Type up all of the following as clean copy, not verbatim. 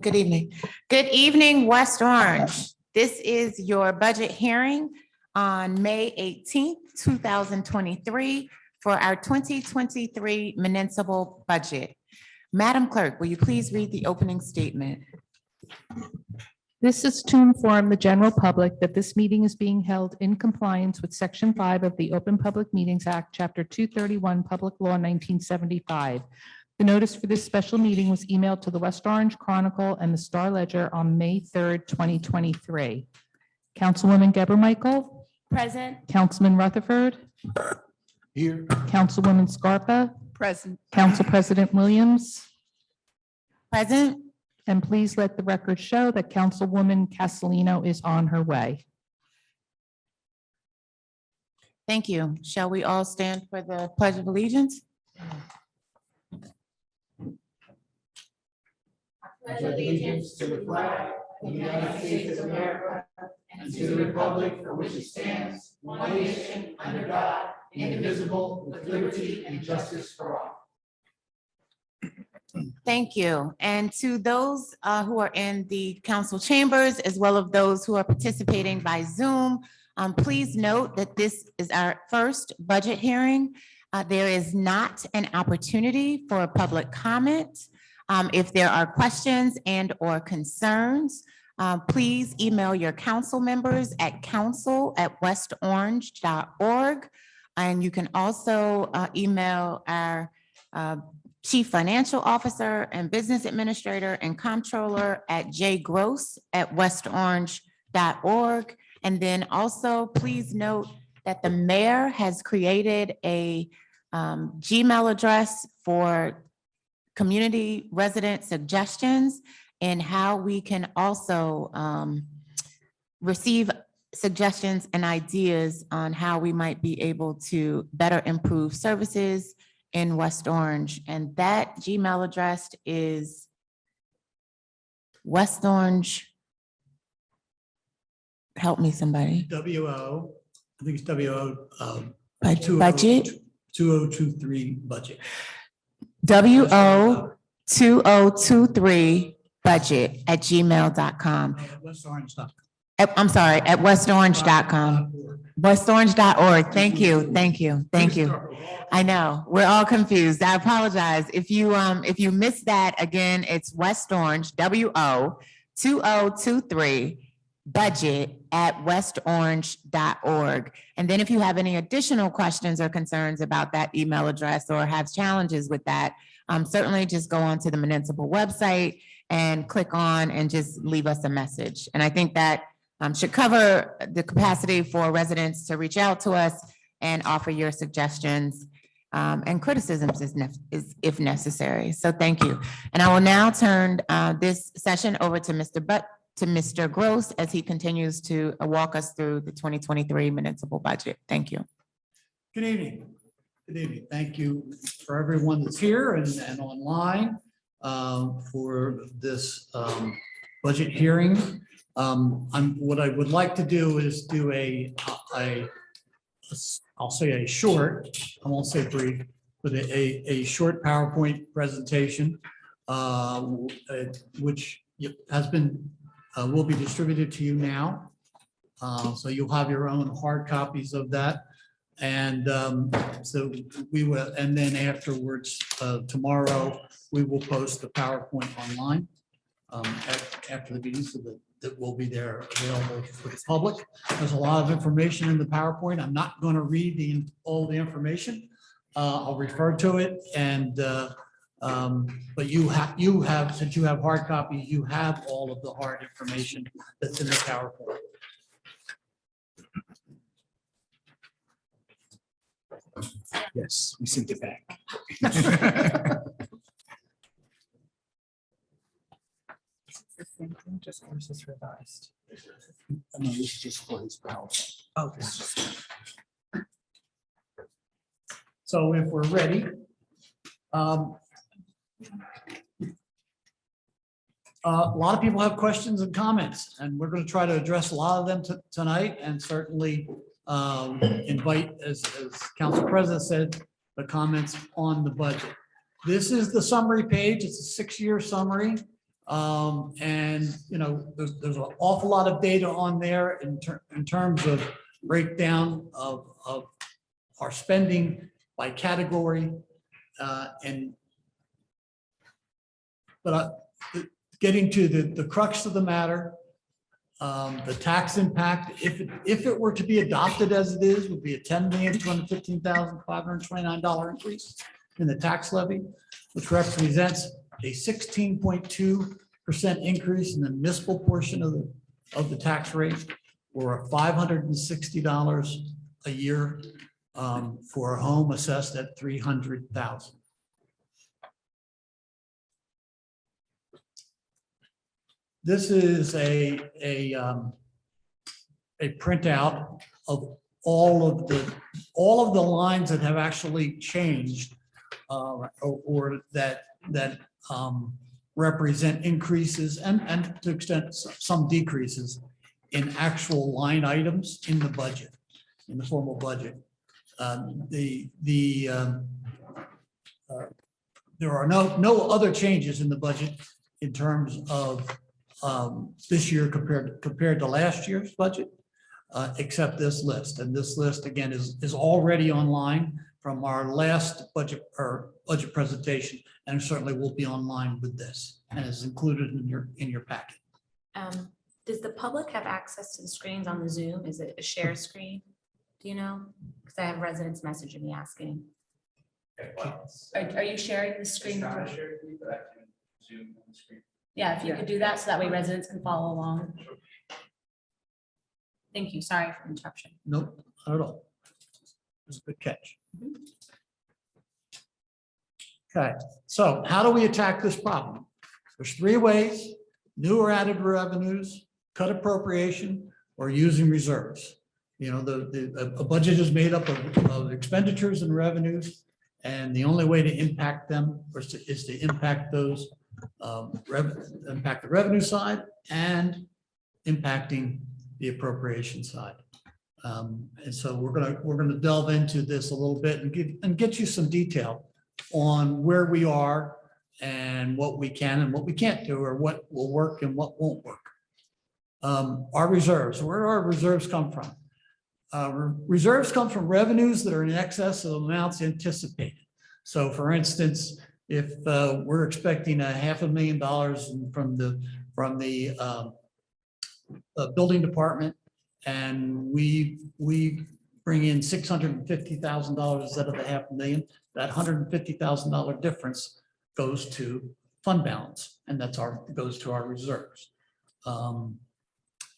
Good evening. Good evening, West Orange. This is your budget hearing on May 18th, 2023 for our 2023 municipal budget. Madam Clerk, will you please read the opening statement? This is to inform the general public that this meeting is being held in compliance with Section 5 of the Open Public Meetings Act, Chapter 231, Public Law 1975. The notice for this special meeting was emailed to the West Orange Chronicle and the Star Ledger on May 3rd, 2023. Councilwoman Geber Michael. Present. Councilman Rutherford. Here. Councilwoman Scarpa. Present. Council President Williams. Present. And please let the record show that Councilwoman Castellino is on her way. Thank you. Shall we all stand for the Pledge of Allegiance? Pledge allegiance to the flag of the United States of America and to the republic for which it stands, one nation, under God, indivisible, with liberty and justice for all. Thank you. And to those who are in the council chambers, as well as those who are participating by Zoom, please note that this is our first budget hearing. There is not an opportunity for public comment. If there are questions and or concerns, please email your council members at council@westorange.org. And you can also email our Chief Financial Officer and Business Administrator and Comptroller at jgross@westorange.org. And then also please note that the mayor has created a Gmail address for community resident suggestions and how we can also receive suggestions and ideas on how we might be able to better improve services in West Orange. And that Gmail address is West Orange. Help me, somebody. WO, I think it's WO. Budget, 2023 budget. WO2023budget@gmail.com. WestOrange.com. I'm sorry, at westorange.com. Westorange.org. Thank you, thank you, thank you. I know, we're all confused. I apologize. If you missed that, again, it's West Orange, WO2023budget@westorange.org. And then if you have any additional questions or concerns about that email address or have challenges with that, certainly just go on to the municipal website and click on and just leave us a message. And I think that should cover the capacity for residents to reach out to us and offer your suggestions and criticisms if necessary. So thank you. And I will now turn this session over to Mr. Gross as he continues to walk us through the 2023 municipal budget. Thank you. Good evening. Good evening. Thank you for everyone that's here and online for this budget hearing. What I would like to do is do I'll say a short, I won't say brief, but a short PowerPoint presentation, which has been, will be distributed to you now. So you'll have your own hard copies of that. And so we will, and then afterwards, tomorrow, we will post the PowerPoint online after the meeting, so that will be there available for the public. There's a lot of information in the PowerPoint. I'm not going to read all the information. I'll refer to it, and but you have since you have hard copies, you have all of the hard information that's in the PowerPoint. Yes, we sent it back. Just ours is revised. I mean, this is just for his power. Oh, this is just. So if we're ready, a lot of people have questions and comments, and we're going to try to address a lot of them tonight, and certainly invite, as Council President said, the comments on the budget. This is the summary page. It's a 6-year summary. And, there's an awful lot of data on there in terms of breakdown of our spending by category. But getting to the crux of the matter, the tax impact, if it were to be adopted as it is, would be a $10,215,529 increase in the tax levy, which represents a 16.2% increase in the municipal portion of the tax rate, or $560 a year for a home assessed at $300,000. This is a printout of all of the lines that have actually changed, or that represent increases and to extent some decreases in actual line items in the budget, in the formal budget. There are no other changes in the budget in terms of this year compared to last year's budget, except this list. And this list, again, is already online from our last budget presentation, and certainly will be online with this, and is included in your packet. Does the public have access to the screens on the Zoom? Is it a share screen? Do you know? Because I have residents messaging me asking. Are you sharing the screen? Yeah, if you could do that, so that way residents can follow along. Thank you. Sorry for the interruption. Nope, not at all. It's a good catch. Okay, so how do we attack this problem? There's three ways: new or added revenues, cut appropriation, or using reserves. A budget is made up of expenditures and revenues, and the only way to impact them is to impact those impact the revenue side and impacting the appropriation side. And so we're gonna delve into this a little bit and get you some detail on where we are and what we can and what we can't do, or what will work and what won't work. Our reserves, where do our reserves come from? Reserves come from revenues that are in excess of amounts anticipated. So for instance, if we're expecting $500,000 from the building department, and we bring in $650,000 out of the $500,000, that $150,000 difference goes to fund balance, and goes to our reserves.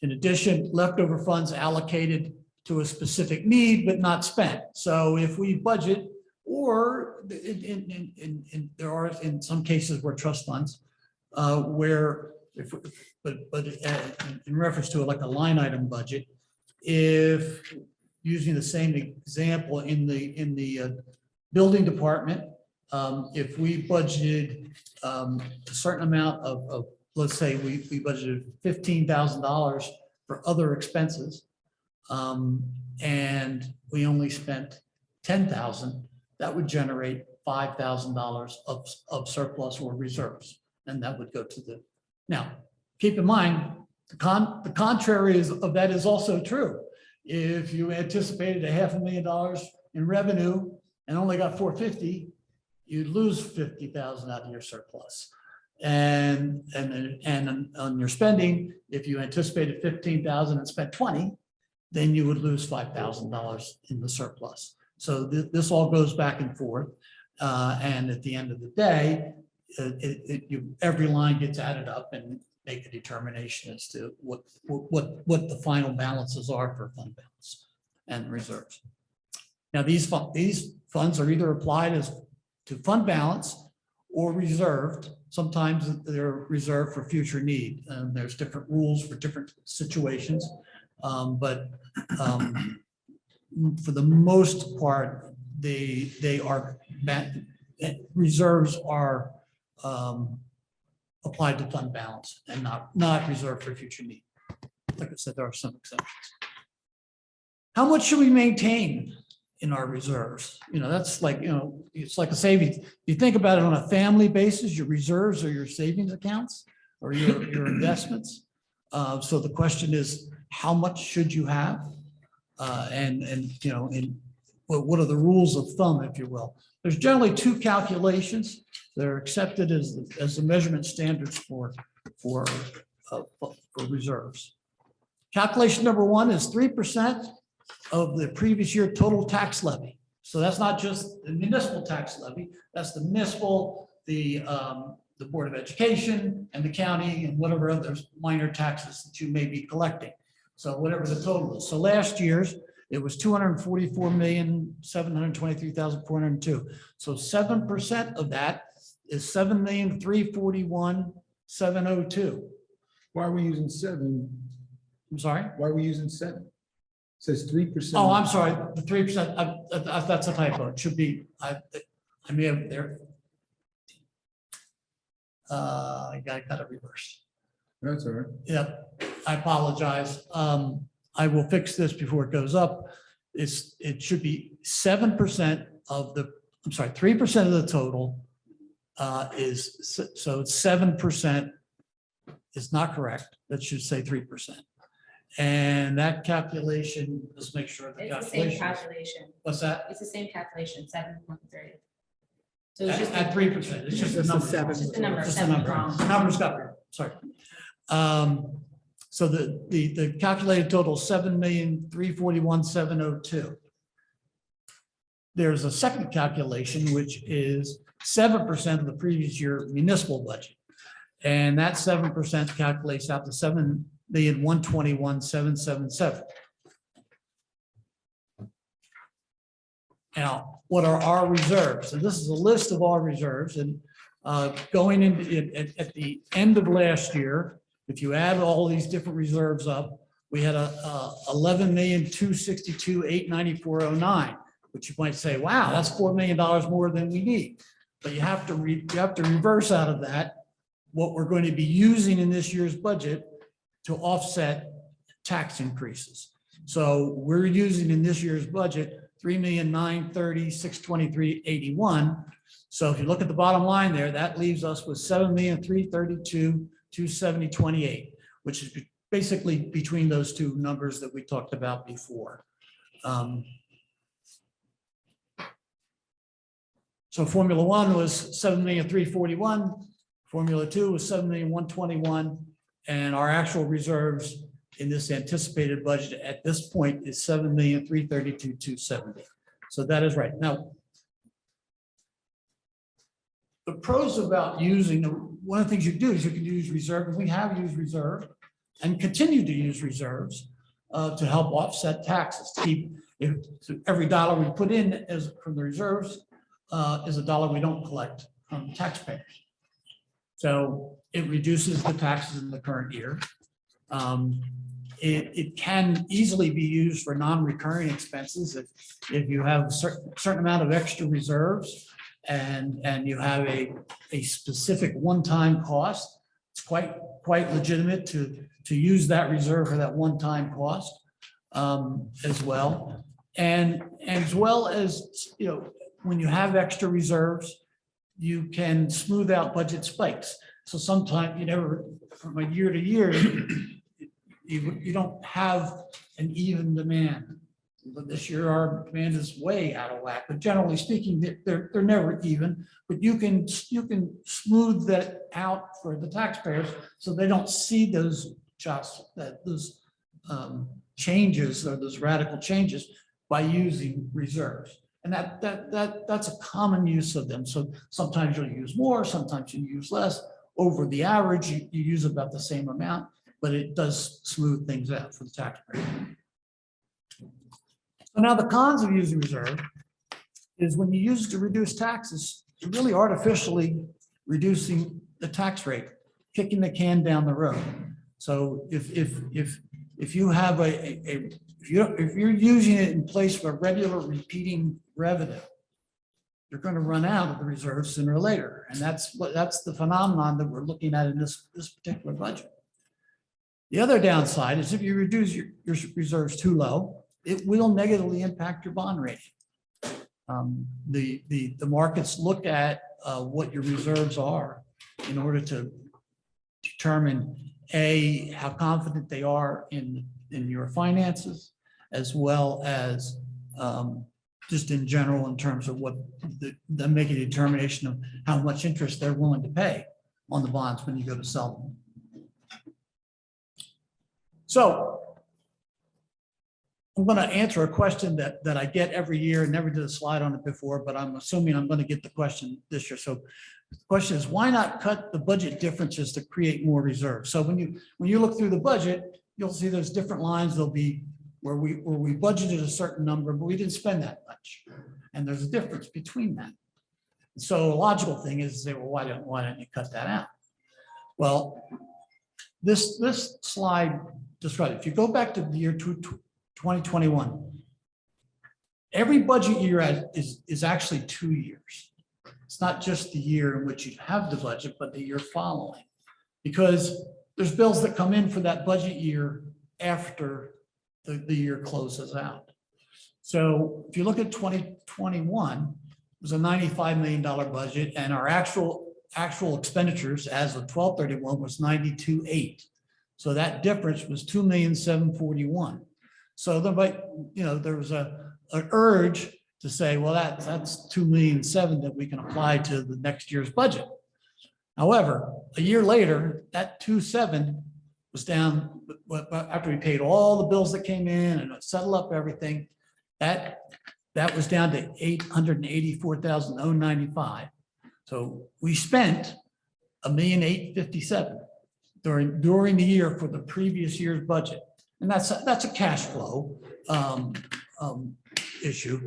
In addition, leftover funds allocated to a specific need but not spent. So if we budget, or there are in some cases where trust funds, where but in reference to like a line item budget, if using the same example in the building department, if we budgeted a certain amount of let's say we budgeted $15,000 for other expenses, and we only spent $10,000, that would generate $5,000 of surplus or reserves, and that would go to the. Now, keep in mind, the contrary of that is also true. If you anticipated $500,000 in revenue and only got $450,000, you'd lose $50,000 out of your surplus. And on your spending, if you anticipated $15,000 and spent $20,000, then you would lose $5,000 in the surplus. So this all goes back and forth. And at the end of the day, every line gets added up and make a determination as to what the final balances are for fund balance and reserves. Now, these funds are either applied to fund balance or reserved. Sometimes they're reserved for future need, and there's different rules for different situations. But for the most part, reserves are applied to fund balance and not reserved for future need. Like I said, there are some exceptions. How much should we maintain in our reserves? That's like, it's like a savings. You think about it on a family basis, your reserves are your savings accounts. or your investments. So the question is, how much should you have? And, you know, what are the rules of thumb, if you will? There's generally two calculations that are accepted as the measurement standards for reserves. Calculation number one is 3% of the previous year total tax levy. So that's not just the municipal tax levy, that's the municipal, the Board of Education and the county and whatever other minor taxes that you may be collecting. So whatever the total is. So last year's, it was 244,723,402. So 7% of that is 7,341,702. Why are we using 7? I'm sorry? Why are we using 7? It says 3%. Oh, I'm sorry, the 3%, that's a typo. It should be, I may have there. I got it reversed. That's all right. Yep, I apologize. I will fix this before it goes up. It should be 7% of the, I'm sorry, 3% of the total is, so 7% is not correct. That should say 3%. And that calculation, let's make sure the It's the same calculation. calculation. What's that? It's the same calculation, 7.3. So it's just, At 3%. It's just a Just a number. seven. just the number, Just the 7 number. wrong. The numbers got there, sorry. So the calculated total, 7,341,702. There's a second calculation, which is 7% of the previous year municipal budget. And that 7% calculates out to 7,121,777. Now, what are our reserves? And this is a list of our reserves, and going into at the end of last year, if you add all these different reserves up, we had a 11,262,894.09, which you might say, wow, that's $4 million more than we need. But you have to reverse out of that what we're going to be using in this year's budget to offset tax increases. So we're using in this year's budget 3,930,623.81. So if you look at the bottom line there, that leaves us with 7,332,270.28, which is basically between those two numbers that we talked about before. So Formula 1 was 7,341,000. Formula 2 was 7,121,000, and our actual reserves in this anticipated budget at this point is 7,332,270. So that is right. Now, the pros about using, one of the things you do is you can use reserve, and we have used reserve and continue to use reserves to help offset taxes. To keep, every dollar we put in as from the reserves is a dollar we don't collect from taxpayers. So it reduces the taxes in the current year. It can easily be used for non-recurring expenses if you have a certain amount of extra reserves and you have a specific one-time cost. It's quite legitimate to use that reserve for that one-time cost as well. And as well as, you know, when you have extra reserves, you can smooth out budget spikes. So sometimes you never, from a year to year, you don't have an even demand. But this year our demand is way out of whack, but generally speaking, they're never even, but you can smooth that out for the taxpayers so they don't see those changes or those radical changes by using reserves. And that's a common use of them. So sometimes you'll use more, sometimes you use less. Over the average, you use about the same amount, but it does smooth things out for the taxpayer. So now the cons of using reserve is when you use it to reduce taxes, you're really artificially reducing the tax rate, kicking the can down the road. So if you have if you're using it in place of a regular repeating revenue, you're going to run out of the reserves sooner or later. And that's the phenomenon that we're looking at in this particular budget. The other downside is if you reduce your reserves too low, it will negatively impact your bond rating. The markets look at what your reserves are in order to determine, A, how confident they are in your finances, as well as just in general in terms of what them making a determination of how much interest they're willing to pay on the bonds when you go to sell them. So I'm going to answer a question that I get every year. Never did a slide on it before, but I'm assuming I'm going to get the question this year. So the question is, why not cut the budget differences to create more reserves? So when you look through the budget, you'll see there's different lines. There'll be where we budgeted a certain number, but we didn't spend that much. And there's a difference between that. So a logical thing is to say, well, why don't you cut that out? Well, this slide describes, if you go back to the year 2021, every budget year is actually 2 years. It's not just the year in which you have the budget, but the year following. Because there's bills that come in for that budget year after the year closes out. So if you look at 2021, it was a $95 million budget, and our actual expenditures as of 12/31 was 92.8. So that difference was 2,741,000. So there was an urge to say, well, that's 2,000,007 that we can apply to the next year's budget. However, a year later, that 2.7 was down after we paid all the bills that came in and settled up everything. That was down to 884,095. So we spent 1,857,000 during the year for the previous year's budget, and that's a cash flow issue.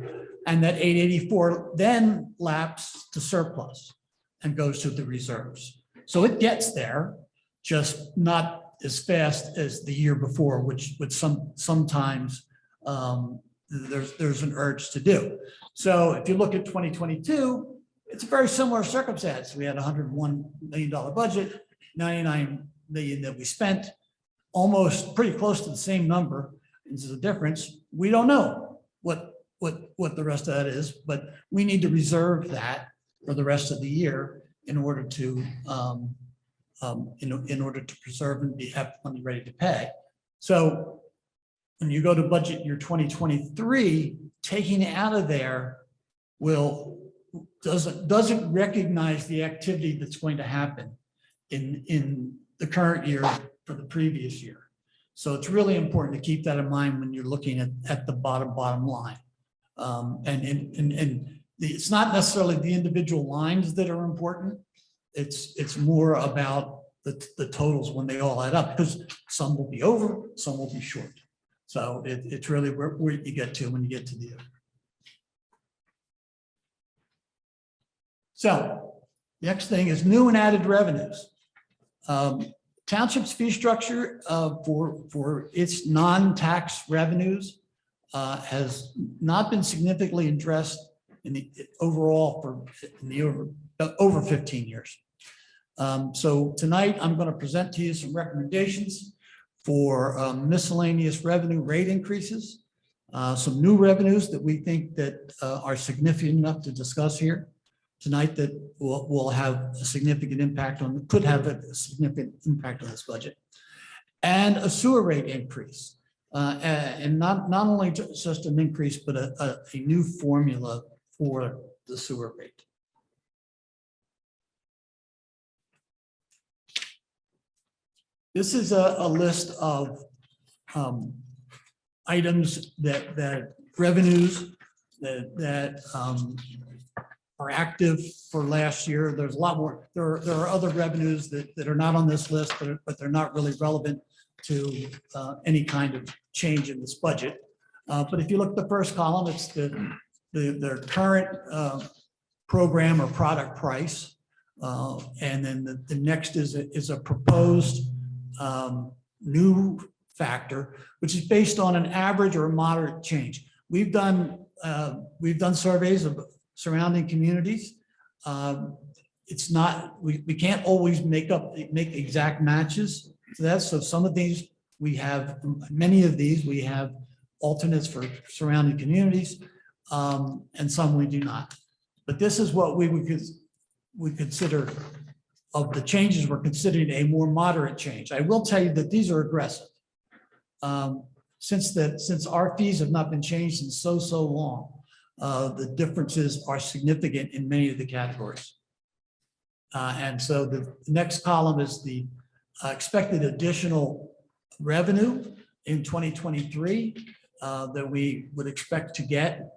And that 884 then laps to surplus and goes to the reserves. So it gets there, just not as fast as the year before, which would sometimes there's an urge to do. So if you look at 2022, it's a very similar circumstance. We had a $101 million budget, 99 million that we spent, almost pretty close to the same number. This is a difference. We don't know what the rest of that is, but we need to reserve that for the rest of the year in order to in order to preserve and have money ready to pay. So when you go to budget year 2023, taking it out of there doesn't recognize the activity that's going to happen in the current year for the previous year. So it's really important to keep that in mind when you're looking at the bottom line. It's not necessarily the individual lines that are important. It's more about the totals when they all add up, because some will be over, some will be short. So it's really where you get to when you get to the end. So the next thing is new and added revenues. Township's fee structure for its non-tax revenues has not been significantly addressed in the overall over 15 years. So tonight I'm going to present to you some recommendations for miscellaneous revenue rate increases, some new revenues that we think that are significant enough to discuss here tonight that will have a significant impact on, could have a significant impact on this budget, and a sewer rate increase. And not only just an increase, but a new formula for the sewer rate. This is a list of items that revenues that are active for last year. There's a lot more. There are other revenues that are not on this list, but they're not really relevant to any kind of change in this budget. But if you look at the first column, it's the current program or product price. And then the next is a proposed new factor, which is based on an average or a moderate change. We've done surveys of surrounding communities. It's not, we can't always make exact matches to that. So some of these we have, many of these we have alternates for surrounding communities, and some we do not. But this is what we would consider of the changes, we're considering a more moderate change. I will tell you that these are aggressive. Since our fees have not been changed in so long, the differences are significant in many of the categories. And so the next column is the expected additional revenue in 2023 that we would expect to get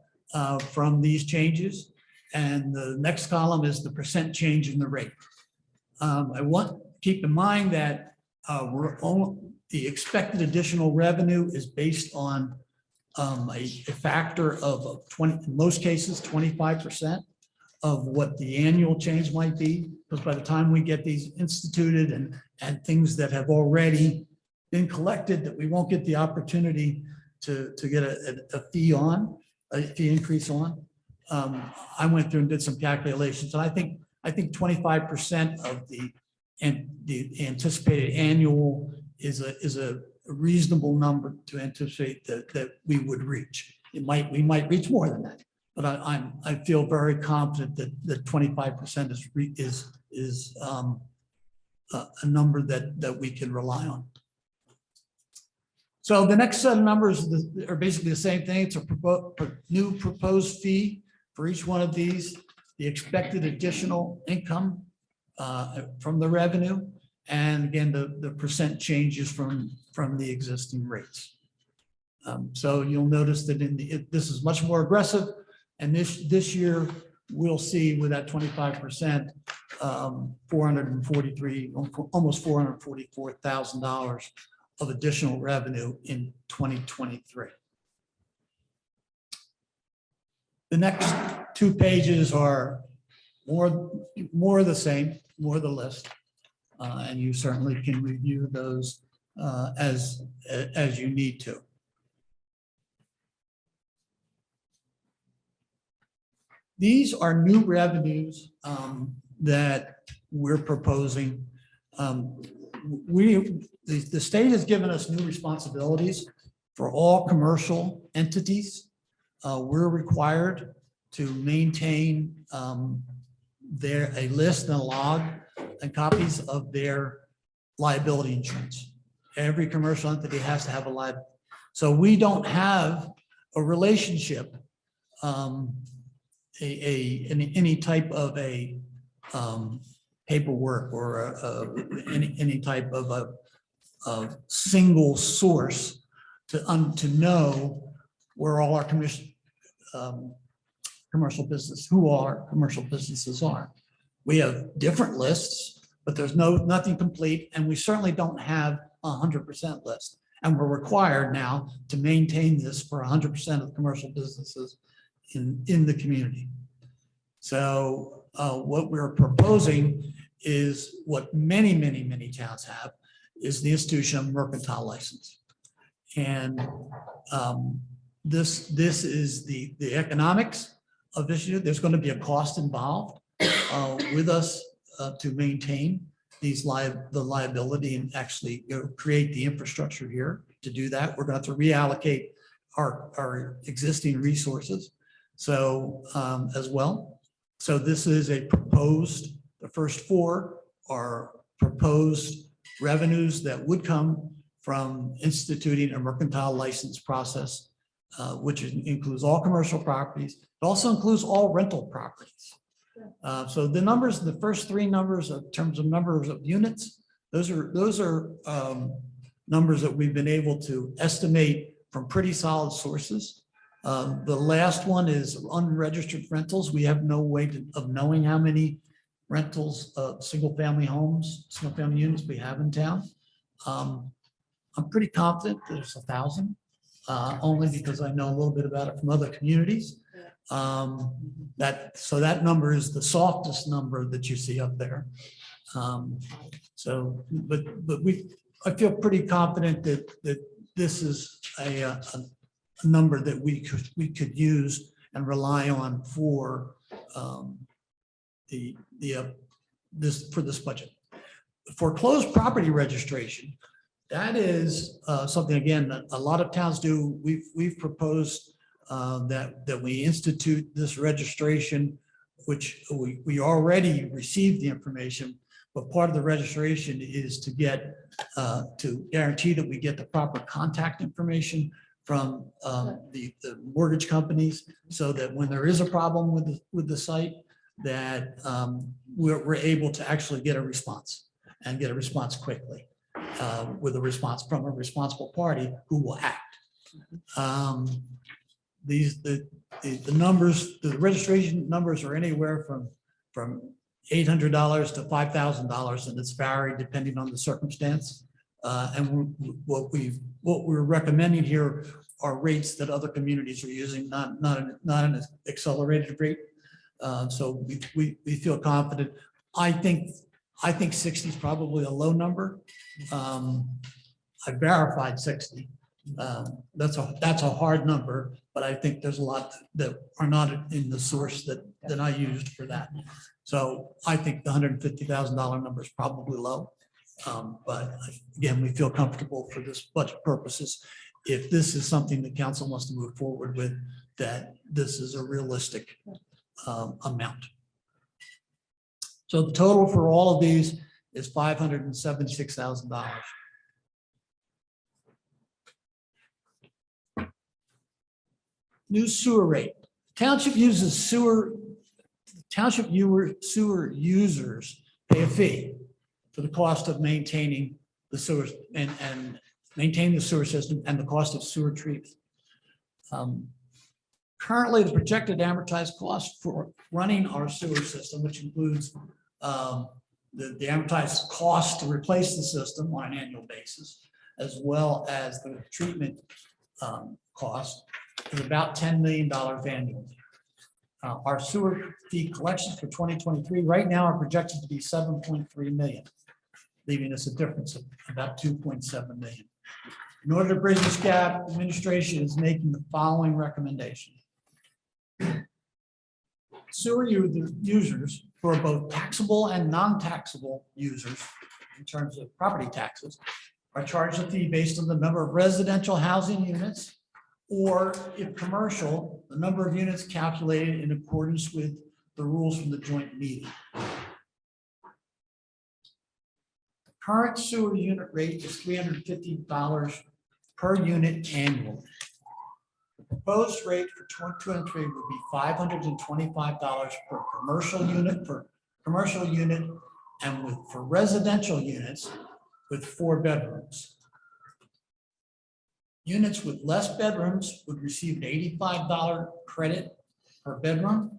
from these changes. And the next column is the percent change in the rate. I want to keep in mind that the expected additional revenue is based on a factor of 20, in most cases, 25% of what the annual change might be. Because by the time we get these instituted and things that have already been collected, that we won't get the opportunity to get a fee increase on. I went through and did some calculations, and I think 25% of the anticipated annual is a reasonable number to anticipate that we would reach. We might reach more than that, but I feel very confident that 25% is a number that we can rely on. So the next set of numbers are basically the same thing. It's a new proposed fee for each one of these, the expected additional income from the revenue, and again, the percent changes from the existing rates. So you'll notice that this is much more aggressive, and this year we'll see with that 25%, 443, almost $444,000 of additional revenue in 2023. The next two pages are more the same, more the list, and you certainly can review those as you need to. These are new revenues that we're proposing. The state has given us new responsibilities for all commercial entities. We're required to maintain a list and a log and copies of their liability insurance. Every commercial entity has to have a liability. So we don't have a relationship, any type of a paperwork or any type of a single source to know where all our commercial business, who our commercial businesses are. We have different lists, but there's nothing complete, and we certainly don't have 100% list. And we're required now to maintain this for 100% of commercial businesses in the community. So what we're proposing is what many towns have, is the institution of mercantile license. And this is the economics of this issue. There's going to be a cost involved with us to maintain the liability and actually create the infrastructure here to do that. We're going to have to reallocate our existing resources. So as well. So this is a proposed, the first four are proposed revenues that would come from instituting a mercantile license process, which includes all commercial properties. It also includes all rental properties. So the numbers, the first three numbers in terms of numbers of units, those are numbers that we've been able to estimate from pretty solid sources. The last one is unregistered rentals. We have no way of knowing how many rentals, single-family homes, single-family units we have in town. I'm pretty confident there's 1,000, only because I know a little bit about it from other communities. So that number is the softest number that you see up there. But I feel pretty confident that this is a number that we could use and rely on for this budget. Foreclosed property registration, that is something, again, that a lot of towns do. We've proposed that we institute this registration, which we already received the information, But part of the registration is to get, to guarantee that we get the proper contact information from the mortgage companies, so that when there is a problem with the site, that we're able to actually get a response and get a response quickly with a response from a responsible party who will act. The numbers, the registration numbers are anywhere from $800 to $5,000, and it's varied depending on the circumstance. And what we're recommending here are rates that other communities are using, not an accelerated rate. So we feel confident. I think 60 is probably a low number. I verified 60. That's a hard number, but I think there's a lot that are not in the source that I used for that. So I think the $150,000 number is probably low. But again, we feel comfortable for this budget purposes. If this is something the council wants to move forward with, that this is a realistic amount. So the total for all of these is $576,000. New sewer rate. Township uses sewer users pay a fee for the cost of maintaining the sewers and maintain the sewer system and the cost of sewer treatment. Currently, the projected amortized cost for running our sewer system, which includes the amortized cost to replace the system on an annual basis, as well as the treatment cost, is about $10 million annually. Our sewer fee collections for 2023 right now are projected to be 7.3 million, leaving us a difference of about 2.7 million. In order to bridge this gap, administration is making the following recommendation. Sewer users who are both taxable and non-taxable users in terms of property taxes are charged a fee based on the number of residential housing units, or if commercial, the number of units calculated in accordance with the rules from the joint meeting. The current sewer unit rate is $350 per unit annually. The proposed rate for 2023 would be $525 per commercial unit, and for residential units with 4 bedrooms. Units with less bedrooms would receive an $85 credit per bedroom.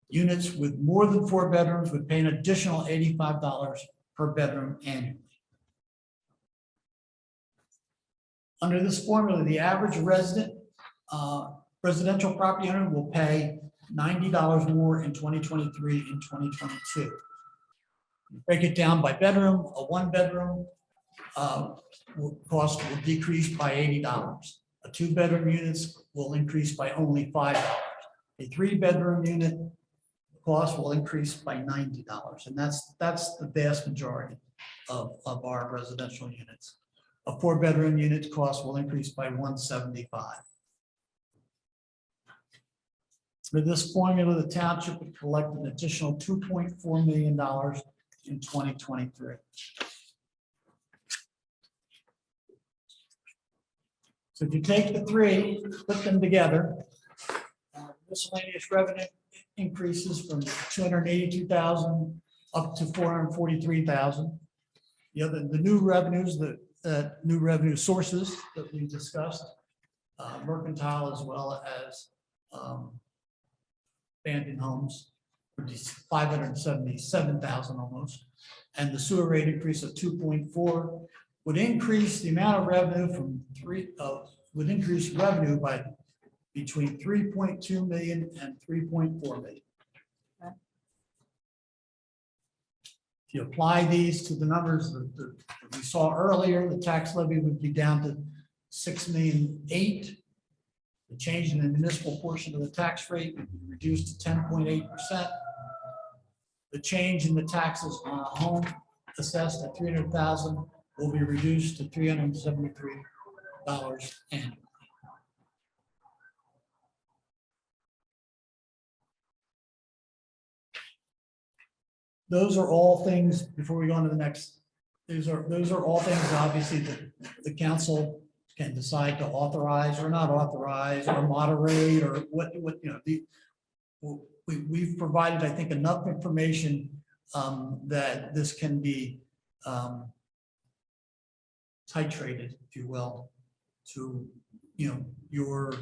Units with more than 4 bedrooms would pay an additional $85 per bedroom annually. Under this formula, the average residential property owner will pay $90 more in 2023 and 2022. Break it down by bedroom. A 1-bedroom cost will decrease by $80. A 2-bedroom units will increase by only $5. A 3-bedroom unit cost will increase by $90, and that's the vast majority of our residential units. A 4-bedroom unit cost will increase by $175. For this formula, the township would collect an additional $2.4 million in 2023. So if you take the three, put them together, miscellaneous revenue increases from 282,000 up to 443,000. The new revenues, the new revenue sources that we discussed, mercantile as well as abandoned homes, would be 577,000 almost, and the sewer rate increase of 2.4 would increase the amount of revenue from would increase revenue by between 3.2 million and 3.4 million. If you apply these to the numbers that we saw earlier, the tax levy would be down to 6,000,008. The change in the municipal portion of the tax rate would be reduced to 10.8%. The change in the taxes on a home assessed at 300,000 will be reduced to $373 annually. those are all things, before we go on to the next, those are all things, obviously, that the council can decide to authorize or not authorize, or moderate, or what, we've provided, I think, enough information that this can be titrated, if you will, to, your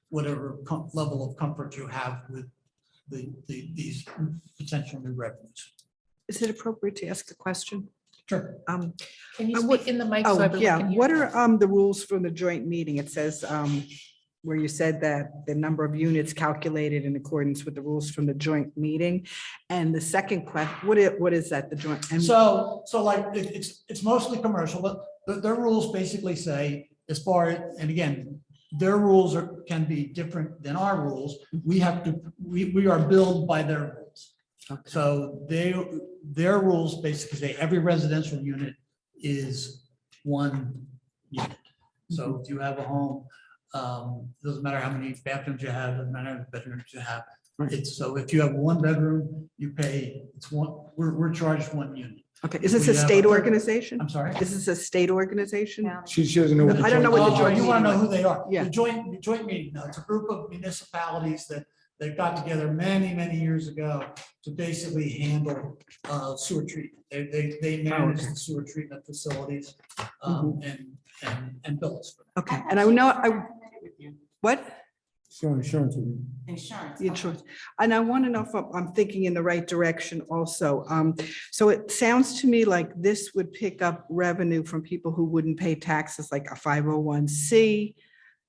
whatever level of comfort you have with these potential new revenues. Is it appropriate to ask a question? Sure. Can you what- speak in the mic? so Oh, everyone yeah. can hear What you? are the rules from the joint meeting? It says where you said that the number of units calculated in accordance with the rules from the joint meeting. And the second question, what is that, the joint? and- So like, it's mostly commercial, but their rules basically say, as far, and again, their rules can be different than our rules. We are billed by their rules. Okay. So their rules basically say every residential unit is one unit. So if you have a home, doesn't matter how many bathrooms you have, doesn't matter how many bedrooms you have. Right. It's, so if you have one bedroom, you pay, it's one, we're charged one unit. Okay, is this We a have state a- organization? I'm sorry? Is this a state organization? She doesn't know what the. I don't know what the Oh, joint you want to know meeting who they are? Yeah. The joint meeting, no, it's a group of municipalities that got together many years ago to basically handle sewer treatment. They manage okay. the sewer treatment facilities and bill us for that. Okay, and I know, what? Insurance. Insurance. The insurance. And I want to know if I'm thinking in the right direction also. So it sounds to me like this would pick up revenue from people who wouldn't pay taxes, like a 501c.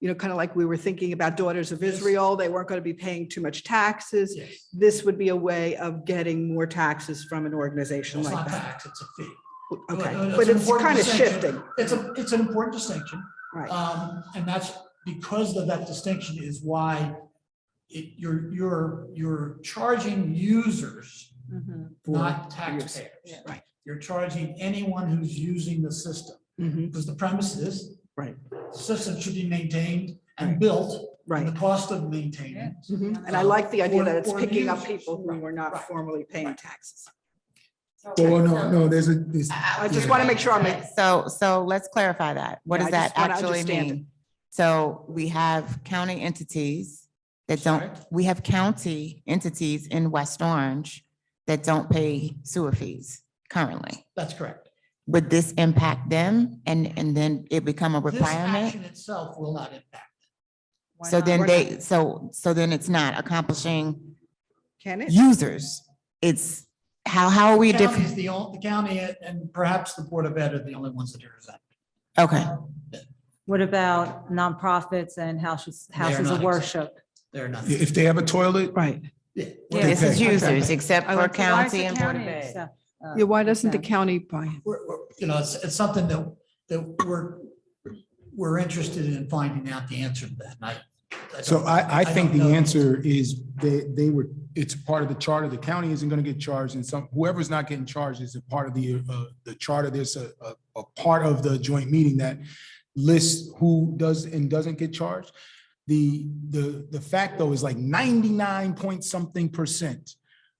Kind of like we were thinking about Daughters of Yes. Israel. They weren't going to be paying too much taxes. Yes. This would be a way of getting more taxes from an organization It's like not that. tax, it's a fee. Okay, It's but an it's important kind of distinction. shifting. It's an important distinction. Right. And that's because of that distinction is why you're charging users, not taxpayers. Right. You're charging anyone who's using the system, Mhm. because the premise is Right. the system should be maintained and built. And Right. the cost of maintaining. Mhm. And I like the idea that it's For the picking up users. people who were not Right. formally paying taxes. Well, no, there's a. I just want to make sure I'm. So let's clarify that. What Yeah, does I that just wanna actually understand it. mean? So we have county entities that Sorry? don't, we have county entities in West Orange that don't pay sewer fees currently. That's correct. Would this impact them and then it become a This requirement? action itself will not impact. So then Why they, so then it's not accomplishing Can it? users. It's, how are we The county different? is the county and perhaps the Board of Ed are the only ones that are exempt. Okay, What about nonprofits and houses They are of not worship? They're not. If they have a toilet, Right. Yeah. Yeah, this is Okay. users except I for like the- Why is the county and Board of county Ed. accept, Yeah, why doesn't the exempt? county buy it? It's something that we're interested in finding out the answer to that. And so I think don't the know. answer is it's part of the charter. The county isn't gonna get charged, and whoever's not getting charged is a part of the charter. There's a part of the joint meeting that lists who does and doesn't get charged. The fact though is like 99 point something %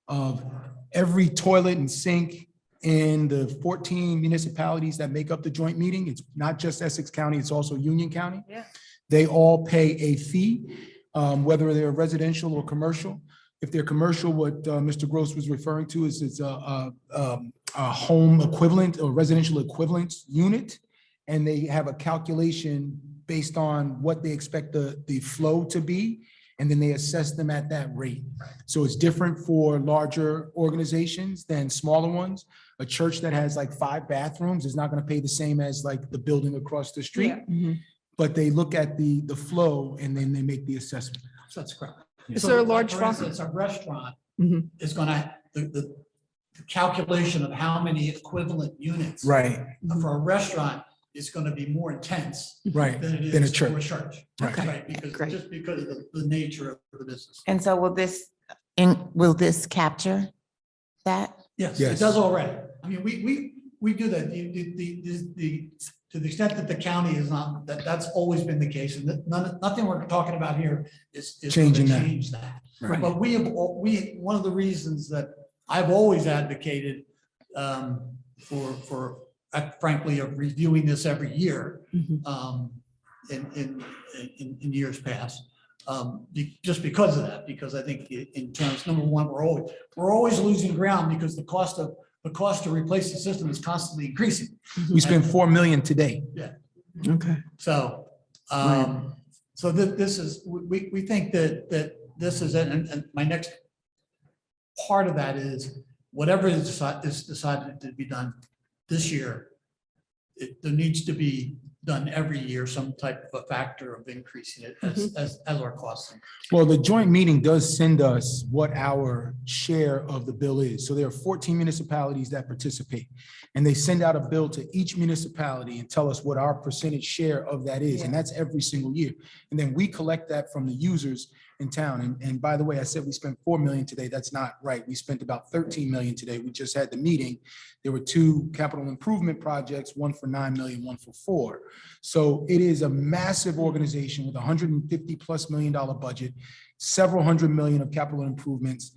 of every toilet and sink in the 14 municipalities that make up the joint meeting, it's not just Essex County, it's also Union County. Yeah. They all pay a fee, whether they're residential or commercial. If they're commercial, what Mr. Gross was referring to is a home equivalent or residential equivalent unit. And they have a calculation based on what they expect the flow to be, and then they assess them at that rate. So it's different for larger organizations than smaller ones. A church that has like 5 bathrooms is not going to pay the same as like the building across the street. But they look at the flow and then they make the assessment. So that's correct. Is So, there a like, large for fund? instance, a restaurant Mhm. is gonna, the calculation of how many equivalent units Right, for a restaurant is gonna be more intense right. than it Than a is for a church. church. Okay. Right, because, Great. just because of the nature of the business. And so will this capture that? Yes, Yes. it does already. I mean, we do that. To the extent that the county is not, that's always been the case. And nothing we're talking about here is gonna Changing that. change that. Right. But one of the reasons that I've always advocated for frankly, of reviewing this every year in years past. Just because of that, because I think in terms, number one, we're always losing ground because the cost to replace the system is constantly increasing. We spent 4 million today. Okay. So, so this is, we think that this is, and my next part of that is whatever is decided to be done this year, there needs to be done every year, some type of a factor of increasing it as our costs. Well, the joint meeting does send us what our share of the bill is. So there are 14 municipalities that participate. And they send out a bill to each municipality and tell us what our percentage share of that is. And that's every single year. And then we collect that from the users in town. And by the way, I said we spent 4 million today. That's not right. We spent about 13 million today. We just had the meeting. There were 2 capital improvement projects, one for 9 million, one for 4. So it is a massive organization with $150+ million budget, several hundred million of capital improvements.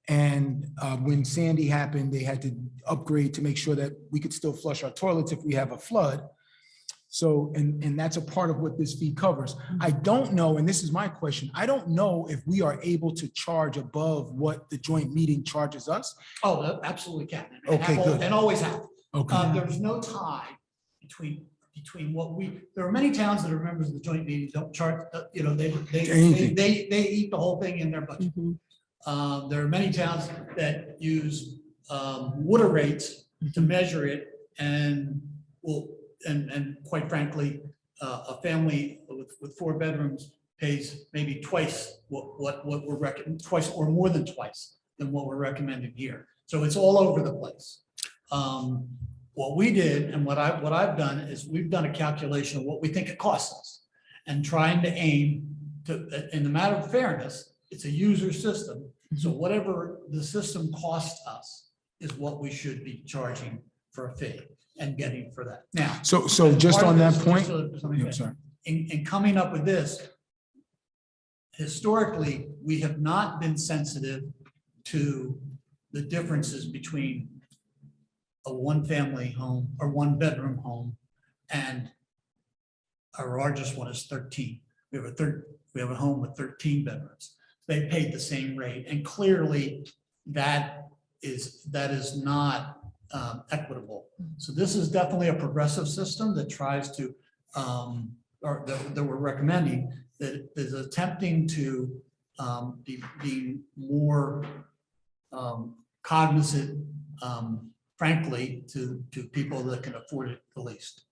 And when Sandy happened, they had to upgrade to make sure that we could still flush our toilets if we have a flood. So, and that's a part of what this fee covers. I don't know, and this is my question, I don't know if we are able to charge above what the joint meeting charges us. Oh, absolutely can. Okay, good. And always have. Okay. There's no tie between what there are many towns that are members of the joint meeting, don't charge, Anything. they eat the whole thing in their budget. There are many towns that use water rates to measure it and and quite frankly, a family with 4 bedrooms pays maybe twice what we're twice or more than twice than what we're recommending here. So it's all over the place. What we did and what I've done is we've done a calculation of what we think it costs us and trying to aim to, in the matter of fairness, it's a user system. So whatever the system costs us is what we should be charging for a fee and getting for that. Now. So just on that point, I'm sorry. In coming up with this, historically, we have not been sensitive to the differences between a 1-family home or 1-bedroom home and our largest one is 13. We have a home with 13 bedrooms. They paid the same rate, and clearly that is not equitable. So this is definitely a progressive system that tries to, or that we're recommending, that is attempting to be more cognizant, frankly, to people that can afford it the least,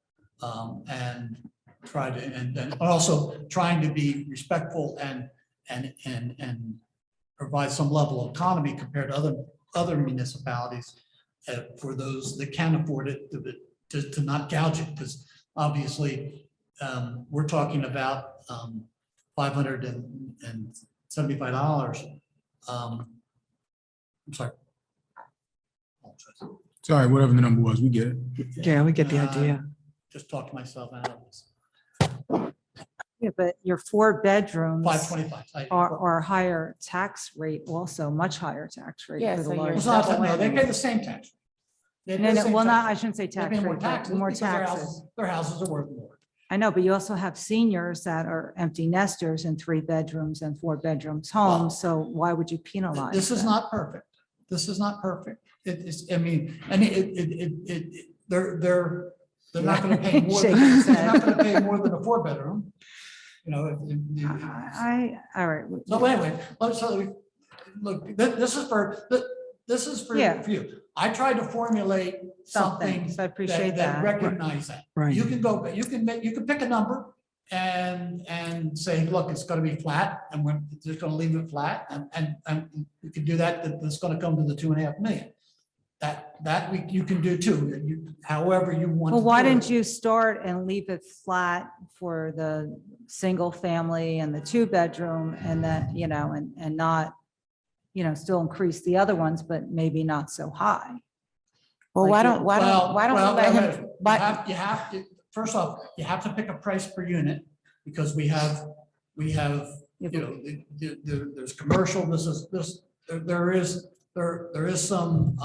and try to, and also trying to be respectful and provide some level of autonomy compared to other municipalities for those that can afford it to not gouge it, because obviously we're talking about $575. I'm sorry. Sorry, whatever the number was, we get it. Yeah, we get the idea. Just talked myself out of this. Yeah, but your 4 bedrooms 525. are higher tax rate, also much higher tax rate. Yeah, for the so you're- large- It's not, no, they pay the same tax. They pay No, the no, same well, not, I tax. shouldn't say They tax pay more rate, but taxes. more because taxes. Their houses are worth more. I know, but you also have seniors that are empty nesters in 3 bedrooms and 4 bedrooms homes, so why would you penalize? This is them? not perfect. This is not perfect. It is, I mean, and they're not gonna pay more, Shaking his they're not head. gonna pay more than a 4-bedroom. You know, All right. so anyway, look, this is for Yeah. you. I tried to formulate something So I appreciate that. recognize that. Right. You can go, you can pick a number and say, look, it's gonna be flat, and we're just gonna leave it flat, and you can do that, that's gonna come to the 2.5 million. You can do too, however you want. Well, to why do it. didn't you start and leave it flat for the single family and the 2-bedroom and that, and not, still increase the other ones, but maybe not so high? Well, Like why you- don't we let him, but You have to, first off, you have to pick a price per unit, because we have, there's commercial, there is there is some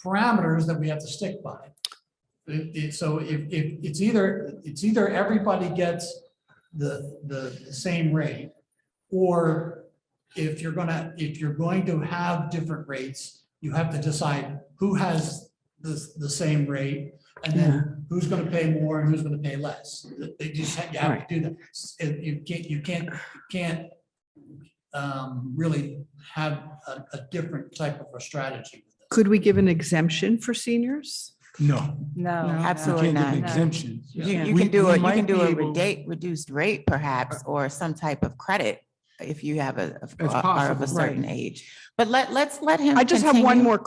parameters that we have to stick by. So if it's either everybody gets the same rate, or if you're going to have different rates, you have to decide who has the same rate, and then who's gonna pay more and who's gonna pay less. You have to do that. You can't really have a different type of a strategy with this. Could we give an exemption for seniors? No. No. you absolutely can't give an not. exemption. You We- can do we it, you might can do be a able- reduced rate perhaps, or some type of credit if you have are of possible, a certain right. age. But let's let him. I just have one continue. more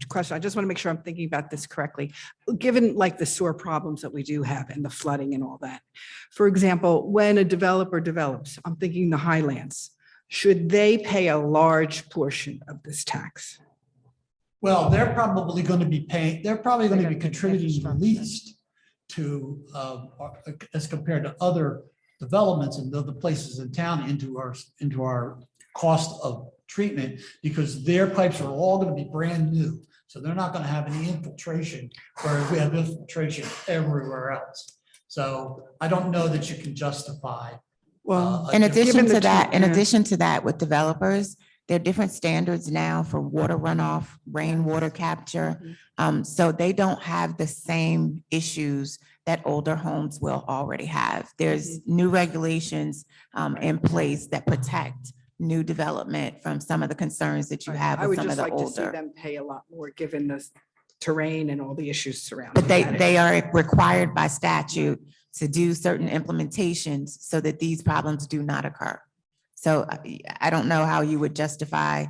question. I just want to make sure I'm thinking about this correctly. Given like the sewer problems that we do have and the flooding and all that. For example, when a developer develops, I'm thinking the Highlands, should they pay a large portion of this tax? Well, they're probably going to be paying, they're probably going to be They got the contributing the infrastructure. least to, as compared to other developments and other places in town into our cost of treatment, because their pipes are all going to be brand new. So they're not going to have any infiltration, whereas we have infiltration everywhere else. So I don't know that you can justify. Well, In a addition Given the to that, two- in yeah. addition to that, with developers, there are different standards now for water runoff, rainwater capture. So they don't have the same issues that older homes will already have. There's new regulations in place that protect new development from some of the concerns that you have I with would some of just the like to see older. them pay a lot more, given the terrain and all the issues surrounding. But that. they are required by statute to do certain implementations so that these problems do not occur. So I don't know how you would justify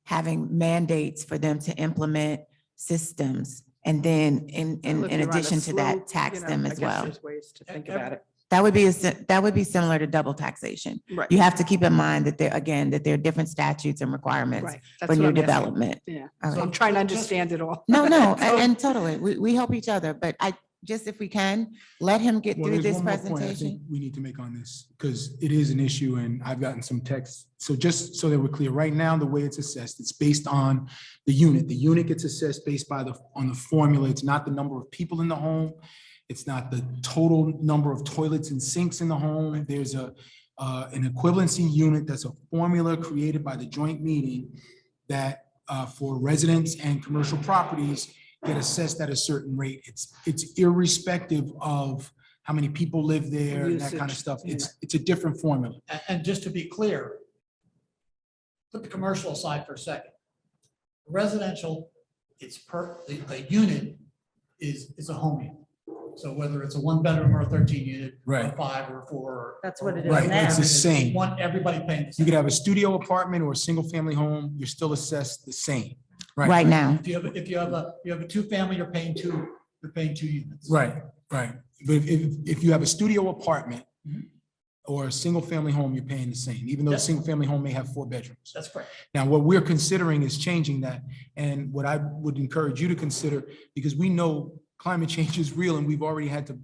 having mandates for them to implement systems and then in Well, if you're on a addition to that, slope, tax you know, them I as guess well. there's ways to think about it. That would be similar to double taxation. Right. You have to keep in mind that there are different statutes and requirements Right. That's for what new I'm asking. development. Yeah. All So right. I'm trying to understand it all. No, So- and totally, we help each other, but if we can, let him get Well, through there's this one more point I think presentation. we need to make on this, because it is an issue and I've gotten some texts. So just so that we're clear, right now, the way it's assessed, it's based on the unit. The unit gets assessed based on the formula. It's not the number of people in the home. It's not the total number of toilets and sinks in the home. There's an equivalency unit that's a formula created by the joint meeting that for residents and commercial properties get assessed at a certain rate. It's irrespective of how many people live there and that kind of Usage, stuff. yeah. It's a different formula. And just to be clear, put the commercial aside for a second. Residential, a unit is a home unit. So whether it's a 1 bedroom or a 13 unit, or a Right. 5 or 4. That's what it is Right, now. it's the same. Want everybody paying the You same. could have a studio apartment or a single family home, you're still assessed the same. Right now, If you have a 2-family, you're paying two units. Right, right. But if you have a studio apartment or a single family home, you're paying the same, even though a Yep. single family home may have 4 bedrooms. That's correct. Now, what we're considering is changing that. And what I would encourage you to consider, because we know climate change is real and we've already had to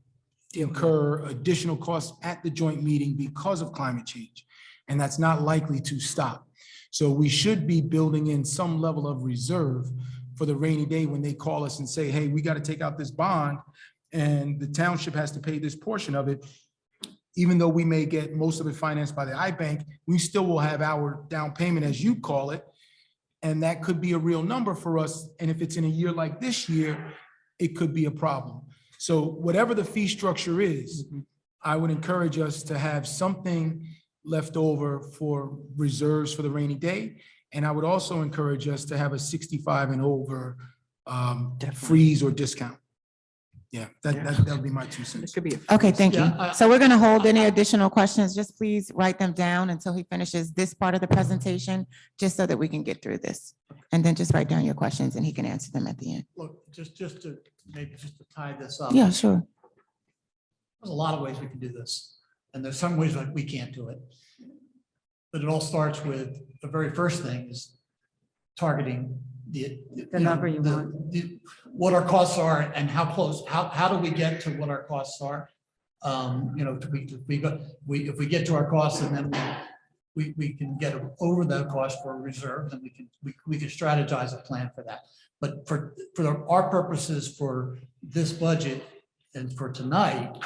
incur additional costs at the joint meeting because of climate change. And that's not likely to stop. So we should be building in some level of reserve for the rainy day when they call us and say, hey, we got to take out this bond and the township has to pay this portion of it. Even though we may get most of it financed by the iBank, we still will have our down payment, as you call it. And that could be a real number for us. And if it's in a year like this year, it could be a problem. So whatever the fee structure is, I would encourage us to have something left over for reserves for the rainy day. And I would also encourage us to have a 65 and over freeze or discount. Yeah, that would be my 2 It cents. could be. a- okay, thank you. Yeah, So we're gonna hold any additional questions. Just please write them down until he finishes this part of the presentation, just so that we can get through this. And then just write down your questions and he can answer them at the end. Look, just to tie this up. Yeah, sure. There's a lot of ways we can do this, and there's some ways like we can't do it. But it all starts with, the very first thing is targeting the number you want. what our costs are and how close, how do we get to what our costs are? If we get to our costs and then we can get over that cost for a reserve, and we can strategize a plan for that. But for our purposes for this budget and for tonight,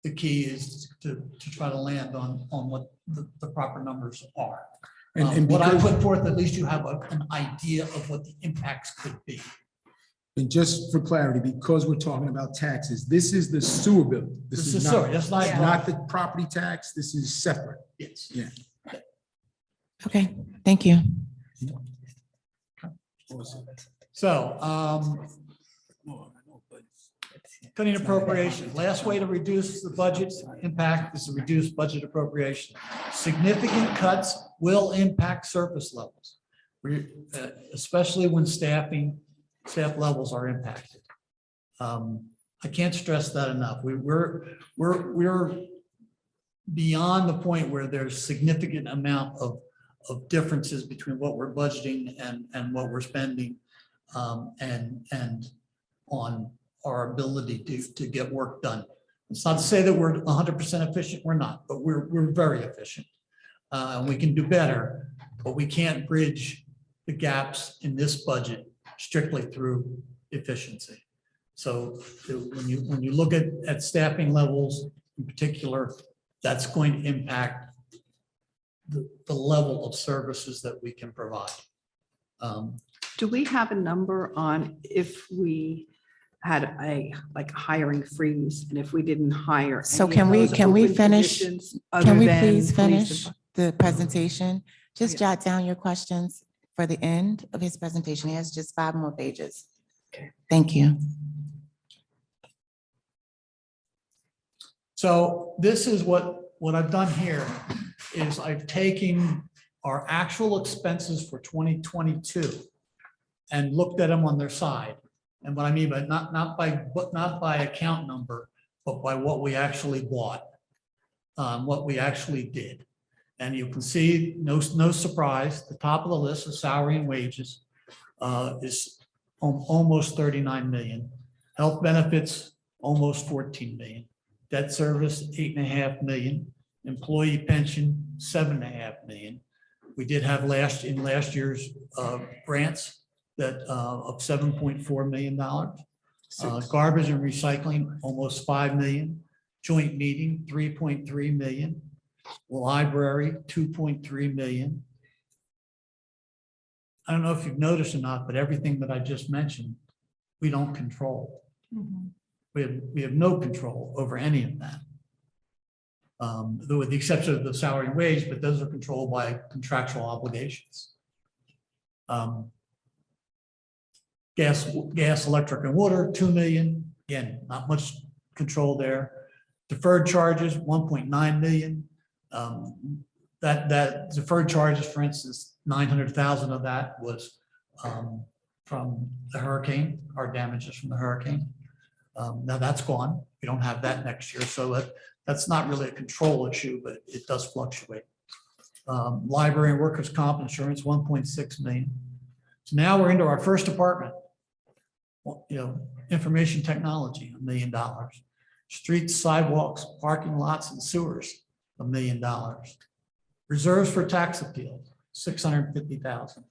the key is to try to land on what the proper numbers are. And What I because- put forth, at least you have an idea of what the impacts could be. And just for clarity, because we're talking about taxes, this is the sewer bill. This is sorry, that's not. Not the property tax. This is separate. Yes. Yeah. Okay, thank you. So, cutting appropriations, last way to reduce the budget impact is to reduce budget appropriation. Significant cuts will impact service levels, especially when staff levels are impacted. I can't stress that enough. We're beyond the point where there's significant amount of differences between what we're budgeting and what we're spending, and on our ability to get work done. It's not to say that we're 100% efficient, we're not, but we're very efficient. And we can do better, but we can't bridge the gaps in this budget strictly through efficiency. So when you look at staffing levels in particular, that's going to impact the level of services that we can provide. Do we have a number on if we had a hiring freeze and if we didn't hire? So any can of we- those can we open finish- positions Can other we than please police finish the presentation? Just Yeah. jot down your questions for the end of his presentation. He has just 5 more pages. Okay. Thank you. So this is what I've done here is I've taken our actual expenses for 2022 and looked at them on their side. And what I mean by not by account number, but by what we actually bought, what we actually did. And you can see, no surprise, the top of the list is salary and wages is almost 39 million. Health benefits, almost 14 million. Debt service, 8.5 million. Employee pension, 7.5 million. We did have last year's grants that of $7.4 million. Garbage and recycling, almost 5 million. Joint meeting, 3.3 million. Library, 2.3 million. I don't know if you've noticed or not, but everything that I just mentioned, we don't control. We have no control over any of that. With the exception of the salary and wage, but those are controlled by contractual obligations. Gas, electric, and water, 2 million. Again, not much control there. Deferred charges, 1.9 million. That deferred charges, for instance, 900,000 of that was from the hurricane, our damages from the hurricane. Now that's gone. We don't have that next year. So that's not really a control issue, but it does fluctuate. Library and workers' comp insurance, 1.6 million. So now we're into our first department. Information technology, $1 million. Streets, sidewalks, parking lots, and sewers, $1 million. Reserves for tax appeals, 650,000.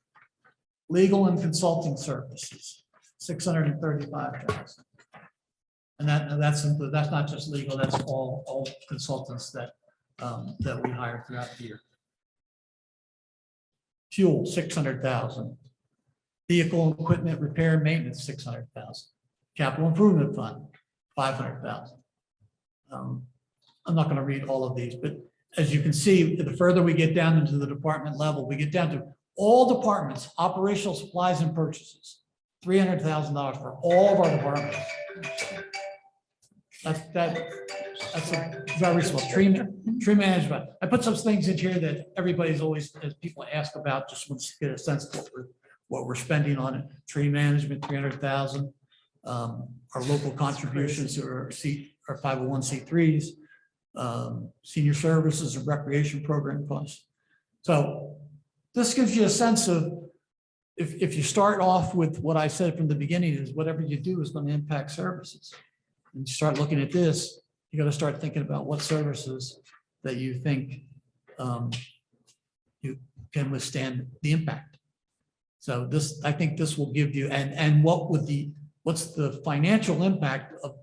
Legal and consulting services, 635,000. And that's not just legal, that's all consultants that we hire throughout the year. Fuel, 600,000. Vehicle and equipment repair and maintenance, 600,000. Capital improvement fund, 500,000. I'm not going to read all of these, but as you can see, the further we get down into the department level, we get down to all departments, operational supplies and purchases, $300,000 for all of our departments. That's a very small. Tree management. I put some things in here that everybody's always, as people ask about, just wants to get a sense of what we're spending on it. Tree management, 300,000. Our local contributions are 501c3s, senior services and recreation program costs. So this gives you a sense of if you start off with what I said from the beginning is whatever you do is going to impact services. And you start looking at this, you got to start thinking about what services that you think can withstand the impact. So this, I think this will give you, and what's the financial impact of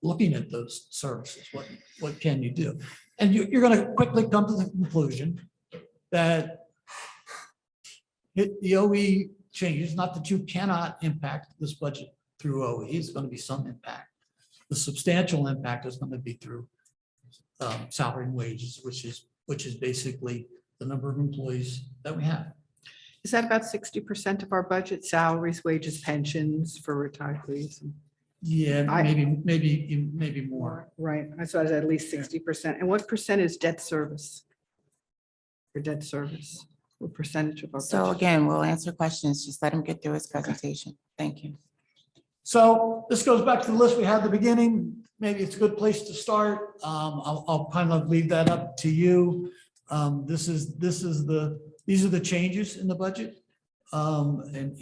looking at those services? What can you do? And you're going to quickly come to the conclusion that the OE changes, not that you cannot impact this budget through OE, it's going to be some impact. The substantial impact is going to be through salary and wages, which is basically the number of employees that we have. Is that about 60% of our budget, salaries, wages, pensions for retirees? Yeah, I- maybe more. Right, I saw it at least 60%. And what percent is debt service? For debt service, what percentage of our? So budget? again, we'll answer questions. Just let him get through his presentation. Thank you. So this goes back to the list we had at the beginning. Maybe it's a good place to start. I'll kind of leave that up to you. These are the changes in the budget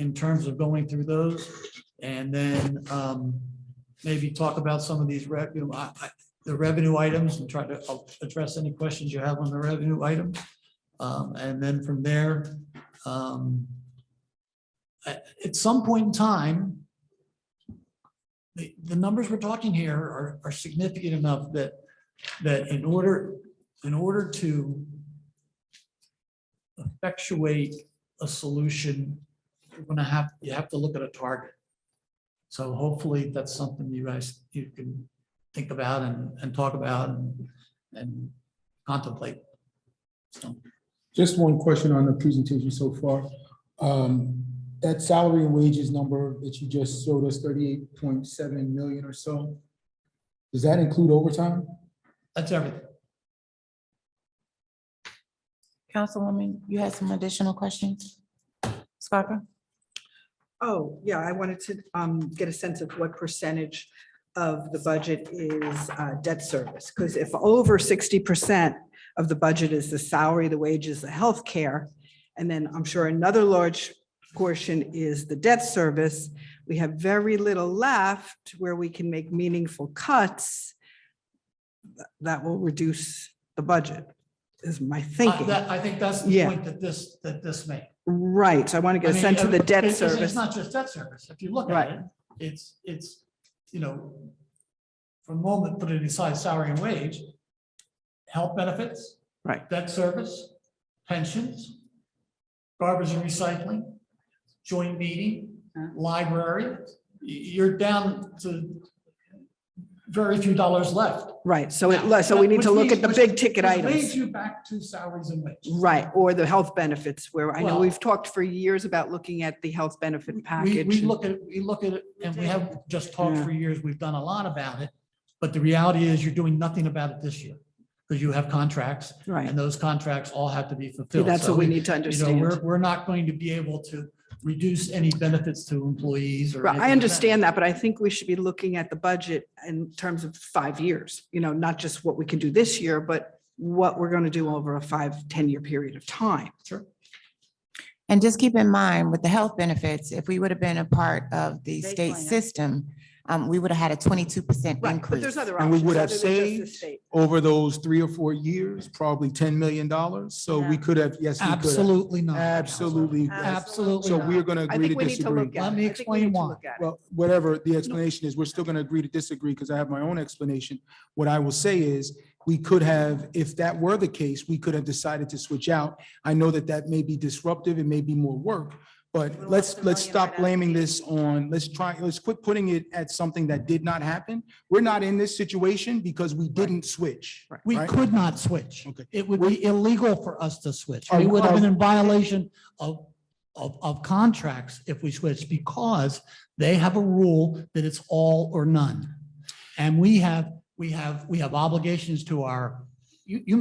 in terms of going through those. And then maybe talk about some of these the revenue items and try to address any questions you have on the revenue items. And then from there, at some point in time, the numbers we're talking here are significant enough that in order to effectuate a solution, you have to look at a target. So hopefully that's something you can think about and talk about and contemplate. So. Just one question on the presentation so far. That salary and wages number that you just showed us, 38.7 million or so, does that include overtime? That's everything. Councilwoman, you had some additional questions? Scarpa? Oh, yeah, I wanted to get a sense of what percentage of the budget is debt service. Because if over 60% of the budget is the salary, the wages, the healthcare, and then I'm sure another large portion is the debt service, we have very little left where we can make meaningful cuts that will reduce the budget, is my thinking. I think that's the Yeah. point that this made. Right, so I want to get a sense of the debt It's service. not just debt service. If you look Right. at it, it's, from the moment, put it aside salary and wage, health benefits. Right. Debt service, pensions, garbage and recycling, joint meeting, library. You're down to very few dollars left. Right, so Now, so we need to which look at the leads- big ticket which items. Leads you back to salaries and wages. Right, or the health benefits, where I know Well- we've talked for years about looking at the health benefit package. We look at it, and we have just talked for years, we've done a lot about it, but the reality is you're doing nothing about it this year. Because you have contracts, Right, and those contracts all have to be fulfilled. that's So what we need to We're, understand. we're not going to be able to reduce any benefits to employees or. Right, anything I like understand that, but I think we should be looking at the budget in terms of 5 years, not just what we can do this year, but what we're going to do over a 5-10 year period of time. Sure. And just keep in mind with the health benefits, if we would have been a part of the State state plan. system, we would have had a 22% Right, but there's increase. other And we options would have other than just the saved state. over those 3 or 4 years, probably $10 million. So we Yeah. could have, yes, we could have. Absolutely not. Absolutely. Absolutely So not. we're going to I agree think to we need to disagree. look at it. Let me I think we explain need to why. look at it. Well, whatever the explanation is, we're still going to agree to disagree because I have my own explanation. What I will say is, we could have, if that were the case, we could have decided to switch out. I know that that may be disruptive, it may be more work, but Little let's less than a million stop right out of blaming the this on, let's quit putting it at something that did not happen. We're not in this situation because we didn't switch. We right? could not switch. Okay. It would be illegal for us to switch. Are- We would have been are- in violation of contracts if we switched because they have a rule that it's all or none. And we have obligations to our, you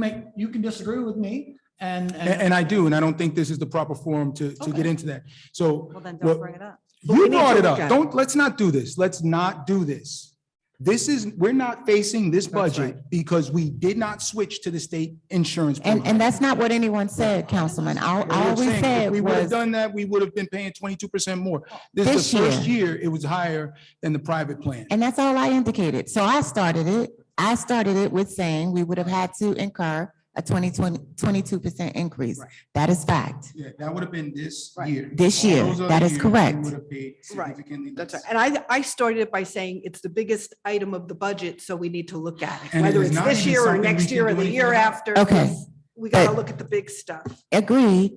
can disagree with me And I do, and I don't think this is the proper forum to Okay. get into that. So Well, then Well- don't bring it up. But we you need brought to it look up. at Don't, let's not do this. Let's not do this. We're not facing this That's budget because we did not switch to the state insurance. And program. that's not what anyone said, Councilman. All What we're we saying, if said we would have was, done that, we would have been paying 22% more. This is the This first year it was higher than the private plan. and that's all I indicated. So I started it with saying we would have had to incur a 22% increase. Right. That is fact. Yeah, that would have been this Right. year. This All year, those other that is years, correct. we would have paid Right. significantly That's less. right. And I started it by saying it's the biggest item of the budget, so we need to look at it, And it whether is it's not this even year or something we next can year or do the anything year about. after. Okay. We gotta But- look at the big stuff. Agreed,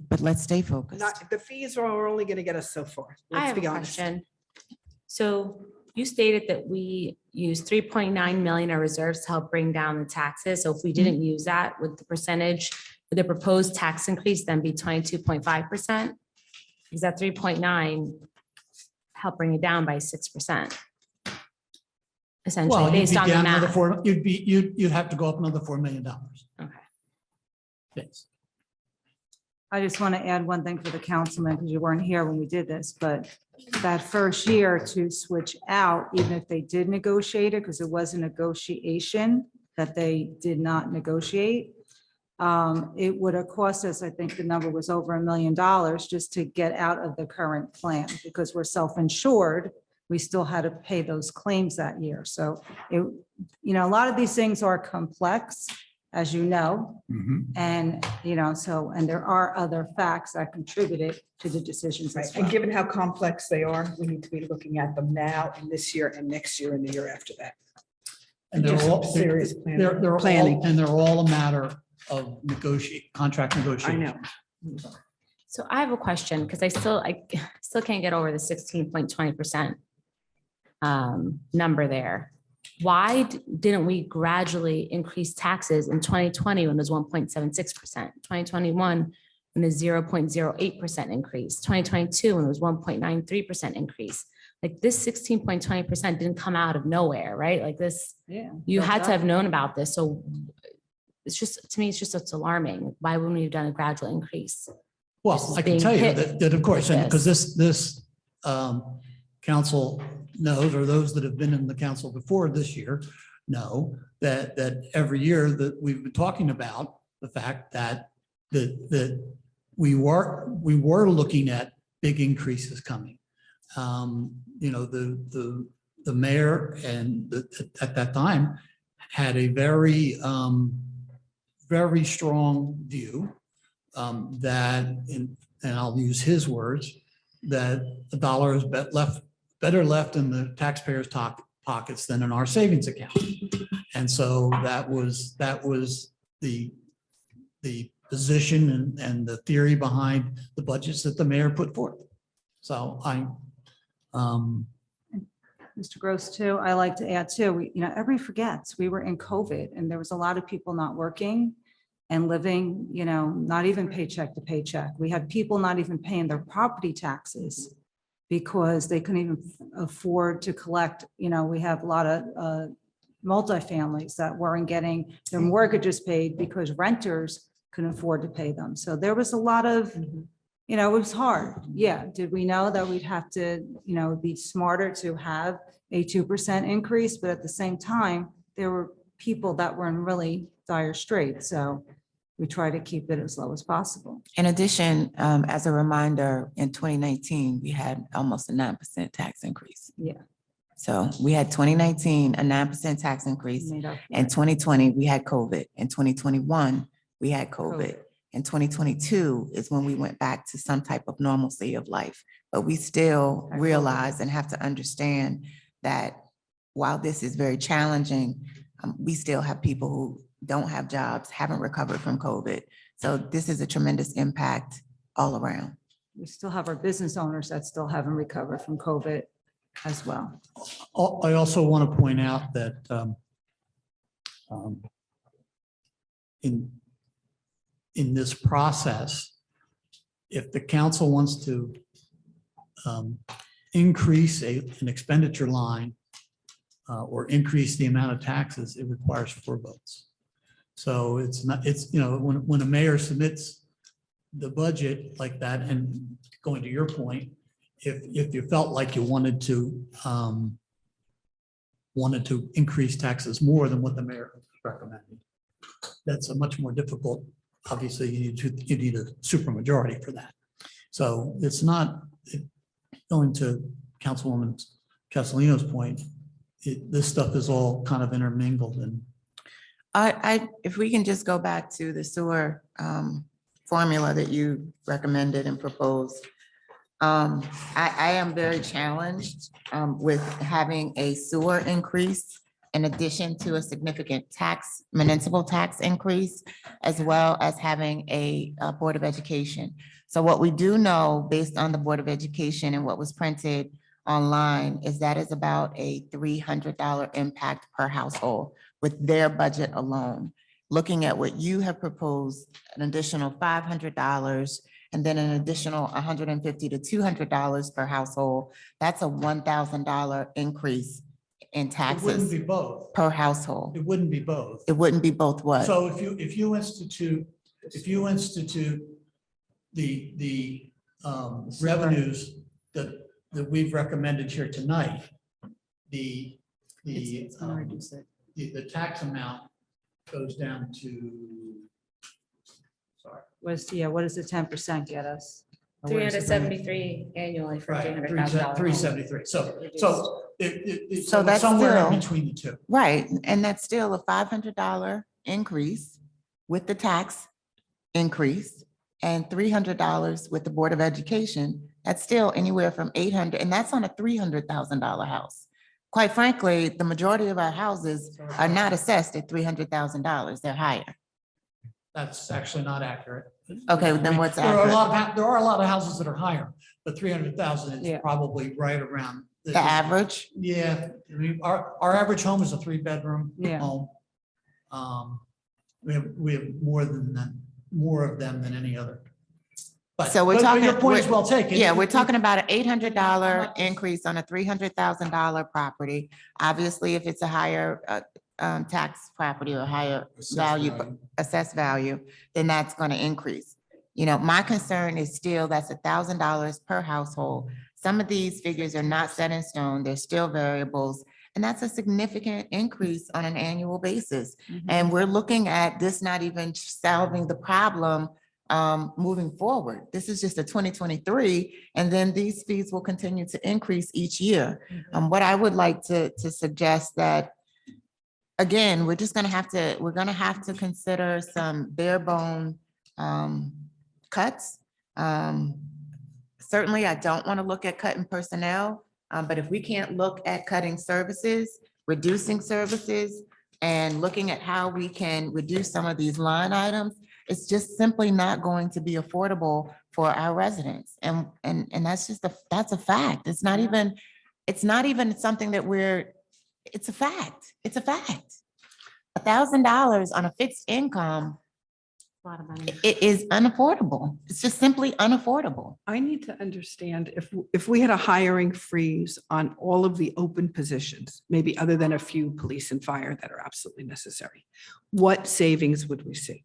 but let's stay focused. Not, the fees are only gonna get us so far. I Let's have a be honest. question. So you stated that we used 3.9 million of reserves to help bring down the taxes. So if we didn't use that, would the percentage, would the proposed tax increase then be 22.5%? Is that 3.9 help bring it down by 6%? Essentially, Well, you'd based be on the down another math. four, you'd have to go up another $4 million. Okay. Yes. I just want to add one thing for the councilman, because you weren't here when we did this, but that first year to switch out, even if they did negotiate it, because it was a negotiation that they did not negotiate, it would have cost us, I think the number was over $1 million just to get out of the current plan, because we're self-insured. We still had to pay those claims that year. So it, a lot of these things are complex, as you know. Mhm. And, so, and there are other facts that contributed to the decisions Right. as And well. given how complex they are, we need to be looking at them now and this year and next year and the year after that. And Do they're some all, serious they're all, planning. and they're all a matter of contract I negotiation. know. So I have a question, because I still can't get over the 16.20% number there. Why didn't we gradually increase taxes in 2020 when it was 1.76%, 2021 when the 0.08% increase, 2022 when it was 1.93% increase? Like this 16.20% didn't come out of nowhere, right? Like this, Yeah. you had to have known about this. So it's just, to me, it's alarming. Why wouldn't we have done a gradual increase? This Well, is I can being tell you hit that of course, with and because this council knows, or those that have been in the council before this year know that every year that we've been talking about the fact that we were looking at big increases coming. The mayor and at that time had a very strong view that, and I'll use his words, that the dollar is better left in the taxpayers' pockets than in our savings account. And so that was the position and the theory behind the budgets that the mayor put forth. So Mr. Gross too, I like to add too, everybody forgets, we were in COVID and there was a lot of people not working and living, not even paycheck to paycheck. We had people not even paying their property taxes because they couldn't even afford to collect, we have a lot of multifamilies that weren't getting their mortgages paid because renters couldn't afford to pay them. So there was a lot of, it was hard. Yeah. Did we know that we'd have to, be smarter to have a 2% increase? But at the same time, there were people that were in really dire straits. So we try to keep it as low as possible. In addition, as a reminder, in 2019, we had almost a 9% tax increase. Yeah. So we had 2019, a 9% tax increase. Made up for In it. 2020, we had COVID. In 2021, we had COVID. COVID. In 2022 is when we went back to some type of normalcy of life. But we still Had COVID. realize and have to understand that while this is very challenging, we still have people who don't have jobs, haven't recovered from COVID. So this is a tremendous impact all around. We still have our business owners that still haven't recovered from COVID as well. I also want to point out that in this process, if the council wants to increase an expenditure line or increase the amount of taxes, it requires 4 votes. So it's not, when a mayor submits the budget like that, and going to your point, if you felt like you wanted to increase taxes more than what the mayor recommended, that's a much more difficult. Obviously, you need a supermajority for that. So it's not going to Councilwoman Castellino's point. This stuff is all kind of intermingled and If we can just go back to the sewer formula that you recommended and proposed. I am very challenged with having a sewer increase in addition to a significant municipal tax increase, as well as having a Board of Education. So what we do know, based on the Board of Education and what was printed online, is that is about a $300 impact per household with their budget alone. Looking at what you have proposed, an additional $500 and then an additional $150 to $200 per household, that's a $1,000 increase in It wouldn't be taxes both. per household. It wouldn't be both. It wouldn't be both what? So if you institute the revenues that we've recommended here tonight, the tax amount goes down to, sorry. What does the 10% get us? Or Three where hundred does it bring it? seventy-three annually for Right, $300,000. 373. So it's So that's somewhere still- in between the two. Right, and that's still a $500 increase with the tax increase and $300 with the Board of Education. That's still anywhere from 800, and that's on a $300,000 house. Quite frankly, the majority of our houses are not assessed at $300,000. They're higher. That's actually not accurate. Okay, then what's There are a accurate? lot of, there are a lot of houses that are higher, but 300,000 Yeah. is probably right around. The average? Yeah, I mean, our average home is a 3-bedroom Yeah. home. We have more of them than any other. But So we're but talking- your point is well taken. Yeah, we're talking about an $800 increase on a $300,000 property. Obviously, if it's a higher tax property or higher assessed value, then that's going to increase. You know, my concern is still that's $1,000 per household. Some of these figures are not set in stone. They're still variables. And that's a significant increase on an annual basis. And we're looking at this not even solving the problem moving forward. This is just a 2023, and then these fees will continue to increase each year. What I would like to suggest that, again, we're gonna have to consider some bare bone cuts. Certainly, I don't want to look at cutting personnel, but if we can't look at cutting services, reducing services, and looking at how we can reduce some of these line items, it's just simply not going to be affordable for our residents. And that's that's a fact. It's not even something that it's a fact. It's a fact. $1,000 on a fixed income, A lot of money. it is unaffordable. It's just simply unaffordable. I need to understand if we had a hiring freeze on all of the open positions, maybe other than a few police and fire that are absolutely necessary, what savings would we see?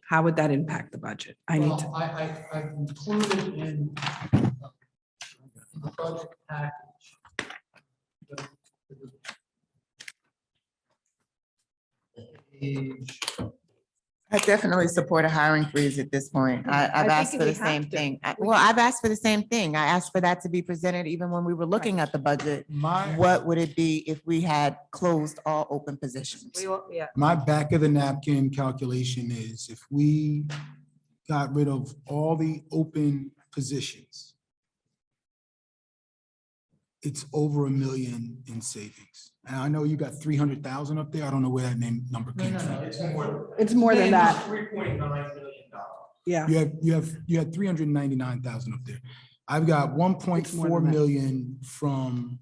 How would that impact the budget? I need to. Well, I've included in the budget package. Page. I definitely support a hiring freeze at this point. I've think asked for we the have same to. thing. Well, I've asked for the same thing. I asked for that to be presented even when we were looking at the budget. What would it be if we had closed all open positions? My back of the napkin calculation is if we got rid of all the open positions, it's over $1 million in savings. And I know you got 300,000 up there. I don't know where that number came from. It's more than that. $3.9 million. Yeah. You had 399,000 up there. I've got It's more 1.4 than that. million from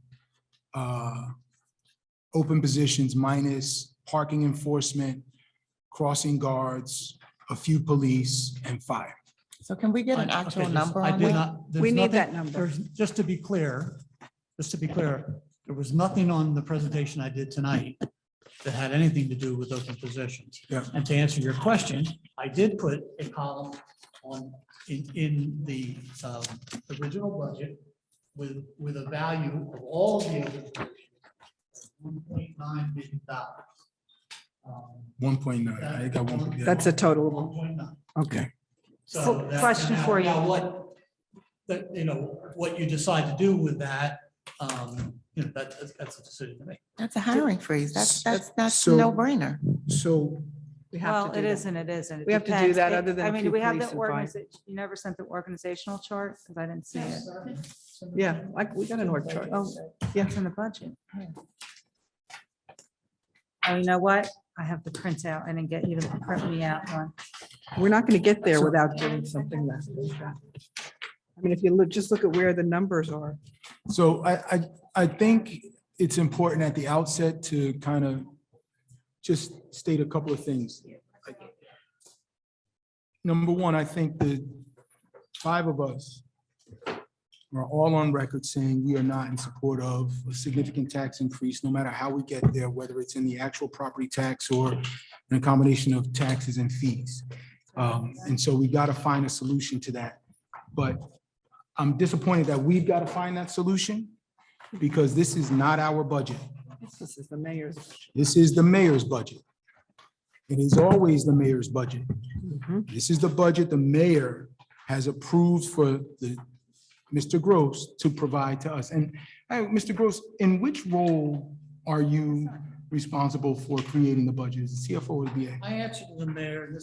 open positions minus parking enforcement, crossing guards, a few police and fire. So can we get an actual number I on did that? not. there's We need nothing- that number. there's- Just to be clear, there was nothing on the presentation I did tonight that had anything to do with open positions. Yeah. And to answer your question, I did put a column in the original budget with a value of all the open positions, $1.9 million. 1.9. I got 1. yeah. That's a total. of 1.9. Okay. So that- Question now- for you. now what you decide to do with that, that's a decision to make. That's a hiring freeze. That's So- no brainer. So We have Well, to it do is that. and it isn't. It We have to do depends. that It- other than I a mean, few do we have police the and fire. organization? You never sent the organizational chart? Because I didn't see it. Yeah, like, we got an org chart. Oh, yeah, it's in the budget. Oh, you know what? I have the printout. I didn't get you to print me out one. We're not going to get there without doing something like that. I mean, if you look, just look at where the numbers are. So I think it's important at the outset to kind of just state a couple of things. Number one, I think the five of us are all on record saying we are not in support of a significant tax increase, no matter how we get there, whether it's in the actual property tax or in a combination of taxes and fees. And so we got to find a solution to that. But I'm disappointed that we've got to find that solution because this is not our budget. This is the mayor's. This is the mayor's budget. It is always the mayor's budget. Mhm. This is the budget the mayor has approved for Mr. Gross to provide to us. And Mr. Gross, in which role are you responsible for creating the budget? Is the CFO or the BA? I answer to the mayor, and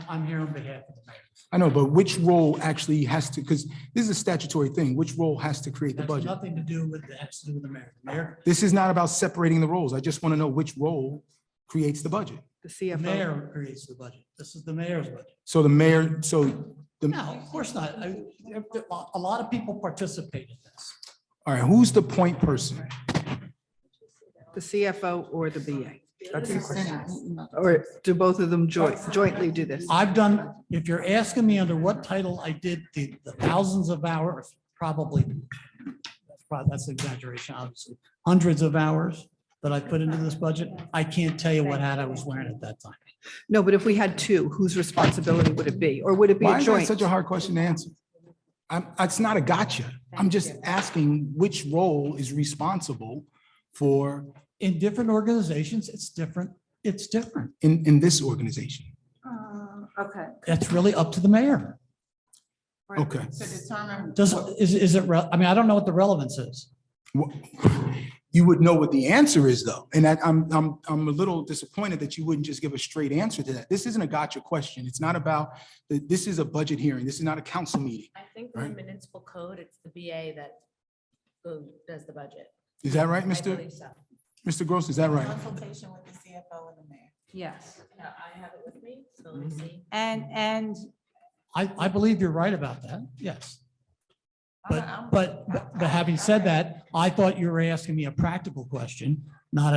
I'm here on behalf of the mayor. I know, but which role actually has to, because this is a statutory thing, which role has to create the That's budget? nothing to do with, it has to do with the mayor. The mayor, This is not about separating the roles. I just want to know which role creates the budget. The the CFO. mayor creates the budget. This is the mayor's budget. So the mayor, so the, No, of course not. A lot of people participate in this. all right, who's the point person? The CFO or the BA? That's the question. Or do both of them jointly do this? I've done, if you're asking me under what title I did the thousands of hours, probably, that's an exaggeration, obviously, hundreds of hours that I put into this budget, I can't tell you what hat I was wearing at that time. No, but if we had two, whose responsibility would it be? Or would it be Why a is that joint? such a hard question to answer? It's not a gotcha. I'm just asking which role is responsible for In different organizations, it's different. It's different. in this organization. Okay. That's really up to the mayor. Okay. To determine. Is it, I mean, I don't know what the relevance is. Wha- You would know what the answer is, though. And I'm a little disappointed that you wouldn't just give a straight answer to that. This isn't a gotcha question. It's not about, this is a budget hearing. This is not a council meeting. I think in the Right. municipal code, it's the BA that does the budget. Is that right, I Mr. believe so. Mr. Gross? Is that right? Consultation with the CFO and the mayor. Yes. Yeah, I have it with me, so let me see. And I believe you're right about that. Yes. I'm- But having said that, I thought you were asking me a practical question, not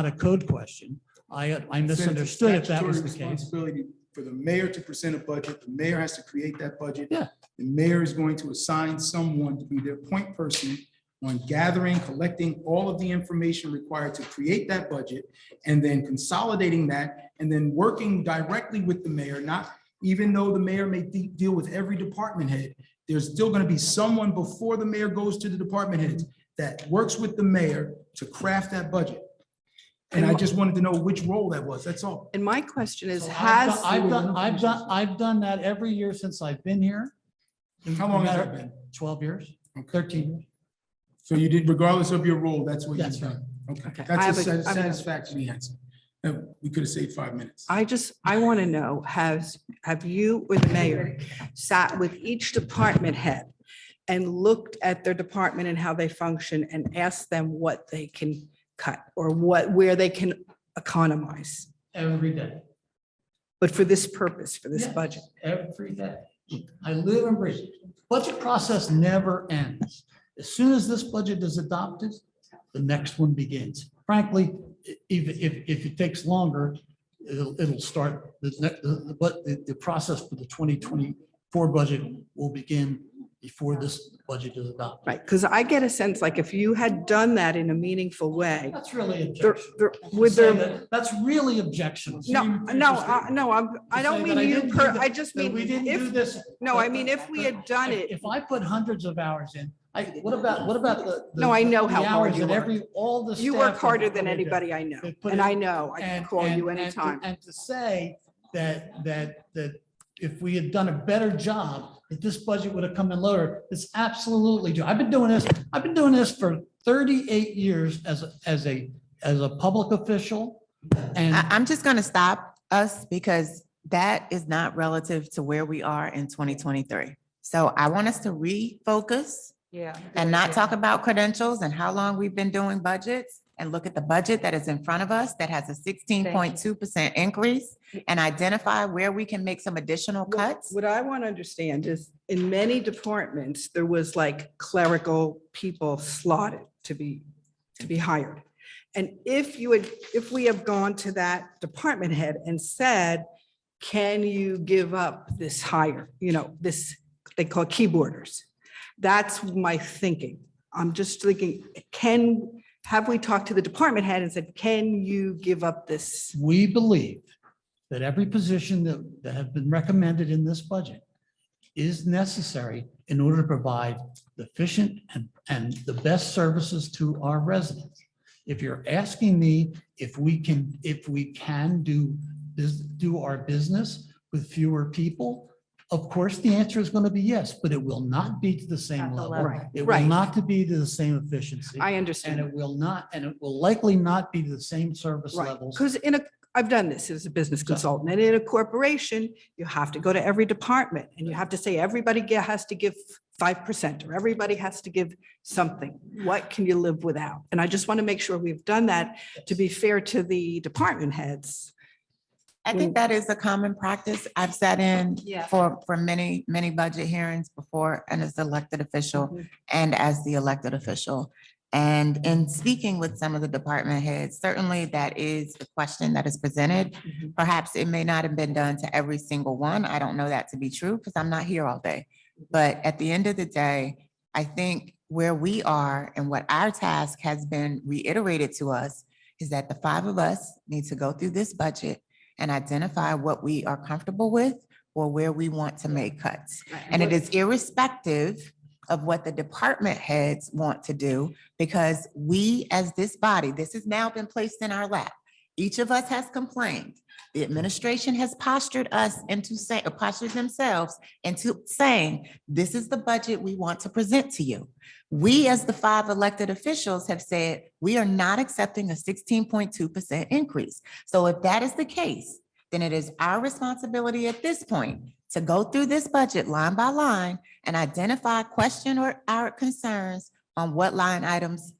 a code question. I misunderstood if that was the Statutory case. responsibility for the mayor to present a budget. The mayor has to create that budget. Yeah. The mayor is going to assign someone to be their point person on gathering, collecting all of the information required to create that budget, and then consolidating that, and then working directly with the mayor, not, even though the mayor may deal with every department head, there's still going to be someone before the mayor goes to the department heads that works with the mayor to craft that budget. And I just wanted to know which role that was, that's all. And my question is, So has, I've done that every year since I've been here. How long has that been? 12 years, Okay. 13 years. So you did, regardless of your role, that's what That's you've done? Okay, Okay. I that's have a a- I have a- satisfactory answer. We could have saved 5 minutes. I want to know, have you or the mayor sat with each department head and looked at their department and how they function and asked them what they can cut or where they can economize? Every day. But for this purpose, for this Yes, budget. Every day. I live and breathe. Budget process never ends. As soon as this budget is adopted, the next one begins. Frankly, if it takes longer, it'll start, the process for the 2024 budget will begin before this budget is adopted. Right, because I get a sense like if you had done that in a meaningful way, That's really there, objectionable. would Say there, that- That's really objectionable. no, I don't say that I mean you, didn't do that- I just that mean, we didn't do if, this. no, I mean, if we had done it, If I put hundreds of hours in, what about the? No, I know how the hard hours you that work. all the. you staff work that harder than they do. anybody I know. They put And it- I know, I can call you and to- anytime. And to say that if we had done a better job, that this budget would have come in lower, it's absolutely true. I've been doing this for 38 years as a public official, And I'm just gonna stop us because that is not relative to where we are in 2023. So I want us to refocus Yeah. and not talk about credentials and how long we've been doing budgets and look at the budget that is in front of us that has a 16.2% increase and identify where we can make some additional cuts. What I want to understand is in many departments, there was like clerical people slotted to be hired. And if we have gone to that department head and said, can you give up this hire, this, they call it keyboarders. That's my thinking. I'm just thinking, have we talked to the department head and said, can you give up this? we believe that every position that have been recommended in this budget is necessary in order to provide efficient and the best services to our residents. If you're asking me if we can do our business with fewer people, of course, the answer is going to be yes, but it will not be to the same At the level. level. Right, It will right. not to be to the same efficiency. I And understand. it will likely not be to the same service Right, levels. because I've done this as a business consultant, and in a corporation, you have to go to every department and you have to say, everybody has to give 5% or everybody has to give something. What can you live without? And I just want to make sure we've done that to be fair to the department heads. I think that is a common practice. I've sat in Yeah. for many, many budget hearings before and as the elected official Mhm. and as the elected official. And in speaking with some of the department heads, certainly that is the question that is presented. Mhm. Perhaps it may not have been done to every single one. I don't know that to be true because I'm not here all day. But at the end of the day, I think where we are and what our task has been reiterated to us is that the five of us need to go through this budget and identify what we are comfortable with or where we want to make cuts. And it is irrespective of what the department heads want to do, because we, as this body, this has now been placed in our lap. Each of us has complained. The administration has postured themselves into saying, this is the budget we want to present to you. We, as the five elected officials, have said, we are not accepting a 16.2% increase. So if that is the case, then it is our responsibility at this point to go through this budget line by line and identify question or our concerns on what line items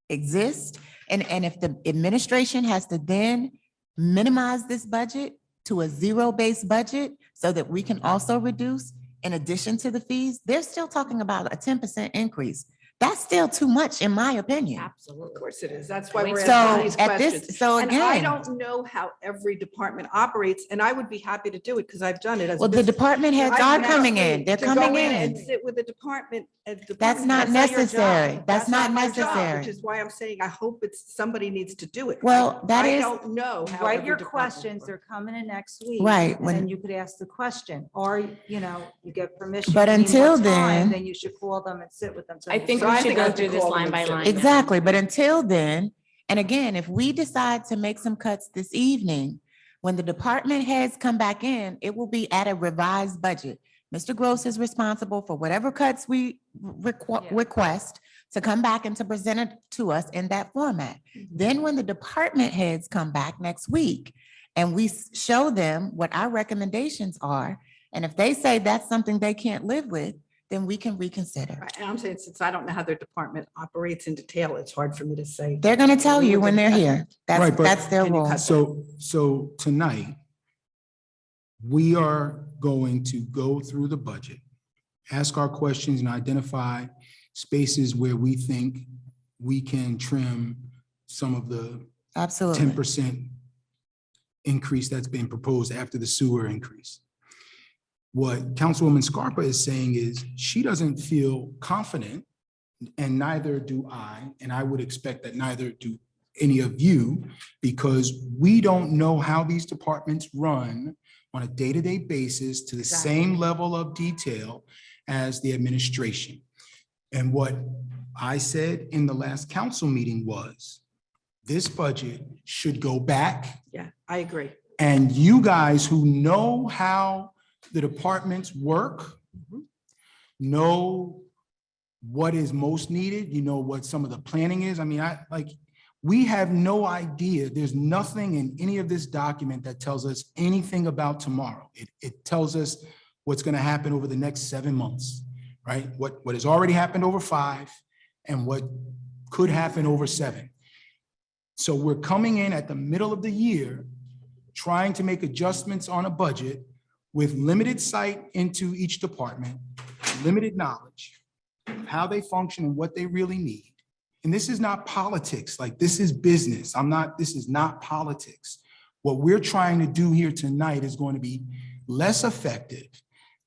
exist. And if the administration has to then minimize this budget to a zero-based budget so that we can also reduce in addition to the fees, they're still talking about a 10% increase. That's still too much, in my opinion. Absolutely. Of course it is. That's why we're So asking these at questions. this, so And I again, don't know how every department operates, and I would be happy to do it because I've done it as a well, the business. department heads I are would coming ask in. you They're to go coming And in. sit with the department. That's not your job. necessary. That's not my job, necessary. Which is why I'm saying I hope somebody needs to do it. Well, that I is, don't know. how Write every your department questions, works. they're coming in next week. Right, And when- then you could ask the question, or, you get permission. But you need more until time, then- Then you should call them and sit with them. so I you think can- So we I should think I go have to through this call them line and by sit. line. exactly. But until then, and again, if we decide to make some cuts this evening, when the department heads come back in, it will be at a revised budget. Mr. Gross is responsible for whatever cuts we request to come back and to present it to us in that format. Then when the department heads come back next week and we show them what our recommendations are, and if they say that's something they can't live with, then we can reconsider. Right, and I'm saying, since I don't know how their department operates in detail, it's hard for me to say. They're gonna tell you when they're here. That's, Right, but- that's their Can you role. cut So tonight, we are going to go through the budget, ask our questions and identify spaces where we think we can trim some of the Absolutely. 10% increase that's been proposed after the sewer increase. What Councilwoman Scarpa is saying is she doesn't feel confident, and neither do I, and I would expect that neither do any of you, because we don't know how these departments run on a day-to-day basis to the Exactly. same level of detail as the administration. And what I said in the last council meeting was, this budget should go back, Yeah, I agree. and you guys who know how the departments work, know what is most needed, what some of the planning is. I mean, We have no idea. There's nothing in any of this document that tells us anything about tomorrow. It tells us what's going to happen over the next 7 months, right? What has already happened over 5 and what could happen over 7. So we're coming in at the middle of the year, trying to make adjustments on a budget with limited sight into each department, limited knowledge of how they function and what they really need. And this is not politics, like this is business. This is not politics. What we're trying to do here tonight is going to be less effective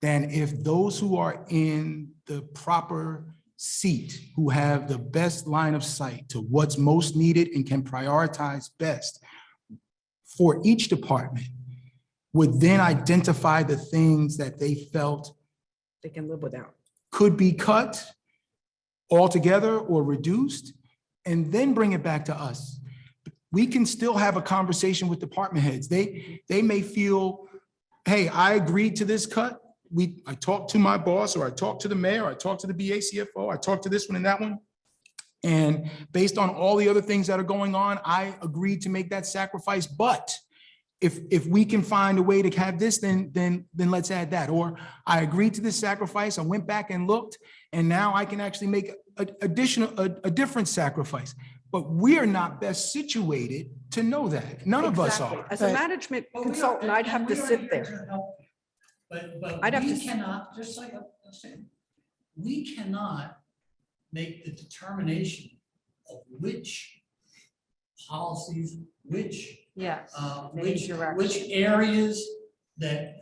than if those who are in the proper seat, who have the best line of sight to what's most needed and can prioritize best for each department, would then identify the things that they felt They can live without. could be cut altogether or reduced, and then bring it back to us. We can still have a conversation with department heads. They may feel, hey, I agreed to this cut. I talked to my boss, or I talked to the mayor, I talked to the BA CFO, I talked to this one and that one. And based on all the other things that are going on, I agreed to make that sacrifice. But if we can find a way to have this, then let's add that. Or I agreed to this sacrifice, I went back and looked, and now I can actually make a different sacrifice. But we are not best situated to know that. None of us Exactly. are. As a management consultant, I'd have to sit there. But I'd have we to s- cannot, just like I'm saying, we cannot make the determination of which policies, which Yes. which areas that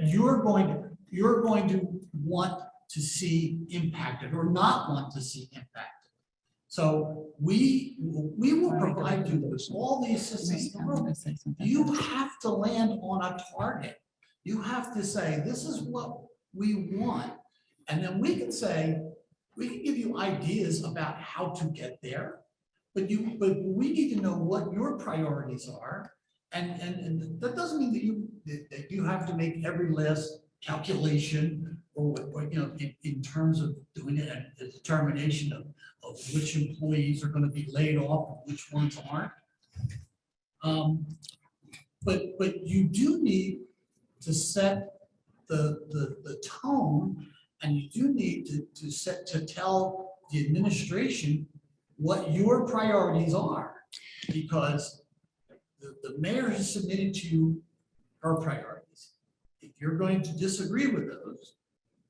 you're going to want to see impacted or not want to see impacted. So we will provide you with all the assistance in the world. You have to land on a target. You have to say, this is what we want. And then we can say, we can give you ideas about how to get there. But we need to know what your priorities are. And that doesn't mean that you have to make every last calculation or in terms of doing it, a determination of which employees are going to be laid off and which ones aren't. But you do need to set the tone, and you do need to tell the administration what your priorities are, because the mayor has submitted to you her priorities. If you're going to disagree with those,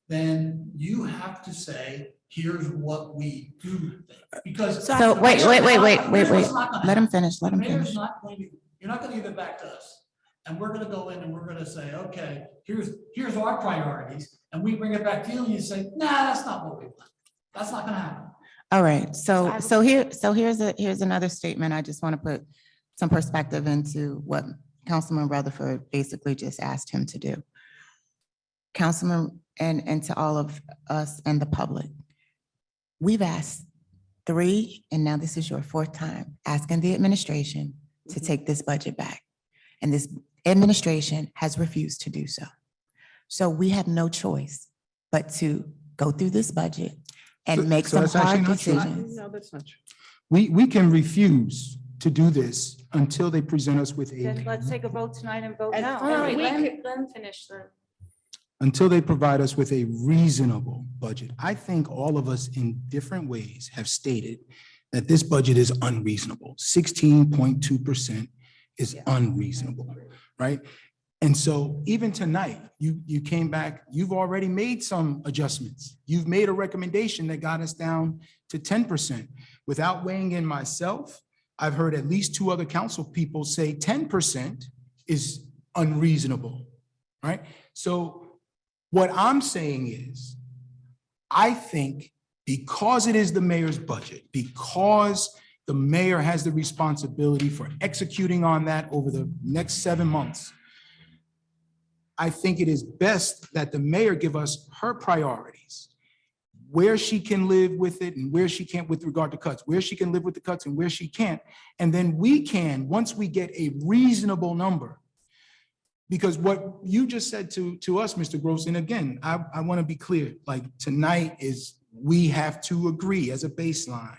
then you have to say, here's what we do think. Because So wait. here's what's not gonna Let him happen. finish, let The him mayor's finish. not going to, you're not gonna give it back to us. And we're gonna go in and we're gonna say, okay, here's our priorities. And we bring it back to you and you say, nah, that's not what we want. That's not gonna happen. All right, so here's another statement. I just want to put some perspective into what Councilman Rutherford basically just asked him to do. Councilman, and to all of us and the public, we've asked 3, and now this is your 4th time, asking the administration to take this budget back. And this administration has refused to do so. So we have no choice but to go through this budget and make So some that's actually hard not true. decisions. No, that's not true. We can refuse to do this until they present us with Then a, let's take a vote tonight and vote And- no. All right, we let could- him finish the. until they provide us with a reasonable budget. I think all of us in different ways have stated that this budget is unreasonable. 16.2% is unreasonable, right? And so even tonight, you came back, you've already made some adjustments. You've made a recommendation that got us down to 10%. Without weighing in myself, I've heard at least 2 other council people say 10% is unreasonable, right? So what I'm saying is, I think because it is the mayor's budget, because the mayor has the responsibility for executing on that over the next 7 months, I think it is best that the mayor give us her priorities, where she can live with it and where she can't with regard to cuts, where she can live with the cuts and where she can't. And then we can, once we get a reasonable number, because what you just said to us, Mr. Gross, and again, I want to be clear, like tonight is, we have to agree as a baseline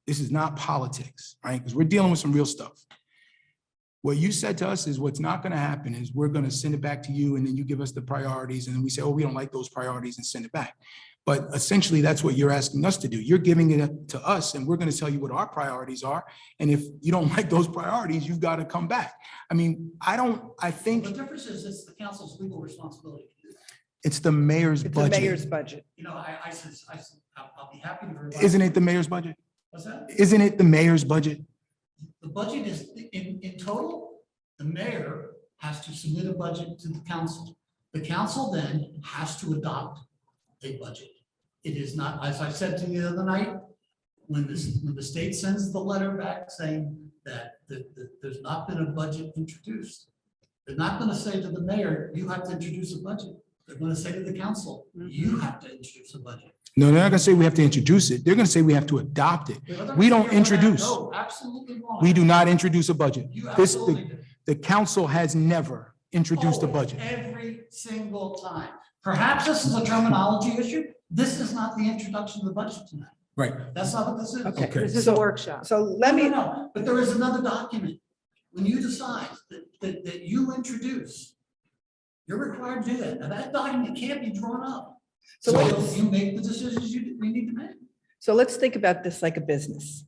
This is not politics, right? Because we're dealing with some real stuff. What you said to us is what's not going to happen is we're going to send it back to you and then you give us the priorities and then we say, oh, we don't like those priorities and send it back. But essentially, that's what you're asking us to do. You're giving it to us and we're going to tell you what our priorities are. And if you don't like those priorities, you've got to come back. I mean, I The think difference is it's the council's legal responsibility to do that. it's the mayor's It's the mayor's budget. budget. You know, I said, I'll be happy to. revise- Isn't it the mayor's budget? What's that? Isn't it the mayor's budget? The budget is, in total, the mayor has to submit a budget to the council. The council then has to adopt a budget. It is not, as I said to you the other night, when the state sends the letter back saying that there's not been a budget introduced, they're not gonna say to the mayor, you have to introduce a budget. They're gonna say to the council, you have to introduce a budget. No, they're not gonna say we have to introduce it. They're gonna say we have to adopt it. We don't introduce. No, absolutely wrong. We do not introduce a budget. You This, absolutely do. the council has never introduced a Always, budget. every single time. Perhaps this is a terminology issue. This is not the introduction of the budget tonight. Right. That's not what this is. Okay. Okay. This is a workshop. So let me, No, but there is another document. When you decide that you introduce, you're required to do that. Now, that document can't be drawn up. So So let's- you make the decisions we need to make. so let's think about this like a business.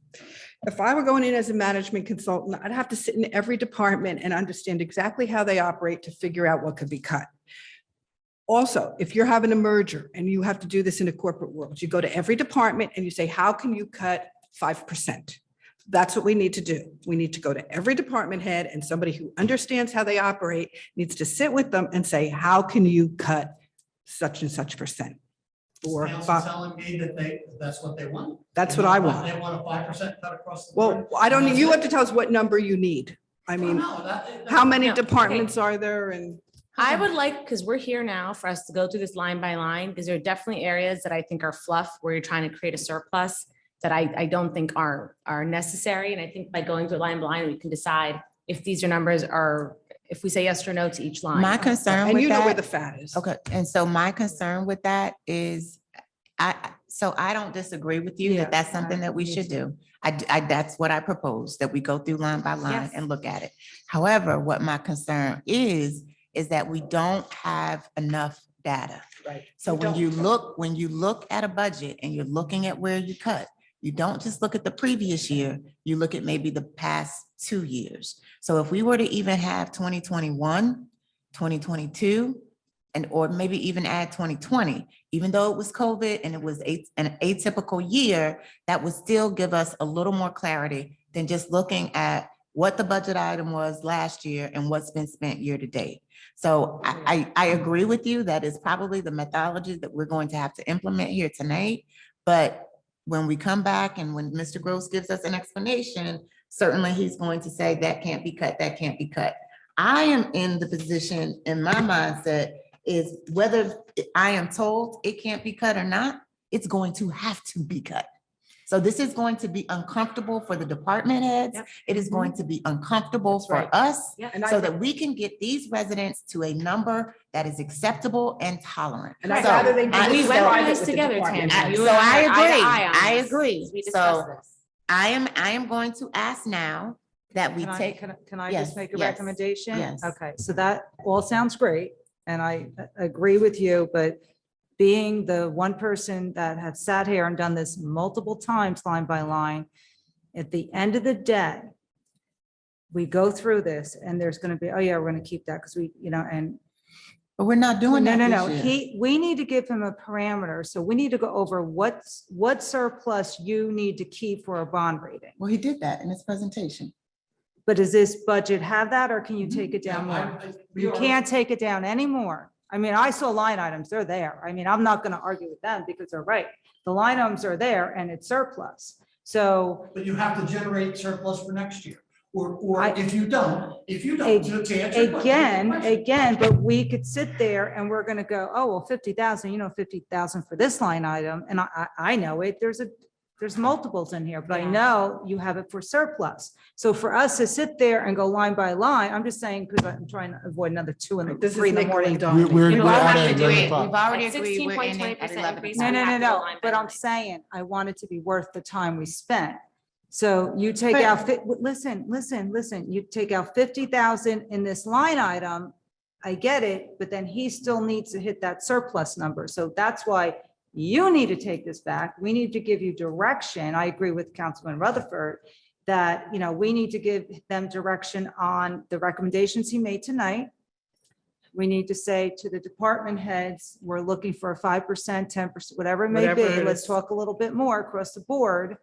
If I were going in as a management consultant, I'd have to sit in every department and understand exactly how they operate to figure out what could be cut. Also, if you're having a merger and you have to do this in a corporate world, you go to every department and you say, how can you cut 5%? That's what we need to do. We need to go to every department head and somebody who understands how they operate needs to sit with them and say, how can you cut such and such percent? Or, Council telling me that that's what they want. that's what I want. They want a 5% cut across the board. Well, I don't, And you have that's to tell us what number you need. I it. mean, No, that- how many No, okay. departments are there and? I would like, because we're here now for us to go through this line by line, because there are definitely areas that I think are fluff where you're trying to create a surplus that I don't think are necessary. And I think by going through line by line, we can decide if these are numbers are, if we say yes or no to each line. My concern And with you know where that, the fat is. okay, and so my concern with that is, I don't disagree with you Yeah, that that's something that we me should too. do. That's what I propose, that we go through line by line Yes. and look at it. However, what my concern is that we don't have enough data. Right. So We when don't. you look at a budget and you're looking at where you cut, you don't just look at the previous year, you look at maybe the past 2 years. So if we were to even have 2021, 2022, and or maybe even add 2020, even though it was COVID and it was an atypical year, that would still give us a little more clarity than just looking at what the budget item was last year and what's been spent year to date. So I agree with you. That is probably the methodology that we're going to have to implement here tonight. But when we come back and when Mr. Gross gives us an explanation, certainly he's going to say that can't be cut, that can't be cut. I am in the position, in my mindset, is whether I am told it can't be cut or not, it's going to have to be cut. So this is going to be uncomfortable for the department heads. Yep. It is going to be uncomfortable That's for right. us Yep. And so I, that we can get these residents to a number that is acceptable and tolerant. and I'd So, rather they. I- do We this went private through this with the together, department Tanya. heads. You So and I are eye to agree. eye on I this, agree. because We So discussed this. I am going to ask now that we take, Can I Yes, just make a yes, recommendation? yes. Okay, so that all sounds great, and I agree with you, but being the one person that has sat here and done this multiple times, line by line, at the end of the day, we go through this and there's gonna be, oh yeah, we're gonna keep that because we, and but we're not doing no, that no, this no. year. We need to give him a parameter. So we need to go over what surplus you need to keep for a bond rating. Well, he did that in his presentation. But does this budget have that, or can you take it down Yeah, more? we You are- can't take it down anymore. I mean, I saw line items, they're there. I mean, I'm not gonna argue with them because they're right. The line items are there and it's surplus. So But you have to generate surplus for next year, or I- if you don't, to answer your question. again, but we could sit there and we're gonna go, oh, well, 50,000, 50,000 for this line item. And I know it, there's multiples in here, but I Yeah. know you have it for surplus. So for us to sit there and go line by line, I'm just saying, because I'm trying to avoid another 2 and This is 3 in the nickel morning. and diming. We're We've we're at already 11 agreed, o'clock. we've already At agreed, we're in 16.20% at 11 increase. No, o'clock. no, we no, have to go no, line by but I'm line. saying, I want it to be worth the time we spent. So you take out, listen, you take out 50,000 in this line item. I get it, but then he still needs to hit that surplus number. So that's why you need to take this back. We need to give you direction. I agree with Councilman Rutherford that, we need to give them direction on the recommendations he made tonight. We need to say to the department heads, we're looking for a 5%, 10%, whatever it may Whatever be. it Let's is. talk a little bit more across the board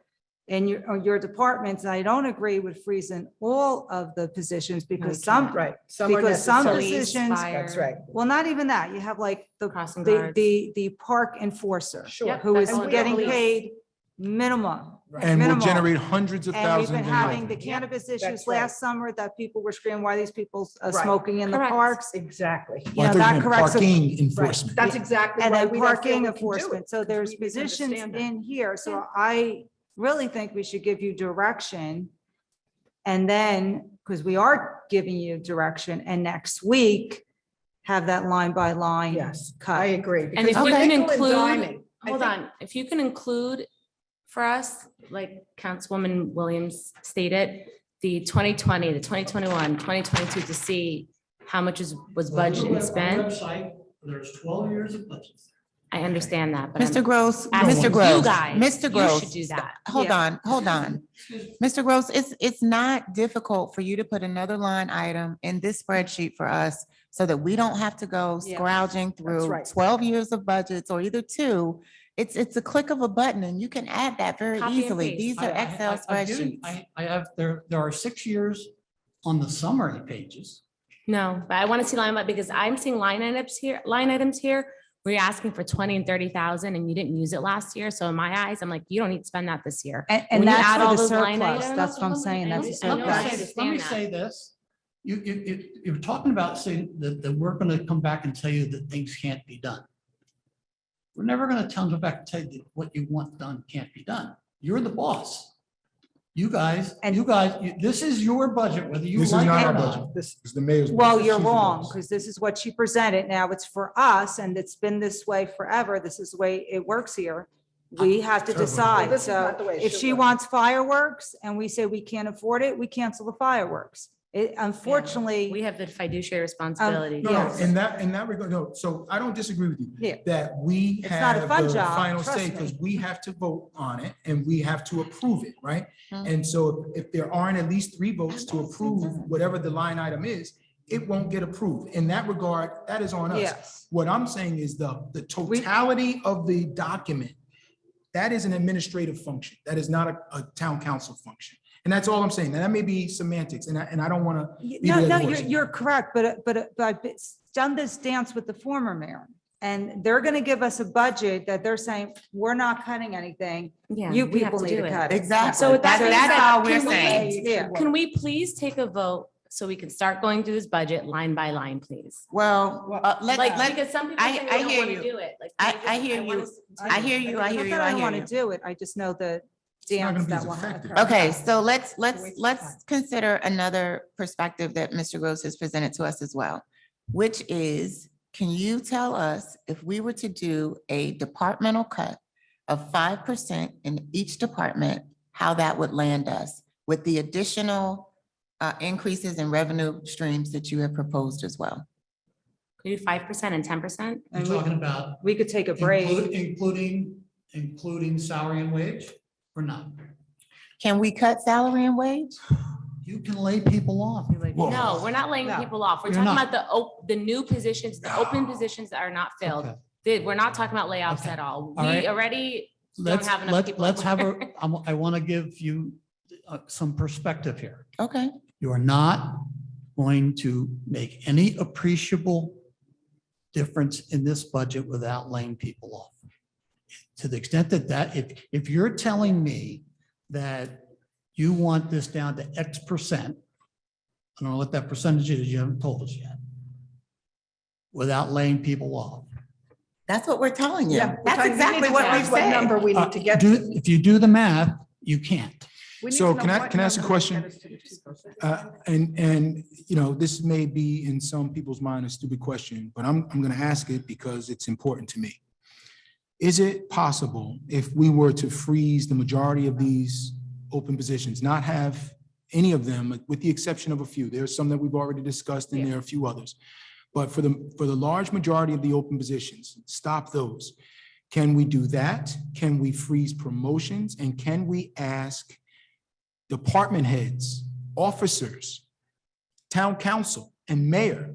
in your departments. And I don't agree with freezing all of the positions because some, Right. Some are because some necessary. positions, That's right. well, not even that. You have like Crossing the, guards. the park enforcer Sure. who is that's all getting police. paid minimum. And will Minimum. generate hundreds of And we've thousands. been in having the revenue. cannabis issues that's right. last summer that people were screaming, why are these people Right. smoking in the Correct. parks? Exactly. Well, I thought you that meant corrects a- Parking enforcement. That's exactly. And why then we don't feel parking we can do it, enforcement. So because there's we need to positions understand that. in here. So I really think we should give you direction. And then, because we are giving you direction, and next week, have that line by line Yes, cut. I agree. And if because you can nickel and include, diming, I hold think- on, if you can include for us, like Councilwoman Williams stated, the 2020, the 2021, 2022 to see how much was budgeted and spent. Website, there's 12 years of budgets. I understand that, but I'm Mr. Gross, asking Mr. you Gross, guys, Mr. you Gross. should do that. Hold Yeah. on. Mr. Gross, it's not difficult for you to put another line item in this spreadsheet for us so that we don't have to go Yeah. scrounging through right. 12 years of budgets or either two. It's a click of a button and you can add that very Copy and easily. paste. These are Excel I've given- spreadsheets. I have, there are 6 years on the summary pages. No, but I want to see line, because I'm seeing line items here, where you're asking for 20 and 30,000 and you didn't use it last year. So in my eyes, I'm like, you don't need to spend that this year. And When you that's add for all the those line surplus. items- That's what I'm saying. That's the I know, I Let surplus. me understand say this. You're talking about saying that we're going to come back and tell you that things can't be done. We're never going to come back and tell you that what you want done can't be done. You're the boss. You guys, this is your budget, whether you This is like it not or our not. budget. This, It's the mayor's. Well, budget. you're She's the wrong, boss. because this is what she presented. Now it's for us, and it's been this way forever. This is the way it works here. We have to Terrible. decide. This is So not the way it if should she work. wants fireworks and we say we can't afford it, we cancel the fireworks. It, unfortunately. We have the fiduciary responsibility. No, no, Yes. in that regard, no, so I don't disagree with you. Yeah. That we It's not a have fun the job, final trust say, me. because we have to vote on it and we have to approve it, right? Mhm. And so if there aren't at least 3 votes to approve whatever the line item is, it won't get approved. In that regard, that is on us. Yes. What I'm saying is the totality of the document, that is an administrative function. That is not a town council function. And that's all I'm saying. And that may be semantics, and I don't want to. No, the no, other voice. you're correct, but I've done this dance with the former mayor. And they're going to give us a budget that they're saying, we're not cutting anything. Yeah, You we have people to need do to it. cut it. Exactly. So with that being That's said, all we're can we- saying. Yeah. Can we please take a vote so we can start going through this budget line by line, please? Well, Like, let, because some people I- say I they don't hear want you. to do it. Like, I- just- I hear want you. us to I do hear it. you, I hear Not you, that I don't hear want to you. do it. I just know the not gonna dance be that as will effective. happen. Okay, so let's waste of let's consider another perspective that Mr. Gross has presented to us as well, which is, can you tell us if we were to do a departmental cut of 5% in each department, how that would land us with the additional increases in revenue streams that you have proposed as well? Can you do 5% and 10%? You're And we- talking about We could take a break. including salary and wage or not? Can we cut salary and wage? You can lay people off. Whoa. No, we're not laying No. people off. We're You're talking not. about the new positions, the open positions that are not filled. We're not talking about layoffs Okay. at all. All We right. already don't Let's, have enough let, people. let's at have a, work. I want to give you some perspective here. Okay, You are not going to make any appreciable difference in this budget without laying people off. To the extent that if you're telling me that you want this down to X percent, I don't know what that percentage is, you haven't told us yet, without laying people off. that's what we're telling you. Yeah, we're That's talking- we need exactly to what tell we us what said. number we need to get Do- to. If you do the math, you can't. We need So to can know I- what can I ask a number will question? get us to the 2%. And, you know, this may be in some people's mind a stupid question, but I'm going to ask it because it's important to me. Is it possible if we were to freeze the majority of these open positions, not have any of them, with the exception of a few. There's some that we've already discussed, and there are a few others. But for the large majority of the open positions, stop those. Can we do that? Can we freeze promotions? And can we ask department heads, officers, town council, and mayor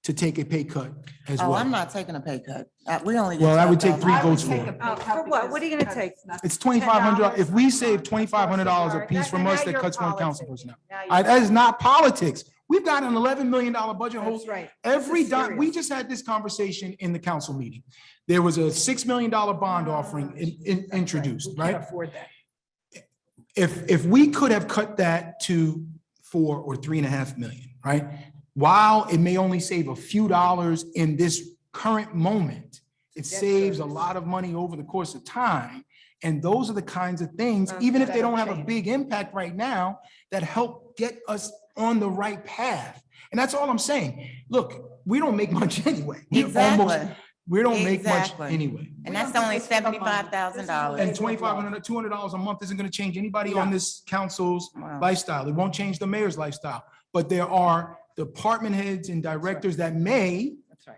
to take a pay cut as Oh, well? I'm not taking a pay cut. We only. get Well, I would take $12,000. 3 I would votes for take it. a pay cut For what? What are you gonna take? It's $2,500. If we save $2,500 Sorry, apiece from now us, that you're cuts one council politicking. personnel. Now you're- That is not politics. We've got an $11 million budget hole. That's right. Every This is dime, we serious. just had this conversation in the council meeting. There was a $6 million bond offering introduced, We can't right? afford that. If we could have cut that to 4 or 3.5 million, right? While it may only save a few dollars in this current moment, it Debt saves a service. lot of money over the course of time. And those are the kinds of things, even if they That'll don't have a change. big impact right now, that help get us on the right path. And that's all I'm saying. Look, we don't make much anyway. Exactly. We don't make much Exactly. anyway. And that's only $75,000. And $2,500, $200 a month isn't gonna change anybody on this council's Wow. lifestyle. It won't change the mayor's lifestyle. But there are department heads and directors that may That's right.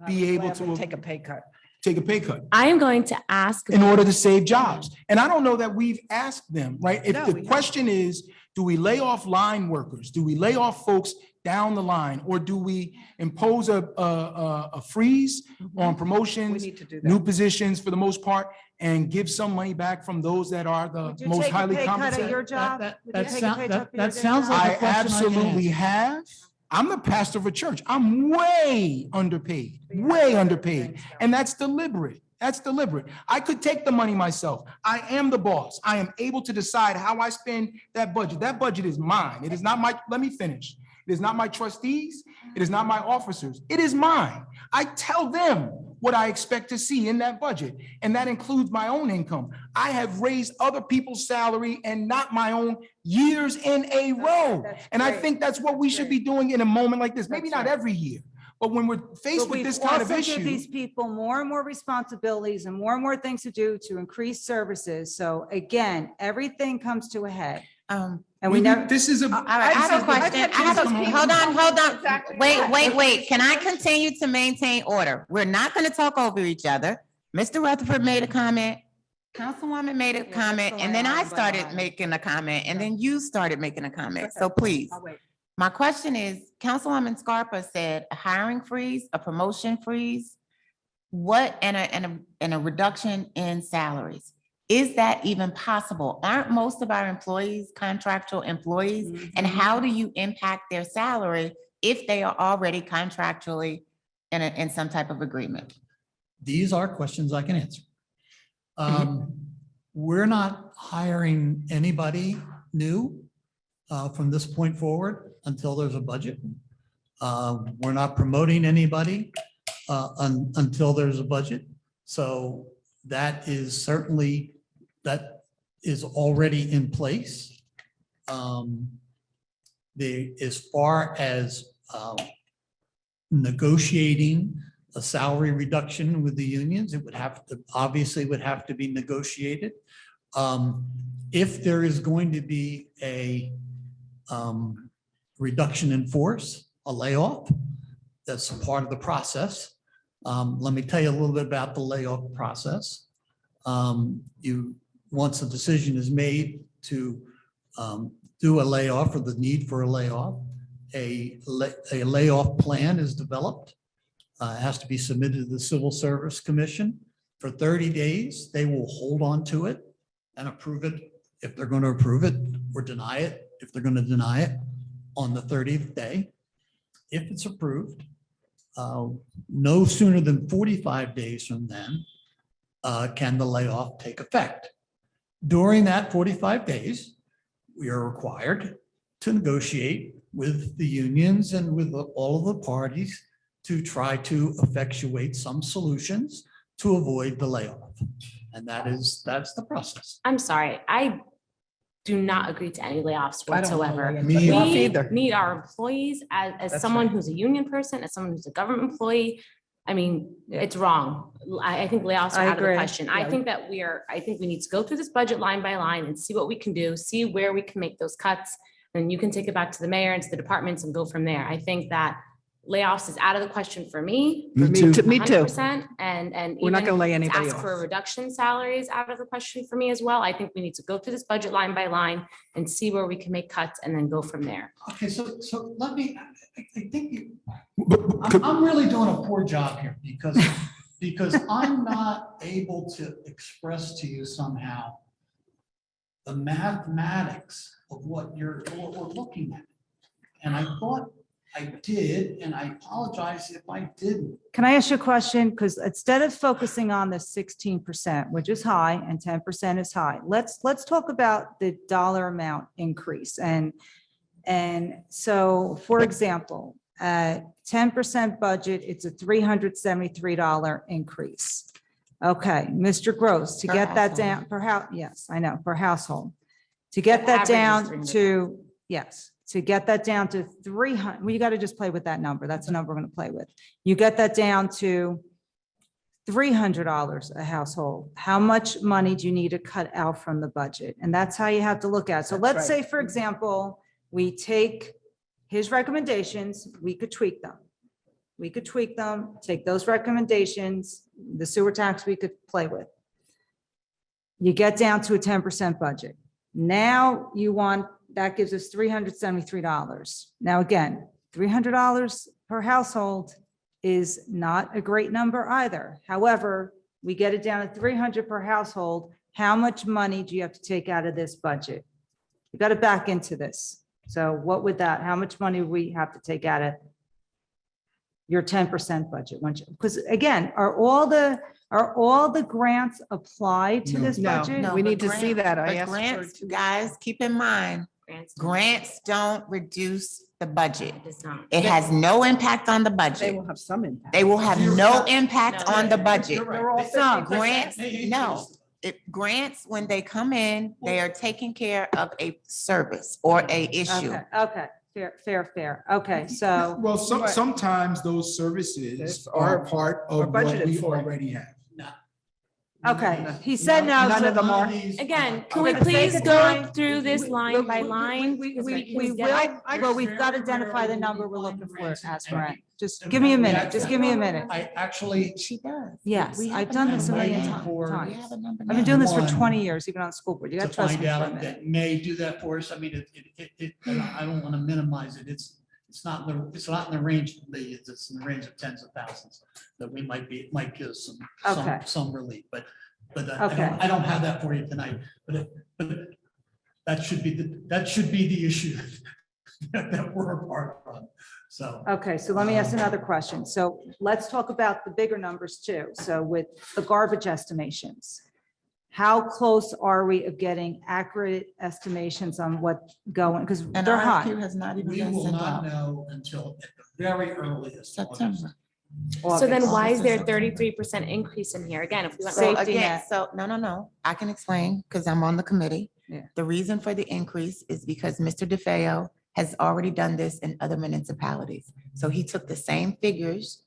be able to Take a pay cut. take a pay cut I am going to ask. in order to save jobs. And I don't know that we've asked them, right? If No, the we haven't. question is, do we lay off line workers? Do we lay off folks down the line? Or do we impose a freeze on We promotions, need to do new that. positions for the most part, and give some money back from those that are the Would you most take a highly pay cut at compensated? your job? that- Would you that take a sound- pay that- cut for your that day sounds job? like a I question I can absolutely have. I'm the pastor of a church. I'm way underpaid, way underpaid. And that's deliberate. That's deliberate. I could take the money myself. I am the boss. I am able to decide how I spend that budget. That budget is mine. It is not my, let me finish. It is not my trustees. It is not my officers. It is mine. I tell them what I expect to see in that budget, and that includes my own income. I have raised other people's salary and not my own years in a row. That's And I great. think that's what we should be doing in a moment like this. Maybe That's not right. every year, but when we're faced But with we've this kind of also give issue. these people more and more responsibilities and more things to do to increase services. So again, everything comes to a head. And we never, This is a. All right, I have a question. I have a, hold on. Exactly. Wait. Can I continue to maintain order? We're not gonna talk over each other. Mr. Rutherford made a comment. Councilwoman made a that's comment, the and then I line by started line. making a comment, and then you started making a comment. Okay. So please. I'll wait. My question is, Councilwoman Scarpa said a hiring freeze, a promotion freeze. What, and a reduction in salaries? Is that even possible? Aren't most of our employees contractual employees? And how do you impact their salary if they are already contractually in some type of agreement? These are questions I can answer. We're not hiring anybody new from this point forward until there's a budget. We're not promoting anybody until there's a budget. So that is certainly, that is already in place. As far as negotiating a salary reduction with the unions, it would have to, obviously would have to be negotiated. If there is going to be a reduction in force, a layoff, that's a part of the process. Let me tell you a little bit about the layoff process. Once a decision is made to do a layoff or the need for a layoff, a layoff plan is developed. It has to be submitted to the Civil Service Commission. For 30 days, they will hold on to it and approve it if they're going to approve it, or deny it if they're going to deny it on the 30th day. If it's approved, no sooner than 45 days from then can the layoff take effect. During that 45 days, we are required to negotiate with the unions and with all of the parties to try to effectuate some solutions to avoid the layoff. And that's the process. I'm sorry, I do not agree to any layoffs I don't wanna whatsoever. lay Me anybody off We either. need our employees as That's someone right. who's a union person, as someone who's a government employee. I mean, Yeah. it's wrong. I think layoffs are I out of the agree. question. I Yeah. think that I think we need to go through this budget line by line and see what we can do, see where we can make those cuts. And you can take it back to the mayor and to the departments and go from there. I think that layoffs is out of the question for me. Me Me too. too. Me too. 100%. And We're not even gonna lay to anybody ask for a off. reduction in salaries out of the question for me as well. I think we need to go through this budget line by line and see where we can make cuts and then go from there. Okay, so let me, I think But- I'm really doing a poor job here because I'm not able to express to you somehow the mathematics of what we're looking at. And I thought I did, and I apologize if I didn't. Can I ask you a question? Because instead of focusing on the 16%, which is high, and 10% is high, let's talk about the dollar amount increase. And so, for example, at 10% budget, it's a $373 increase. Okay, Mr. Gross, to Per get that household. down, per house, yes, I know, per household. To get The that average is down 300. to, yes, to get that down to 300, well, you got to just play with that number. That's the number we're going to play with. You get that down to $300 a household. How much money do you need to cut out from the budget? And that's how you have to look at it. So That's let's say, for example, we take his recommendations, we could tweak them. We could tweak them, take those recommendations, the sewer tax we could play with. You get down to a 10% budget. Now you want, that gives us $373. Now, again, $300 per household is not a great number either. However, we get it down to $300 per household. How much money do you have to take out of this budget? You got to back into this. So what would that, how much money we have to take out of your 10% budget? Because again, are all the grants applied to No. this No. budget? No. We but need to see that. I but asked for grants, two. guys, keep in mind, grants don't reduce the budget. It does not. It has no impact on the They budget. will have some impact. They will have no impact No. on the budget. You're right. They're all Some 50%. grants, no. Grants, when they come in, they are taking care of a service or a issue. Okay, fair. Okay, so, Well, Right. sometimes those services Yes, are are- part are of what budgeted we for. already have. okay, he said no. None so- of them are. Again, can For we the sake please of go time, through this line by line? We Because will, can get- well, we've got to identify the number we're looking for, Aspirant. Just give me a minute, just give me a minute. I actually, She does. Yes, We I've have done this a number million now. We times. have a number I've been now. doing this for One. 20 years, even on the school board. You got to to trust find me for a out minute. that may do that for us. I mean, I don't want to minimize it. It's not in the range of millions. It's in the range of tens of thousands that we might give us Okay. some relief, but Okay. I don't have that for you tonight, but that should be the issue that we're a part of. So. Okay, so let me ask another question. So let's talk about the bigger numbers too. So with the garbage estimations, how close are we of getting accurate estimations on what going, because And they're our high. RFQ has not even We been will sent not out. know until at the very earliest. August. September. So then August. why is there August. 33% increase in here? Again, if we went. So Safety again, net. so, no, I can explain, because I'm on the committee. Yeah. The reason for the increase is because Mr. DeFeo has already done this in other municipalities. So he took the same figures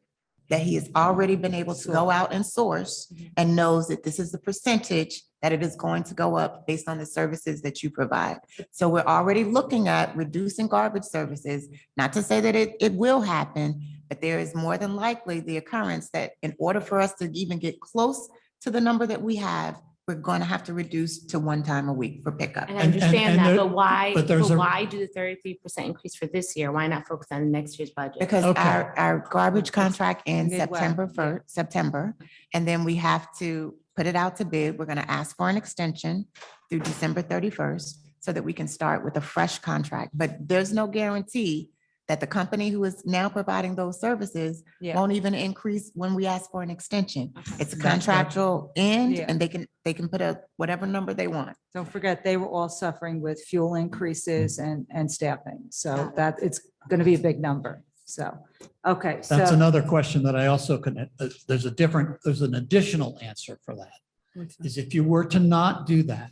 that he has already been able to go out and source and knows that this is the percentage that it is going to go up based on the services that you provide. So we're already looking at reducing garbage services, not to say that it will happen, but there is more than likely the occurrence that in order for us to even get close to the number that we have, we're going to have to reduce to one time a week for pickup. And I And- understand and that, there- but why, but there's a- why do the 33% increase for this year? Why not focus on next year's budget? Because Okay. our garbage contract ends Midway. September, and then we have to put it out to bid. We're gonna ask for an extension through December 31st so that we can start with a fresh contract. But there's no guarantee that the company who is now providing those services Yeah. won't even increase when we ask for an extension. Okay. It's a That- that- contractual end, Yeah. and they can put a whatever number they want. Don't forget, they were all suffering with fuel increases and staffing. So that it's going to be a big number. So, okay, That's so. another question that I also can, there's an additional answer for that. Is if you were to not do that,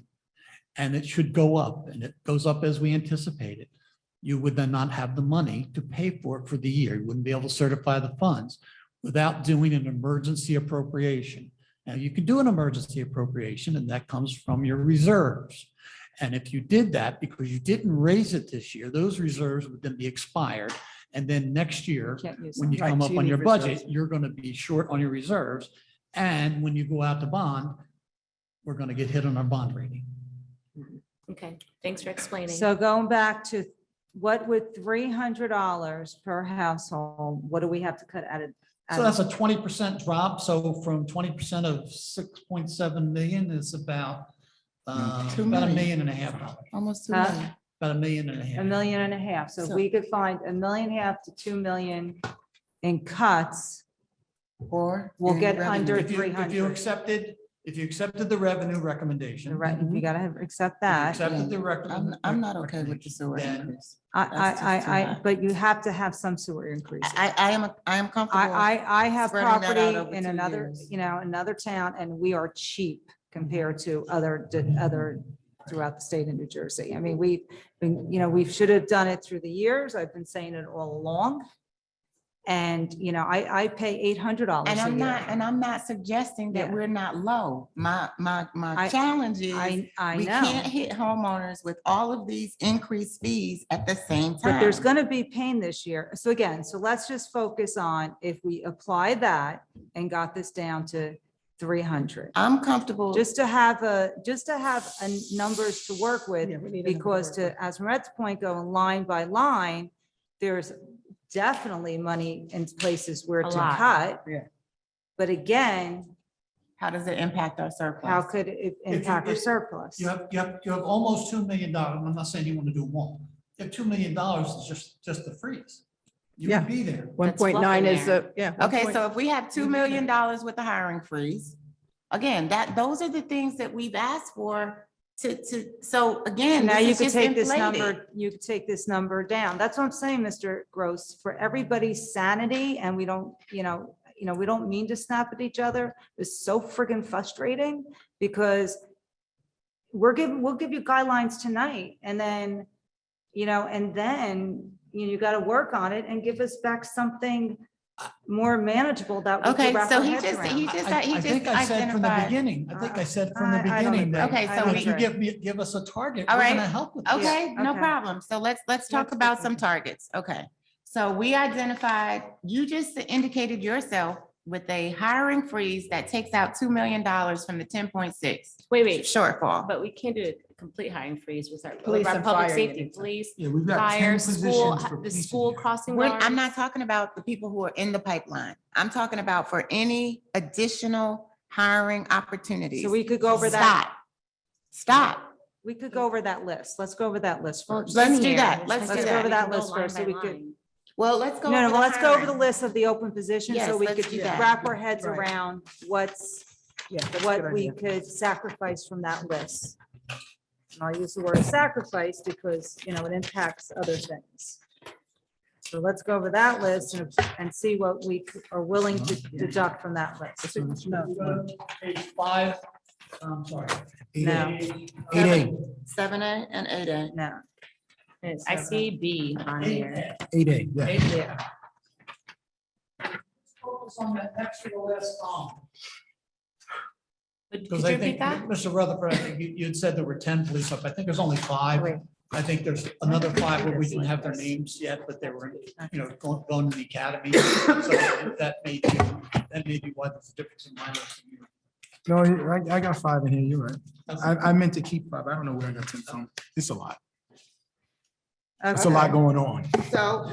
and it should go up, and it goes up as we anticipated, you would then not have the money to pay for it for the year. You wouldn't be able to certify the funds. without doing an emergency appropriation. Now, you can do an emergency appropriation and that comes from your reserves. And if you did that because you didn't raise it this year, those reserves would then be expired. And then next year, Can't use when them. you Right, come so up you on need your budget, reserves. you're going to be short on your reserves. And when you go out to bond, we're going to get hit on our bond rating. Okay, thanks for explaining. So going back to what would $300 per household, what do we have to cut out of? So that's a 20% drop. So from 20% of 6.7 million is about $2 about million. $1.5 million. Almost 2 Huh? million. About $1.5 million. $1.5 million. So if So- we could find $1.5 million to $2 million in cuts, Or. we'll in get revenue. under If you 300. if you accepted the revenue recommendation. Right, we gotta accept if you that. Accepted the I'm recommendation. not okay with the sewer Then- increase. I, That's just too I, high. but you have to have some sewer increase. I am comfortable. I have spreading that out property over in 2 another, years. another town, and we are cheap compared to other throughout the state of New Jersey. I mean, we've been, we should have done it through the years. I've been saying it all along. And, I pay $800 And a I'm not, year. and I'm not suggesting that Yeah. we're not low. My I- challenge is I we can't know, hit homeowners with all of these increased fees at the same time. but there's gonna be pain this year. So again, so let's just focus on if we apply that and got this down to 300. I'm comfortable. Just to have numbers to work with, Yeah, we need a number to because work to, as Marette's point, going line by line, there's definitely money in places where A to lot. cut. Yeah. But again, How does it impact our surplus? how could it impact our surplus? You have almost $2 million. I'm not saying you want to do them all. You have $2 million is just the freeze. You Yeah. would be there. 1.9 is there. yeah. Okay, 1.9. so if we have $2 million with the hiring freeze, again, those are the things that we've asked for so again, Now this you is could just take this inflated. number, you could take this number down. That's what I'm saying, Mr. Gross, for everybody's sanity, and we don't, we don't mean to snap at each other. It's so friggin' frustrating because we'll give you guidelines tonight and then, you got to work on it and give us back something more manageable that we Okay, can wrap so our he heads just, around. he just I think I said from the identified. beginning, I said from the I don't beginning agree. that Okay, I so don't if you agree. give us a target, All we're right. gonna help with this. Okay, no okay. problem. So let's talk Let's about do some it. targets. Okay. So we identified, you just indicated yourself with a hiring freeze that takes out $2 million from the 10.6 Wait, shortfall. but we can't do a complete hiring freeze with our Police our and public fire safety, units. police, Yeah, we've got 10 fire, school, positions for the police school in here. crossing I'm guards. not talking about the people who are in the pipeline. I'm talking about for any additional hiring opportunities. So we could go over that. Stop. We could go over that list. Let's go over that list Well, first. Let's in do here. that. Let's do go that. We that can go list line first so by we could- line. Well, let's go. No, over well, let's go over the hiring. list of the open positions Yes, so we let's could do that. wrap our heads Right. around Yeah, that's a what good we idea. could sacrifice from that list. And I'll use the word sacrifice because, it impacts other things. So let's go over that list and see what we are willing to deduct from that list. Page 5, I'm sorry. No. 8A, 7A and 8A. No. I see B on here. 8A, yeah. Yeah. Focus on that extra last column. Could Because you I repeat think, that? Mr. Rutherford, I think you had said there were 10 police up. I think there's only 5. Wait. I think there's another 5 where we didn't have their names yet, but they were, going to the academy. So that may be why there's a difference in my list. No, I got 5 in here, you're right. I meant to keep 5, I don't know where I got 10 from. It's a lot. It's a lot going on. So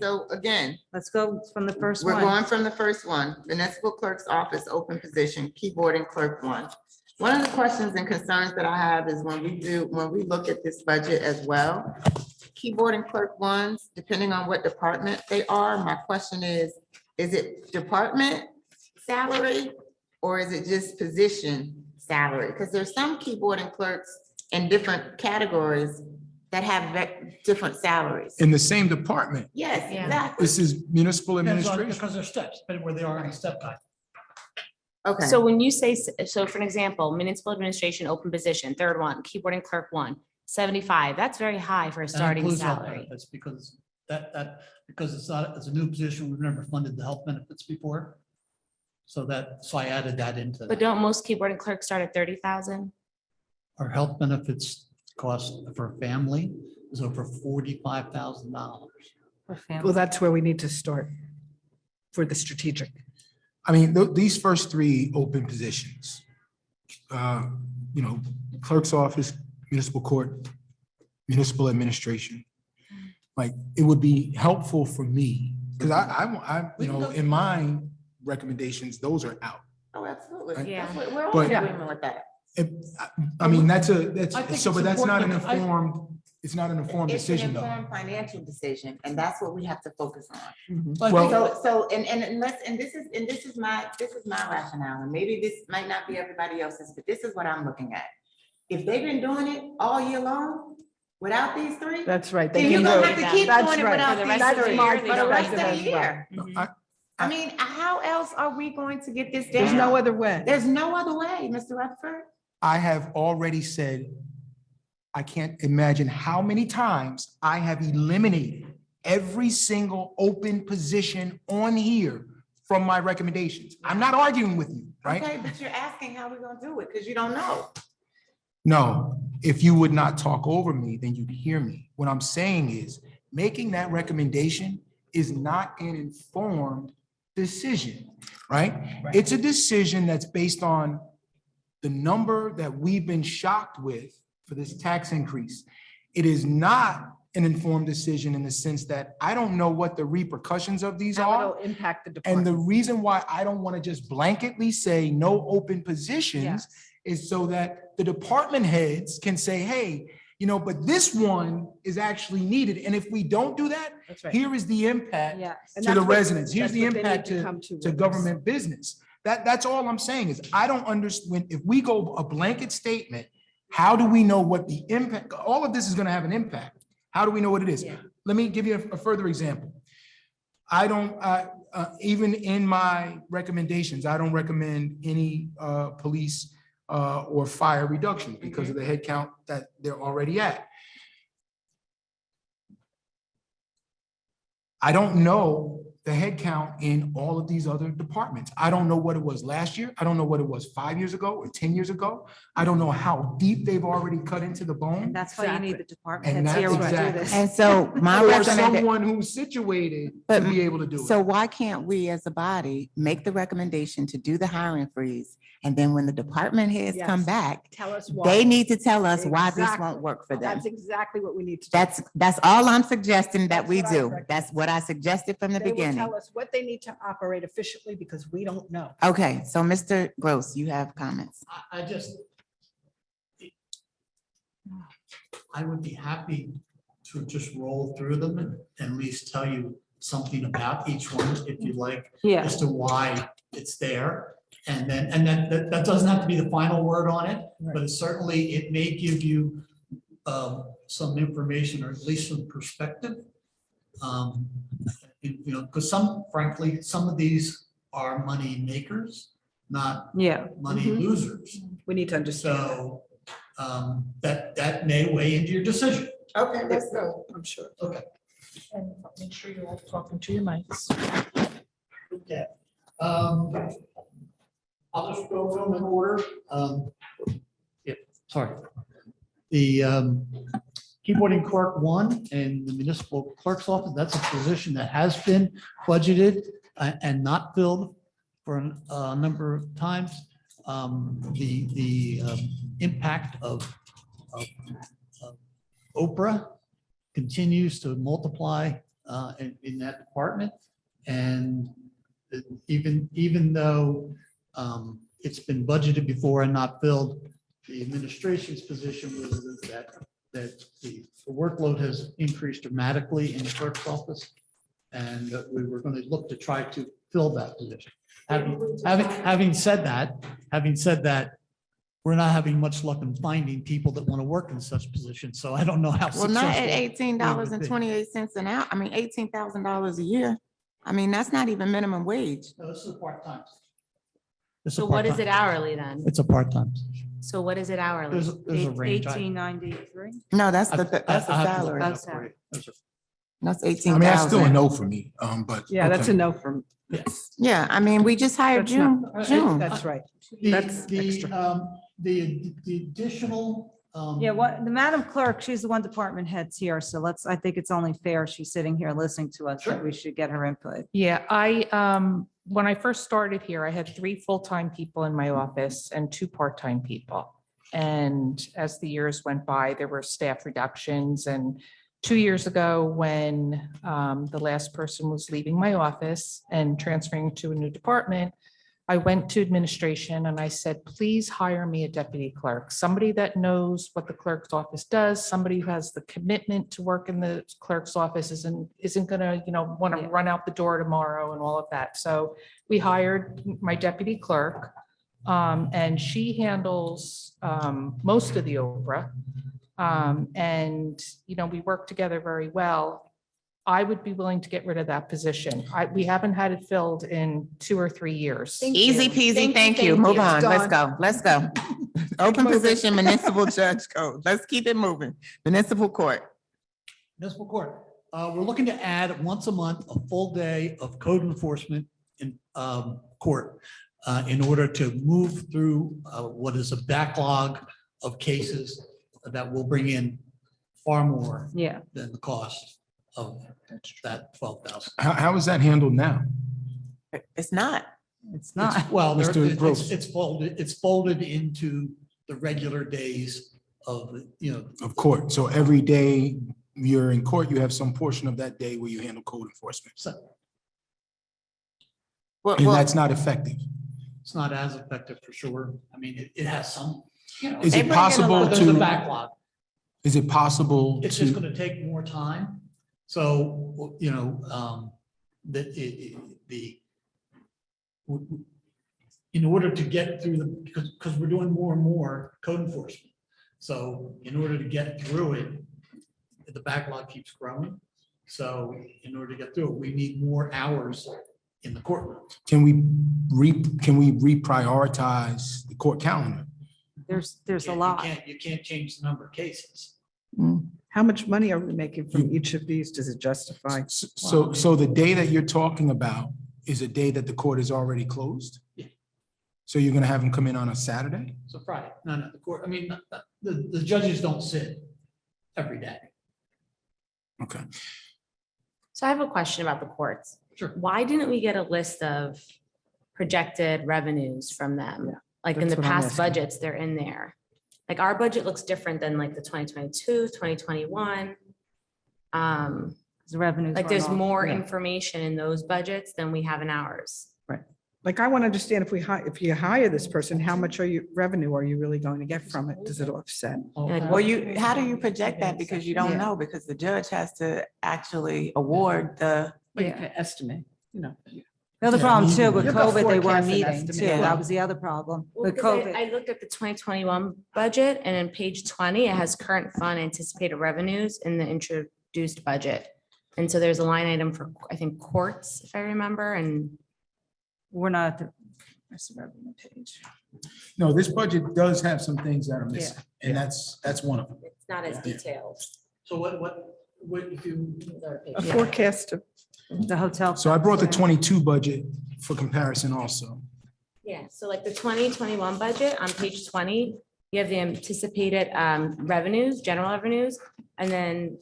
so again, Let's go from the first we're one. going from the first one, municipal clerk's office, open position, keyboarding clerk 1. One of the questions and concerns that I have is when we look at this budget as well, keyboarding clerk 1s, depending on what department they are, my question is it department salary or is it just position salary? Because there's some keyboarding clerks in different categories that have different salaries. In the same department, Yes, Yeah. exactly. this is municipal administration. Because they're steps, but where they are in a step guide. Okay. So when you say, so for an example, municipal administration, open position, third one, keyboarding clerk 1, 75, that's very high for a That starting includes health salary. benefits because because it's a new position, we've never funded the health benefits before. So I added that into But that. don't most keyboard and clerks start at 30,000? Our health benefits cost for a family is over $45,000. Well, that's where we need to start for the strategic. I mean, these first three open positions, clerk's office, municipal court, municipal administration. Like, it would be helpful for me, because in my recommendations, those are out. Oh, absolutely. Right. Yeah. We're all But- in agreement with that. I mean, I think but it's that's not an important. informed, it's not an informed It's an decision, though. informed financial decision, and that's what we have to focus on. I Well- think- This is my rationale, and maybe this might not be everybody else's, but this is what I'm looking at. If they've been doing it all year long without these three, That's right. then you're gonna have to keep That's doing it right. without For the these rest of the three, year, for they the don't rest have of to the as well. year. I mean, how else are we going to get this down? There's no other way. There's no other way, Mr. Rutherford. I have already said, I can't imagine how many times I have eliminated every single open position on here from my recommendations. I'm not arguing with you, right? Okay, but you're asking how we're gonna do it, because you don't know. No, if you would not talk over me, then you'd hear me. What I'm saying is, making that recommendation is not an informed decision, right? It's a decision that's based on the number that we've been shocked with for this tax increase. It is not an informed decision in the sense that I don't know what the repercussions of these How are. it'll impact the And the department. reason why I don't want to just blanketly say no open positions is so that the department heads can say, hey, but this one is actually needed. And if we don't do that, That's right. here is the impact Yes. And to the that's what- residents. Here's that's the what they need impact to come to with us. government business. That's all I'm saying is I don't understand, if we go a blanket statement, how do we know what the impact, all of this is going to have an impact. How do we know what it is? Yeah. Let me give you a further example. I don't, even in my recommendations, I don't recommend any police or fire reduction because of the head count that they're already at. I don't know the head count in all of these other departments. I don't know what it was last year. I don't know what it was 5 years ago or 10 years ago. I don't know how deep they've already cut into the And bone. that's why you need the department And heads here that's when we do exactly- this. And so my Or recommendation, someone who's situated to But- be able to do so it. why can't we as a body make the recommendation to do the hiring freeze? And then when the department heads come Yes. back, Tell us why. they need to tell us why this Exactly. won't work for them. That's exactly what we need to do. That's all I'm suggesting that That's we what I do. recommend. That's what I suggested from the They will beginning. tell us what they need to operate efficiently because we don't know. Okay, so Mr. Gross, you have comments. I would be happy to just roll through them and at least tell you something about each one if you like, Yeah. as to why it's there. And that doesn't have to be the final word on it, but it certainly, it may give you some information or at least some perspective. Because frankly, some of these are money makers, not Yeah. money Mhm. losers. We need to understand. So that may weigh into your decision. Okay, let's go. I'm sure. Okay. And make sure you're all talking to your mics. Okay. I'll just go through them in order. Sorry. The keyboarding clerk 1 and the municipal clerk's office, that's a position that has been budgeted and not filled for a number of times. The impact of Oprah continues to multiply in that department. And even though it's been budgeted before and not filled, the administration's position was that the workload has increased dramatically in the clerk's office. And that we were going to look to try to fill that position. Having said that, we're not having much luck in finding people that want to work in such positions. So I don't know how Well, not at successful. $18.28 an hour. I mean, $18,000 a year. I mean, that's not even minimum wage. No, this is a part-time. So what is it hourly then? It's a part-time. So what is it hourly? There's a range. 1893. No, that's the I- that's the I have to look salary. it up That's for you. There's a- That's I 18,000. mean, that's still a no for me, but. Yeah, that's a okay. no from, Yeah, I mean, we just hired That's June, not- June. that's right. The, That's the, extra. the additional. Yeah, what, the Madam Clerk, she's the one department heads here, so I think it's only fair she's sitting here listening to us, that we should get her input. Yeah, when I first started here, I had 3 full-time people in my office and 2 part-time people. And as the years went by, there were staff reductions. And 2 years ago, when the last person was leaving my office and transferring to a new department, I went to administration and I said, please hire me a deputy clerk, somebody that knows what the clerk's office does, somebody who has the commitment to work in the clerk's office, isn't gonna, want to Yeah. run out the door tomorrow and all of that. So we hired my deputy clerk, and she handles most of the Oprah. And, we work together very well. I would be willing to get rid of that position. We haven't had it filled in 2 or 3 years. Thank Easy you. peasy, thank you. thank Move you. on. Let's Done. go. Let's go. Open position, municipal judge code. Let's keep it moving. Municipal court. Municipal court. We're looking to add once a month, a full day of code enforcement in court in order to move through what is a backlog of cases that will bring in far more Yeah, than the cost of that 12,000. How is that handled now? It's not. it's not. Well, Mr. Gross. it's folded into the regular days of, Of court. So every day you're in court, you have some portion of that day where you handle code enforcement. so Well, And well, that's not effective. it's not as effective for sure. I mean, it has some, Is They it bring in a possible lot- there's a to, backlog. is it possible It's just to, gonna take more time. So, in order to get through because we're doing more and more code enforcement. So in order to get through it, the backlog keeps growing. So in order to get through it, we need more hours in the courtroom. can we reprioritize the court calendar? There's a You lot. You can't change the number of cases. How much money are we making from each of these? Does it justify? So the day that you're talking about is a day that the court is already closed? Yeah. So you're gonna have them come in on a Saturday? So Friday, no, the court, I mean, the judges don't sit every day. Okay. So I have a question about the courts. Sure. Why didn't we get a list of projected revenues from them? Like in the that's what I'm past asking. budgets, they're in there. Like our budget looks different than like the 2022, 2021. The revenues. Like weren't there's all- more yeah. information in those budgets than we have in ours. Like, I want to understand if you hire this person, how much revenue are you really going to get from it? Does it offset? Like, well, how do you project that? Because you don't Yeah. know, because the judge has to actually award the, Well, you can estimate, The other Yeah, problem you too, can- with You got COVID, they weren't forecast and meeting estimate. too. Yeah. That was the other problem. Well, With 'cause COVID. I looked at the 2021 budget and in page 20, it has current fund anticipated revenues in the introduced budget. And so there's a line item for, I think, courts, if I remember, and We're not at the where's the revenue page? No, this budget does have some things that are missing, and that's one of them. It's not as detailed. So what if you, A forecast of, the hotel. So I brought the tax, 22 budget for comparison also. Yeah, so like the 2021 budget on page 20, you have the anticipated revenues, general revenues, and then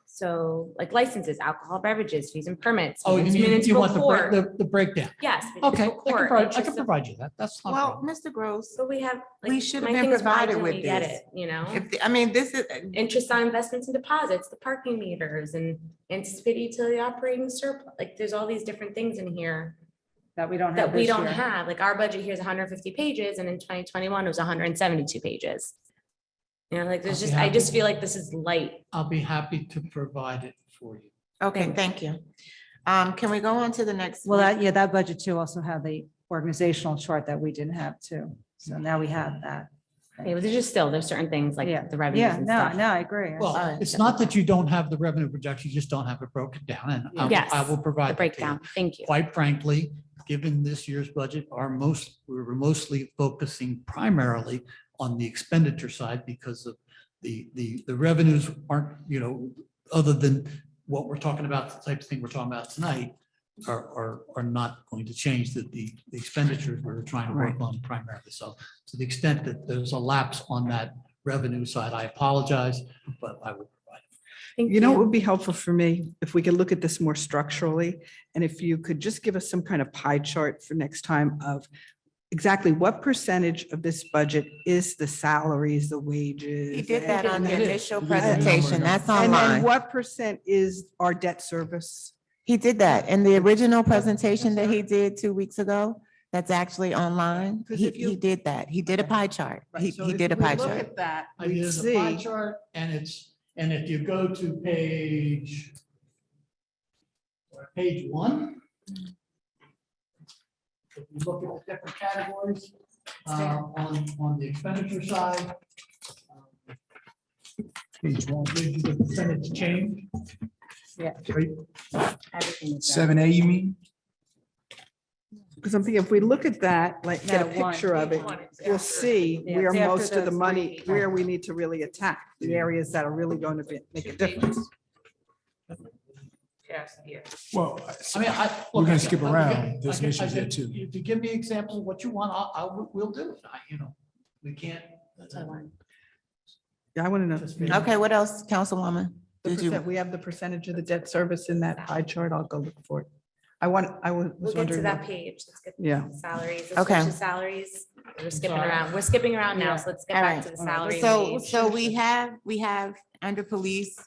so like licenses, alcohol beverages, fees and permits. oh, payments to you municipal want court. the breakdown? Yes. Okay, municipal court, I interest can of- provide you that. That's not a well, problem. Mr. Gross, So we have. We like, should have my been thing is, why provided didn't with we get this. it, You know? I mean, this is, Interest on investments and deposits, the parking meters and anticipated utility operating surplus, like there's all these different things in here That we don't have that we this don't year. have, like our budget here is 150 pages and in 2021 it was 172 pages. You know, like there's I'll be just, I happy. just feel like this is light. I'll be happy to provide it for you. okay, thank you. Can we go on to the next? Well, that budget too also had the organizational chart that we didn't have too. So now we have that. Okay, but there's just still, there's certain things like Yeah, the revenues yeah, and no, stuff. no, I agree. Well, Alright. it's not that you don't have the revenue projection, you just don't have it broken down, and Yes, I will The provide. that to you. breakdown, thank you. Quite frankly, given this year's budget, we were mostly focusing primarily on the expenditure side because of the revenues aren't, other than what we're talking about, the type of thing we're talking about tonight are not going to change the expenditures we're trying to work on primarily. So to the extent that there's a lapse on that revenue side, I apologize, but I will provide it. You know, what would be helpful for me if we could look at this more structurally, and if you could just give us some kind of pie chart for next time of exactly what percentage of this budget is the salaries, the wages. He did that on the It is. initial You did that presentation. number. That's And then online. what percent is our debt service? He did that in the original presentation that he did 2 weeks ago. That's actually online. 'Cause He, if you- he did that. He did a pie chart. He, So he if did a we pie look chart. at that, I we did a pie see, chart and if you go to page 1. If you look at the different categories, on the expenditure side. Page 1 gives you the percentage change. Yeah. Right? Everything is 7A, you mean? because I'm thinking, if we look at that, like, get a No, one. picture of it, we'll see Yeah, where it's after most of the those money, three. where we need to really attack, the areas that are really going to make a difference. Well, I mean, We're gonna look, skip I- I- around. I There's can- I issues there can- too. If you give me examples of what you want, we'll do it. We can't. Yeah, I want to know. Just me. Okay, what else, Councilwoman? The Did you? percent, we have the percentage of the debt service in that pie chart. I'll go look for it. I was We'll get to wondering. that what- page. Let's get Yeah. to salaries. Okay. Let's switch to salaries. We're skipping around. We're skipping around now, so let's get All back right. to the salary. So, wage. so we have under police,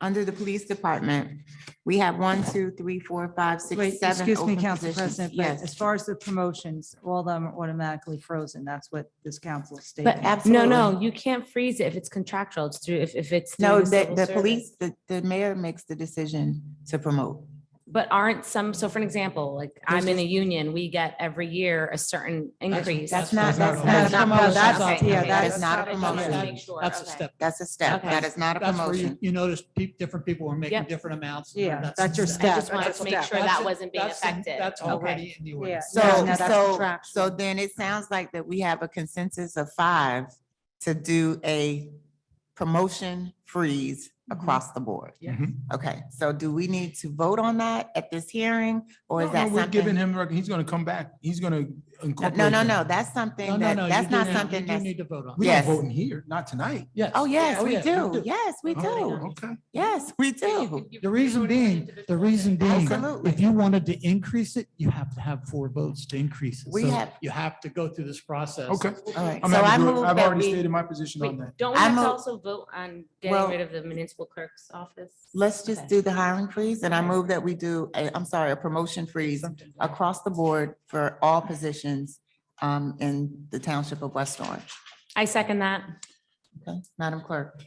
under the police department, we have 1, 2, 3, 4, 5, 6, Wait, 7 excuse me, open Council positions. President, but Yes, as far as the promotions, all of them are automatically frozen. That's what this council is stating. but absolutely. No, you can't freeze it if it's contractual. It's through, if it's. through No, the the, civil the service. police, the mayor makes the decision to promote. But aren't some, so for an example, like I'm in a union, we get every year a certain increase. That's not, That's that's not- not a no, that's- promotion. okay, yeah, okay, That that's is not a not a promotion. promotion. That's a Okay. step. That's a step. Okay. That is not a That's where promotion. you notice different people are making Yep. different amounts. Yeah, that's your a step. I just wanted That's to a make step. sure That's that it. wasn't being That's affected. That's Okay. already in the Yeah. ordinance. So, No, that's so, contractual. so then it sounds like that we have a consensus of 5 to do a promotion freeze across the board. Mhm. Okay, so do we need to vote on that at this hearing, or is No, that no, we're giving something? him, he's gonna come back. He's gonna incorporate. No, them. that's No, something no, that, no. that's not You something do that's, need to vote on. We're Yes. not voting here, not tonight. Yes. oh, yes, Oh, we yeah, do. Yes, we Oh, do. Okay. Yes, we do. The reason being, Absolutely. if you wanted to increase it, you have to have 4 votes to increase it. We So have- You have to go through this process. Okay. All right, I'm so I happy to do it. move I've that already we, stated my position on Wait, that. don't we I have to move- also vote on Well- getting rid of the municipal clerk's office? let's just Okay. do the hiring freeze, and I move that we do, a promotion freeze across the board for all positions in the township of West Orange. I second that. Okay, Madam Clerk.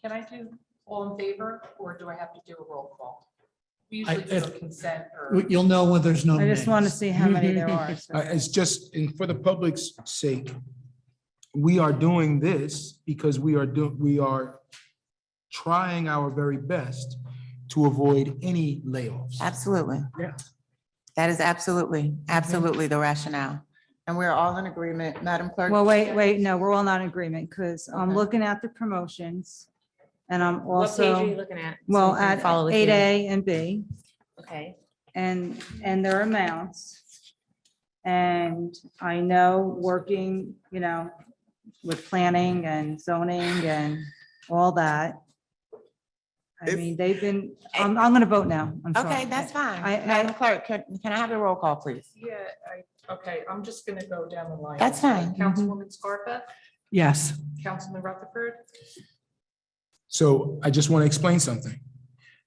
Can I do all in favor, or do I have to do a roll call? We I- usually do a consent or. You'll know when there's no I just want to names. see how many there are. so- It's just, and for the public's sake, we are doing this because we are trying our very best to avoid any layoffs. Absolutely. Yeah. That is absolutely the rationale. And we're all in agreement, Madam Clerk. Well, wait, no, we're all not in agreement because I'm Okay. looking at the promotions and I'm What page are you also, looking at? So well, we can at follow with you. 8A and B Okay, and their amounts. And I know working, with planning and zoning and all that. I If- mean, they've been, I'm going to vote now. I'm sorry. Okay, that's fine. I- Madam Clerk, can I have a roll call, please? Yeah, okay, I'm just gonna go down the line. That's fine. Councilwoman Scarpa, Yes. Councilman Rutherford, So I just want to explain something.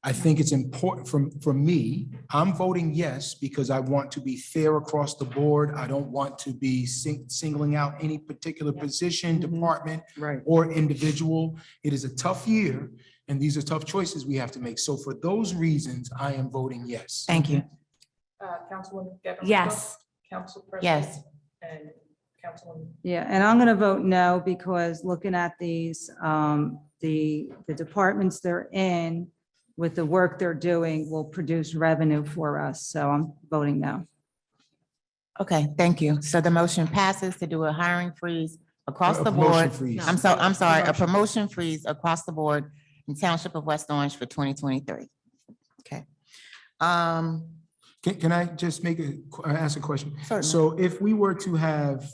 I think it's important for me, I'm voting yes because I want to be fair across the board. I don't want to be singling out any particular position, Mhm. department, Right. or individual. It is a tough year, and these are tough choices we have to make. So for those reasons, I am voting yes. Thank you. Councilwoman Geber. yes, Council President. Yes. And Councilwoman, Yeah, and I'm going to vote no because looking at these, the departments they're in with the work they're doing will produce revenue for us. So I'm voting no. Okay, thank you. So the motion passes to do a hiring freeze across A the promotion board. freeze. I'm sorry, a promotion freeze across the board in Township of West Orange for 2023. Okay. Can I just ask a question? Certainly. So if we were to have,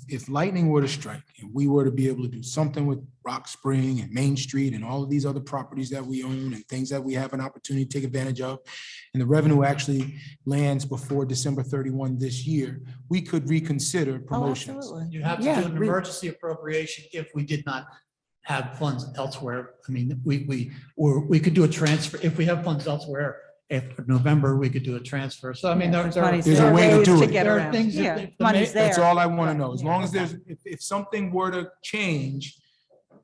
if lightning were to strike and we were to be able to do something with Rock Spring and Main Street and all of these other properties that we own and things that we have an opportunity to take advantage of, and the revenue actually lands before December 31 this year, we could reconsider Oh, promotions. absolutely. You have to Yeah, do an we- emergency appropriation if we did not have funds elsewhere. I mean, we could do a transfer. If we have funds elsewhere, after November, we could do a transfer. So I mean, Yeah, there are. There's a way to ways do it. get There are around. things that Yeah, the money's ma- there. That's all I want to Right. know. As long as there's, if something were to change,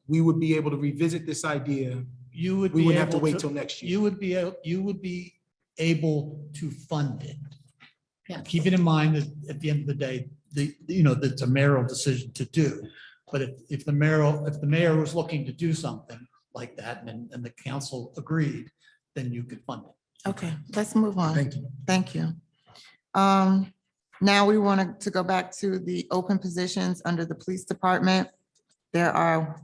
we would be able to revisit this idea. You would We be wouldn't have to able wait till next year. You would be able to fund it. Yeah. Keep it in mind that at the end of the day, that's a mayoral decision to do. But if the mayor was looking to do something like that and the council agreed, then you could fund it. Okay, let's move on. Thank you. Thank you. Now we want to go back to the open positions under the police department. There are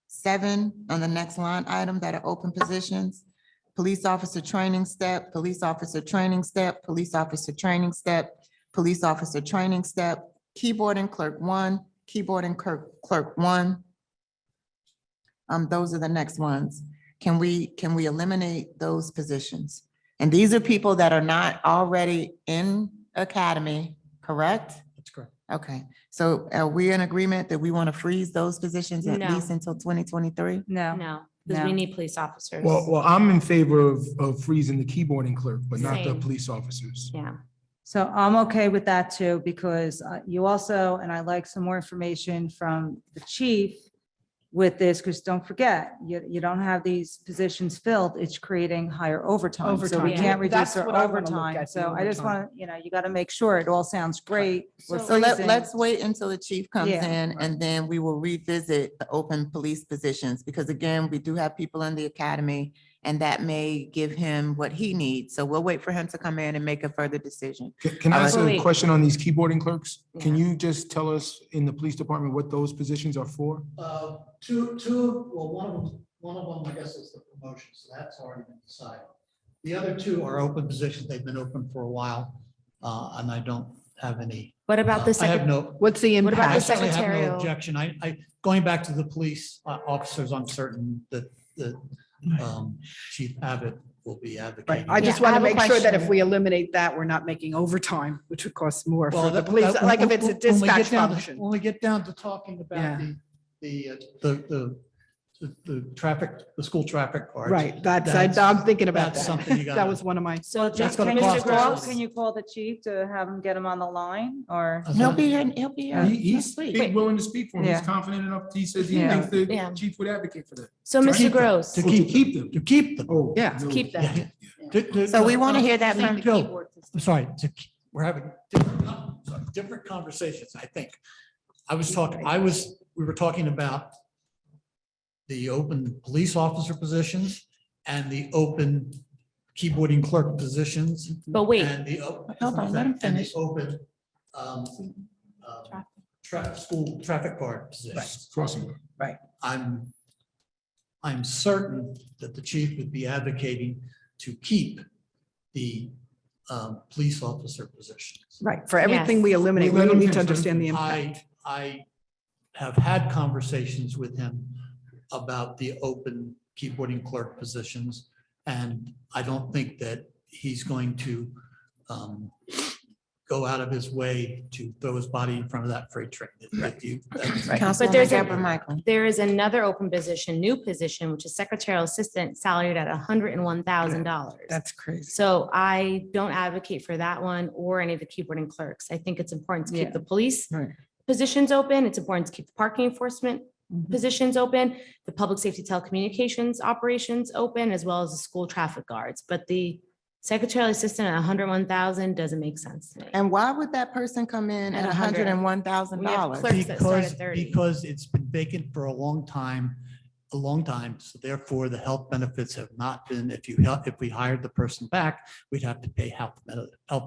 7 on the next line item that are open positions. Police officer training step, police officer training step, police officer training step, police officer training step, keyboard and clerk 1, keyboard and clerk 1. Those are the next ones. Can we eliminate those positions? And these are people that are not already in academy, correct? That's correct. Okay, so are we in agreement that we want to freeze those positions at No. least until 2023? No, No, because we No. need police officers. Well, I'm in favor of freezing the keyboarding clerk, but not the Same. police officers. Yeah, so I'm okay with that too, because you also, and I like some more information from the chief with this, because don't forget, you don't have these positions filled, it's creating higher overtime. So we Overtime. can't reduce That's our what I wanna look overtime. at, the So I just overtime. want to, you got to make sure it all sounds great. We're So freezing. let's wait until the chief comes Yeah, in and then we will revisit the open police positions. Because again, we do have people in the academy and that may give him what he needs. So we'll wait for him to come in and make a further decision. Can I ask a Wait. question on these keyboarding clerks? Can Yeah. you just tell us in the police department what those positions are for? One of them, I guess, is the promotion, so that's already been decided. The other 2 are open positions. They've been open for a while, and I don't have any. what about the I have second? no, What's the What about I the impact? certainly have no secretarial? objection. Going back to the police officers, I'm certain that Chief Abbott will be Right, advocating. I just Yeah, I want to have a make sure that if question. we eliminate that, we're not making overtime, which would cost more Well, for the that- police, that- like if it's a when we get dispatch down to- function. When we get down to talking Yeah. about the traffic, the school traffic cards. Right, that's, That's- I'm thinking about that's something you that. gotta- That was one of my, So That's just gonna Can cost you us call, money. can you call the chief to have him get him on the line or? He'll be here, he'll be here. He's next week. willing to speak for him. He's Yeah. confident enough. He says he Yeah. thinks Yeah. the chief would advocate for that. So To Mr. keep them. Gross, To Oh, keep them. To keep them. Oh, Yeah, no. keep Yeah, them. yeah. So we want to hear that from, Joe, I'm sorry, we're having different conversations, I think. We were talking about the open police officer positions and the open keyboarding clerk positions. But wait, And the. Hold on, let him and the finish. Open school traffic guard positions. Right, crossing. I'm certain that the chief would be advocating to keep the police officer positions. right, for everything we eliminate, we Let him need to finish, let him understand the impact. I have had conversations with him about the open keyboarding clerk positions, and I don't think that he's going to go out of his way to throw his body in front of that freight train. Councilwoman there's a- Deborah Michael. there is another open position, new position, which is secretarial assistant salaried at $101,000. That's crazy. So I don't advocate for that one or any of the keyboarding clerks. I think it's important to keep Yeah. the police Right. positions open. It's important to keep the parking enforcement Mhm. positions open, the public safety telecommunications operations open, as well as the school traffic guards. But the secretarial assistant at 101,000 doesn't make sense to me. And why would that person come in at At 100. $101,000? Clerks that start Because, at 30. because it's been vacant for a long time. So therefore the health benefits have not been, if we hired the person back, we'd have to pay health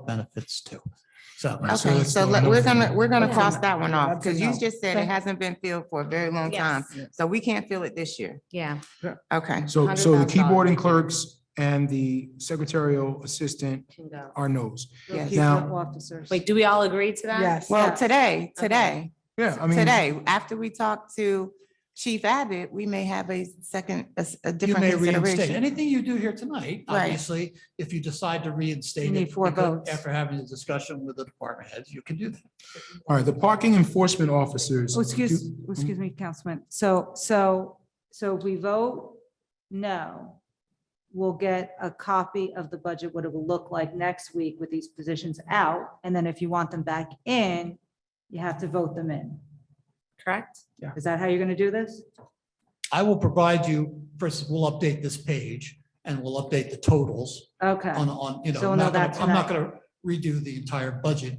benefits too. So. Right, so Okay, that's so still let- no we're gonna That's a cross no. that one off, That's a because you no. just said it Okay. hasn't been filled for a very long time. Yes. So we can't fill it this year. Yeah. Okay, So the $100,000. keyboard and clerks and the secretarial assistant Can go. are no's. Yes. Now- People, officers. Wait, do we all agree to that? Yes. well, Yeah. today, Yeah, I mean. today, after we talk to Chief Abbott, we may have a second, a You different may reinstate. consideration. Anything you do here tonight, Right. obviously, if you decide to reinstate You need it. 4 because votes. After having a discussion with the department heads, you can do that. All right, the parking enforcement officers. Oh, excuse do- me, Councilman. So if we vote no, we'll get a copy of the budget, what it will look like next week with these positions out. And then if you want them back in, you have to vote them in. Correct? Is that how you're going to do this? I will provide you, first, we'll update this page and we'll update the totals Okay. on, you know, So we'll I'm know not gonna, that I'm not tonight. gonna redo the entire budget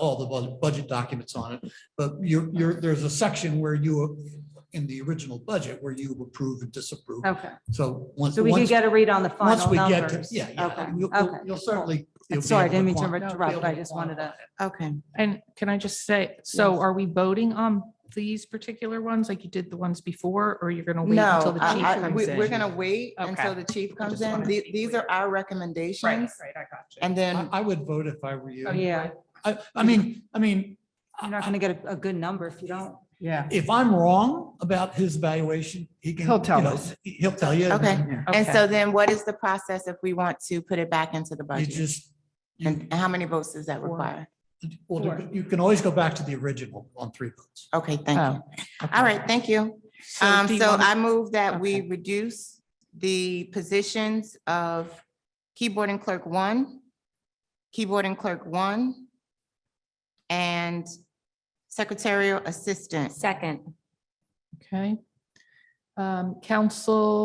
all the budget documents on it, but there's a section where you, in the original budget, where you approve and disapprove. Okay. So once. So we can get a read on the Once final we get to, numbers. yeah, yeah, Okay. you'll Okay. you'll certainly. you'll be Sorry, I able didn't mean to quantify- interrupt. you'll be I able to just wanted to. quantify it. Okay, And can I just say, so are we voting on these particular ones like you did the ones before, or you're gonna wait until no, the chief comes we're in? gonna wait Okay. until the chief comes just in. wanted to be These are our recommendations. Right, I got you. And then, I would vote if I were you. Yeah, I mean, you're not going to get a good number if you don't. Yeah. if I'm wrong about his evaluation, he can. He'll tell you know, us. He'll tell you. okay, and Okay. so then what is the process if we want to put it back into the You budget? just, And how many votes does that require? well, you can always go back to the original on 3 votes. Okay, thank you. Oh, All right, thank you. do you So wanna- I move that we Okay. reduce the positions of keyboard and clerk 1, keyboard and clerk 1, and secretarial assistant. Second. Okay.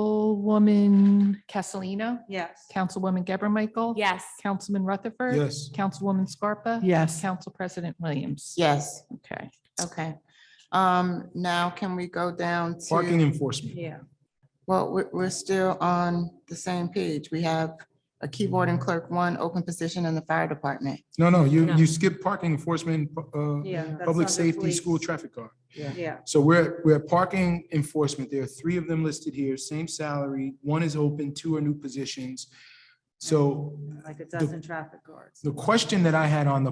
Councilwoman Castellino, Yes. Councilwoman Geber Michael. Yes. Councilman Rutherford. Yes. Councilwoman Scarpa. Yes. Council President Williams. Yes, Okay. okay. Now can we go down Parking to, enforcement. Yeah. well, we're still on the same page. We have a keyboard and clerk 1 open position in the fire department. No, you No. skipped parking enforcement, Yeah. that's public under safety, police. school traffic guard. Yeah. So we're at parking enforcement. There are 3 of them listed here, same salary. 1 is open, 2 are new positions. So Like it does in traffic guards. the question that I had on the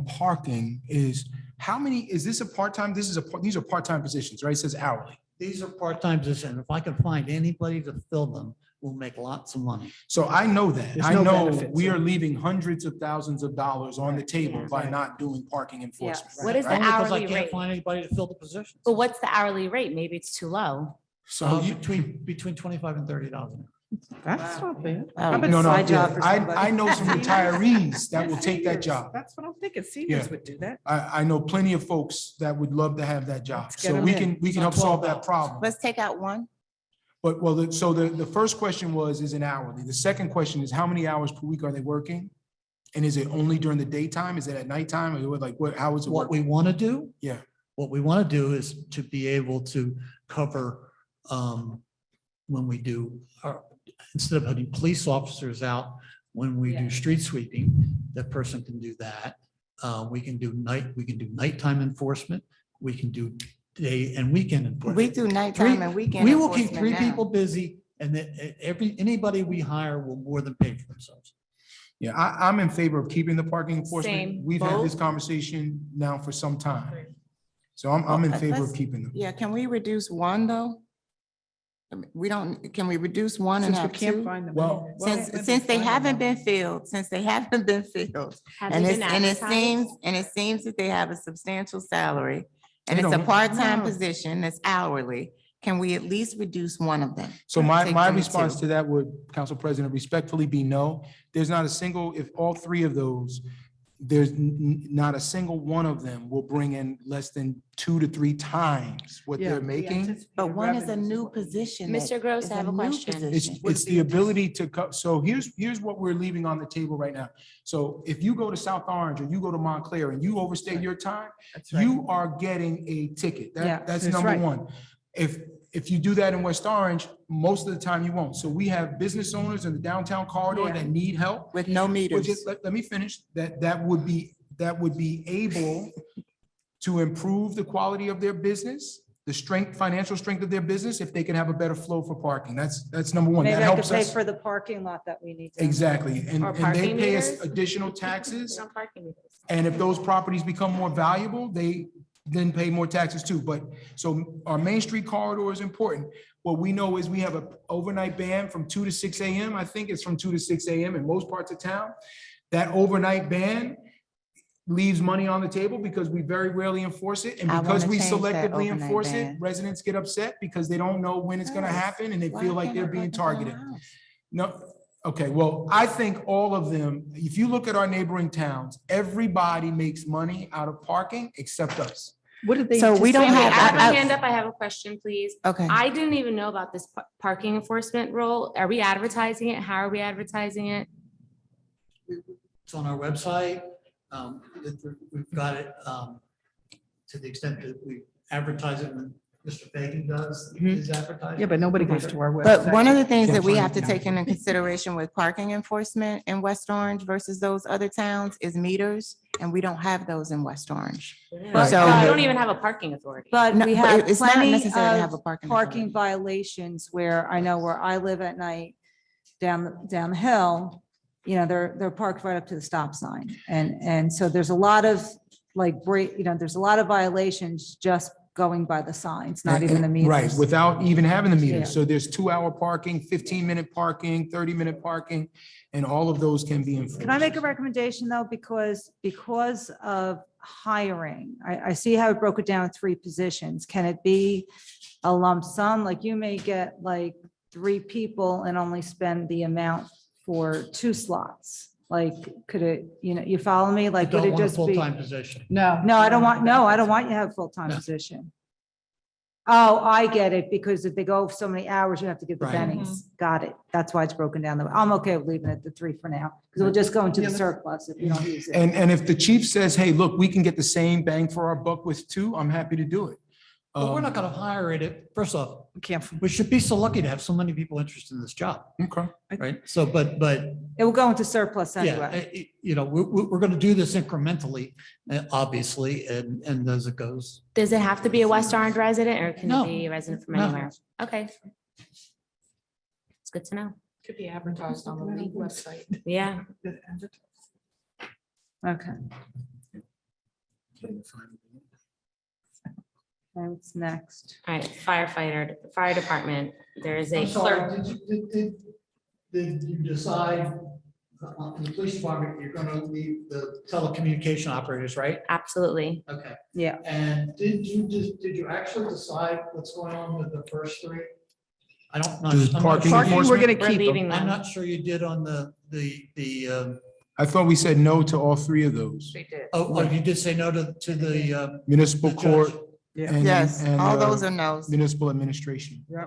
parking is, how many, is this a part-time? These are part-time positions, right? It says hourly. These are part-time positions. If I can find anybody to fill them, we'll make lots of money. So I know that. There's I no know benefits, we so- are leaving hundreds of thousands of dollars on the table Yeah. by not doing parking enforcement. What is the right? Only because I hourly can't rate? find anybody to fill the positions. But what's the hourly rate? Maybe it's too low. So you, Between $25 and $30 an hour. That's not bad. Oh, How about no, side yeah, job for somebody? I know some retirees that will take that Seniors. job. That's what I'm thinking. Seniors Yeah. would do that. I know plenty of folks that would love to have that job. Let's get So 'em we in. can It's help not solve that $12. problem. Let's take out 1. But, well, the first question is an hourly. The second question is, how many hours per week are they working? And is it only during the daytime? Is it at nighttime? Or like, how is it What working? we want to do. Yeah. What we want to do is to be able to cover, when we do, instead of putting police officers out, when we do Yeah. street sweeping, that person can do that. We can do nighttime enforcement. We can do day and weekend enforcement. We do nighttime and weekend. We will keep enforcement 3 now. people busy and then anybody we hire will more than pay for themselves. Yeah, I'm in favor of keeping the parking enforcement. Same. We've had this Both? conversation now for some time. So I'm in Well, favor of let's- keeping them. Yeah, can we reduce 1 though? Can we reduce 1 and Since we have can't 2? find them. Well- Since they haven't been filled, And Have they it been seems that they have a substantial salary and They it's a don't. part-time No. position that's hourly. Can we at least reduce 1 of them? So my Take them to response 2. to that would, Council President, respectfully be no. There's not a single, if all 3 of those, there's not a single one of them will bring in less than 2 to 3 times what they're making. But 1 is a new position. that Mr. Gross, is I have a new question. It's, position. it's the ability to so here's what we're leaving on the table right now. So if you go to South Orange or you go to Montclair and you overstay your time, you are getting a ticket. Yeah, That's that's number right. 1. if you do that in West Orange, most of the time you won't. So we have business owners in the downtown corridor that need help. With no Well, meters. just let me finish. That would be able to improve the quality of their business, the strength, financial strength of their business, if they can have a better flow for parking. That's number one. Maybe That I could helps pay us. for the parking lot that we need. to- Exactly. And Or they parking pay us meters? additional taxes. No parking meters. And if those properties become more valuable, they then pay more taxes too. But so our Main Street corridor is important. What we know is we have a overnight ban from 2 to 6 a.m. I think it's from 2 to 6 a.m. in most parts of town. That overnight ban leaves money on the table because we very rarely enforce it. And I because wanna we change that selectively overnight enforce it, ban. residents get upset because they don't know when it's gonna Yes. happen and they Why feel like can't they're I being park in front of targeted. my house? No, okay, well, I think all of them, if you look at our neighboring towns, everybody makes money out of parking except us. What did they? So we Wait, don't wait, I have- have I- a hand up. I have a question, please. Okay. I didn't even know about this parking enforcement role. Are we advertising it? How are we advertising it? It's on our website. We've got it to the extent that we advertise it when Mr. Fagan does his advertising. Yeah, but nobody goes to our website. But one of the things Yeah, that we fine, have to yeah. take into consideration with parking enforcement in West Orange versus those other towns is meters, and we don't have those in West Orange. But So- we don't even have a parking authority. But No, we but have it's not plenty necessary to have a of parking parking authority. violations where I know where I live at night down the hill, you know, they're parked right up to the stop sign. And so there's a lot of there's a lot of violations just going by the signs, not even the meters. Right, without even having the Yeah. meters. So there's 2-hour parking, 15-minute parking, 30-minute parking, and all of those can be enforced. Can I make a recommendation though? Because of hiring, I see how it broke it down in 3 positions. Can it be a lump sum? Like you may get like 3 people and only spend the amount for 2 slots. Like, could it, you follow me? I Like, would don't it want a just be? full-time position. No. No, I don't want you to have a full-time No. position. Oh, I get it, because if they go so many hours, you have to give the Right. pennies. Got it. That's why it's broken down. I'm okay with leaving it at the 3 for now, because we'll just go into the Yeah, surplus if you don't use it. And if the chief says, hey, look, we can get the same bang for our buck with 2, I'm happy to do it. But we're not gonna hire it. First off, We can't. we should be so lucky to have so many people interested in this job, Okay. right? So, but It will go into surplus yeah, anyway. we're gonna do this incrementally, obviously, and as it goes. Does it have to be a West Orange resident or can No. it be a resident from No. anywhere? Okay. It's good to know. Could be advertised on the league website. Yeah. Okay. What's next? All right, firefighter, fire department, there is a I'm sorry, clerk. did you decide on the police department, you're gonna leave the telecommunication operators, right? Absolutely. Okay. Yeah. And did you actually decide what's going on with the first 3? I don't. know. Does I'm not parking sure- Parking, we're gonna We're keep them. leaving I'm them. not sure you did on the, I thought we said no to all 3 of those. We did. oh, you did say no to the. Municipal the judge. court. Yeah. and- Yes, and, all those are no's. Municipal administration. Yeah.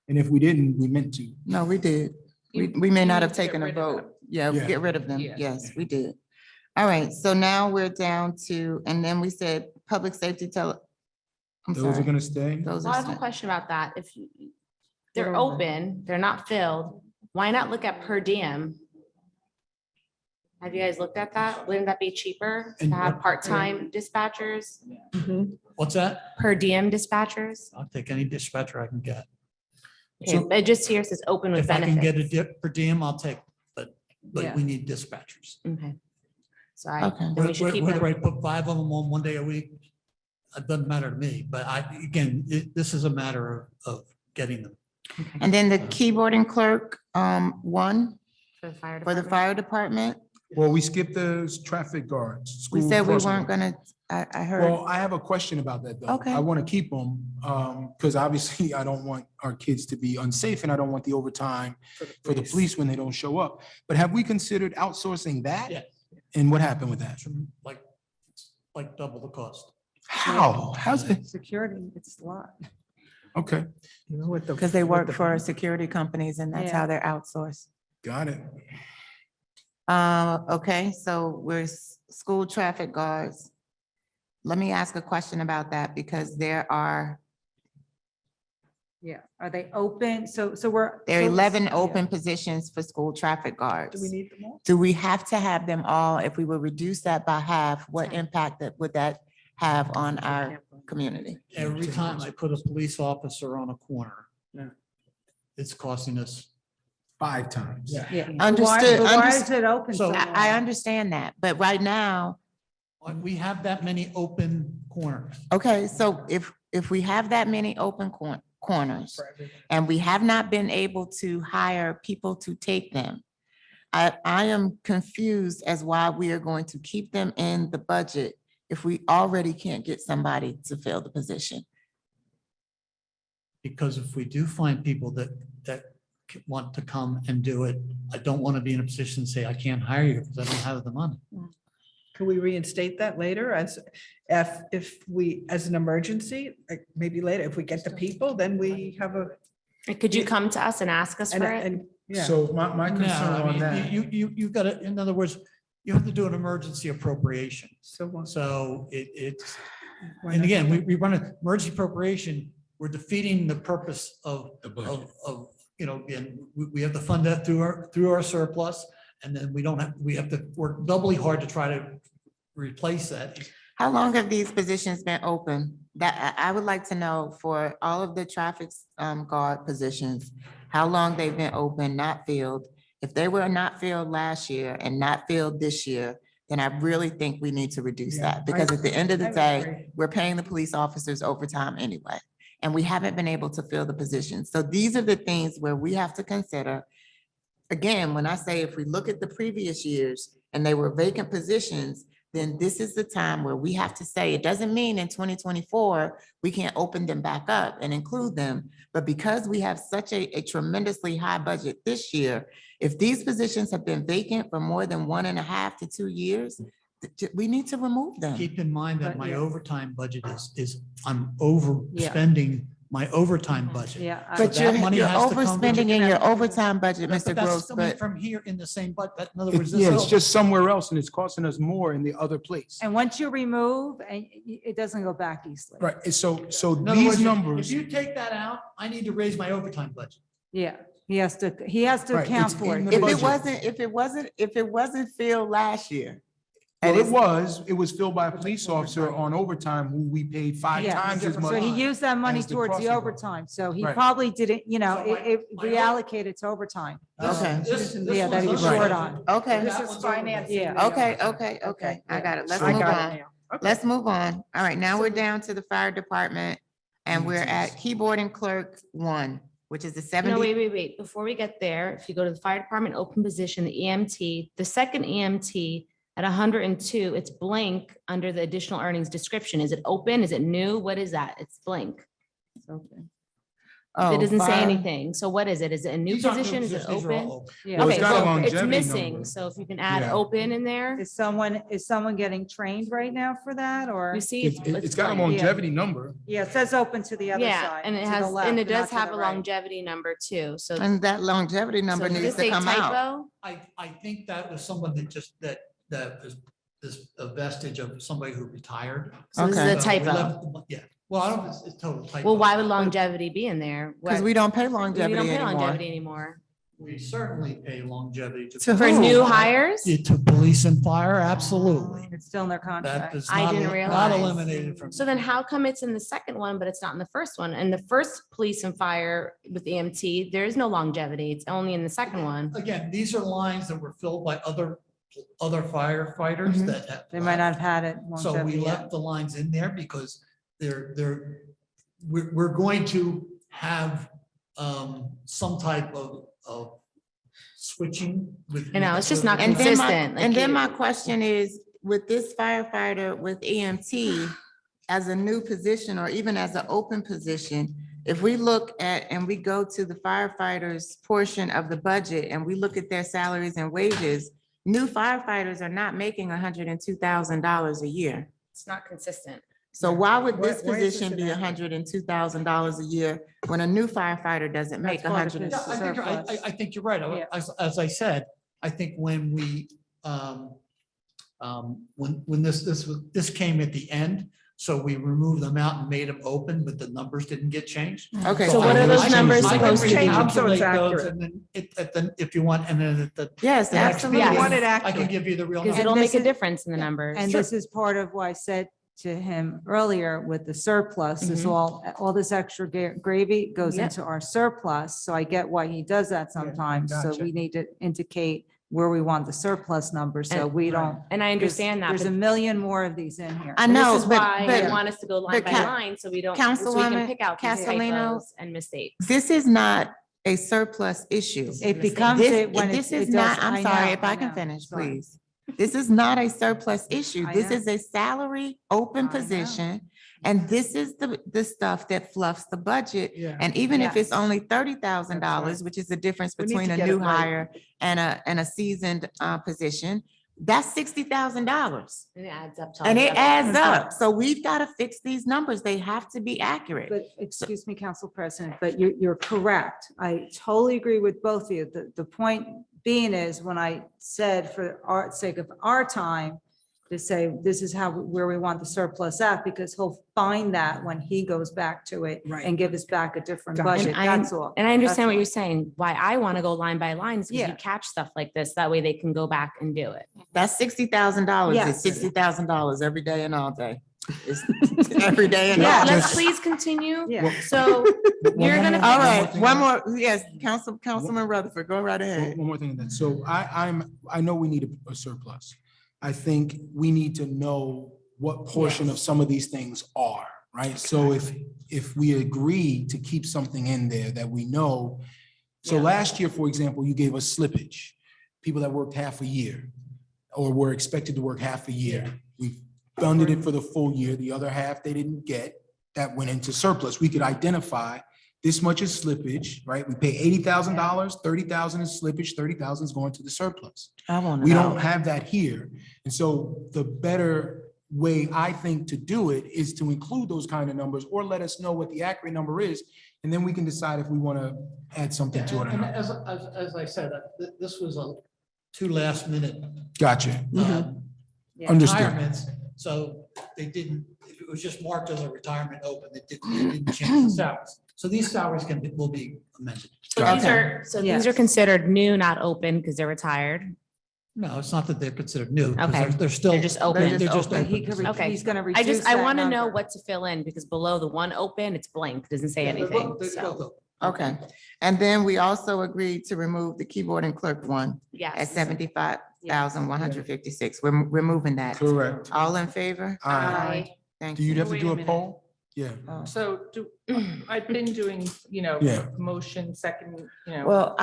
And if we didn't, we meant to. No, we did. You- We may you not need have to get taken a rid of vote. Yeah, Yeah. get rid of them. Yeah. Yes, we did. All right, so now we're down to, and then we said public safety I'm Those are sorry. gonna stay. Those Well, I are have a staying. question about that. If they're They're over. open, they're not filled, why not look at per diem? Have you guys looked at that? Wouldn't that be cheaper to And have what- part-time dispatchers, Mhm. What's that? per diem dispatchers? I'll take any dispatcher I can get. Okay, It just here says open with If I can get a benefits. dip per diem, I'll take, but Yeah. we need dispatchers. Okay. So Okay. then we should keep Whether them. I put 5 of them on 1 day a week, it doesn't matter to me, but this is a matter of getting them. And then the keyboarding clerk, 1 For the fire for the department. fire department. Well, we skipped the traffic guards. We school said we crossing weren't guards. gonna, I heard. Well, I have a question about that, though. Okay. I want to keep them, because obviously I don't want our kids to be unsafe and I don't want the overtime for the police when they don't show up. But have we considered outsourcing that? Yeah. And what happened with that? Like double the cost. How? How's it? Security, it's a lot. Okay, You know what the- Because they what work the- for security companies and that's Yeah. how they're outsourced. got it. Okay, so we're school traffic guards. Let me ask a question about that because there are Yeah, are they open? So we're. There are so- 11 yeah. open positions for school traffic guards. Do we need them all? Do we have to have them all? If we would reduce that by half, what impact would that have on our community? Every time I put a police officer on a corner, it's costing us. 5 times. Yeah. Understood, But why understood. is it open so So- long? I understand that, but right now, We have that many open corners. okay, so if we have that many open corners and we have not been able to hire people to take them, I am confused as why we are going to keep them in the budget if we already can't get somebody to fill the position. Because if we do find people that want to come and do it, I don't want to be in a position to say, I can't hire you because I don't have the money. Can we reinstate that later as, if we, as an emergency, like maybe later, if we get the people, then we have a. Could you come to us and ask us for it? And, yeah. So my No, concern I on mean, that. you got to, in other words, you have to do an emergency appropriation. So. So it's, why and not? again, we run an emergency appropriation, we're defeating the purpose of, The budget. again, we have to fund that through our surplus. And then we have to work doubly hard to try to replace that. How long have these positions been open? That, I would like to know for all of the traffic guard positions, how long they've been open, not filled. If they were not filled last year and not filled this year, then I really think we need to reduce Yeah, that. Because at the end of I the would day, agree. we're paying the police officers overtime anyway. And we haven't been able to fill the positions. So these are the things where we have to consider. Again, when I say if we look at the previous years and they were vacant positions, then this is the time where we have to say, it doesn't mean in 2024, we can't open them back up and include them. But because we have such a tremendously high budget this year, if these positions have been vacant for more than 1.5 to 2 years, we need to remove them. Keep in mind that But, my yeah. overtime budget is I'm overspending my overtime budget. Yeah. I- But So you're that money you're has to come- overspending in your overtime budget, But Mr. that's Gross, coming but from here in the same, in other words. Yeah, it's just somewhere else and it's costing us more in the other place. And once you remove, and it doesn't go back easily. Right, and so In other these words, numbers. If you take that out, I need to raise my overtime budget. Yeah, he has to Right, account it's for in it. the if budget. if it wasn't filled last year. Well, and it was filled by a police officer on overtime who we paid 5 Yeah, times as so much. he used that money as the towards the crossing guard. overtime, so he Right. probably didn't, So my- it my- reallocated to overtime. Okay. Yeah, that he was Right. short on. Okay, This is financing. Yeah. okay, I got it. Let's I move got on. it now. Okay. Let's move on. All right, now we're down to the fire department and we're at keyboard and clerk 1, which is the No, 70. wait. Before we get there, if you go to the fire department open position, the EMT, the second EMT at 102, it's blank under the additional earnings description. Is it open? Is it new? What is that? It's blank. Oh, It doesn't say fire- anything. So what is it? Is it a new These aren't new position? Is it positions, these are all open? open. Yeah. Well, it's Okay, got a so it's longevity missing. number. So if you can add Yeah. open in there, Is someone getting trained right now for that, or? you see. It's got a blank. longevity number. Yeah, it says open to the other Yeah, side. and it to the has, left, and it not does to have the a right. longevity number too. So. And that longevity number so does needs this to say come out. typo? I think that was someone that is this a vestige of somebody who retired. So this is Okay. a So we typo. left- Yeah, well, I don't, know if it's total typo. Well, why would longevity be in there? Because What- we don't pay we longevity don't pay anymore. longevity anymore. We certainly pay longevity To to. For who? new hires? Yeah, to police and fire, absolutely. It's still in their That contract. is I not, didn't not realize. eliminated from. So then how come it's in the second one, but it's not in the first one? And the first police and fire with EMT, there is no longevity. It's only in the second one. Again, these are lines that were filled by other firefighters Mhm. that. have They might not have had it So we longevity yet. left the lines in there because we're going to have some type of switching with. You know, it's just not And then consistent. like and then you- my question is, with this firefighter with EMT as a new position or even as an open position, if we look at and we go to the firefighters portion of the budget and we look at their salaries and wages, new firefighters are not making $102,000 a year. It's not consistent. So why would Why- this why is this position be inaccurate? $102,000 a year when a new firefighter doesn't make That's part of 100? his- Yeah, I think, I think you're right. Yeah. As I said, I think when when this came at the end, So we removed them out and made them open, but the numbers didn't get changed. Okay. So what I are can- those I can- numbers I can supposed to be? recalculate So it's those, accurate. and then if you want, and then at the Yes, the next absolutely. meeting, want it I can accurate. give you the real Because numbers. it'll this make a is- difference in the numbers. And this is part of why I said to him earlier with the surplus is all this extra gravy goes Yep. into our surplus. So I get why he does that sometimes. So gotcha. we need to indicate where we want the surplus number, so And- we don't. And I understand that, There's a but million more of these in here. I and know, this is but, why I but want us to go line but by line, so we don't, so we Councilwoman can pick out these Castellino, typos and mistakes. this is not a surplus issue. It becomes This, it when this it is does- not, I'm sorry, know, if I can know. finish, Sorry. please. This is not a surplus issue. I This know. is a salary open I know. position. And this is the stuff that fluffs the budget. Yeah. And even if it's Yes. only $30,000, which is the difference We need between to a get new it right. hire and a seasoned position, that's $60,000. And it adds up to. And all it the adds other- up. So we've got to fix these numbers. They have to be accurate. But excuse me, Council President, but you're correct. I totally agree with both of you. The point being is when I said for our sake of our time to say, this is where we want the surplus at, because he'll find that when he goes back to it Right. and give us back a different Gotcha. budget. And I- That's all. And I understand what That's you're saying, why I want to go line by line is because Yeah. you catch stuff like this, that way they can go back and do it. That's $60,000. Yes. It's $60,000 every day and all day. It's every day and Yeah. all day. Let's please continue. Yeah. So you're gonna. All One more right, thing. one more, yes, Councilman Rutherford, go right ahead. One more thing on that. So I know we need a surplus. I think we need to know what portion of some of these things are, right? So if we agree to keep something in there that we know. So Yeah. last year, for example, you gave us slippage, people that worked half a year or were expected to work half a year. We funded it for the full year. The other half they didn't get. That went into surplus. We could identify this much is slippage, right? We pay $80,000, 30,000 is slippage, 30,000 is going to the surplus. I want to We know. don't have that here. And so the better way I think to do it is to include those kind of numbers or let us know what the accurate number is. And then we can decide if we want to add something to it or And not. as I said, this was two last minute Gotcha. Yeah. Understood. retirements. So they didn't, it was just marked as a retirement open. It didn't change the salaries. So these salaries will be amended. So these Okay. are, so these Yes. are considered new, not open, because they're retired. No, it's not that they're considered new. 'cause Okay. They're still. They're just open. They're just But he open. could, re- Okay. he's gonna I reduce just, I that want to know number. what to fill in, because below the one open, it's blank, doesn't say Yeah, they're anything, both- they're so, both open. Okay, and then we also agreed to remove the keyboard and clerk one at yes. 75,156. We're removing that. Correct. All in favor? Aye. Thank Do you you. have to Wait do a a minute. poll? Yeah. So I've been doing, Yeah. motion second, Well,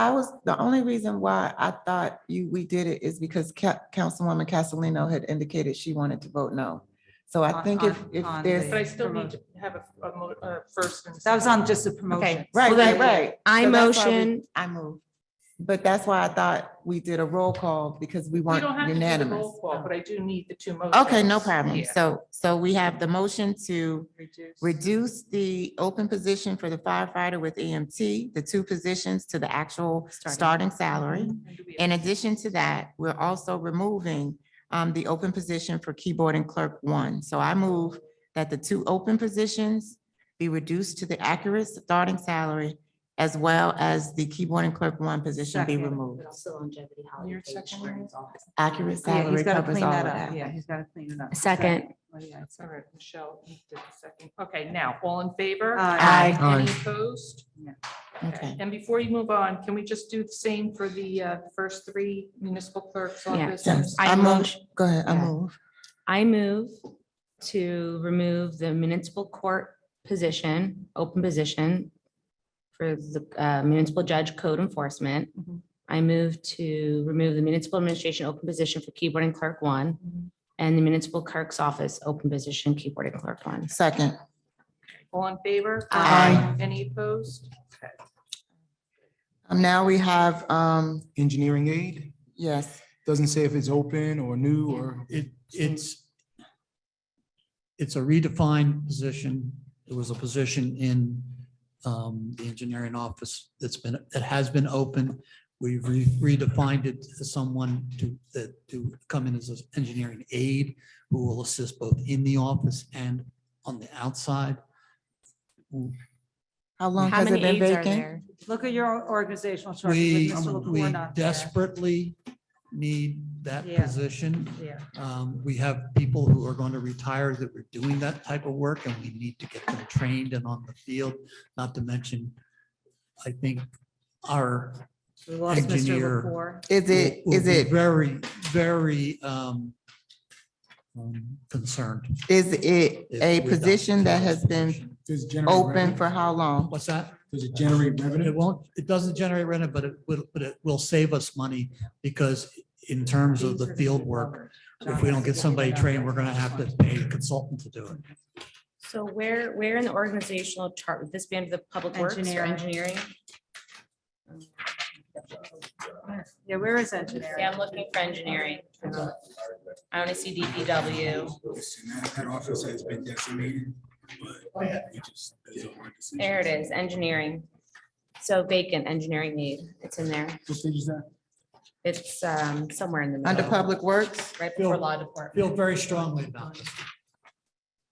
the only reason why I thought we did it is because Councilwoman Castellino had indicated she wanted to vote no. So I think if on there's, but I still need to have a first and. That was on just the promotion. Okay. right, Well, then right. I So that's why we- motion, I move. But that's why I thought we did a roll call because we We weren't don't have to do the unanimous. roll call, but I do need the two motions. Okay, no problem. Yeah. So we have the motion to Reduce. reduce the open position for the firefighter with EMT, the two positions to the actual starting salary. And do we- In addition to that, we're also removing the open position for keyboard and clerk one. So I move that the two open positions be reduced to the accurate starting salary as well as the keyboard and clerk one position be Second. removed. but also longevity holiday Your pay second insurance, all that. Accurate Yeah, salary he's gotta covers clean all that of up. that. Yeah, he's gotta clean it up. Second. What do you got? All right, Michelle, you did the second. Okay, now, all in favor? Aye. Aye. Any opposed? Okay. And before you move on, can we just do the same for the first three municipal clerks Yeah. office? Yes, I I move, motion- go ahead, I Yeah. move. I move to remove the municipal court position, open position for the municipal judge code enforcement. Mhm. I move to remove the municipal administration open position for keyboard and clerk one and the municipal clerk's office open position, keyboard and clerk one. Second, All in favor? Aye. Any opposed? Okay. now we have, Engineering aid, yes, doesn't say if it's open or new or. It's a redefined position. It was a position in the engineering office that has been open. We've redefined it as someone to come in as an engineering aide who will assist both in the office and on the outside. How long How has it many been aides are vacant? there? Look at your organizational chart. with We, Mr. we Lepore not there. desperately need that Yeah. position. Yeah. We have people who are going to retire that were doing that type of work, and we need to get them trained and on the field, not to mention, I think our We lost Mr. engineer Lepore. will be very, very concerned. Is it if a we don't position that fill has this been position. Does it generate open revenue? for how long? What's that? Does it generate revenue? It won't, it doesn't generate revenue, but it will save us money, because in terms of the field work, if we don't get somebody trained, we're gonna have to pay a consultant to do it. So where in the organizational chart, would this be under the public works or Engineering. engineering? Yeah, where is engineering? Yeah, I'm looking for engineering. I only see DPW. Listen, that office has been decimated, but it just is a hard decision. There it is, engineering. So vacant engineering need, it's in there. What stage is that? It's somewhere in the Under middle, Public Works? right before law department. Feel very strongly about this.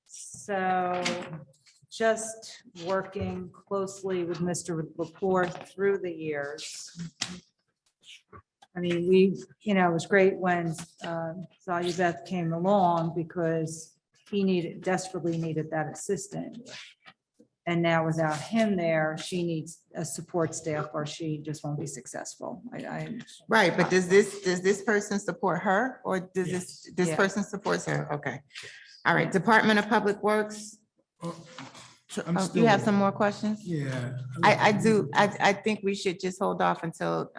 So just working closely with Mr. Lepore through the years. I mean, it was great when Zayubeth came along because he desperately needed that assistant. And now without him there, she needs a support staff or she just won't be successful. Right, but does this person support her or does this Yeah. person supports her? Okay. All right, Department of Public Works. I'm You still- have some more questions? Yeah. I do. I think we should just hold off until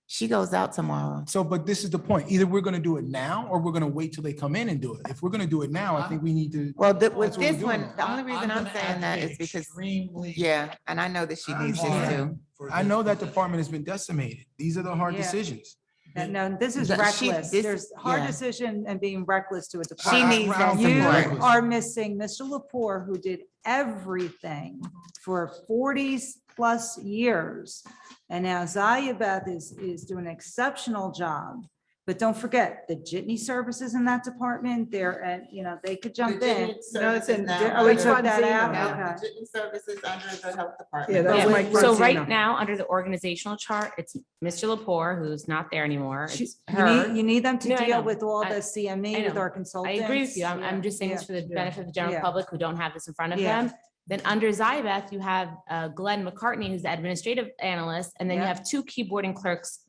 she goes out tomorrow. So, but this is the point. Either we're gonna do it now or we're gonna wait till they come in and do it. If we're gonna do it now, I think we need to. Well, with That's what we're this one, doing. the only reason I'm gonna saying that is advocate because, extremely yeah, and I know that she I needs this understand. too. for I this know that position. department has been decimated. These are the hard Yeah. decisions. No, this is That she- reckless. this- There's hard yeah. decision and being reckless to a She department. needs I that don't think You it's support. reckless. are missing Mr. Lepore, who did everything for 40 plus years. And now Zayabeth is doing an exceptional job. But don't forget, the jitney services in that department, they could jump in. No, it's in- Oh, we took that out? Yeah, Okay. the jitney services under the health Yeah, department. that's Yeah, Mike so right Rosino. now, under the organizational chart, it's Mr. Lepore, who's not there anymore. It's You her. need, you need them to No, I deal know. with all I- the CME, I with know. our I consultants. agree with you. I'm just saying Yeah. this for the Yeah. benefit of the general Yeah. public who don't have this in front of Yeah. them. Then under Zybeth, you have Glenn McCartney, who's the administrative analyst, and then you Yeah. have two keyboarding clerks,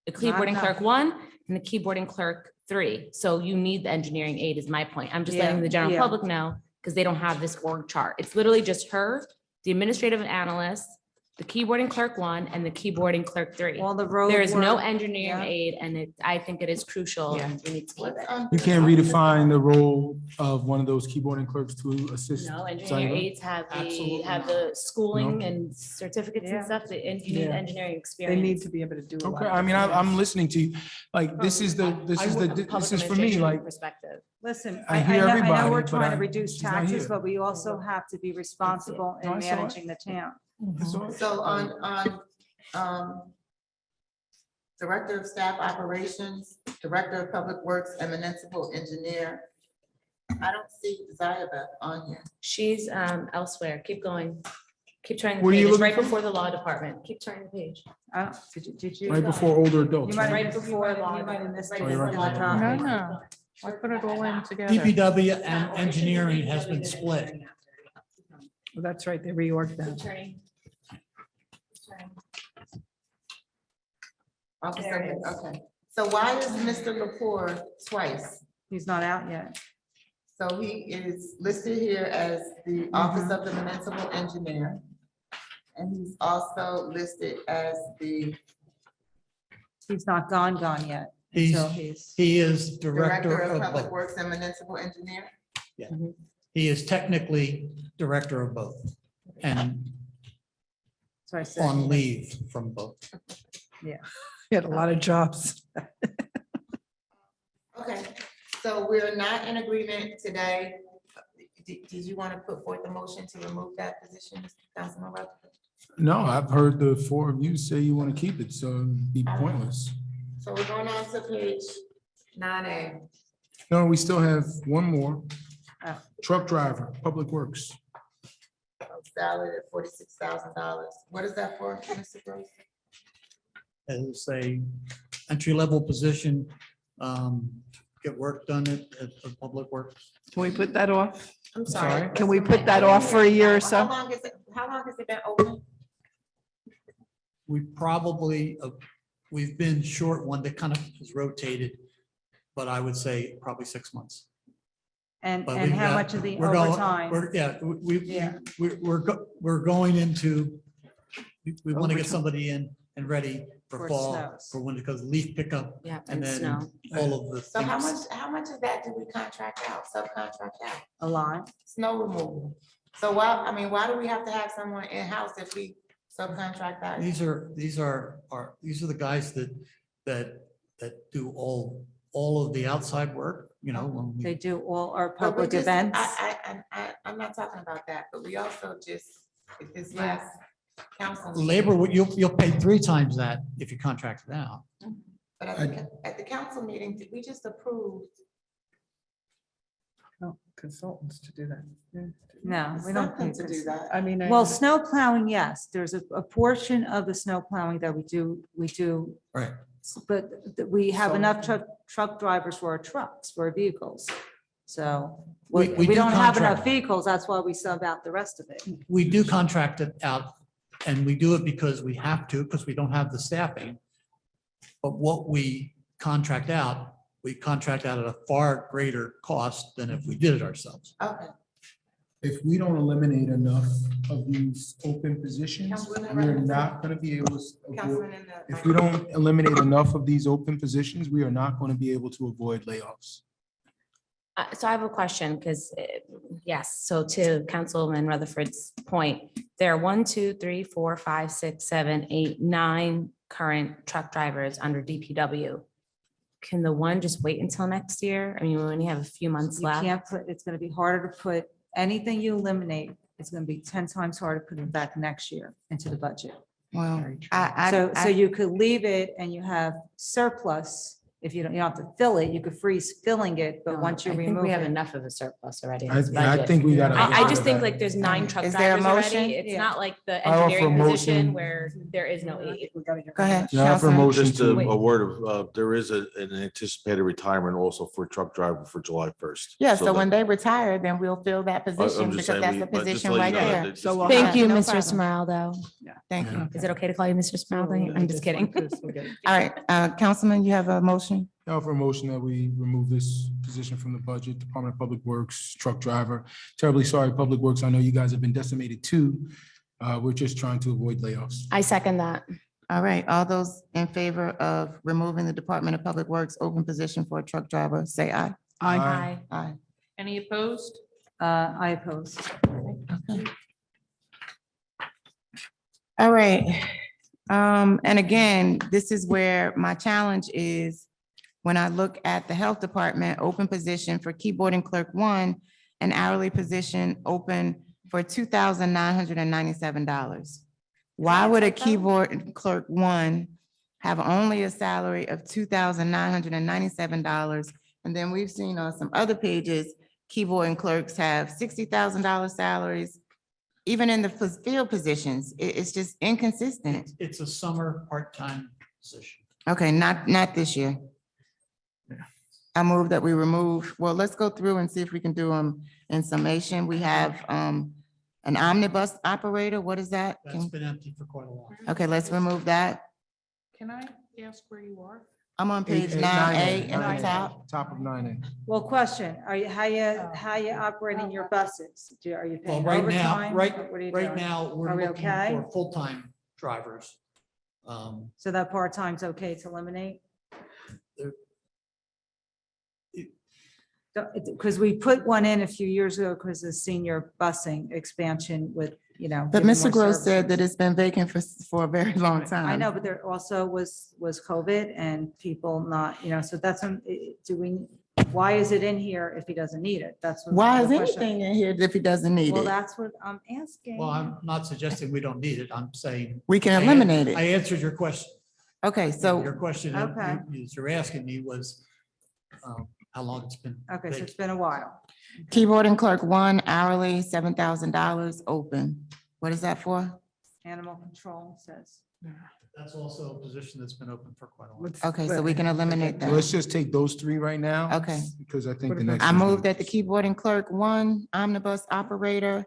the Not keyboarding enough. clerk 1 and the keyboarding clerk 3. So you need the engineering aid is my point. I'm just Yeah, letting the general yeah. public know because they don't have this org chart. It's literally just her, the administrative analyst, the keyboarding clerk 1 and the keyboarding clerk 3. All the road There is no work. engineering Yeah. aid and I think it is crucial and we need to keep it. You can't redefine the role of one of those keyboarding clerks to assist. No, engineering Zayabeth? aides have Absolutely have not. the schooling No. and certificates Yeah. and stuff, and you need Yeah. engineering They experience. need to be able to do a lot. Okay, of I mean, different I'm things. listening to you. Like, this is the, this is the, Public this is for me, administration like, Perspective. Listen, I I hear know everybody, we're but trying to I- reduce she's not taxes, here. but we also have to be responsible in No, I saw it. managing the town. it's all- So on Director of Staff Operations, Director of Public Works and Municipal Engineer, I don't see Zayabeth on here. She's elsewhere. Keep going. Keep turning the What are page. you It's looking right for? before the law department. Keep turning the page. Did you? right before older You adults. might right? Right before law. You might have missed right it. Oh, you're before right. law No, department. no, I put it all in together. DPW and engineering has been split. Well, That's right, they reorged Keep that. turning. Office There it of- is. Okay, so why is Mr. Lepore twice? He's not out yet. So he is listed here as the Office of the Municipal Engineer. And he's also listed as the He's not gone yet. He's, So he's, he is Director director of of Public both. Works and Municipal Engineer. He is technically director of both and so I said. on leave from both. He had a lot of jobs. Okay, so we're not in agreement today. Did you want to put forth a motion to remove that position, Councilman Rutherford? No, I've heard the four of you say you want to keep it, so it'd be pointless. So we're going on to page 9A. No, we still have one more. Truck driver, Public Works. Salary at $46,000. What is that for, Mr. Gross? As a entry-level position, get work done at Public Works. Can we put that off? I'm sorry? Can we put that off for a year or so? How long has it been open? We probably, we've been short one that kind of has rotated, but I would say probably 6 months. And, But and we've how got- much of the we're going- overtime? Yeah, Yeah. we're going into, we want to get Overtime. somebody in and ready for For fall, snows. for when, because leaf pickup Yeah, and and then snow. all of the So things. how much of that do we contract out, subcontract out? A lot. Snow removal. So why do we have to have someone in-house if we subcontract out? These are the guys that do all of the outside work, you know, when They we, do all our But we public just- events. I'm not talking about that, but we also just, at this last council. labor, you'll pay 3 times that if you contract it out. But at the council meeting, did we just approve Consultants to do that. No, we don't. something pay to do this. that? I mean. Well, snow plowing, yes, there's a portion of the snow plowing that we do. Right. But we have So- enough truck drivers for our trucks, for our vehicles. So We- we we do don't have enough contract. vehicles, that's why we sub out the rest of it. We do contract it out, and we do it because we have to, because we don't have the staffing. But what we contract out at a far greater cost than if we did it ourselves. Okay. If we don't eliminate enough of these open positions, Councilwoman we're Rutherford. not going to be able to avoid. Councilman in the. If we don't eliminate enough of these open positions, we are not going to be able to avoid layoffs. So I have a question, because, yes, so to Councilman Rutherford's point, there are 1, 2, 3, 4, 5, 6, 7, 8, 9 current truck drivers under DPW. Can the one just wait until next year? I mean, we only have a few months You left. can't put, it's gonna be harder to put, anything you eliminate, it's gonna be 10 times harder to put it back next year into the budget. Well, So you could leave it and you have surplus. If you don't have to fill it, you could freeze filling it, but No, once you I think remove we have it. enough of a surplus already. in I this budget. think we got to. I just think like there's 9 truck Is there a drivers motion? already. It's Yeah. not like the I offer a engineering position motion. where there is no 8. Go ahead. Yeah, I offer a Councilman. motion Just a to, a word of, there is an anticipated retirement also for truck driver for July 1st. Yeah, so when they retire, then we'll fill that I'm position just because saying, that's we- the but just position to let right you know there. that it's So just- we'll Thank have- you, no Mr. problem. Smiraldo. Thank you. Is it okay to call you Mr. Smiraldo? I'm just kidding. All right, Councilman, you have a motion? I offer a motion that we remove this position from the budget, Department of Public Works, truck driver. Terribly sorry, Public Works. I know you guys have been decimated too. We're just trying to avoid layoffs. I second that. All right, all those in favor of removing the Department of Public Works open position for a truck driver, say aye. Aye. Aye. Any opposed? I oppose. Okay. All right. And again, this is where my challenge is when I look at the Health Department, open position for keyboard and clerk 1, an hourly position open for $2,997. Why would a keyboard and clerk 1 have only a salary of $2,997? And then we've seen on some other pages, keyboard and clerks have $60,000 salaries. Even in the field positions, it's just inconsistent. It's a summer part-time position. Okay, not this year. I move that we remove, well, let's go through and see if we can do them in summation. We have an omnibus operator. What is that? That's been empty for quite a while. Okay, let's remove that. Can I ask where you are? I'm on page 9A at the top. Top of 9A. Well, question, are you, how you operating your buses? Are you Well, paying right now, overtime? What are you right doing? now, we're Are we looking okay? for full-time drivers. So that part-time's okay to eliminate? Because we put one in a few years ago because of senior busing expansion with, But giving Mr. more Gross said that services. it's been vacant for a very long time. I know, but there also was COVID and people not, so that's, why is it in here if he doesn't need it? That's. what Why is the question- anything in here if he doesn't need Well, it? that's what I'm asking. Well, I'm not suggesting we don't need it. I'm saying. We can eliminate I it. answered your question. Okay, Your so, question Okay. you're asking me was, how long it's been. Okay, so vacant. it's been a while. Keyboard and clerk one hourly, $7,000 open. What is that for? Animal control says. That's also a position that's been open for quite a while. What's- Okay, so we can eliminate So let's that. just take those three right now. Okay. Because I think What the about- next. I one's move gonna- that the keyboard and clerk one omnibus operator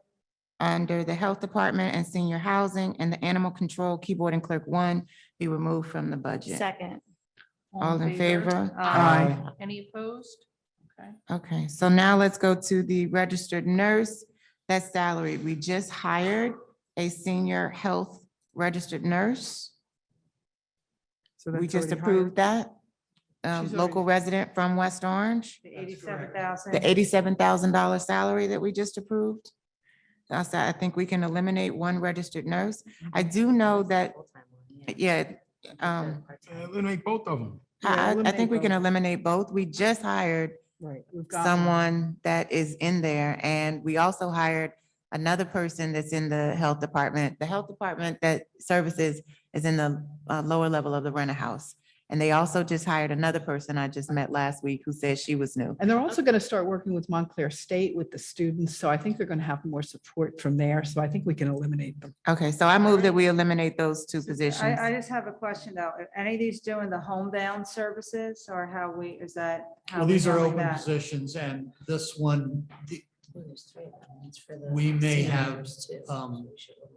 under the health department and senior housing and the animal control keyboard and clerk one be removed from the budget. Second. All in favor? Aye. Any opposed? Okay. Okay, so now let's go to the registered nurse. That's salary. We just hired a senior health registered nurse. So We that's just already hired. approved that. She's Local resident from West Orange, The That's correct. 87,000. the $87,000 salary that we just approved. I think we can eliminate one registered nurse. I do know that, yeah, Eliminate both of them. I think we can eliminate both. We just hired Right. we've got one. someone that is in there, and we also hired another person that's in the health department. The health department that services is in the lower level of the rent a house. And they also just hired another person I just met last week who said she was new. And they're also going to start working with Montclair State with the students. So I think they're going to have more support from there. So I think we can eliminate them. Okay, so I move that we eliminate those two positions. I just have a question though. Are any of these doing the homebound services or how we, is that? how Well, we these are handling open that? positions and this one, we may have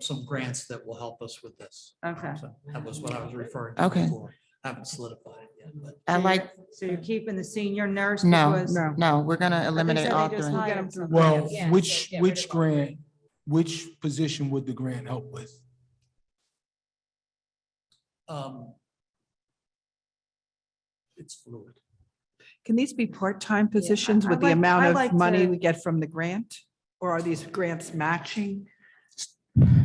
some grants that will help us with this. Okay. So that was what I was referring to Okay. before. Haven't solidified it yet, but I like, So you're keeping the senior nurse? no, because- no, we're gonna eliminate said all they just three. hired Get 'em through somebody. Well, grants. Yeah, which, so get rid which of all grant, which position would the grant help with? it's fluid. Can these be part-time positions I with the like- amount I of like money to- we get from the grant? Or are these grants matching?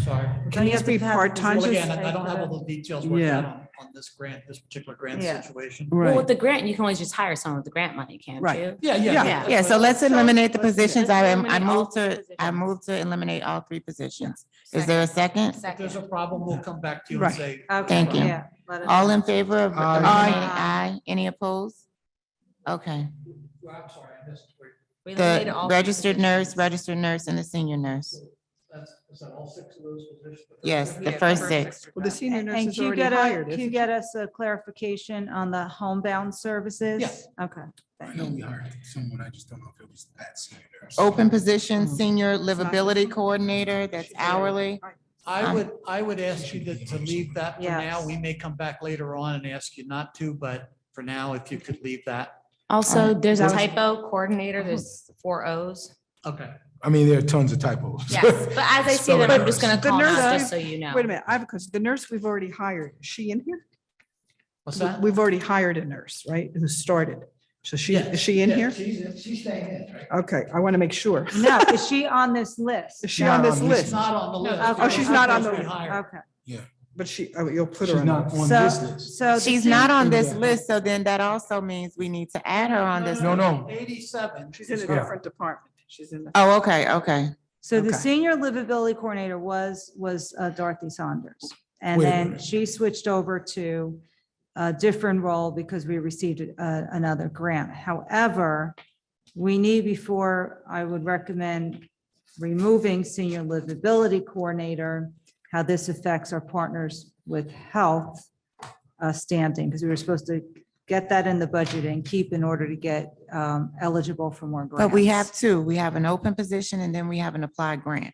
Sorry. Can you these have to be have the part-time? Well, position- again, I don't have all the details worked Yeah. out on this grant, this particular grant Yeah. situation. Well, Right. with the grant, you can always just hire someone with the grant money, can't Right. you? Yeah, Yeah. yeah. Yeah, so let's eliminate the let's do it. positions. Let's I eliminate all moved three to, I positions. moved to eliminate all three positions. Is there a second? If there's a Second. problem, we'll come back to you and Right. say. Okay, Thank you. yeah, let us All know. in favor of Aye. eliminating? Aye. Aye. Any opposed? Okay, I'm sorry, I missed. We eliminated the all three registered positions. nurse, and the senior nurse. Is that all six of those positions? Yes, the Yeah, first six. Well, the senior And nurse can is you already get hired. can you isn't get us a clarification on the homebound services? Yes. Okay. I know we hired someone, I just don't know if it was that senior nurse. Open position, senior livability coordinator, that's hourly. I would ask you to leave that for now. Yes. We may come back later on and ask you not to, but for now, if you could leave that. Also, there's a Those- typo coordinator, there's 4 O's. Okay. I mean, there are tons of typos. Yes, but as I see Spell them, I'm errors. just gonna The call them out nurse- just so you know. Wait a minute, I have a question. The nurse we've already hired, is she in here? What's that? We've already hired a nurse, right, who started. So she, Yeah. is she in Yeah, here? She's staying in. right? Okay, I want to make sure. No, is she on this list? Is she on No, this this list? She's not on the list. okay. Oh, she's not on the Because we list. hired. Okay. But she, oh, you'll put She's her on. not the- on So, this list. so. the She's sen- not on this Yeah. list, so then that also means we need to add her on this. No, no. 87. She's in a Yeah. different department. She's in the. Oh, okay, okay. So the Okay. senior livability coordinator was Dorothy Saunders. And Wait a then minute. she switched over to a different role because we received another grant. However, we need, before I would recommend removing senior livability coordinator, how this affects our partners with health standing, because we were supposed to get that in the budget and keep in order to get eligible for more grants. But we have two. We have an open position and then we have an applied grant.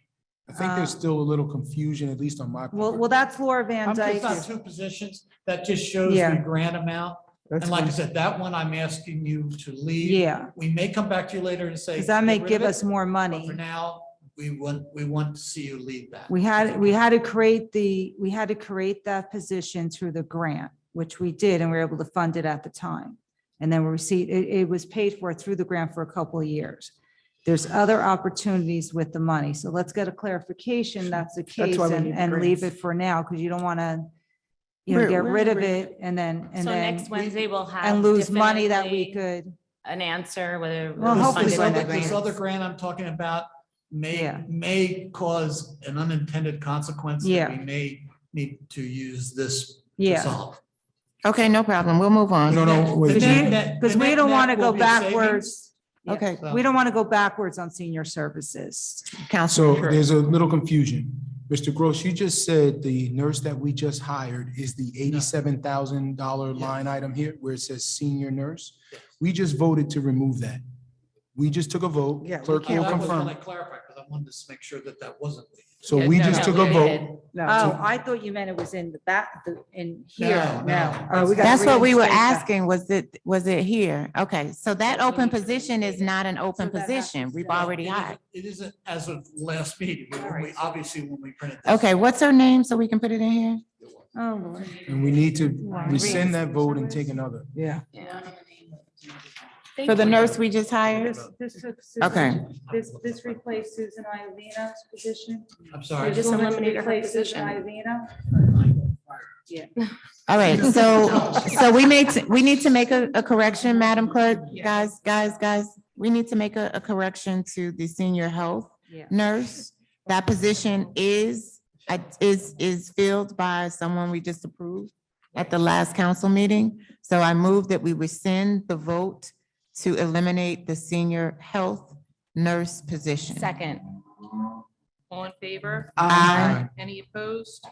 I think there's still a little confusion, at least on my Well, part. that's Laura Van It's Dyke. not two positions. That just shows Yeah. the grant amount. That's And like I fine. said, that one I'm asking you to leave. Yeah, We may come back to you later and say. because that may "Get rid give of it," us more But money. for now, we want to see you leave that. We had to create that position through the grant, which we did, and we were able to fund it at the time. And then we received, it was paid for through the grant for a couple of years. There's other opportunities with the money. So let's get a clarification that's the case why we and, need the and leave grants. it for now, because you don't want to, Where- get where rid are of we? it and then, So next Wednesday, we'll have. and lose money that we definitively could. An answer whether. it Well, was hopefully This funded by by other, the this grants. other grant I'm talking about Yeah. may cause an unintended consequence Yeah. that we may need to use this to Yeah. solve. Okay, no problem. We'll move on. No, wait. Because we don't want to go Will be a savings. backwards. Yeah. Okay, So- We don't want to go backwards on senior services. Council. So there's a little confusion. Mr. Gross, you just said the nurse that we just hired is the $87,000 line item here where it says senior nurse. We just voted to remove that. We just took a vote. Yeah, we Clerk will That was what I confirm. clarified, because I wanted to make sure that that wasn't. So we just took a vote. Oh, I thought you meant it was in the back, in here. No, no. Oh, we gotta That's what we were reinstate that. asking. Was it here? Okay, so that open position is not an open So that position. happens We've to- already It hired. isn't- It isn't as of last meeting, but when we, obviously, when we printed. this. Okay, what's her name so we can put it in here? Oh, Lord. And we need to rescind that vote and take another. Yeah. For the nurse we just hired? This Okay. This replaced Susan Iovino's position. I'm They sorry. just eliminated her Replaced Susan position. Iovino. All right, so we need to make a correction, Madam Clerk. Guys, we need to make a correction to the senior health Yeah. nurse. That position is filled by someone we just approved at the last council meeting. So I move that we rescind the vote to eliminate the senior health nurse position. Second. All in favor? Aye. Any opposed?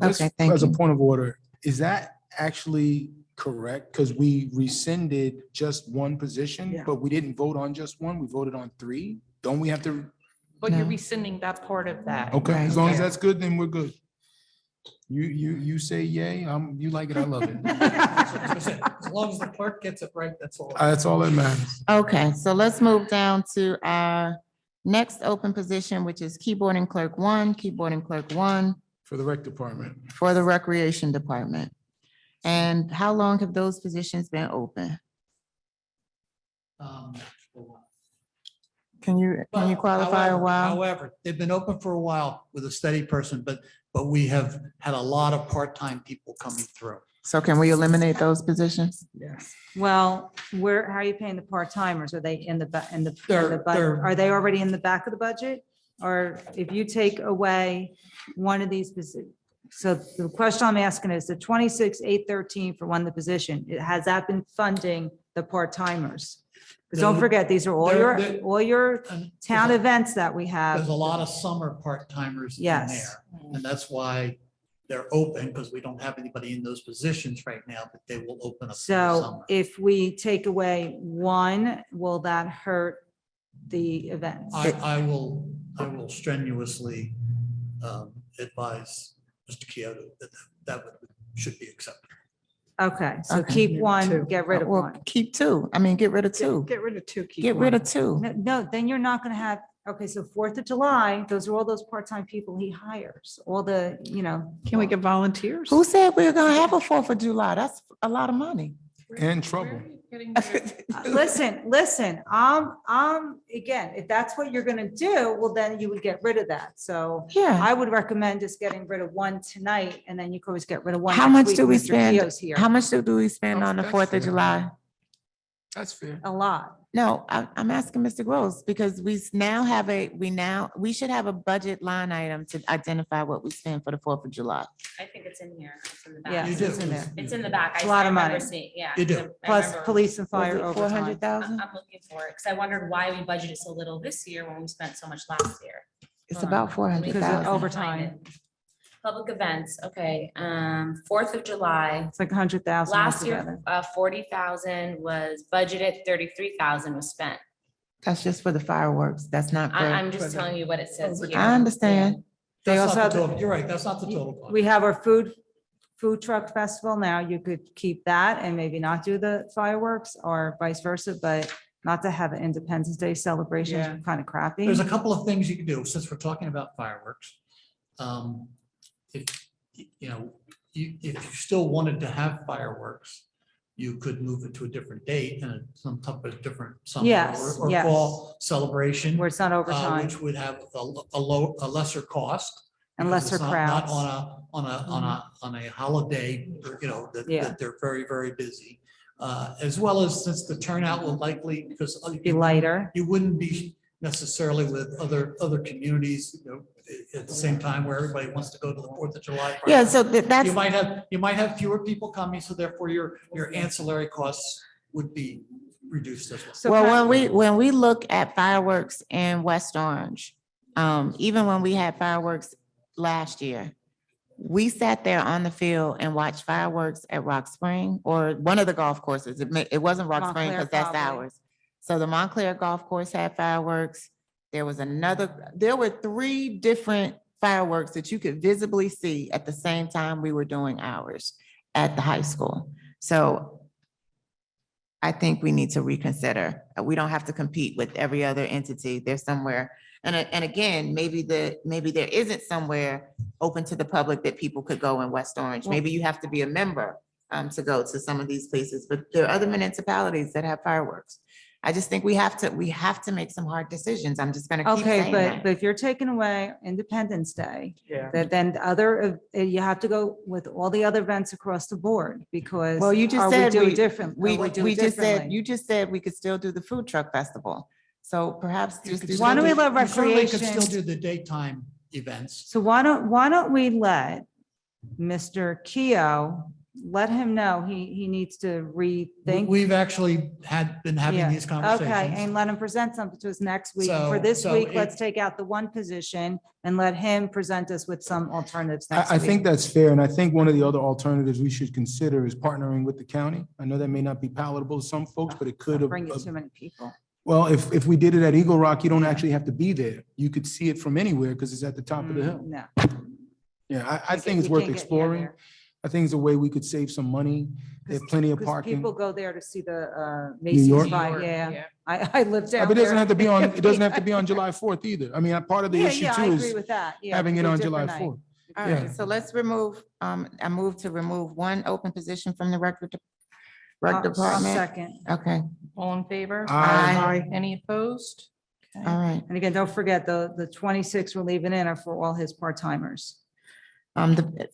Just Okay, thank As a you. point of order, is that actually correct? Because we rescinded just one position, Yeah. but we didn't vote on just one. We voted on three. Don't we have to? But you're No. rescinding that part of that. Okay, Right. as long as that's good, then we're good. You say yay, you like it, I love it. As long as the clerk gets it right, that's all. That's all that matters. Okay, so let's move down to our next open position, which is keyboard and clerk one For the rec department. for the recreation department. And how long have those positions been open? Um, Can you qualify a However- while? However, they've been open for a while with a steady person, but we have had a lot of part-time people coming through. So can we eliminate those positions? Yes. Well, how are you paying the part-timers? Are they in the, They're- they're- are they already in the back of the budget? Or if you take away one of these positions? So the question I'm asking is the 26,813 for one of the position, has that been funding the part-timers? Because don't No, forget, these are they're- all your And town there's events that we have. a lot of summer part-timers in Yes. there. And that's why they're open, because we don't have anybody in those positions right now, but they will open up. in the So summer. if we take away one, will that hurt the events? I will strenuously advise Mr. Kyoto that should be accepted. Okay, so Okay. keep Yeah, one, two. get rid of Well, one. keep two. I mean, get rid of two. Get rid of two. keep Get rid one. of two. No, then you're not gonna have, okay, so 4th of July, those are all those part-time people he hires, all the, Can we get volunteers? Who said we were gonna have a 4th of July? That's a lot of money. And trouble. Where are you getting rid of- listen, again, if that's what you're gonna do, well, then you would get rid of that. So Yeah. I would recommend just getting rid of one tonight, and then you could always get rid of one. How next much week do when we Mr. spend? Keogh's here. How much do we spend on the That's 4th of fair. July? That's fair. A lot. No, I'm asking Mr. Gross because we should have a budget line item to identify what we spend for the 4th of July. I think it's in here. It's in the Yeah, back. You do. it's in there. It's in the back. It's a lot of I remember money. seeing- Yeah. You do. I Plus remember- police and fire Was it overtime. 400,000? I'm looking for it because I wondered why we budgeted so little this year when we spent so much last year. It's Hold on. about 400,000. overtime. Public events, okay, 4th of July. It's like 100,000 Last altogether. year, 40,000 was budgeted, 33,000 was spent. That's just for the fireworks. That's not I'm for, just telling you what it says here. I understand. They That's also not have the the- total, you're right, that's not the total cost. We have our food truck festival now. You could keep that and maybe not do the fireworks or vice versa, but not to have an Independence Day celebration Yeah. is kind of crappy. There's a couple of things you can do, since we're talking about fireworks. If, if you still wanted to have fireworks, you could move it to a different date and some type of different summer Yes, or yes. fall celebration. Where it's not overtime Which would have a lesser cost. and because lesser it's not crowds. On a holiday, Yeah. that they're very, very busy. As well as since the turnout will likely, because Be lighter. you wouldn't be necessarily with other communities, you know, at the same time where everybody wants to go to the 4th of July. Yeah, party. so that's, You might have fewer people coming, so therefore your ancillary costs would be reduced as well. So well, Pat- when we look at fireworks in West Orange, even when we had fireworks last year, we sat there on the field and watched fireworks at Rock Spring or one of the golf courses. It wasn't Rock Spring Montclair because that's probably. ours. So the Montclair Golf Course had fireworks. There were 3 different fireworks that you could visibly see at the same time we were doing ours at the high school. So I think we need to reconsider. We don't have to compete with every other entity. There's somewhere. And again, maybe there isn't somewhere open to the public that people could go in West Orange. Maybe you have to be a member to go to some of these places, but there are other municipalities that have fireworks. I just think we have to make some hard decisions. I'm just gonna keep Okay, saying but that. if you're taking away Independence Day, Yeah. then you have to go with all the other events across the board because. Well, you just or said do we- it different. or do it We just said, differently. you just said we could still do the food truck festival. So perhaps You just could do. still Why don't we do- let you certainly could recreation- Still do the daytime events. So why don't we let Mr. Keo, let him know he needs to rethink. We've actually been having Yeah, these Okay, conversations. and let him present something to us next week. So- For this so week, it- let's take out the one position and let him present us with some alternatives next I week. think that's fair, and I think one of the other alternatives we should consider is partnering with the county. I know that may not be palatable to some folks, but it could have. Bring it too many people. Well, if we did it at Eagle Rock, you don't actually have to be there. You could see it from anywhere because it's at the top of the hill. No. Yeah, I You think it's can't worth get near exploring. there. I think it's a way we could save some money. There's plenty of 'Cause parking. people go there to see the New Macy's York? fight, yeah. I lived down But it doesn't there. have to be on, it doesn't have to be on July 4th either. I mean, part of the Yeah, issue yeah, I too agree is with that. Yeah, having pick it a on July different night. 4th. All Yeah. right, so let's remove, I move to remove one open position from the rec I'll department. Second. Okay, All in favor? Aye. Any opposed? Okay. all right. And again, don't forget the 26 we're leaving in are for all his part-timers.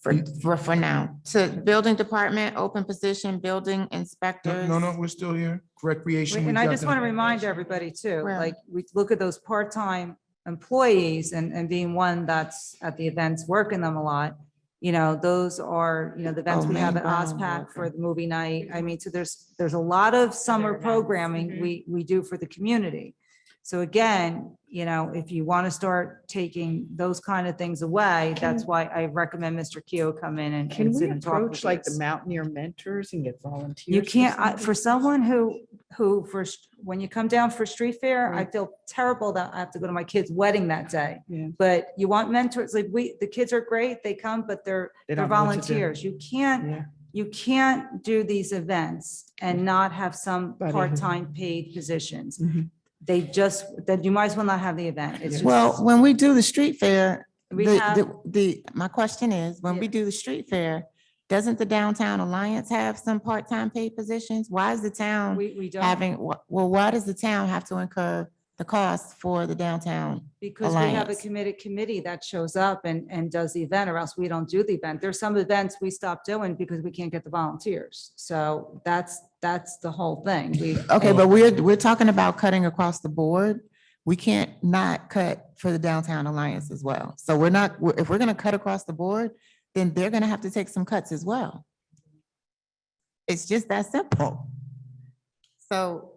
For now, to building department, open position, building inspectors. No, we're still here. Recreation. And we've I got just the- want to remind everybody too, Where? like, we look at those part-time employees and being one that's at the events, working them a lot. You know, those are, the events Oh, we have main at ground OSPAC worker. for the movie night. I mean, so there's a lot of summer events. programming we do for the community. So again, if you want to start taking those kind of things away, that's why I recommend Mr. Keo come in and Can and we sit and talk approach with like the us. Mountaineer mentors and get volunteers? You for can't, something? for someone when you come down for street fair, I feel terrible that I have to go to my kid's wedding that day. Yeah. But you want mentors, like the kids are great, they come, but they're They they're don't know what to do. volunteers. Yeah. You can't do these events and not have some Buddy. part-time paid positions. Mhm. Then you might as well not have the event. It's just. Well, when we do the street fair, We have- my question is, when we Yeah. do the street fair, doesn't the Downtown Alliance have some part-time paid positions? Why is the town We don't, why does the town have to incur the cost for the downtown? because we have a Alliance. committed committee that shows up and does the event, or else we don't do the event. There's some events we stop doing because we can't get the volunteers. So that's the whole thing. Okay, but we're talking about cutting across the board. We can't not cut for the Downtown Alliance as well. So if we're gonna cut across the board, then they're gonna have to take some cuts as well. It's just that simple. So,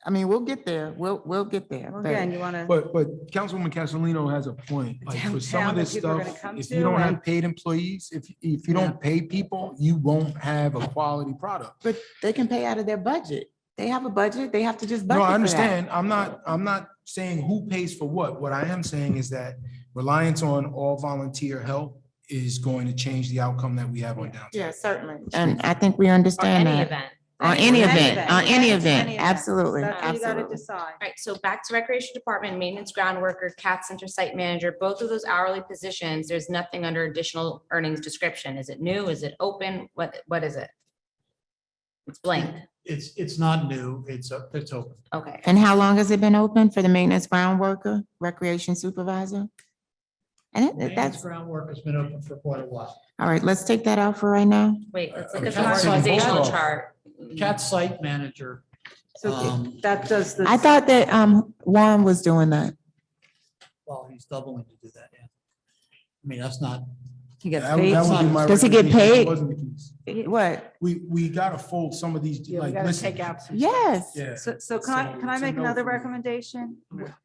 I mean, we'll get there. We'll get there. Well, but- Again, you want to. But Councilwoman Castellino has a point. Like for some Downtown of this that people are stuff, gonna come if to you don't and- have paid employees, if you Yeah. don't pay people, you won't have a quality product. But they can pay out of their budget. They have a budget. They have to just No, budget I for that. understand. I'm not saying who pays for what. What I am saying is that reliance on all volunteer help is going to change the outcome that we have on downtown. Yeah, certainly. And I think we Or understand any that. event. On any event, on any Yes, event, event. absolutely, That's what you gotta absolutely. decide. All right, so back to Recreation Department, Maintenance Ground Worker, Cat Center Site Manager, both of those hourly positions, there's nothing under additional earnings description. Is it new? Is it open? What is it? It's blank. It's not new. It's open. Okay. And how long has it been open for the maintenance ground worker, recreation supervisor? And Maintenance that's, groundwork has been open for quite a while. all right, let's take that out for right now. Wait, let's look at the Cat Center organizational Hall. chart. Cat site manager So that does the. I thought that Warren was doing that. Well, he's doubling to do that, yeah. I mean, that's not, He gets That paid. would be my Does he get recommendation. paid? That wasn't the case. What? We gotta fold some of these, Yeah, we like, gotta listen. take out some. Yes. Yeah. So can I So make no another for me. recommendation?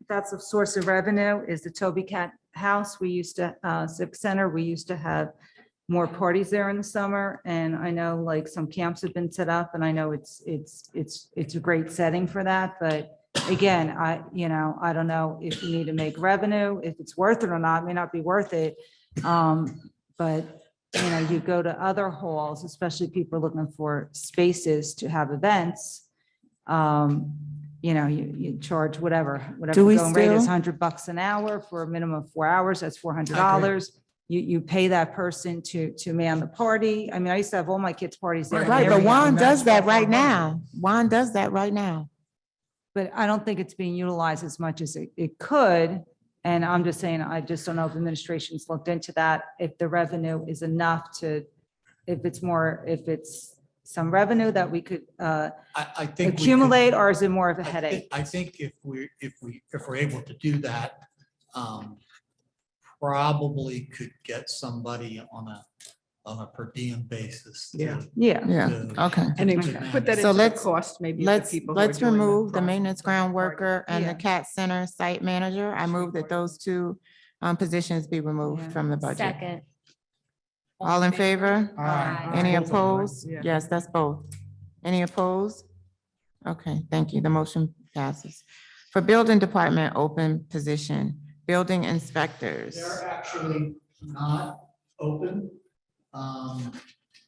That's a source of revenue is the Toby Cat House. We used to, Civic Center, we used to have more parties there in the summer. And I know like some camps have been set up and I know it's a great setting for that. But again, I don't know if you need to make revenue, if it's worth it or not, it may not be worth it. But you go to other halls, especially people looking for spaces to have events. You charge whatever Do we the going rate is still- $100 an hour for a minimum of 4 hours, that's $400. You pay that person to man the party. I mean, I used to have all my kids' parties there. and Right, but everything. Juan that's does that off our right budget. now. Juan does that right now. But I don't think it's being utilized as much as it could. And I'm just saying, I just don't know if administration's looked into that, if the revenue is enough to, if it's some revenue that we could I think. we could- accumulate, or is it more of a I thi- headache? I think if we're able to do that, probably could get somebody on a per diem basis. to- Yeah. Yeah. Yeah, to- okay. And then to put that manage. So into the let's- cost, maybe. of the Let's people who are doing the remove the party- maintenance ground worker and the Yeah. CAT Center site manager. I move that those two positions be removed Yeah. from the budget. Second. All in favor? Aye. Any Both of them, right? opposed? Yeah. Yes, that's both. Any opposed? Okay, thank you. The motion passes. For building department, open position, building inspectors. They're actually not open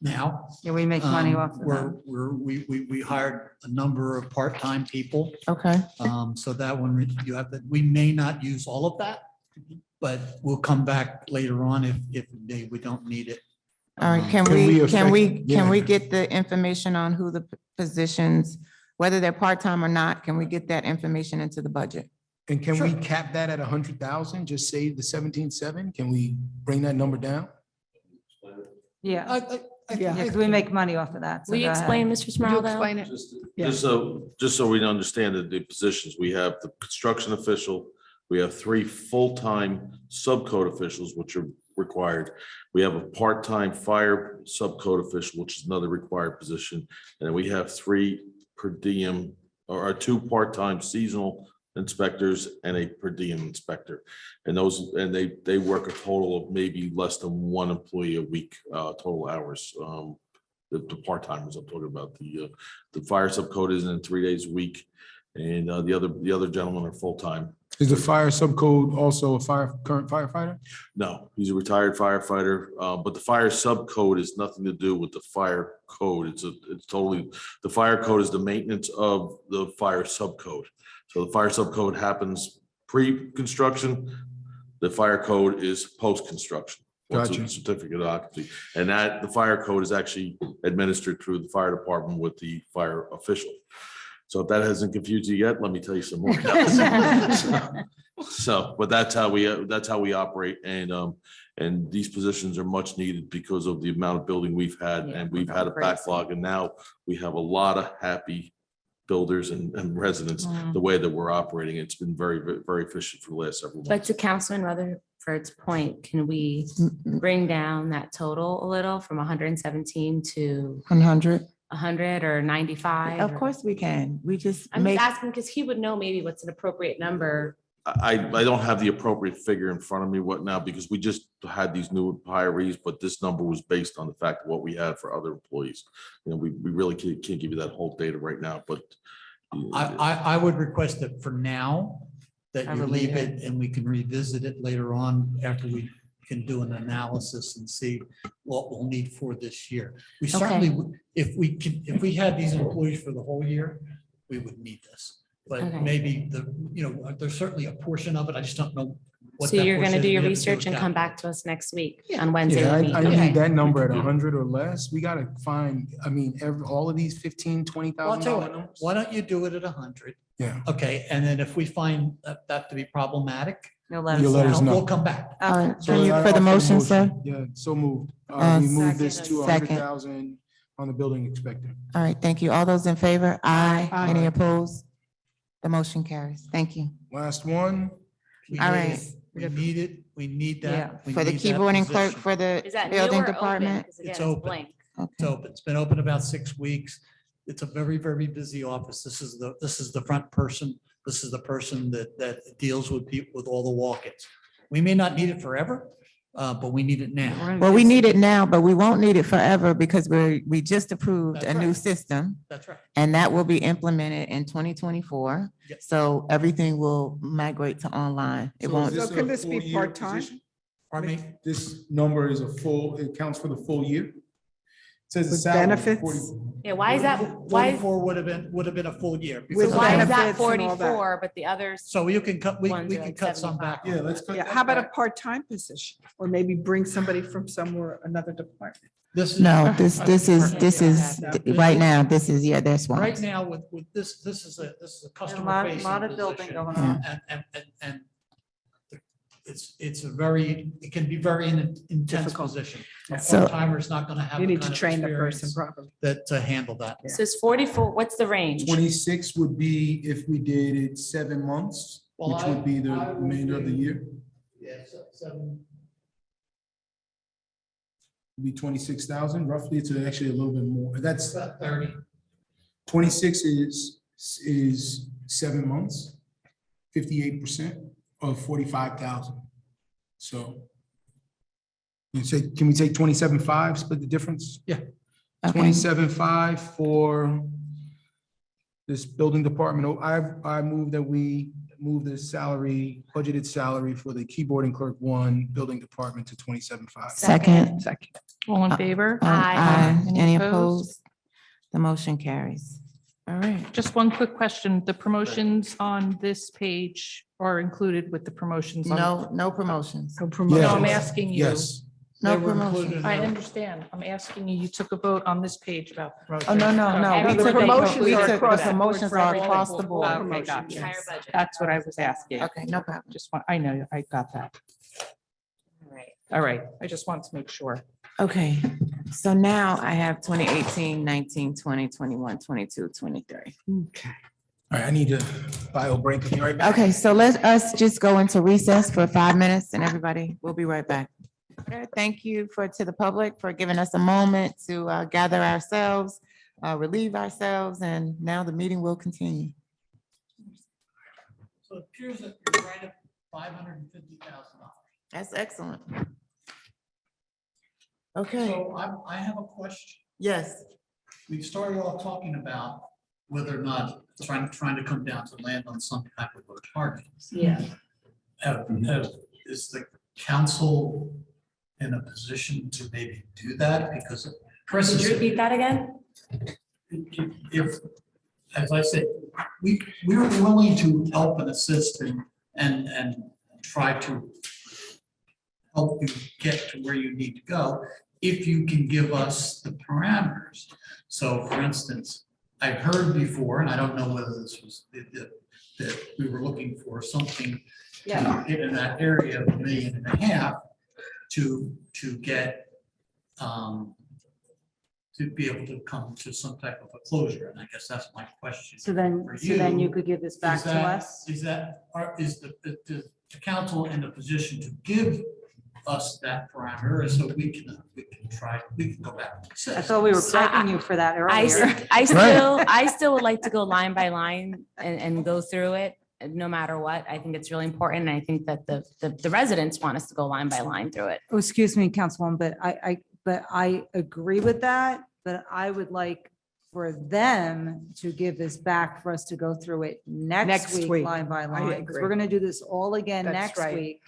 now. Yeah, we make money off of that. We hired a number of part-time people. Okay, So that one, we may not use all of that, but we'll come back later on if we don't need it. all right. Can Can we we affect- get the information on who the positions, whether they're part-time or not? Can we get that information into the budget? And can we Sure. cap that at 100,000? Just save the 17.7? Can we bring that number down? Yeah, Yeah. because we make money off of that. so Will you go ahead. explain, Mr. Could you Smiraldo? explain it? Yeah. Just so we understand the positions, we have the construction official, we have 3 full-time subcode officials, which are required. We have a part-time fire subcode official, which is another required position. And then we have 3 per diem, or 2 part-time seasonal inspectors and a per diem inspector. And they work a total of maybe less than 1 employee a week, total hours. The part-timers I'm talking about, the fire subcode is in 3 days a week. And the other gentlemen are full-time. Is the fire subcode also a current firefighter? No, he's a retired firefighter, but the fire subcode is nothing to do with the fire code. It's totally, the fire code is the maintenance of the fire subcode. So the fire subcode happens pre-construction. The fire code is post-construction. Once a Gotcha. certificate of occupancy. And that, the fire code is actually administered through the fire department with the fire official. So if that hasn't confused you yet, let me tell you some more. So, but that's how we operate, and these positions are much needed because of the amount of building we've had, Yeah, and we've had a great. backlog, and now we have a lot of happy builders and residents, the way that we're operating. It's been very, very, very efficient for the last several But months. to Councilman Rutherford's point, can we bring down that total a little from 117 to 100? 100 or 95? Of course we can. We just I'm make, just asking because he would know maybe what's an appropriate number. I don't have the appropriate figure in front of me what now, because we just had these new hirees, but this number was based on the fact of what we had for other employees. You know, we really can't give you that whole data right now, but I would request that for now, that I you would leave leave it and we can revisit it later on after we can do an analysis and see what we'll need for this year. We certainly, if we had these employees for the whole year, we would need this. But Okay. maybe there's certainly a portion of it. I just don't know. what So that you're going to portion do is. your We have to research and come calculate. back to us next week on Wednesday. Yeah, when we I meet. need that number at 100 or less. We gotta find, all of these 15, Well, I'll tell you $20,000 what, numbers. why don't you do it at 100? Yeah. Okay, and then if we find that to be problematic, You'll let You'll us let know. us know. we'll come back. all right, So thank you I for the offer motion, sir. Yeah, so moved. Uh, We move this to second. 100,000 on the building inspector. All right, thank you. All those in favor? Aye. Aye. Any opposed? The motion carries. Thank you. Last one, We All need right. it. We need it. We need Yeah. that. We For the need that keyboard and clerk position. for the Is that new building or open? department? 'Cause again, It's it's open. blank. It's open. It's been open about 6 weeks. It's a very, very busy office. This is the front person. This is the person that deals with people, with all the walk-ins. We may not need it forever, but we need it now. Well, we need it now, but we won't need it forever because we just approved a That's new right. system That's right. and that will be implemented in 2024. Yep. So everything will migrate to online. It So won't. is So this can a this be full-year part-time? position? Pardon me? This number is it counts for the full year? It says the With salary. benefits? 40 Yeah, why is that, why is, 44 would have been a full year. With because of why is that. that benefits and all that. 44, but the others? So you can cut, we Ones we are can like cut some back. 75. Yeah, let's cut. Yeah, that how about a back. part-time position? Or maybe bring somebody from somewhere, another department? This is. No, this is, right now, this is, yeah, there's one. Right now with this is a A customer lot, facing lot of building position. going Yeah. on. And it's a very, it can be very intense Difficult. position. A So- part-timer is not gonna have. You the need to kind of train the person experience properly. That to handle that. So it's 44, what's the range? 26 would be if we did it 7 months, Well, which would be the I will remainder of the be- year, Yeah, so, would be 26,000 roughly. It's actually a little bit more. That's about 30. 26 is 7 months, 58% of 45,000. So you say, can we take 27.5, split the difference? Yeah. Okay. 27.5 for this building department. Oh, I move that we move the salary, budgeted salary for the keyboard and clerk 1 building department to 27.5. Second. All in favor? Aye. Any Any opposed? opposed? The motion carries. All right. Just one quick question. The promotions on this page are included with the promotions on. No promotions. No Yeah. promotion. No, I'm asking you. Yes. No They were promotion. included in I the- understand. I'm asking you, you took a vote on this page about promotions. Oh, no. Okay. We the took a- promotions we are took- the across the board promotions for are everything. across the board. Okay, Promotions, gotcha. Entire budget. That's what I was asking. Okay, no problem. Just want, I know, I got that. Right. All right. I just wanted to make sure. Okay, so now I have 2018, 19, 20, 21, 22, 23. Okay. All right, I need to bio break. I'll be right back. Okay, so let us just go into recess for 5 minutes and everybody, we'll be right back. Thank you to the public for giving us a moment to gather ourselves, relieve ourselves, and now the meeting will continue. So it appears that you're right at $550,000. That's excellent. Okay, So I have a question. yes. We started off talking about whether or not trying to come down to land on some type of a target. Yeah. Is the council in a position to maybe do that? Because Chris Could you is, repeat that again? if, as I said, we're willing to help and assist and try to help you get to where you need to go, if you can give us the parameters. So for instance, I've heard before, and I don't know whether this was, that we were looking for something to get in that area of $1.5 million to get, to be able to come to some type of a closure, and I guess that's my question. So then, For so then you you, could give this back Is to that- us? Is that, is the council in a position to give us that parameter, and so we can try, we can go back. I thought we were So I- begging you for that I, earlier. I still would like to go line by line and go through it, no matter what. I think it's really important. And I think that the residents want us to go line by line through it. Oh, excuse me, Councilwoman, but I agree with that, but I would like for them to give this back for us to go through it next Next week, week. line by line. Because agree. we're gonna do this all again That's next right. week.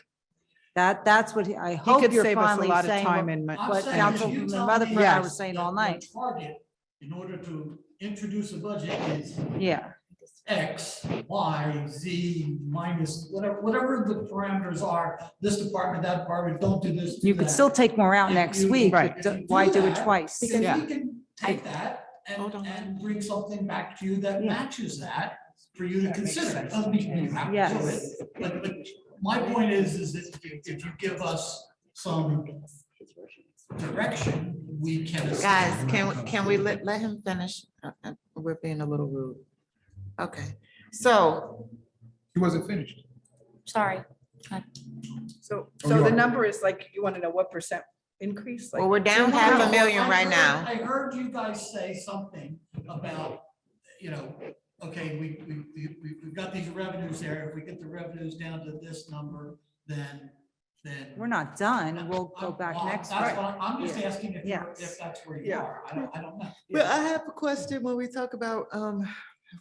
That's what I He hope could you're save us a finally lot of saying. time what- and money. I'm What saying, Councilwoman if you tell Rutherford me and I that were saying the all night. Target, in order to introduce a budget is Yeah, X, Y, Z, minus, whatever the parameters are, this department, that department, don't do this. do you could that. still take more out If next you- week, Right. but If you why do it that, twice? Then Yeah. we can take that and bring something back to you that Yeah. matches that for you to consider. It doesn't mean you have to do Yes. it. But my point is that if you give us some direction, we can. Guys, can we let him finish? We're being a little rude. Okay, so He wasn't finished. Sorry. So, Oh, so you the are. number is like, you want to know what percent increase? Like, well, we're down $500,000 right now. I heard you guys say something about, okay, we've got these revenues there. If we get the revenues down to this number, then. We're not done. We'll go back Well, next. That's what I'm just Yeah. asking if Yes. that's where you Yeah. are. I don't know. But I have a question when we talk about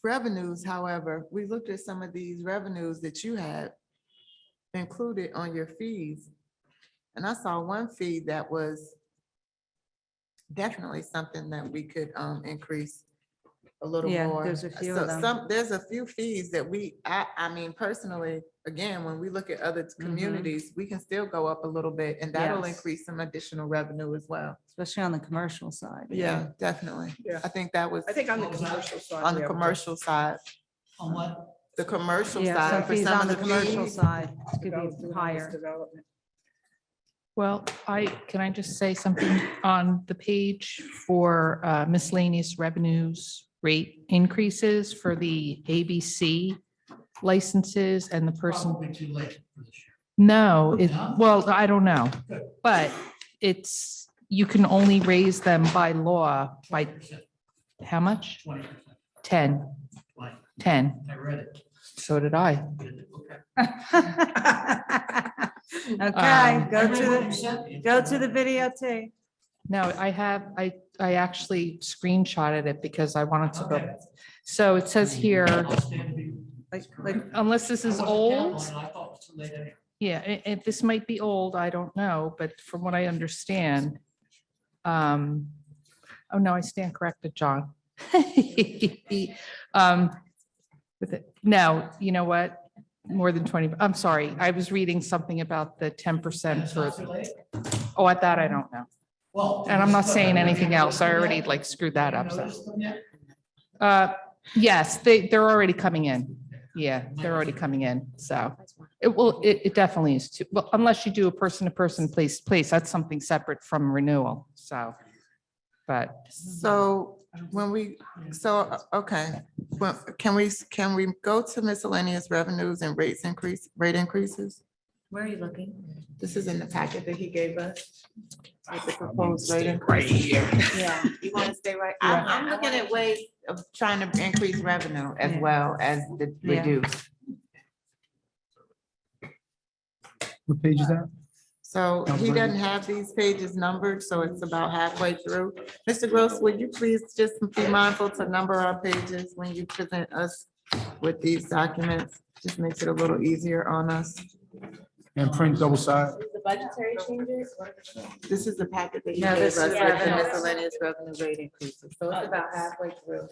revenues, however, we looked at some of these revenues that you had included on your fees. And I saw one fee that was definitely something that we could increase a little Yeah, more. there's a few So of them. there's a few fees that I mean, personally, again, when we look at other communities, we can still go up a little bit and that'll Yes. increase some additional revenue as well. Especially on the commercial side. Yeah, definitely. Yeah. I think that was I think on the What was that? commercial side. on we the have to- commercial side, On what? the commercial Yeah, side. some for fees some on of the commercial fees. side could develop- be doing all this higher. Development. Well, can I just say something on the page for miscellaneous revenues rate increases for the ABC licenses and the person? Probably too late for this year. No, No? well, I don't know, Good. but you can only raise them by law by 20%, how much? 20%, 10, 20. 10. I read it. So did I. Okay. Okay, go I to read what you the, sent me. go to the videotape. No, I actually screenshotted it because I wanted to Okay. go. So it says here, I'll stand to be Like, unless this I is wasn't counting old. on it. I thought it was too late anyway. Yeah, if this might be old, I don't know, but from what I understand. Oh, no, I stand corrected, John. With it, no, you know what? More than 20, I'm sorry, I was reading something about the 10% And it's for, not too late? oh, at that, I don't know. Well. And I'm not saying anything else. I already like screwed that up, so. Noticed them yet? Yes, they're already coming in. Yeah, they're already coming in, so. It definitely is too, well, unless you do a person-to-person, place to place, that's something separate from renewal, so. But So okay, well, can we go to miscellaneous revenues and rate increases? Where are you looking? This is in the packet that he gave us. With the proposed rate increase. Yeah. You want to stay right? I'm looking at ways of trying to increase revenue as Yeah. well as Yeah. reduce. What page is that? So he doesn't have these pages numbered, so it's about halfway through. Mr. Gross, would you please just be mindful to number our pages when you present us with these documents? Just makes it a little easier on us. And print double side. The budgetary changes? This is the packet that he No, gave this us is with the revenue. miscellaneous revenue rate increases. So it's about halfway through.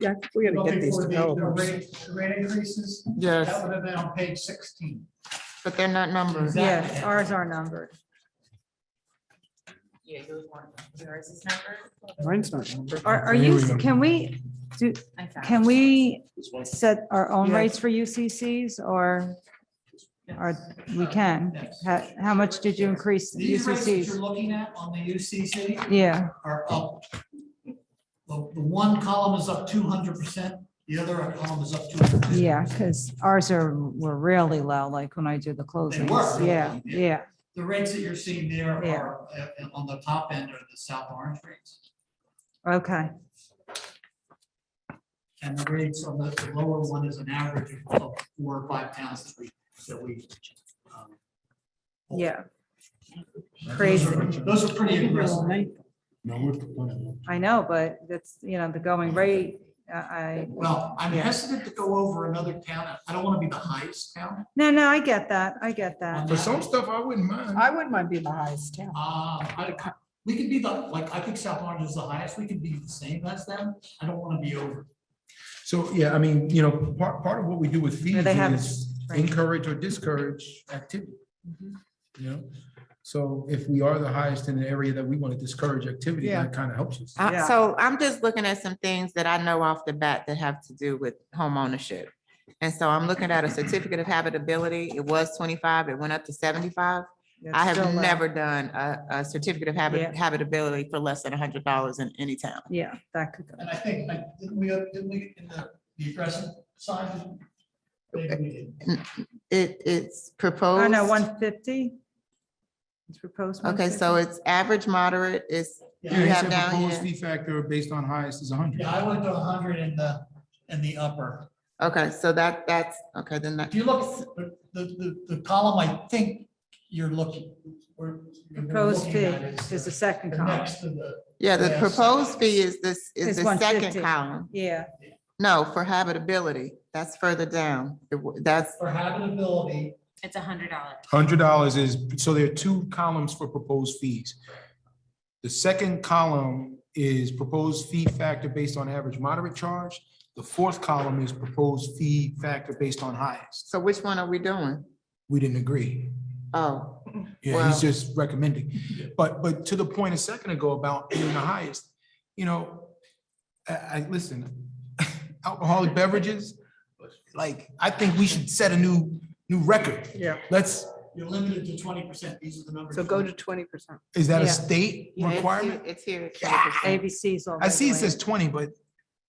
Yeah, we gotta Looking get these for the developers. the rate increases, that Yes, would have been on page 16. but they're not numbered. Yes, ours are numbered. Yeah, yours weren't. Yours is numbered? Mine's not numbered. Are Here you, we go. can we do, I found can it. we set our own Yes. rates for UCCs or we can? Yes. How much did you increase the These rates that you're UCCs? looking at on the UCC Yeah, are up. The one column is up 200%, the other column is up 200%. yeah, because ours were really low, like when I do the closings. were, Yeah, yeah. yeah, The rates that you're seeing there Yeah. are on the top end are the South Orange rates. okay. And the rates on the lower one is an average of 4 or 5 towns that we. Yeah, Those Crazy. Those are pretty aggressive. No, we're- I know, but that's, the going rate, Well, I'm Yeah. hesitant to go over another town. I don't want to be the highest town. no, I get that. I get that. For some stuff, I wouldn't mind. I wouldn't mind being the highest town. We could be I think South Orange is the highest. We could be the same as them. I don't want to be over. So, yeah, I mean, part of what we do with fees they have it, is right. encourage or discourage activity. You know, so if we are the highest in the area that we want to discourage activity, Yeah. that kind of helps us. Yeah. So I'm just looking at some things that I know off the bat that have to do with home ownership. And so I'm looking at a certificate of habitability. It was 25, it went up to 75. It's I still have low. never done a certificate of Yeah. habitability for less than $100 in any town. Yeah, that could go. And I think, didn't we in the aggressive side? Maybe we did. It's proposed. Oh, no, 150? It's proposed. Okay, so 150? it's average, moderate, is, Yeah, you he have said down proposed here. fee factor based on highest is 100. Yeah, I went to 100 in the upper. Okay, so that's, okay, then that. If you look, the column, I think you're looking, you're Proposed looking fee at is the second the column. next to the, Yeah, the Yes. proposed fee is this, is It's the second 150. column. Yeah, No, for habitability, that's further down. That's, for habitability, It's $100. $100 is, so there are two columns for proposed fees. The second column is proposed fee factor based on average moderate charge. The fourth column is proposed fee factor based on highest. so which one are we doing? We didn't agree. Oh, Yeah, Well- he's just recommending. But to the point a second ago about being the highest, you know, I listen, alcoholic beverages, like, I think we should set a new record. Yeah. Let's, you're limited to 20%. These are the numbers. So go to 20%. is that a Yeah. state yeah, requirement? it's here. It's Yeah. here. ABC's all. I see it regulated. says 20, but,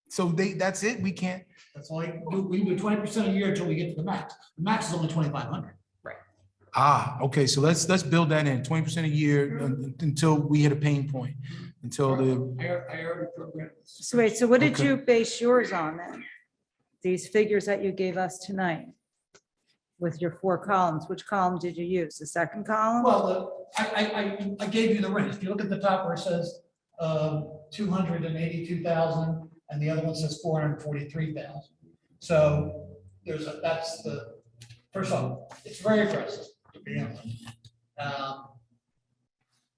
so that's it? We can't, That's all, we do 20% a year until we get to the max. The max is only 2,500. okay, so let's build that in, 20% a year until we hit a pain point, until the, I already programmed this. So wait, so what did Okay. you base yours on then? These figures that you gave us tonight? With your 4 columns, which column did you use? The second column? Well, I gave you the range. If you look at the top where it says 282,000 and the other one says 443,000. So that's the, first off, it's very aggressive to begin with.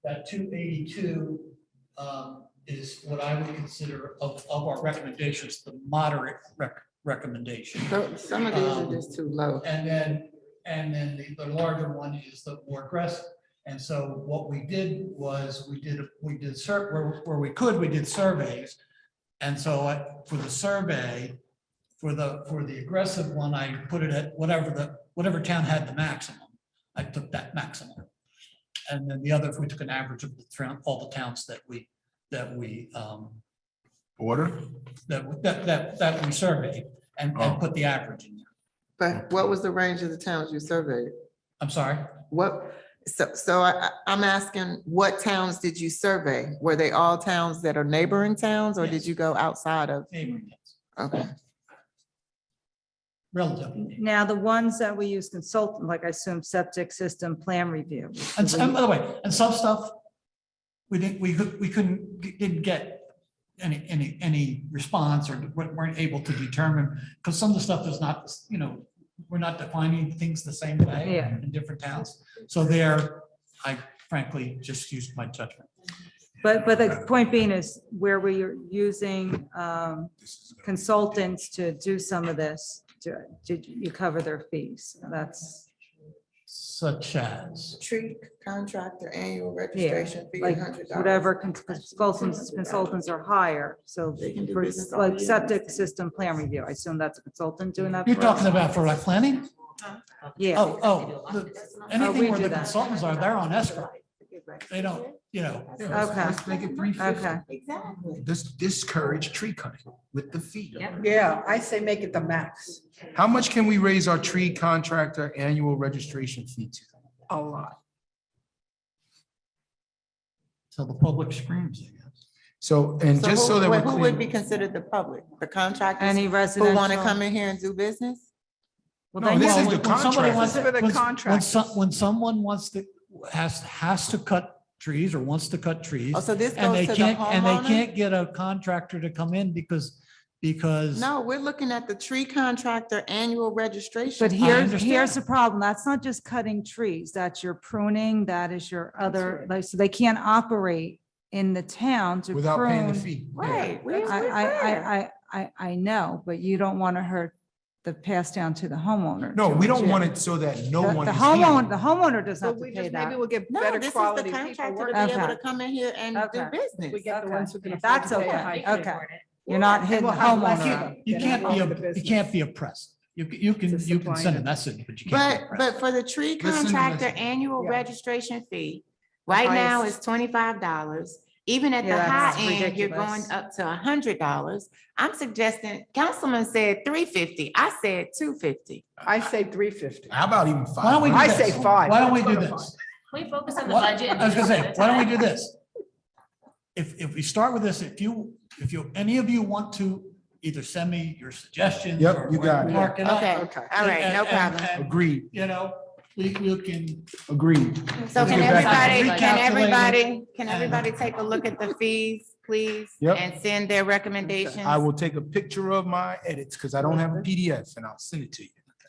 That 282 is what I would consider of our recommendations, the moderate recommendation. So some of these are just too low. And then the larger one is the more aggressive. And so what we did was we did where we could, we did surveys. And so for the survey, for the aggressive one, I put it at whatever town had the maximum. I took that maximum. And then the other, if we took an average of all the towns that we order? that we surveyed and put the average in there. But what was the range of the towns you surveyed? I'm sorry. I'm asking, what towns did you survey? Were they all towns that are neighboring towns, or did Yes. you go outside of? Neighboring towns, Okay, relatively. Now, the ones that we use consultant, like I assume septic system plan review. And by the way, and some stuff, didn't get any response or weren't able to determine, because some of the stuff is not, we're not defining things the same way Yeah. in different towns. So there, I frankly just used my judgment. But the point being is where we are using consultants to do some of this, did you cover their fees? That's, Such as, tree contractor annual yeah, registration fee, like $100. whatever consultants are higher. So They can do for business all like year. septic system plan review, I assume that's a consultant doing that. you're for us? talking about for like planning? Yeah. Anything where do the that. consultants are, they're on escrow. They don't, Yeah, Okay. let's make it 350. Okay. Exactly. Discourage tree cutting with the fee. Yeah, I say make it the max. How much can we raise our tree contractor annual registration fee to? A lot. So the public screams, I guess. So, and just so that we're Who would be clear. considered the public? The contractors Any who residential? want to come in here and do business? Well, No, then this you- is the When somebody contract. wants This is for the when- contractors. When someone wants to, has to cut trees or wants to cut trees. Oh, so this And goes they to the can't, and they homeowner? can't get a contractor to come in because. No, we're looking at the tree contractor annual registration. But I here's understand. the problem. That's not just cutting trees. That's your pruning. That is your other, like, so they can't operate in the town to Without paying the prune. fee. Right. I know, but you don't want to hurt the pass down to the homeowner. No, we don't George. want it so that no The one the is homeowner, here. the homeowner doesn't So have to we pay just, maybe that. we'll get No, better this is the quality people contractor to working. be able Okay. to come in here and do Okay. business. We get the ones who can. Okay. afford That's to pay a okay. high fee. Okay. You're not hitting the we'll have less of homeowner. them. You Yeah, can't all the be, you business. can't be oppressed. You can supply send a and- message, but you can't. But for the tree Let's send a contractor message. annual Yeah. registration fee, right now is highest. $25. Even at the Yeah, high that's end, you're going ridiculous. up to $100. I'm suggesting, Councilman said $350. I said $250. I say 350. How about even five? Why don't we do I this? say five. Why don't we Let's do go to this? Can we focus on the What- budget? and I was gonna do say, one at a why don't we time? do this? If we start with this, if any of you want to either send me your suggestions. Yep, or you got it. Mark it up. Okay, Okay. all right, no and- problem. and, Agreed, You know, we can, agreed. So Let's can get back to everybody, recalculating. can everybody take a look at the fees, please? Yep. And send their recommendations? I will take a picture of my edits because I don't have a PDF and I'll send it to you.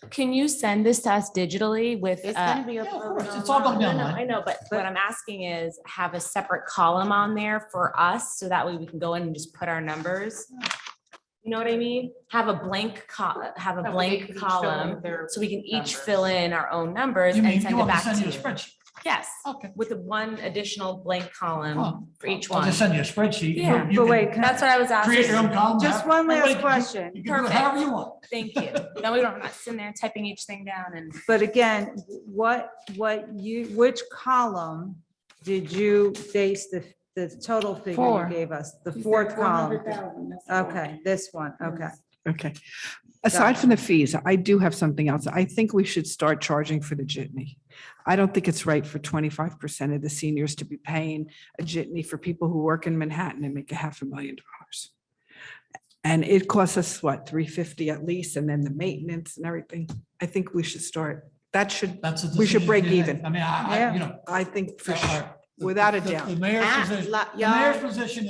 Can you send this to us digitally with? It's gonna be yeah, of uploaded course, it's all going online. down. I know, but what I'm asking is have a separate column on there for us, so that way we can go in and just put our numbers. You know what I mean? Have a blank column, so we can each fill in our own numbers You and mean, send you it want me to back send to you a you. spreadsheet? Yes, Okay. with the one additional blank Oh, column for each I'll one. just send you a spreadsheet. Yeah, You But can wait, can I- That's what I was Create your own asking. column. Just have- one last everybody can do- question. You can do it Perfect. however you want. Thank you. Then we don't, I'm not sitting there typing each thing down and. But again, which column did you base the total figure Four. you gave us? The fourth column? Okay, this one, okay. Okay. Aside from the fees, I do have something else. I think we should start charging for the jitney. I don't think it's right for 25% of the seniors to be paying a jitney for people who work in Manhattan and make $500,000. And it costs us, what, 350 at least, and then the maintenance and everything. I think we should start, That's a We should decision break you make. even. I mean, Yeah. you know. I think for uh, sure, without a the- doubt. The mayor's Ah, position, la- the mayor's y'all- position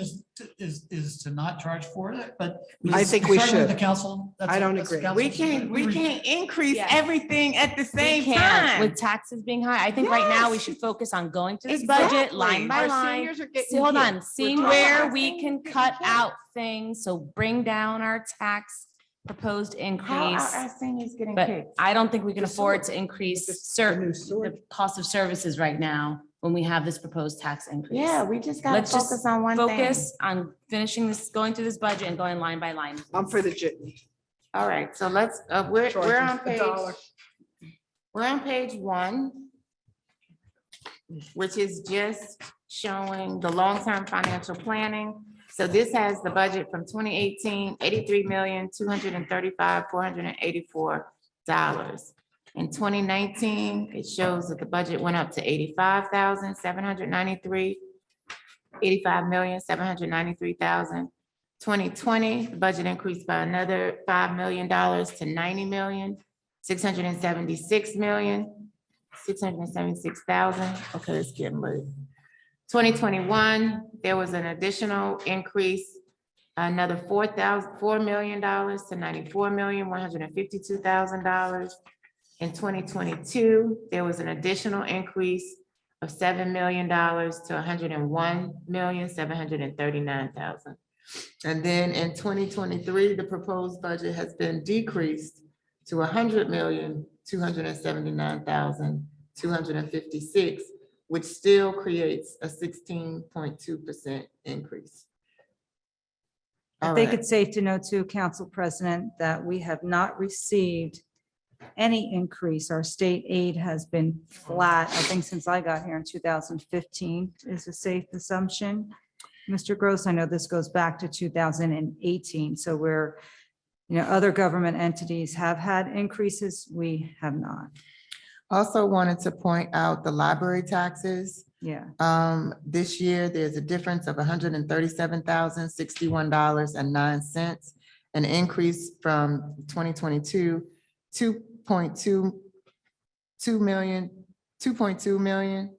is to not charge for it, but. I think we certainly should. The council. that's- I don't that's the agree. We council's- can't increase Yes. everything at the same We can't, time. with taxes being high. I think right now we Yes. should focus on going to this budget line Exactly. by Our line. seniors are getting See, hold hit. on, seeing talking where about we seniors can getting cut hit. out things, so bring down our tax proposed How are increase. our seniors getting But kicked? I don't think we can The afford sewer. to increase The new sewer. the cost of services right now when we have this proposed tax increase. Yeah, we just gotta Let's just focus on one thing. Focus on finishing this, going through this budget and going line by line. I'm for the jitney. All right, so let's, we're Charge on us page, $1. we're on page 1, which is just showing the long-term financial planning. So this has the budget from 2018, $83,235,484. In 2019, it shows that the budget went up to 85,793, 85,793,000. 2020, the budget increased by another $5 million to 90,676,676,000. Okay, it's getting late. 2021, there was an additional increase, another $4 million to $94,152,000. In 2022, there was an additional increase of $7 million to $101,739,000. And then in 2023, the proposed budget has been decreased to $100,279,256, which still creates a 16.2% increase. I All think right. it's safe to know too, Council President, that we have not received any increase. Our state aid has been flat, I think since I got here in 2015 is a safe assumption. Mr. Gross, I know this goes back to 2018, so we're, other government entities have had increases, we have not. Also wanted to point out the library taxes. Yeah, This year, there's a difference of $137,061.09, an increase from 2022, 2.2 million.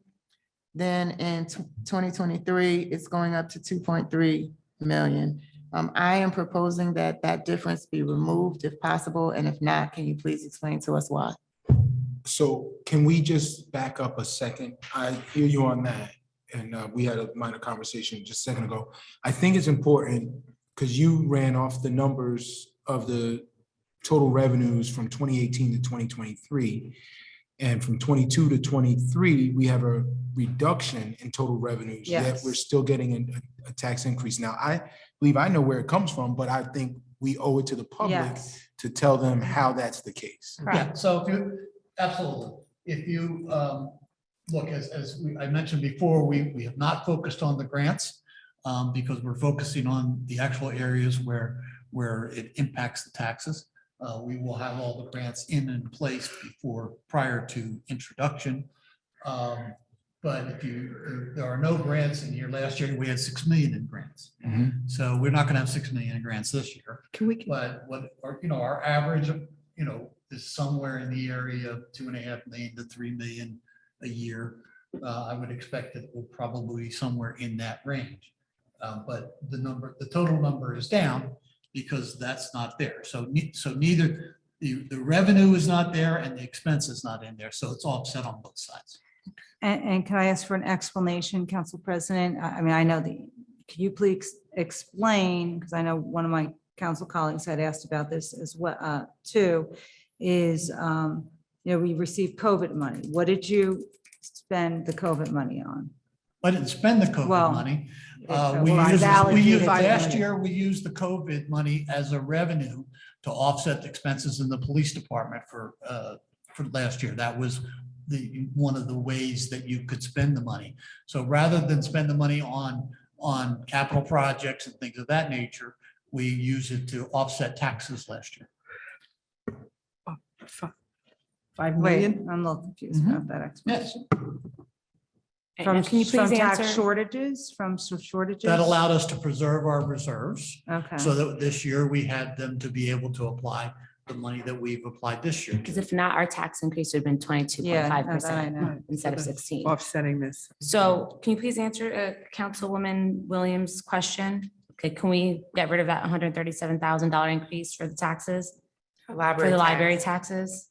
Then in 2023, it's going up to 2.3 million. I am proposing that that difference be removed if possible, and if not, can you please explain to us why? So can we just back up a second? I hear you on that. And we had a minor conversation just a second ago. I think it's important because you ran off the numbers of the total revenues from 2018 to 2023. And from 22 to 23, we have a reduction in total revenues, yet Yes. we're still getting a tax increase. Now, I believe I know where it comes from, but I think we owe it to the public Yes. to tell them how that's the case. Yeah, so if you, absolutely, if you look, I mentioned before, we have not focused on the grants because we're focusing on the actual areas where it impacts the taxes. We will have all the grants in place prior to introduction. But there are no grants in here. Last year, we had 6 million in grants. Mhm. So we're not gonna have 6 million in grants this year. Can we, But our average, is somewhere in the area of 2.5 million to 3 million a year. I would expect that we'll probably be somewhere in that range. But the total number is down because that's not there. So neither the revenue is not there and the expense is not in there. So it's offset on both sides. And can I ask for an explanation, Council President? I mean, I know can you please explain, because I know one of my council colleagues had asked about this as well, too, is, we received COVID money. What did you spend the COVID money on? I didn't spend the COVID Well, money. well, We it's used, allocated last money. year, we used the COVID money as a revenue to offset the expenses in the police department for last year. That was one of the ways that you could spend the money. So rather than spend the money on capital projects and things of that nature, we use it to offset taxes last year. 5 Wait, million? I'm a little confused about that explanation. From, Can you from please tax answer? shortages, shortages? That allowed us to preserve our reserves Okay. so that this year we had them to be able to apply the money that we've applied this year. Because if not, our tax increase would have been 22.5% know. instead of 16. Offsetting this. So can you please answer Councilwoman Williams' question? Okay, can we get rid of that $137,000 increase for the taxes, for the library taxes?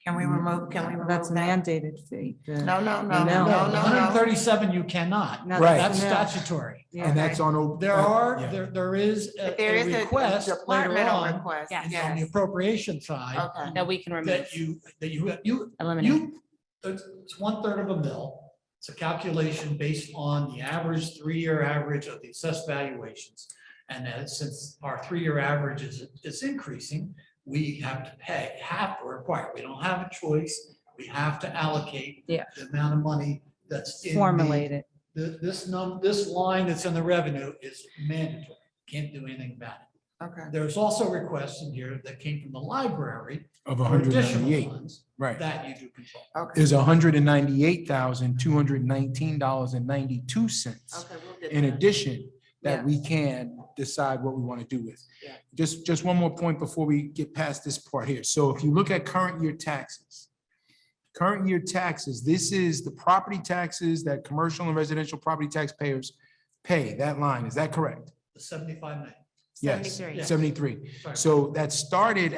Can we remove That's a that? mandated fee. No, no, No. no, no, no, no. 137, you cannot. No, Right. That's no. statutory. Yeah. And that's on. There is But there a is a request later departmental on request. Yes. on the appropriation side Okay. That we can remove, that you eliminate. it's 1/3 of a mill. It's a calculation based on the average 3-year average of the assessed valuations. And since our 3-year average is increasing, we have to require, we don't have a choice. We have to allocate Yeah. the amount of money that's in Formulate it. this line that's in the revenue is mandatory. Can't do anything about it. Okay. There's also requests in here that came from the lilimary Of for additional 198, funds right. that you do control. Okay. There's $198,219.92. Okay, we'll get In that. addition, that Yeah. we can decide what we want to do with. Yeah. Just one more point before we get past this part here. So if you look at current year taxes, this is the property taxes that commercial and residential property taxpayers pay, that line, is that correct? The 75 million. Yes, 73. 73. Sorry. So that started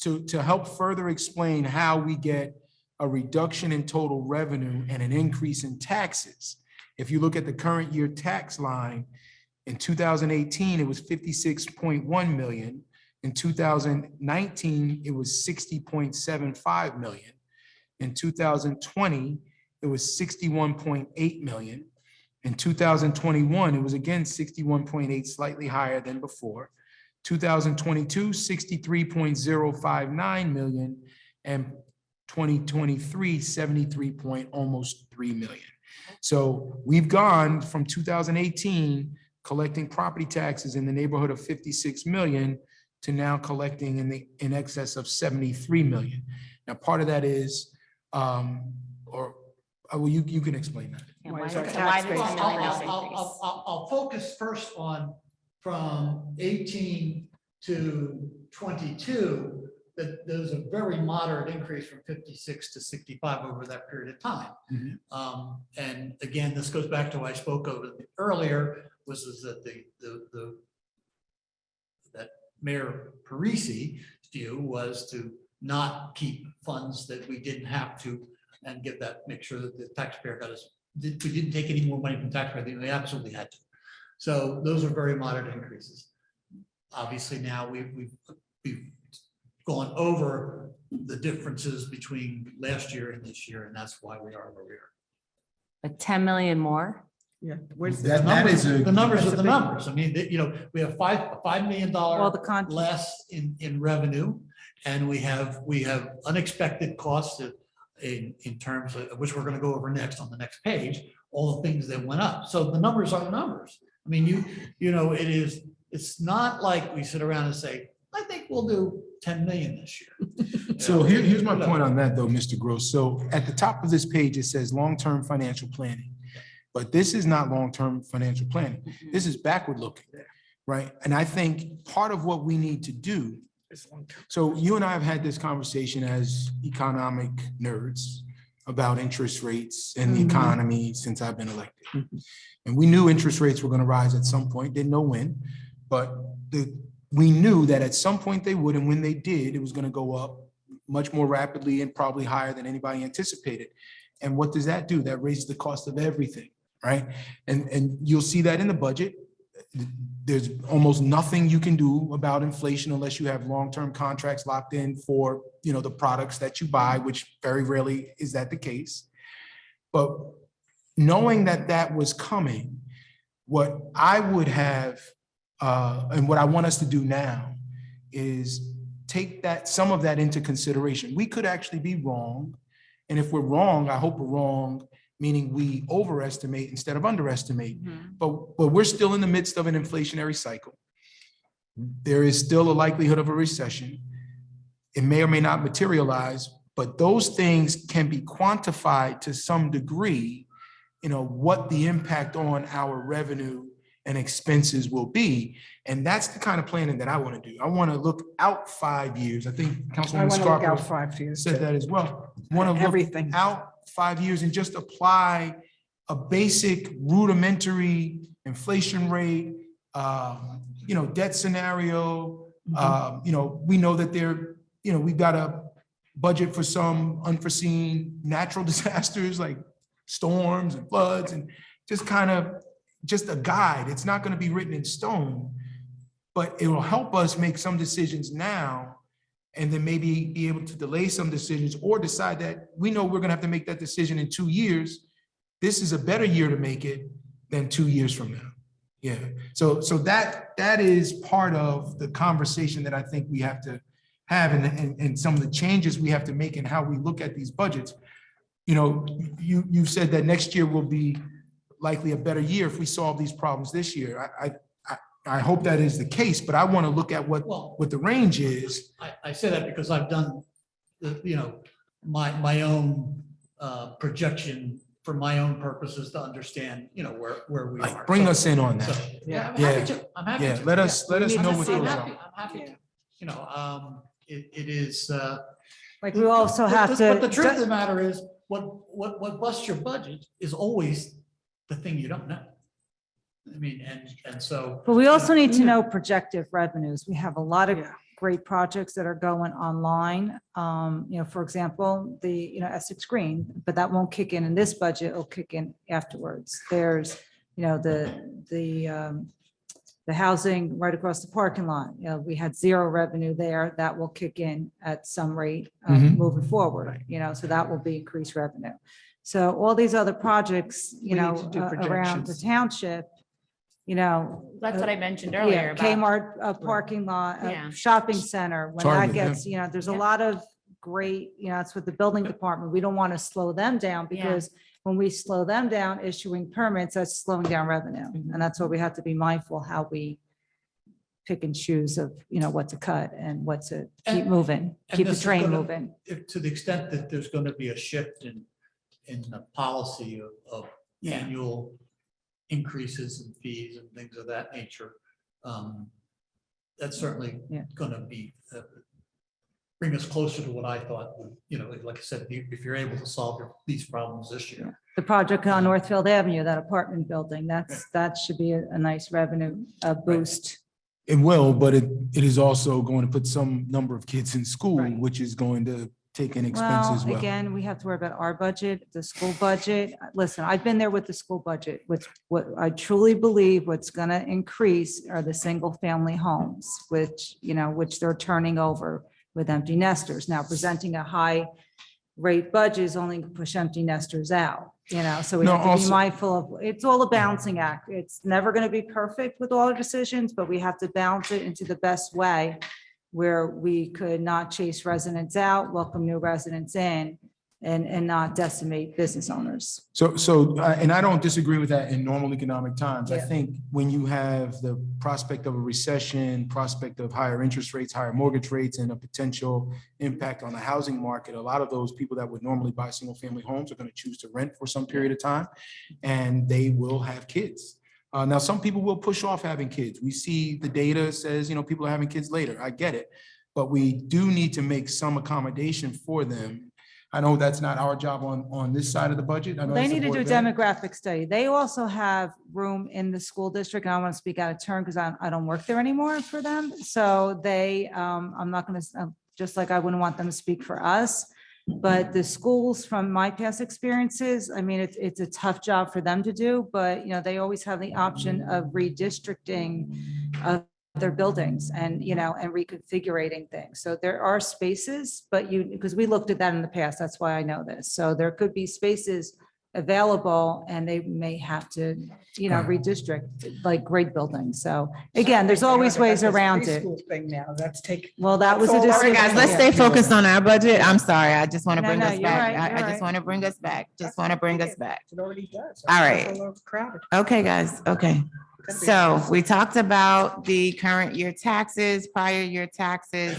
to help further explain how we get a reduction in total revenue and an increase in taxes. If you look at the current year tax line, in 2018, it was 56.1 million. In 2019, it was 60.75 million. In 2020, it was 61.8 million. In 2021, it was again 61.8, slightly higher than before. 2022, 63.059 million, and 2023, almost 3 million. So we've gone from 2018 collecting property taxes in the neighborhood of 56 million to now collecting in excess of 73 million. Now, part of that is, you can explain that. Yeah, Why why is the our $10 tax million base increase? I'll focus first on from 18 to 22, that there's a very moderate increase from 56 to 65 over that period of time. Mhm. And again, this goes back to what I spoke of earlier, was that that Mayor Parisi view was to not keep funds that we didn't have to and make sure that the taxpayer got us, we didn't take any more money from taxpayer than we absolutely had to. So those are very moderate increases. Obviously now we've gone over the differences between last year and this year, and that's why we are where we are. But 10 million more? Yeah. Where's The That numbers, is a- the numbers are that's a the big- numbers. I mean, you know, we have $5 million Well, the con- less in revenue. And we have unexpected costs in terms of, which we're gonna go over next on the next page, all the things that went up. So the numbers are the numbers. I mean, you know, it's not like we sit around and say, I think we'll do 10 million this year. So here's my point on that though, Mr. Gross. So at the top of this page, it says long-term financial planning. But this is not long-term financial planning. This is backward looking, right? And I think part of what we need to do, so you and I have had this conversation as economic nerds about interest rates and the economy since I've been elected. And we knew interest rates were going to rise at some point, didn't know when, but we knew that at some point they would, and when they did, it was going to go up much more rapidly and probably higher than anybody anticipated. And what does that do? That raises the cost of everything, right? And you'll see that in the budget. There's almost nothing you can do about inflation unless you have long-term contracts locked in for, you know, the products that you buy, which very rarely is that the case. But knowing that that was coming, what I would have, and what I want us to do now is take some of that into consideration. We could actually be wrong. And if we're wrong, I hope we're wrong, meaning we overestimate instead of underestimate. But we're still in the midst of an inflationary cycle. There is still a likelihood of a recession. It may or may not materialize, but those things can be quantified to some degree, you know, what the impact on our revenue and expenses will be. And that's the kind of planning that I want to do. I want to look out 5 years. I think I Councilwoman want to look out Scarpa 5 years. said that as well. Want to look Everything. out 5 years and just apply a basic rudimentary inflation rate, you know, debt scenario. You know, we know that we've got a budget for some unforeseen natural disasters like storms and floods, and just a guide. It's not going to be written in stone, but it will help us make some decisions now and then maybe be able to delay some decisions or decide that we know we're going to have to make that decision in 2 years. This is a better year to make it than 2 years from now. Yeah. So that is part of the conversation that I think we have to have, and some of the changes we have to make in how we look at these budgets. You know, you've said that next year will be likely a better year if we solve these problems this year. I hope that is the case, but I want to look at what the range is. I say that because I've done, my own projection for my own purposes to understand, where we are. Like, bring us in on So, that. yeah, I'm Yeah. happy to. I'm happy Yeah, to. let us need know to what see those that. are. I'm happy to. It is. Like we also But have to. the truth of the matter is, what busts your budget is always the thing you don't know. I mean, and so. But we also need to know projected revenues. We have a lot of Yeah. great projects that are going online. For example, the, Essex Green, but that won't kick in this budget, it'll kick in afterwards. There's, the housing right across the parking lot. We had zero revenue there. That will kick in at some rate Mhm. moving forward, so that will be increased revenue. So all these other projects, We need to do around the projections. township, That's what I mentioned earlier yeah, about. Kmart parking lot, Yeah. shopping center, when Target, that yeah. gets, there's a Yeah. lot of great, it's with the building department. We don't want to slow them down Yeah. because when we slow them down issuing permits, that's slowing down revenue. And that's why we have to be mindful how we pick and choose of, what to cut and what to keep And- moving, and keep the this is train gonna- moving. To the extent that there's going to be a shift in the policy of Yeah. annual increases in fees and things of that nature, that's certainly Yeah. going to be, bring us closer to what I thought, would, like I said, if you're able to solve these problems this year. The project on Northfield Avenue, that apartment building, that should be a nice revenue boost. It will, but it is also going to put some number of kids in school, Right. which is going to take an expense as Well, well. again, we have to worry about our budget, the school budget. Listen, I've been there with the school budget, what I truly believe what's going to increase are the single-family homes, which they're turning over with empty nesters. Now presenting a high rate budgets only push empty nesters out, so we No, have to be also- mindful of, it's all a balancing act. It's never going to be perfect with all our decisions, but we have to balance it into the best way where we could not chase residents out, welcome new residents in, and not decimate business owners. And I don't disagree with that in normal economic times. I Yeah. think when you have the prospect of a recession, prospect of higher interest rates, higher mortgage rates, and a potential impact on the housing market, a lot of those people that would normally buy single-family homes are going to choose to rent for some period of time, and they will have kids. Now, some people will push off having kids. We see the data says, people are having kids later. I get it. But we do need to make some accommodation for them. I know that's not our job on this side of the budget. I know They that's the need to do a Board of Ed. demographic study. They also have room in the school district, and I want to speak out of turn because I don't work there anymore for them. So they, I'm not going to, just like I wouldn't want them to speak for us. But the schools, from my past experiences, I mean, it's a tough job for them to do, but, they always have the option of redistricting their buildings and, and reconfiguring things. So there are spaces, but because we looked at that in the past, that's why I know this. So there could be spaces available and they may have to, redistrict like great buildings. So again, there's always ways around it. Preschool Thing now, that's taking. Well, that was a All right, All right, decision. guys, let's stay focused on our budget. I'm sorry. I just want to No, bring no, us you're back. right, I you're just right. want to bring us back. Just want to bring us back. It already does. All right. It's a little crowded. Okay, guys. Okay. So we talked about the current year taxes, prior year taxes.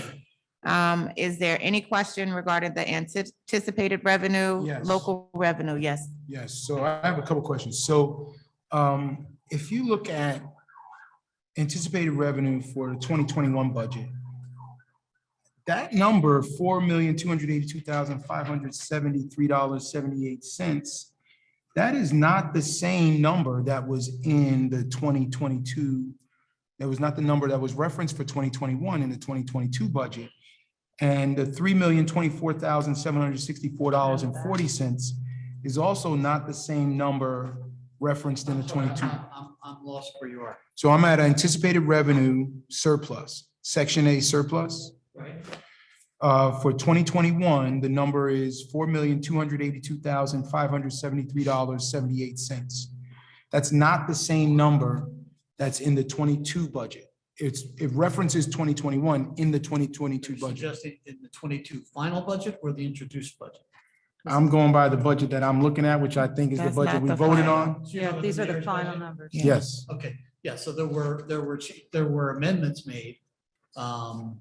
Is there any question regarding the anticipated revenue? Yes. Local revenue? Yes. Yes, so I have a couple questions. So if you look at anticipated revenue for the 2021 budget, that number, $4,282,573.78, that is not the same number that was in the 2022. That was not the number that was referenced for 2021 in the 2022 budget. And the $3,024,764.40 is also not the same number referenced in the 22. I'm lost where you are. So I'm at anticipated revenue surplus, Section A surplus. Right. For 2021, the number is $4,282,573.78. That's not the same number that's in the 22 budget. It references 2021 in the 2022 budget. Suggesting in the 22 final budget or the introduced budget? I'm going by the budget that I'm looking at, which I think is the That's budget not we the voted final. on. Yeah, these are the final numbers. Yeah. Yes. Okay, yeah, so there were amendments made to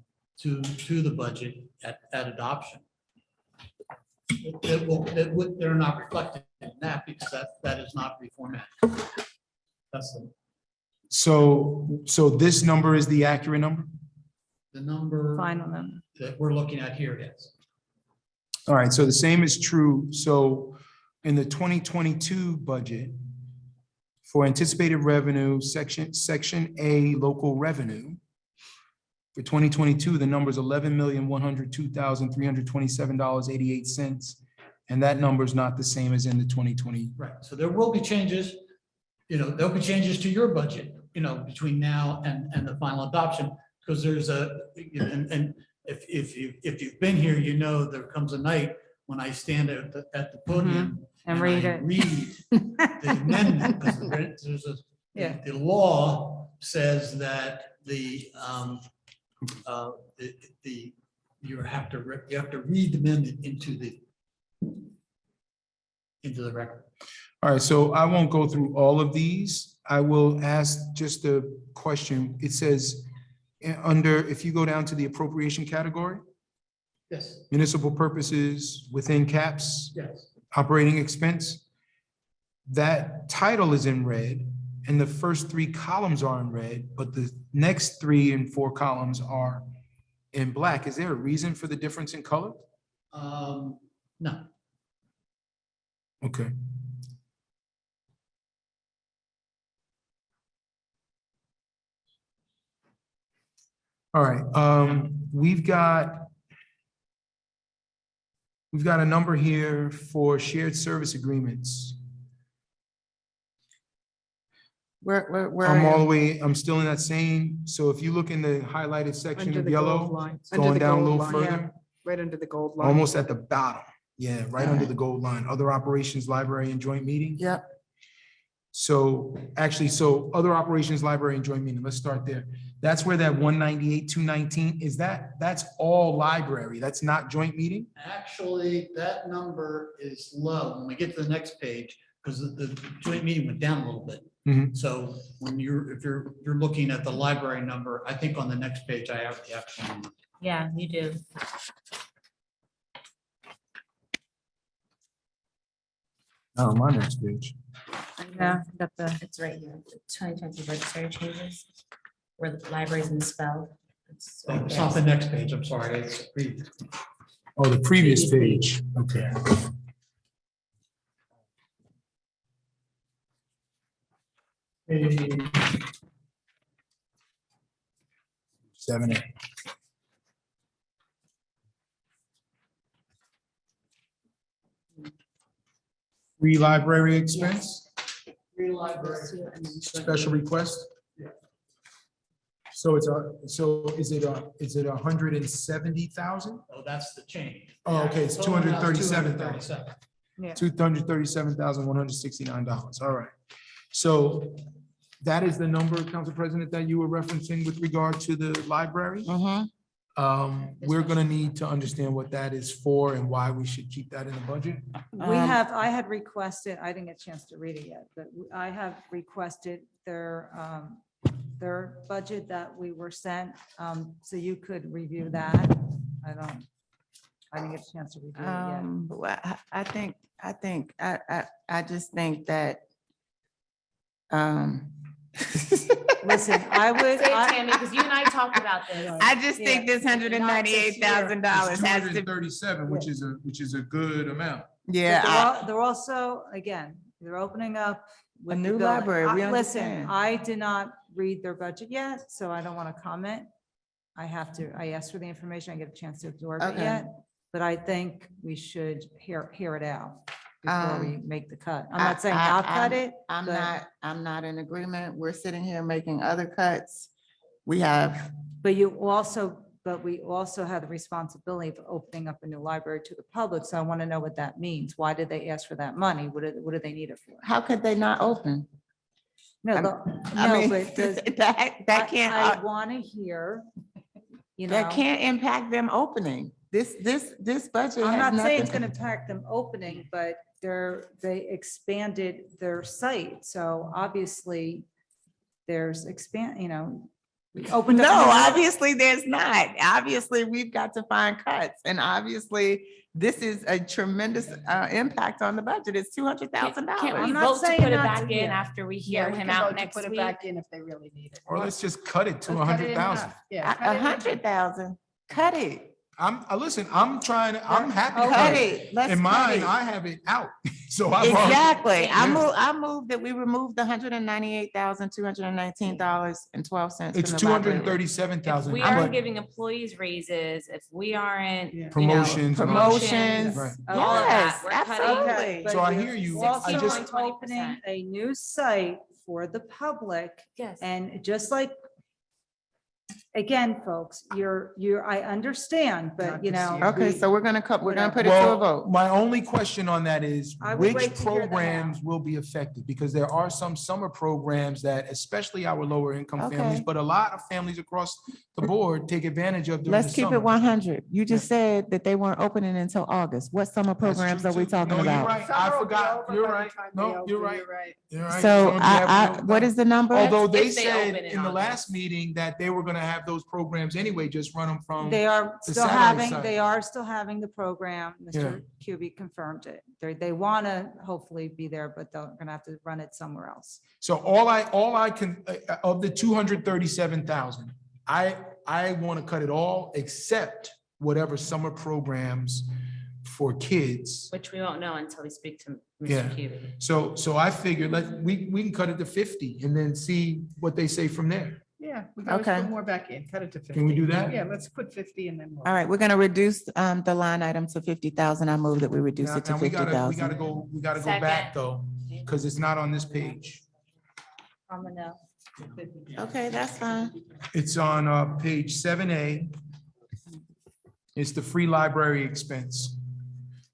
the budget at adoption. They're not reflected in that because that is not reformatted. That's So this number is the accurate number? the number Final number. that we're looking at here, yes. All right, so the same is true. So in the 2022 budget for anticipated revenue, section A, local revenue, for 2022, the number is $11,102,327.88. And that number is not the same as in the 2020. Right, so there will be changes, there'll be changes to your budget, between now and the final adoption. Because there's and if you've been here, there comes a night when I stand at the podium. And read I it. Read the amendment, because the law says that you have to read the amendment into the record. All right, so I won't go through all of these. I will ask just a question. It says, if you go down to the appropriation category, Yes, municipal purposes within caps, yes. operating expense, that title is in red and the first three columns are in red, but the next 3 and 4 columns are in black. Is there a reason for the difference in color? No, Okay. All right, we've got a number here for shared service agreements. I'm still in that same, so if you look in the highlighted section Under of the gold yellow, line. going Under the down a gold little line, yeah, further, right under the gold line. almost at the bottom. Yeah, right under the gold line, other operations, library and joint meeting. Yep. So actually, so other operations, library and joint meeting, let's start there. That's where that 198, 219, is that's all library. That's not joint meeting? Actually, that number is low when we get to the next page, because the joint meeting went down a little bit. Mhm. So when if you're looking at the library number, I think on the next page, I have the actual number. Yeah, you do. Oh, my next page. Yeah, got the, It's right here, the 2020 budgetary changes, where the library's misspelled. It's right It's there. not the next page, I'm sorry. It's Oh, the previous page. Okay. Seven A. Free library expense, special request. So is it 170,000? Oh, that's the change. Oh, okay, it's Total amount is 237,000. 237. $237,169. All right. So that is the number, Council President, that you were referencing with regard to the library. Mhm. We're gonna need to understand what that is for and why we should keep that in the budget. I had requested, I didn't get a chance to read it yet, but I have requested their budget that we were sent, so you could review that. I didn't get a chance to review it yet. Well, I just think that, Listen, I would, Say it, Tammy, because you and I talked about this. I just think this $198,000 has to, 237, which is a good amount. yeah. they're also, again, they're opening up. with the new building. library, we Listen, understand. I did not read their budget yet, so I don't want to comment. I asked for the information, I get a chance to absorb it Okay. yet, but I think we should hear it out before we make the cut. I'm not saying I'll cut it. I'm but- not in agreement. We're sitting here making other cuts. We have, But we also have the responsibility of opening up a new library to the public, so I want to know what that means. Why did they ask for that money? What do they need it for? how could they not open? No, I'm- I no, mean, but does- that can't, I want to hear, that can't impact them opening. This budget I'm has not saying it's nothing. going to impact them opening, but they expanded their site, so obviously there's we opened up. No, a new- obviously there's not. Obviously, we've got to find cuts, and obviously this is a tremendous impact on the budget. It's $200,000. Can't we I'm not vote to saying put it not back to- in yeah. after we hear him out next Put it week? back in if they really need it. Or let's just cut it to Let's cut it in 100,000. half. Yeah. cut it in half. 100,000, cut it. Listen, I'm happy to Cut cut it. it. Let's In cut mine, it. I have it out. So I've already. Exactly. Yeah. I move that we remove the $198,219.12. It's from the library. If 237,000. we aren't giving employees raises, if we aren't. Yeah. Promotions and all that. Promotions. Right. all of that, Yes, we're cutting. absolutely. But So I you're hear you. Also I just- opening a new site for the public, Yes. and just like, again, folks, I understand, but Okay, so we're gonna put it to a Well, vote. my only question on that is I would wait which to hear them out. programs will be affected? Because there are some summer programs that, especially our lower income families, Okay. but a lot of families across the board take advantage of during the Let's keep it summer. 100. You just said that they weren't opening until August. What summer That's programs true are we too. talking No, you're about? right. I Summer will be forgot. over You're by the right. time they No, open, you're right. You're right. You're right. So Some of you have no what doubt. is the number? Although they If they said open in in the last August. meeting that they were gonna have those programs anyway, just run them from. They are the still Saturday side. they are still having the program. Yeah. Mr. Cuby confirmed it. They want to hopefully be there, but they're going to have to run it somewhere else. So all I can, of the 237,000, I want to cut it all except whatever summer programs for kids. Which we won't know until we speak to Yeah. Mr. Cuby. So I figured we can cut it to 50 and then see what they say from there. Yeah, we can always Okay. put more back in, cut it to 50. Can we do that? Yeah, let's put 50 and then. we'll- All right, we're gonna reduce the line item to 50,000. I move that we reduce Now it to we gotta 50,000. we gotta go back Second. though, because it's not on this page. I'm a no. Okay, that's fine. It's on page 7A. It's the free library expense.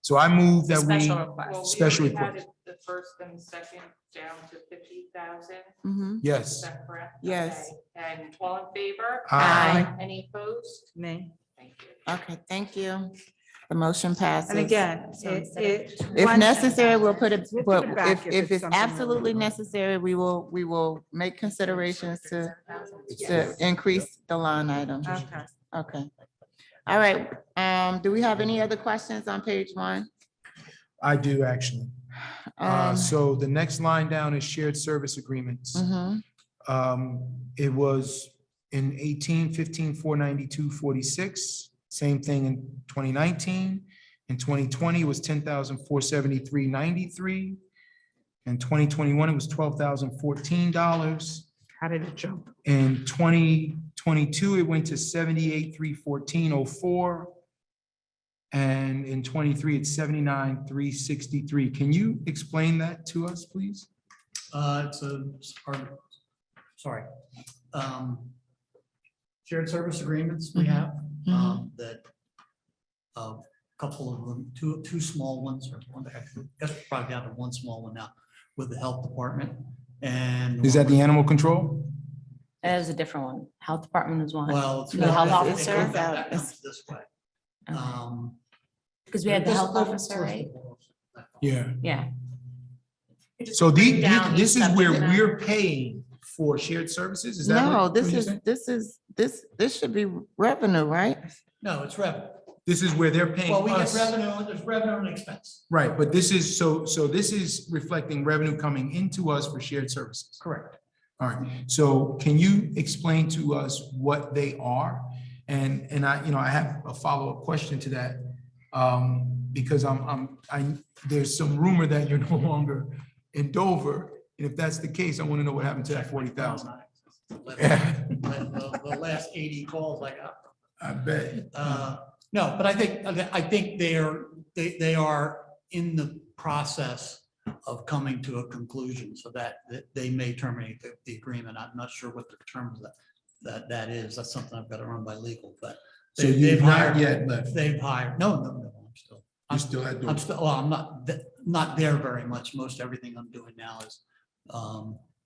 So I move that we, Special Well, request. we Special already had request. it, the first and second down to 50,000. Mhm. Is yes. that correct? Yes. Okay. And all in favor? Aye. Any opposed? Me. Thank you. Okay, thank you. The motion passes. And again, So it, instead it. If one- necessary, we'll put it, We'll put but it back if if it's it's something really absolutely important. necessary, we will make considerations to increase the line item. Okay. Okay. All right, do we have any other questions on page one? I do actually. Um, So the next line down is shared service agreements. mhm. It was in 18, 15, 492, 46. Same thing in 2019. In 2020, it was 10,473, 93. In 2021, it was $12,014. How did it jump? In 2022, it went to 78,314.04. And in 23, it's 79,363. Can you explain that to us, please? It's shared service agreements we have, that a couple of them, two small ones, or one, I guess we're probably down to one small one now with the health department. And Is that the animal control? That is a different one. Health department is one. well, it's The health it officer? comes out- that comes this way. Because we had the Just health first- officer, first right? of all, Yeah. Yeah. So break down this each is where subject. we're paying for shared services? Is that? No, what this you're is, saying? this should be revenue, right? No, it's revenue. This is where they're paying Well, we get us. revenue, there's revenue and expense. Right, but this is, so this is reflecting revenue coming into us for shared services. Correct. All right, so can you explain to us what they are? And I have a follow-up question to that. Because there's some rumor that you're no longer in Dover. And if that's the case, I want to know what happened to that 40,000. The last 80 calls I got. I bet. No, but I think they are in the process of coming to a conclusion so that they may terminate the agreement. I'm not sure what the terms of that is. That's something I've got to run by legal, but. So they've you've not hired- yet left. They've hired, no, I'm still. You still at I'm Dover? still, well, I'm not there very much. Most everything I'm doing now is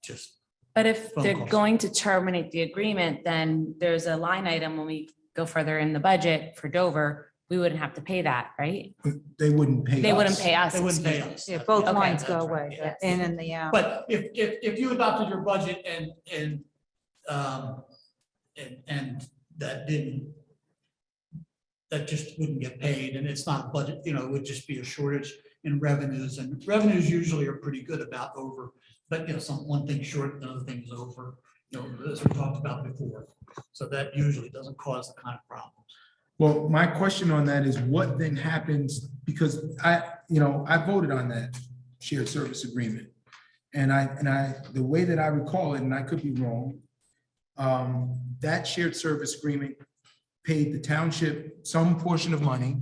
just, But if Phone they're calls. going to terminate the agreement, then there's a line item when we go further in the budget for Dover, we wouldn't have to pay that, right? They wouldn't pay They wouldn't us. pay us. they wouldn't pay excuse me. us. Yeah, both Okay. lines go That's away, right, yeah. the in and the out. But if you adopted your budget and that just wouldn't get paid, and it's not a budget, it would just be a shortage in revenues, and revenues usually are pretty good about over, but one thing short, another thing is over, as we talked about before. So that usually doesn't cause the kind of problems. Well, my question on that is what then happens, because I voted on that shared service agreement. And the way that I recall it, and I could be wrong, that shared service agreement paid the township some portion of money.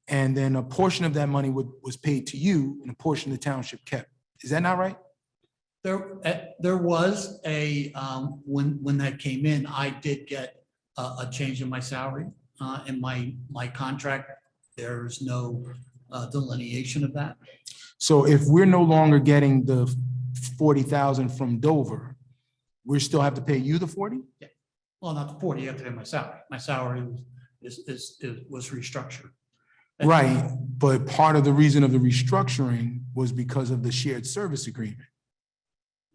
And then a portion of that money was paid to you and a portion the township kept. Is that not right? There was when that came in, I did get a change in my salary. In my contract, there's no delineation of that. So if we're no longer getting the 40,000 from Dover, we still have to pay you the 40? Well, not the 40, you have to pay my salary. My salary was restructured. Right, but part of the reason of the restructuring was because of the shared service agreement.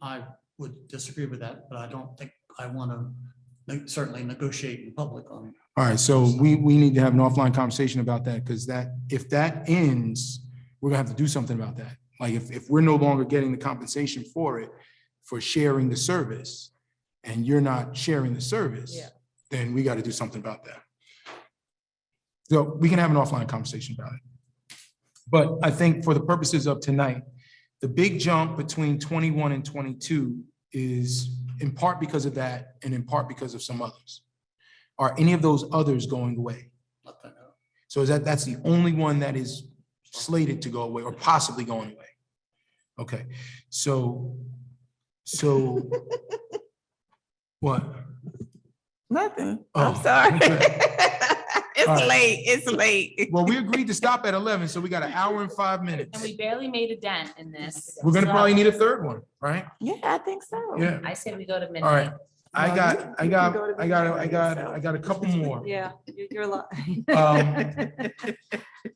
I would disagree with that, but I don't think I want to certainly negotiate in public on it. All right, so we need to have an offline conversation about that, because if that ends, we're gonna have to do something about that. Like if we're no longer getting the compensation for it, for sharing the service, and you're not sharing the service, then we got to do something about that. So we can have an offline conversation about it. But I think for the purposes of tonight, the big jump between 21 and 22 is in part because of that and in part because of some others. Are any of those others going away? Let that know. So that's the only one that is slated to go away or possibly going away? Okay, so what? Nothing. Oh, I'm sorry. okay. It's All right. late, it's late. Well, we agreed to stop at 11, so we got an hour and 5 minutes. And we barely made a dent in this. We're gonna So probably need a third one, right? Yeah, I think so. Yeah. I say we go to All right. midnight. I No, got a couple more. Yeah, you're like. Um,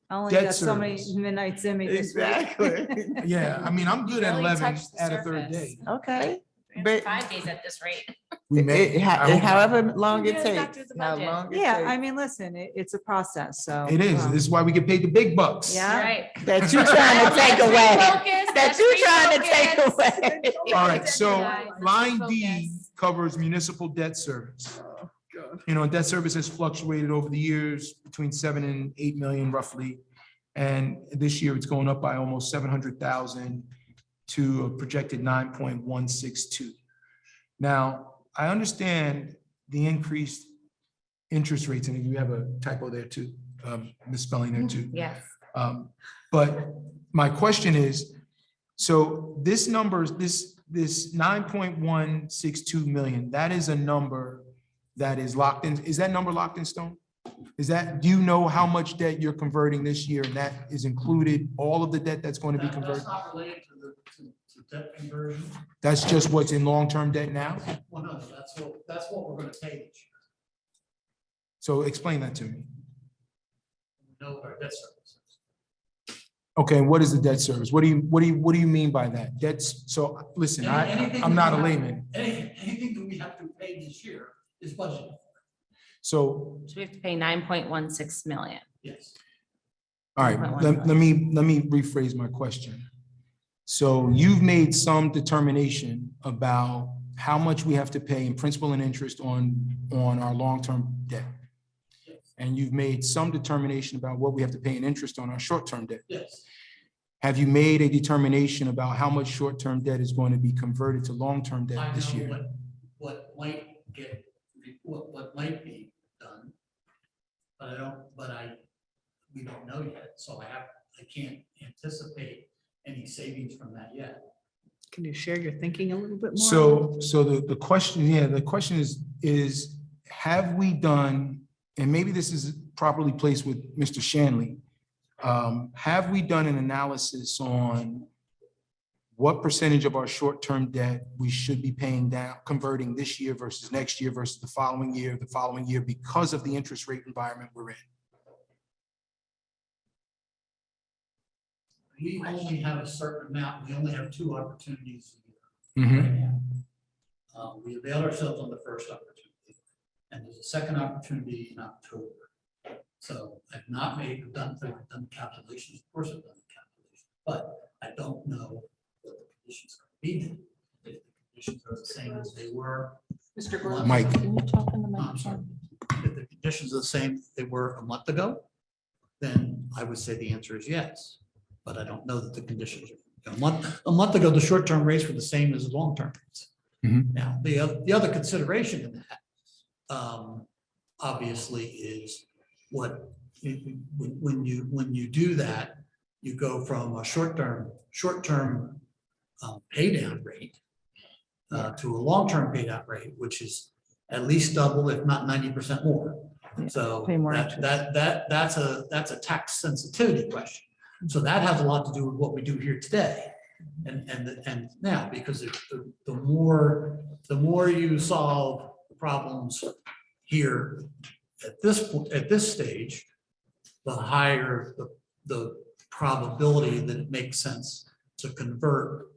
I only debt got so many service. midnights in me this week. Exactly. Yeah, I mean, I'm good at Barely 11 touched the at a third surface. day. Okay, but 5 days at this rate. We may. I hope- however long it Yeah, back takes, to the how budget. long it Yeah, I takes. mean, listen, it's a process, so. It is. This is why we get paid the big bucks. Yeah. Right. That you trying to take away. That Let's you trying to take refocus. away. All right, so Guys, let's line D refocus. covers municipal debt service. You know, debt service has fluctuated over the years between 7 and 8 million roughly. And this year it's going up by almost 700,000 to a projected 9.162. Now, I understand the increased interest rates, and you have a typo there too, misspelling there too. Yes. But my question is, so this number, this 9.162 million, that is a number that is locked in. Is that number locked in stone? Is that, do you know how much debt you're converting this year? And that is included, all of the debt that's going to be converted? That's not related to debt conversion. That's just what's in long-term debt now? Well, no, that's what we're gonna pay this year. So explain that to me. No, our debt service. Okay, what is the debt service? What do you mean by that? Debts, so listen, I'm not a layman. Anything that we have to pay this year is budgeted, So, So we have to pay 9.16 million. yes. all right, let me rephrase my question. So you've made some determination about how much we have to pay in principal and interest on our long-term debt. And you've made some determination about what we have to pay in interest on our short-term debt. Yes. Have you made a determination about how much short-term debt is going to be converted to long-term I debt this know year? what might get, what might be done. But we don't know yet, so I can't anticipate any savings from that yet. Can you share your thinking a little bit more? So the question, the question is, have we done, and maybe this is properly placed with Mr. Shanley, have we done an analysis on what percentage of our short-term debt we should be paying down, converting this year versus next year versus the following year, because of the interest rate environment we're in? We only have a certain amount, we only have 2 opportunities a Mhm. year right now. We availed ourselves on the first opportunity, and there's a second opportunity in October. So I've not done calculations, of course I've done calculations, but I don't know what the conditions are going to be. If the conditions are the same as they were. Mr. Gross. Mike. Can you talk in the I'm sorry. microphone? If the conditions are the same they were a month ago, then I would say the answer is yes. But I don't know that the conditions are, a month ago, the short-term rates were the same as the long-term rates. Mhm. Now, the other consideration in that, obviously, is when you do that, you go from a short-term pay down rate to a long-term pay down rate, which is at least double, if not 90% more. So pay more that's a tax sensitivity question. So that has a lot to do with what we do here today. And now, because the more you solve the problems here at this stage, the higher the probability that it makes sense to convert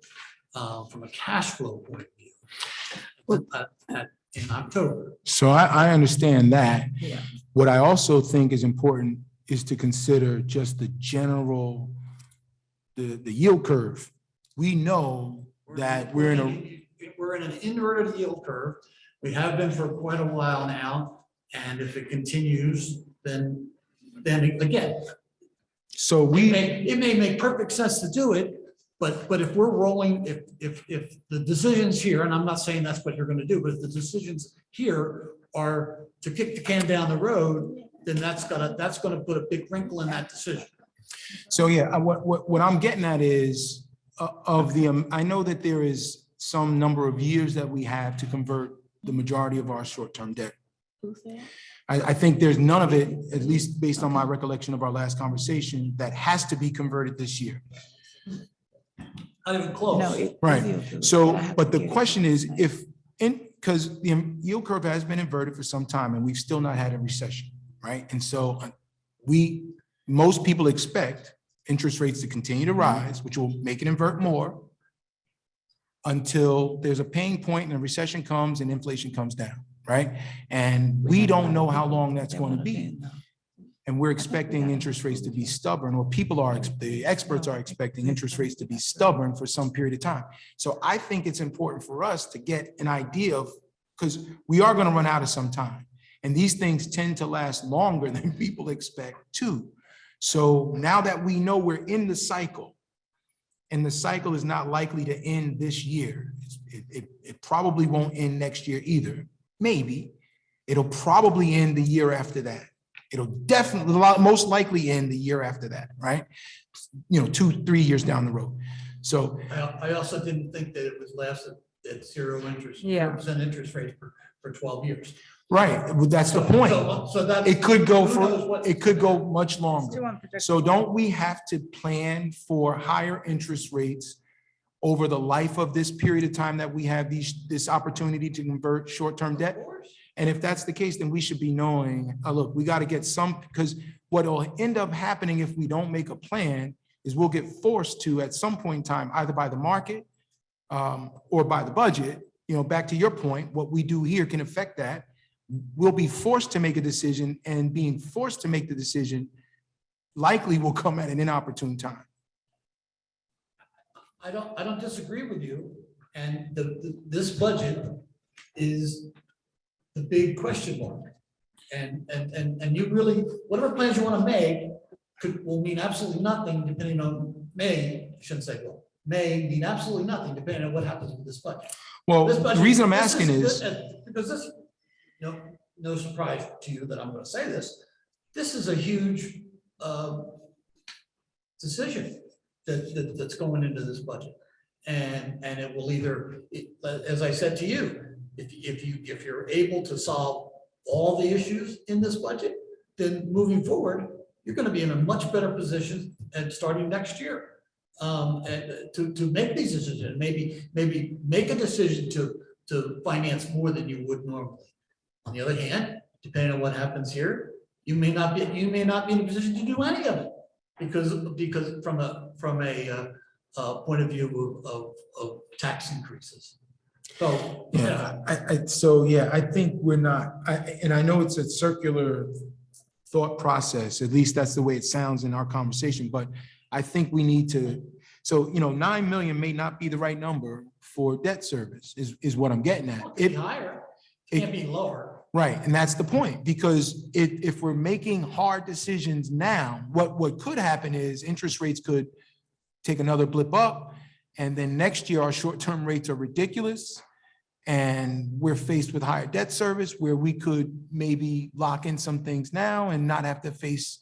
from a cash flow point of view in October. So I understand that. Yeah. What I also think is important is to consider just the general, the yield curve. We know that we're in an inverted yield curve. We have been for quite a while now, and if it continues, then again, so it may make perfect sense to do it, but if we're rolling, if the decisions here, and I'm not saying that's what you're gonna do, but if the decisions here are to kick the can down the road, then that's gonna put a big wrinkle in that decision. So, yeah, what I'm getting at is I know that there is some number of years that we have to convert the majority of our short-term debt. I think there's none of it, at least based on my recollection of our last conversation, that has to be converted this year. Not even close. Right. So, but the question is, if, because the yield curve has been inverted for some time and we've still not had a recession, right? And so most people expect interest rates to continue to rise, which will make it invert more until there's a pain point and a recession comes and inflation comes down, right? And we don't know how long that's going to be. And we're expecting interest rates to be stubborn, or the experts are expecting interest rates to be stubborn for some period of time. So I think it's important for us to get an idea of, because we are going to run out of some time. And these things tend to last longer than people expect too. So now that we know we're in the cycle, and the cycle is not likely to end this year, it probably won't end next year either. Maybe. It'll probably end the year after that. It'll definitely, most likely end the year after that, right? 2-3 years down the road. So I also didn't think that it was last at zero interest, Yeah. 0% interest rate for 12 years. right, well, that's the point. So that's. It could go who knows what- it could go much longer. Too unpredictable. So don't we have to plan for higher interest rates over the life of this period of time that we have this opportunity to convert short-term debt? Of course. And if that's the case, then we should be knowing, look, we got to get some, because what will end up happening if we don't make a plan is we'll get forced to, at some point in time, either by the market or by the budget, back to your point, what we do here can affect that. We'll be forced to make a decision, and being forced to make the decision likely will come at an inopportune time. I don't disagree with you. And this budget is the big question mark. And you really, whatever plans you want to make will mean absolutely nothing depending on may mean absolutely nothing depending on what happens with this budget. Well, This the budget- reason I'm this asking is, because this, no surprise to you that I'm going to say this, this is a huge decision that's going into this budget. And it will either, as I said to you, if you're able to solve all the issues in this budget, then moving forward, you're going to be in a much better position and starting next year and to make these decisions, maybe make a decision to finance more than you would normally. On the other hand, depending on what happens here, you may not be in a position to do any of it because from a point of view of tax increases. So, yeah, I think we're not, and I know it's a circular thought process, at least that's the way it sounds in our conversation, but I think we need to, 9 million may not be the right number for debt service is what I'm getting at. it can be higher, it can't be lower. Right, and that's the point, because if we're making hard decisions now, what could happen is interest rates could take another blip up, and then next year our short-term rates are ridiculous, and we're faced with higher debt service where we could maybe lock in some things now and not have to face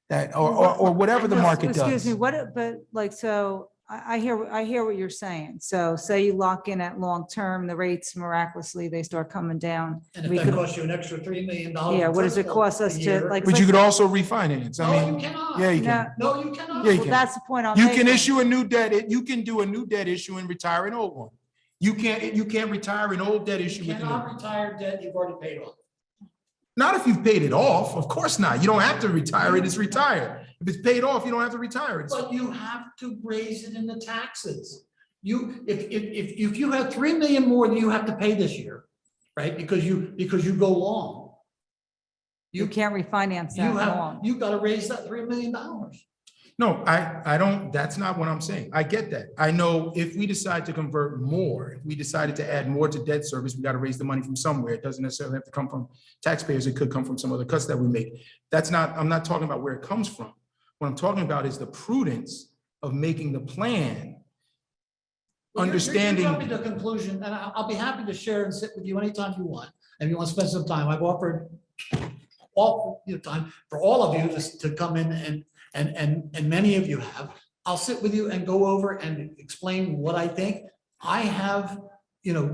that, or whatever the market does. Excuse me, so I hear what you're saying. So say you lock in at long term, the rates miraculously, they start coming down. And if We that could- costs you an extra $3 million. Yeah, what does it cost us to, like? But you could also refinance, No, I you mean, cannot. yeah, you can. No, you cannot. Yeah, you Well, can. that's the point I'm You making. can issue a new debt, you can do a new debt issue and retire an old one. You can't retire an old debt issue You with a new. cannot retire debt you've already paid off. Not if you've paid it off, of course not. You don't have to retire it, it's retired. If it's paid off, you don't have to retire it. But you have to raise it in the taxes. If you have 3 million more than you have to pay this year, right? Because you go long. You can't refinance that long. You gotta raise that $3 million. No, I don't, that's not what I'm saying. I get that. I know if we decide to convert more, if we decided to add more to debt service, we got to raise the money from somewhere. It doesn't necessarily have to come from taxpayers. It could come from some other cuts that we make. I'm not talking about where it comes from. What I'm talking about is the prudence of making the plan. Well, Understanding. You're jumping to a conclusion, and I'll be happy to share and sit with you anytime you want. And you want to spend some time, I've offered time for all of you to come in and many of you have. I'll sit with you and go over and explain what I think. I have,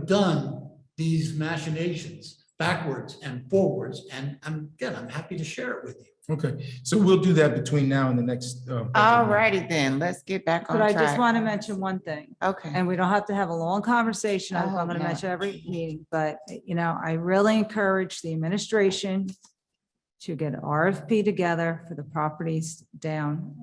done these machinations backwards and forwards. And again, I'm happy to share it with you. Okay, so we'll do that between now and the next. budget All meeting. righty then, let's get back on But I track. just want to mention one thing. Okay, And we don't have to have a long conversation. I I'm hope going to not. mention every meeting, but I really encourage the administration to get an RFP together for the properties down.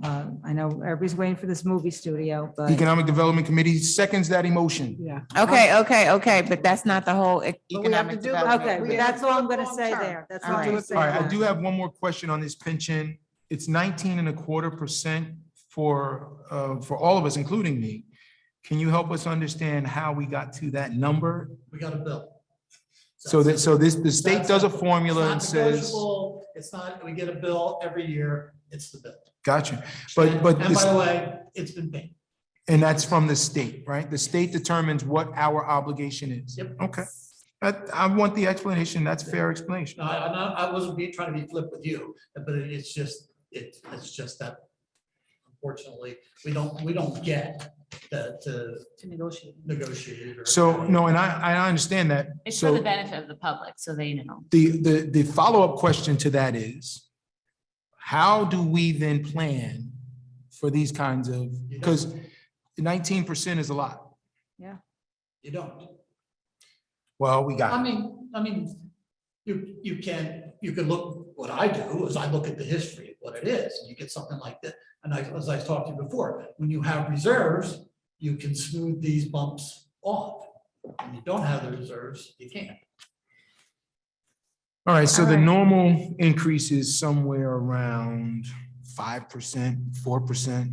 I know everybody's waiting for this movie studio, but Economic Development Committee seconds that emotion. Yeah. okay, but that's not the whole economic do the- development. okay, but We that's all I'm have to going to do say long term. there. That's All all I'm right. going to say. All right, I there. do have one more question on this pension. It's 19.25% for all of us, including me. Can you help us understand how we got to that number? We got a bill. So the state does a formula and It's not says, negotiable. It's not, we get a bill every year, it's the bill. gotcha, but, And by this- the way, it's been paid. and that's from the state, right? The state determines what our obligation is. Yep. Okay, I want the explanation, that's fair explanation. No, I wasn't trying to be flip with you, but it's just that unfortunately, we don't get to To negotiate. negotiate it. or- So, no, and I understand that. It's for the So benefit of the public, so they know. the follow-up question to that is, how do we then plan for these kinds of, because 19% is a lot. You don't. Well, we I got, mean, you can look, what I do is I look at the history of what it is, and you get something like that. And as I talked to you before, when you have reserves, you can smooth these bumps off. When you don't have the reserves, you can't. all right, so All the right. normal increase is somewhere around 5%, 4%.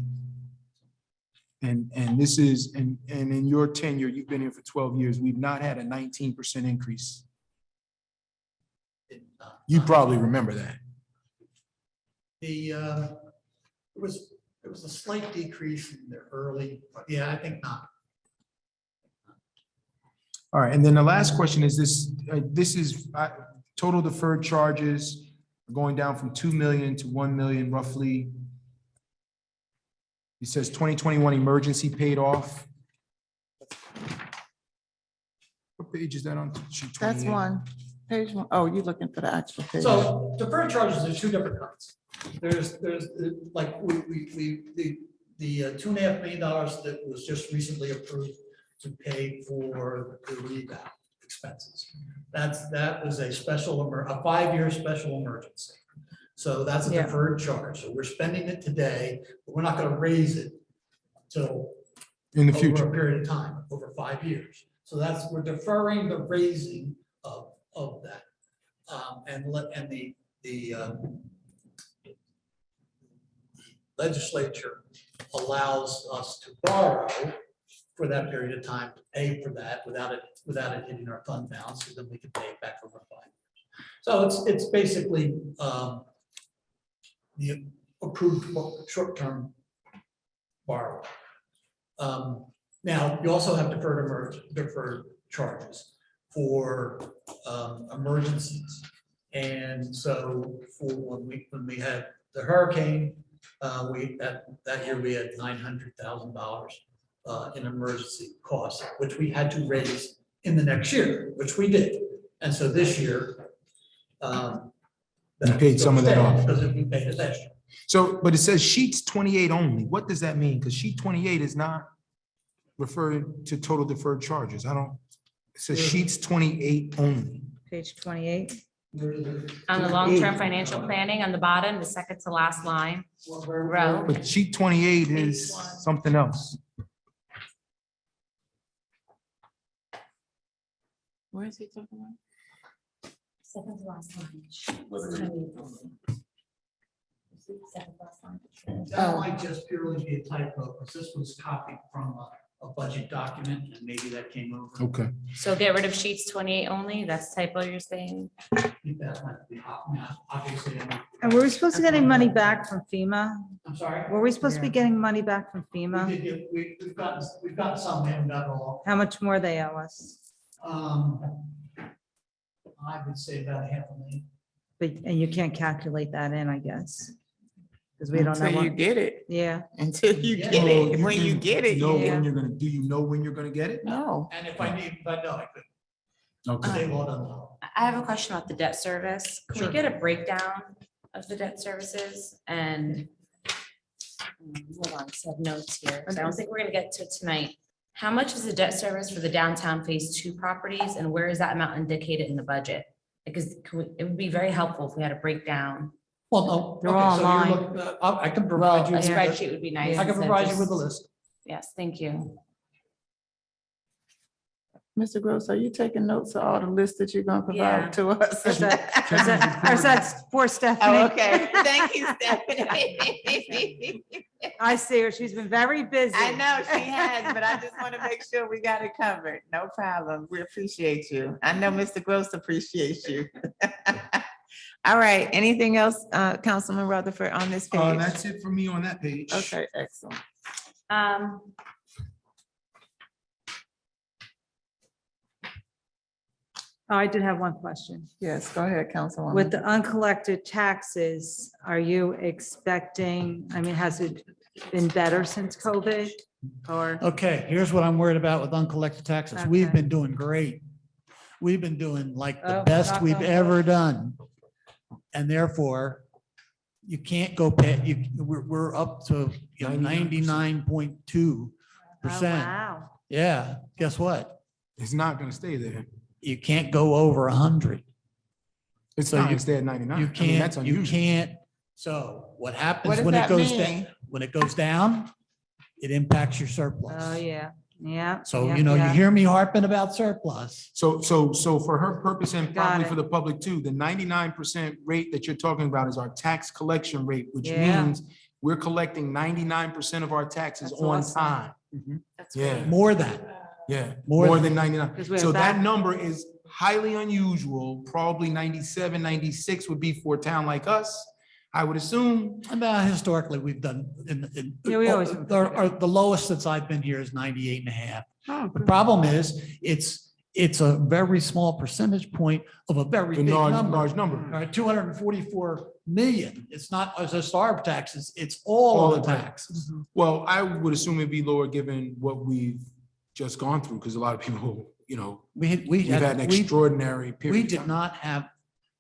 And this is, and in your tenure, you've been here for 12 years, we've not had a 19% increase. You probably remember that. There was a slight decrease in the early, but yeah, I think not. All right, and then the last question is this is total deferred charges going down from 2 million to 1 million roughly. It says 2021 emergency paid off. What page is that on? Sheet That's 28? one, page one. Oh, you're looking for the actual page. So deferred charges are two different kinds. There's like the $2.5 million that was just recently approved to pay for the revamp expenses. That was a 5-year special emergency. So that's a Yeah. deferred charge. So we're spending it today, but we're not going to raise it till In the over a future. period of time, over 5 years. So we're deferring the raising of that. And the legislature allows us to borrow for that period of time, to pay for that without it hitting our fund balance, so then we can pay it back over 5 years. So it's basically the approved short-term borrow. Now, you also have deferred charges for emergencies. And so for when we had the hurricane, that year we had $900,000 in emergency costs, which we had to raise in the next year, which we did. And so this year, You paid some of that off. because we paid it last year. So, but it says sheets 28 only. What does that mean? Because sheet 28 is not referring to total deferred charges. It says sheets 28 only. Page 28. On the long-term financial planning on the bottom, the second to last line, row. But sheet 28 is something else. Where is he talking about? Second to last line. Second to last line. That might just purely be a typo, because this was copied from a budget document, and maybe that came over. Okay. So get rid of sheets 28 only, that's typo you're saying? I think that might be, obviously. And were we supposed to get any money back from FEMA? I'm sorry. Were we supposed to be getting money back from FEMA? We've gotten some, we haven't gotten all. How much more they owe us? I would say about $500,000. But, and you can't calculate that in, I guess. Because we don't know. Until you what- get it, Yeah, until you Yeah. get Well, it, when you can get it, know yeah. when you're gonna, do you know when you're gonna get it? No. And if I know, I could. Okay. State law doesn't know. I have a question about the debt service. Can we Sure. get a breakdown of the debt services and hold on, so I have notes here. 'Cause I don't think we're gonna get to it tonight. How much is the debt service for the downtown phase 2 properties and where is that amount indicated in the budget? Because it would be very helpful if we had a breakdown. Well, no. They're okay, all so you're online. looking- I can provide you. A with the- spreadsheet would be nice. I can instead of provide you with the just- list. Yes, thank you. Mr. Gross, are you taking notes of all the lists that you're gonna Yeah. provide to us? Or is that for Stephanie? Oh, okay. Thank you, Stephanie. I see her. She's been very busy. I know she has, but I just want to make sure we got it covered. No problem. We appreciate you. I know Mr. Gross appreciates you. All right, anything else, Councilman Rutherford, on this page? That's it for me on that page. Okay, excellent. Oh, I did have one question. Yes, go ahead, Councilwoman. With the uncollected taxes, are you expecting, I mean, has it been better since COVID? Or, Okay, here's what I'm worried about with uncollected taxes. We've Okay. been doing great. We've been doing like the Oh, best knock we've on wood. ever done. And therefore, you can't go pay, we're up to 99.2%. oh, wow. Yeah, guess what? It's not gonna stay there. You can't go over 100. It's So not you- gonna stay at 99. You I mean, that's can't, you unusual. can't. So what What happens does when it that goes down, mean? when it goes down, it impacts your surplus. Oh, yeah, yeah. So, yeah, you know, you yeah. hear me harping about surplus. So for her purpose and Got probably it. for the public too, the 99% rate that you're talking about is our tax collection rate, which Yeah. means we're collecting 99% of our taxes That's on awesome. time. That's Yeah. great. More than. Yeah, More more than- than 99. 'Cause we're So that back- number is highly unusual, probably 97, 96 would be for a town like us, I would assume. About historically, we've done Yeah, we always- the lowest since I've been here is 98 and a half. Oh, The problem is, it's a very small percentage point of a very The big large, number. large number. All right, 244 million. It's not just our taxes, it's all of the taxes. Well, I would assume it'd be lower given what we've just gone through, because a lot of people, you know, we've had an extraordinary We period. of did time. not have,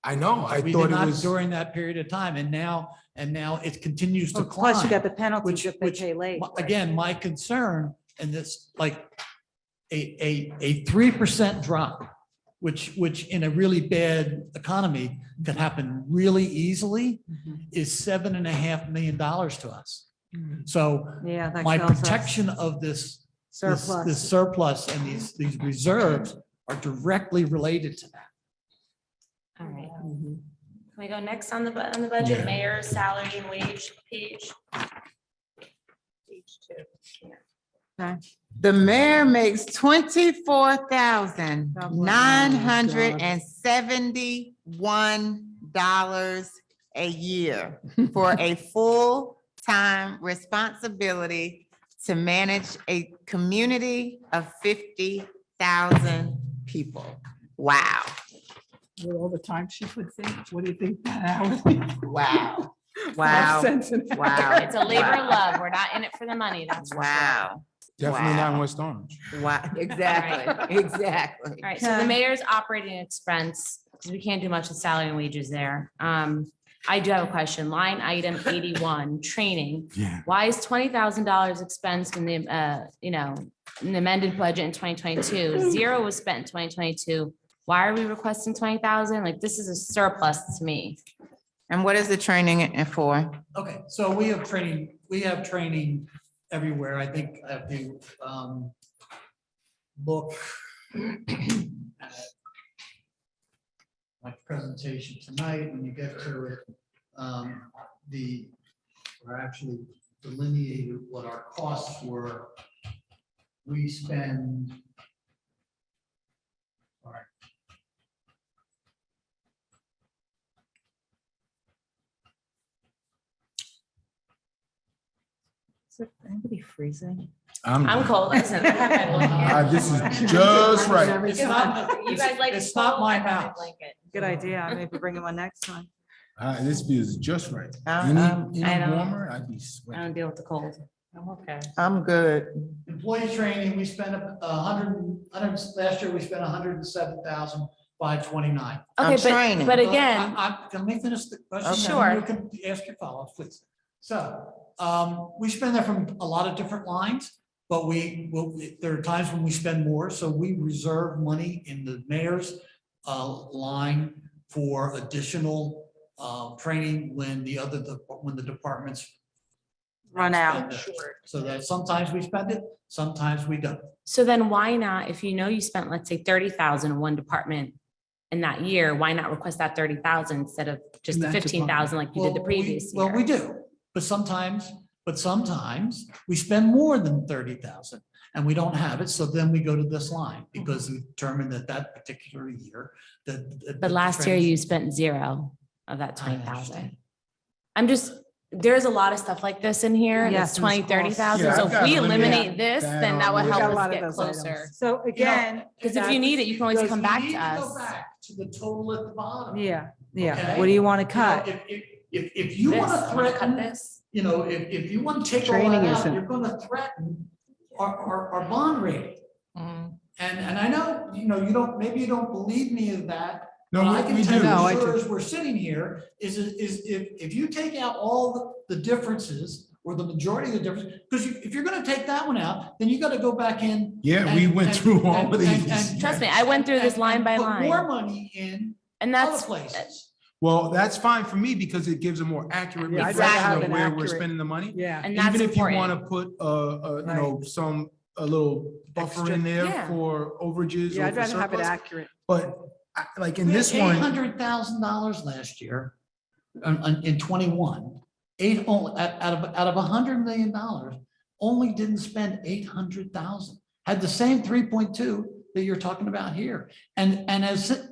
I know, I we thought did it not was. during that period of time, and now it continues to Well, climb. Plus you got the penalties which- if they which- pay late. Again, my concern, and this, like, a 3% drop, which in a really bad economy could happen really easily, is $7.5 million to us. So Yeah. that my kills us. protection of this Surplus. surplus and these reserves are directly related to that. All right. Can we go next on the budget, Yeah. mayor's salary and wage page? Page 2. Yeah. The mayor makes $24,971 a year for a full-time responsibility to manage a community of 50,000 people. Wow, With all the time she puts in, what do you think that hour would be? wow, 5 wow, cents an hour. wow. It's a labor of love. We're not in it for the money, that's for sure. Wow, Definitely not in Wow. West Orange. wow, exactly, exactly. All right, so the mayor's operating expense, because we can't do much with salary and wages there. I do have a question. Line item 81, training. Yeah. Why is $20,000 expensed in the, in the amended budget in 2022? Zero was spent in 2022. Why are we requesting 20,000? Like, this is a surplus to me. And what is the training for? Okay, so we have training everywhere. I think if you look at my presentation tonight, when you get to it, we're actually delineated what our costs were. We spend. All right. Is anybody freezing? I'm cold. Listen, I have my blanket. This is just right. It's not, You guys like. it's not cold? my I have house. blanket. Good idea. I may be bringing one next time. This feels just right. I Any I don't- warmer, I'd be I sweating. don't deal with the cold. I'm okay. I'm good. Employee training, we spent last year we spent 529. I'm Okay, training. but Well, again, Let me finish the question. Sure. and You can ask your follow-ups, please. So, we spend that from a lot of different lines, but there are times when we spend more, so we reserve money in the mayor's line for additional training when when the departments Run out. spend it. So that sometimes we spend it, sometimes we don't. so then why not, if you know you spent, let's say, 30,000 in one department in that year, why not request that 30,000 instead of just the In that 15,000 like you did the Well, we- previous year? Well, we do, but sometimes we spend more than 30,000 and we don't have it, so then we go to this line because we determined that particular year that. But last year you spent zero of that 20,000. I'm just, there's a lot of stuff like this in here. Yes, It's and it's 20, 30,000. Yeah, So I've if got we to eliminate eliminate this, that then that on would the help list. us Got a lot get of those items. closer. So again. Because if you need it, you can always Because come we back need to go us. back To the total at the bottom. Yeah, Okay. what do you want to You know, cut? If you This, want to wanna cut threaten, this? you know, if you want to take all Training that out, isn't- you're gonna threaten our bond rating. And I know, you know, maybe you don't believe me of that. No, But I can we tell do. you, No, I sure do. as we're sitting here, is if you take out all the differences or the majority of the difference, because if you're gonna take that one out, then you gotta go back in. Yeah, we went through all of these. Trust me, I went through this line by Put more line. money in And other that's, places. Well, that's fine for me because it gives a more accurate Yeah, I'd rather reflection have of an where we're accurate- spending the money. Yeah. and that's Even if you want important. to put, you know, a little buffer Extra. in there Yeah. for overages Yeah, or I'd for rather have it surplus. accurate. But like in this one, $800,000 last year in 21, out of $100 million, only didn't spend 800,000. Had the same 3.2 that you're talking about here. And as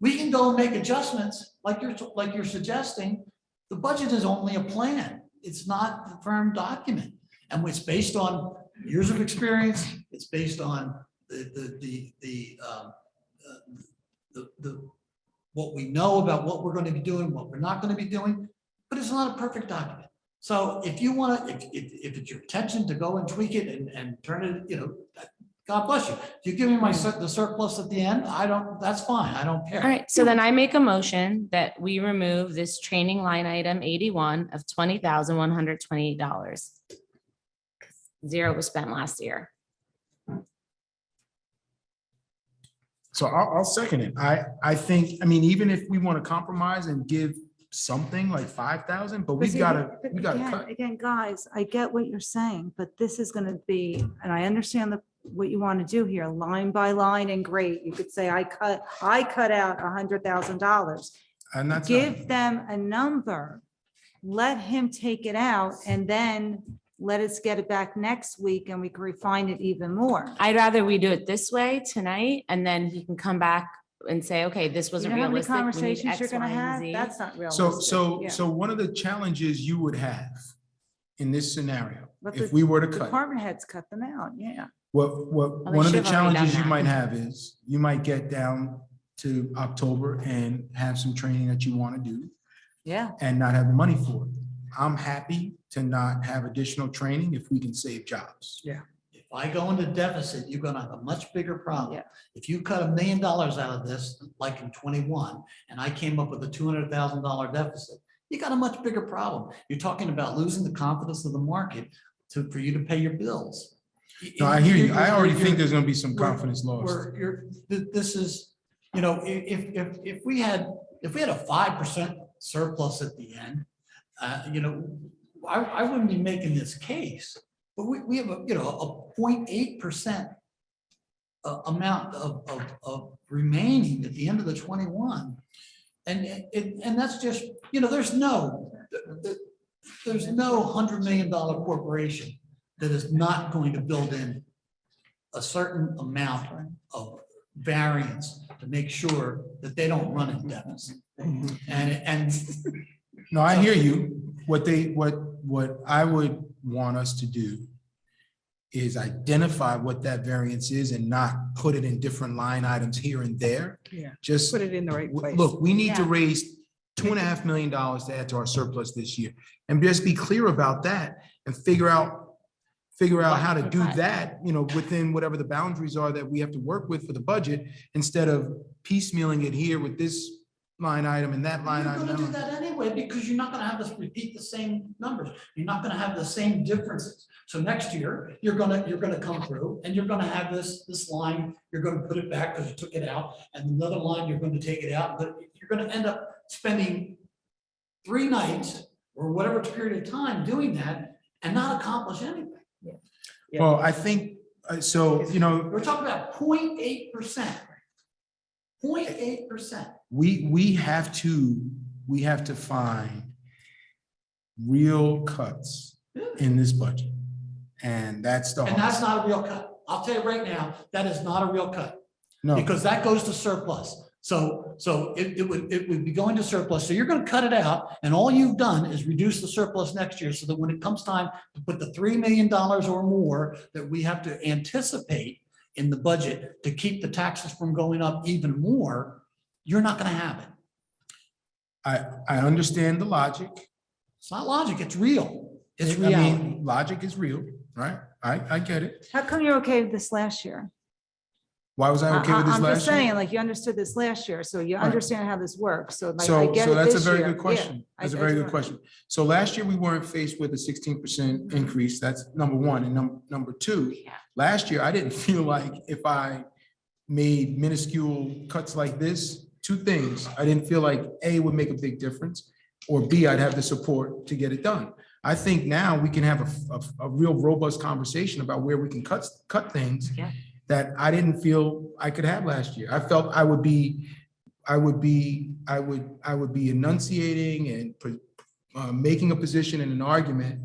we can go and make adjustments like you're suggesting. The budget is only a plan. It's not a firm document. And it's based on years of experience. It's based on what we know about what we're going to be doing, what we're not going to be doing, but it's not a perfect document. So if you want to, if it's your intention to go and tweak it and turn it, you know, God bless you. If you give me the surplus at the end, that's fine. I don't care. All right, so then I make a motion that we remove this training line item 81 of $20,128. Zero was spent last year. so I'll second it. I think, I mean, even if we want to compromise and give something like 5,000, but we But see, gotta again- cut. Again, guys, I get what you're saying, but this is gonna be, and I understand what you want to do here, line by line, and great. You could say, I cut out $100,000. And that's. Give them a number, let him take it out, and then let us get it back next week and we can refine it even more. I'd rather we do it this way tonight, and then he can come back and say, okay, this You wasn't know how many realistic. We need conversations you're X, gonna Y, and have? Z. That's not So, realistic. so one of the challenges you would have in this scenario, But if the we were to cut, Department heads cut them out, yeah. what, they one of the should have already done challenges you that. might have is you might get down to October and have some training that you want to do Yeah. and not have the money for it. I'm happy to not have additional training if we can save jobs. If I go into deficit, you're gonna have a much bigger problem. Yeah. If you cut $1 million out of this, like in 21, and I came up with a $200,000 deficit, you got a much bigger problem. You're talking about losing the confidence of the market for you to pay your bills. No, I hear you. I already You're- think there's gonna be some we're- confidence lost. This is, you know, if we had a 5% surplus at the end, you know, I wouldn't be making this case, but we have a 0.8% amount of remaining at the end of the 21. And that's just, you know, there's no $100 million corporation that is not going to build in a certain amount of variance to make sure that they don't run in deficit. And No, I hear you. What I would want us to do is identify what that variance is and not put it in different line items here and there. Yeah. Just, Put it in the right place. look, we need to Yeah. raise $2.5 million to add to our surplus this year. And just be clear about that and figure out figure out how to do that, within whatever the boundaries are that we have to work with for the budget, instead of piecemealing it here with this line item and that line You're item. gonna do that anyway, because you're not gonna have us repeat the same numbers. You're not gonna have the same differences. So next year, you're gonna come through and you're gonna have this line, you're gonna put it back because you took it out, and another line, you're going to take it out, but you're gonna end up spending 3 nights or whatever period of time doing that and not accomplish anything. Well, I think, so, We're talking about 0.8%. 0.8%. we have to find real cuts in this budget. And that's the. And that's not a real cut. I'll tell you right now, that is not a real cut. No, Because that goes to surplus. So it would be going to surplus. So you're gonna cut it out, and all you've done is reduce the surplus next year, so that when it comes time to put the $3 million or more that we have to anticipate in the budget to keep the taxes from going up even more, you're not gonna have it. I understand the logic. It's not logic, it's real. It's I mean, reality. logic is real, right? I get it. How come you're okay with this last year? Why was I okay with this I'm just last year? saying, like, you understood this last year, so you Right. understand how this works, so like, I So, get so it that's a this very year. good Yeah, question. That's a I very do. good question. So last year we weren't faced with a 16% increase. That's number one. And number two, last year I didn't feel like if I made minuscule cuts like this, 2 things. I didn't feel like A, would make a big difference, or B, I'd have the support to get it done. I think now we can have a real robust conversation about where we can cut things Yeah. that I didn't feel I could have last year. I felt I would be enunciating and making a position and an argument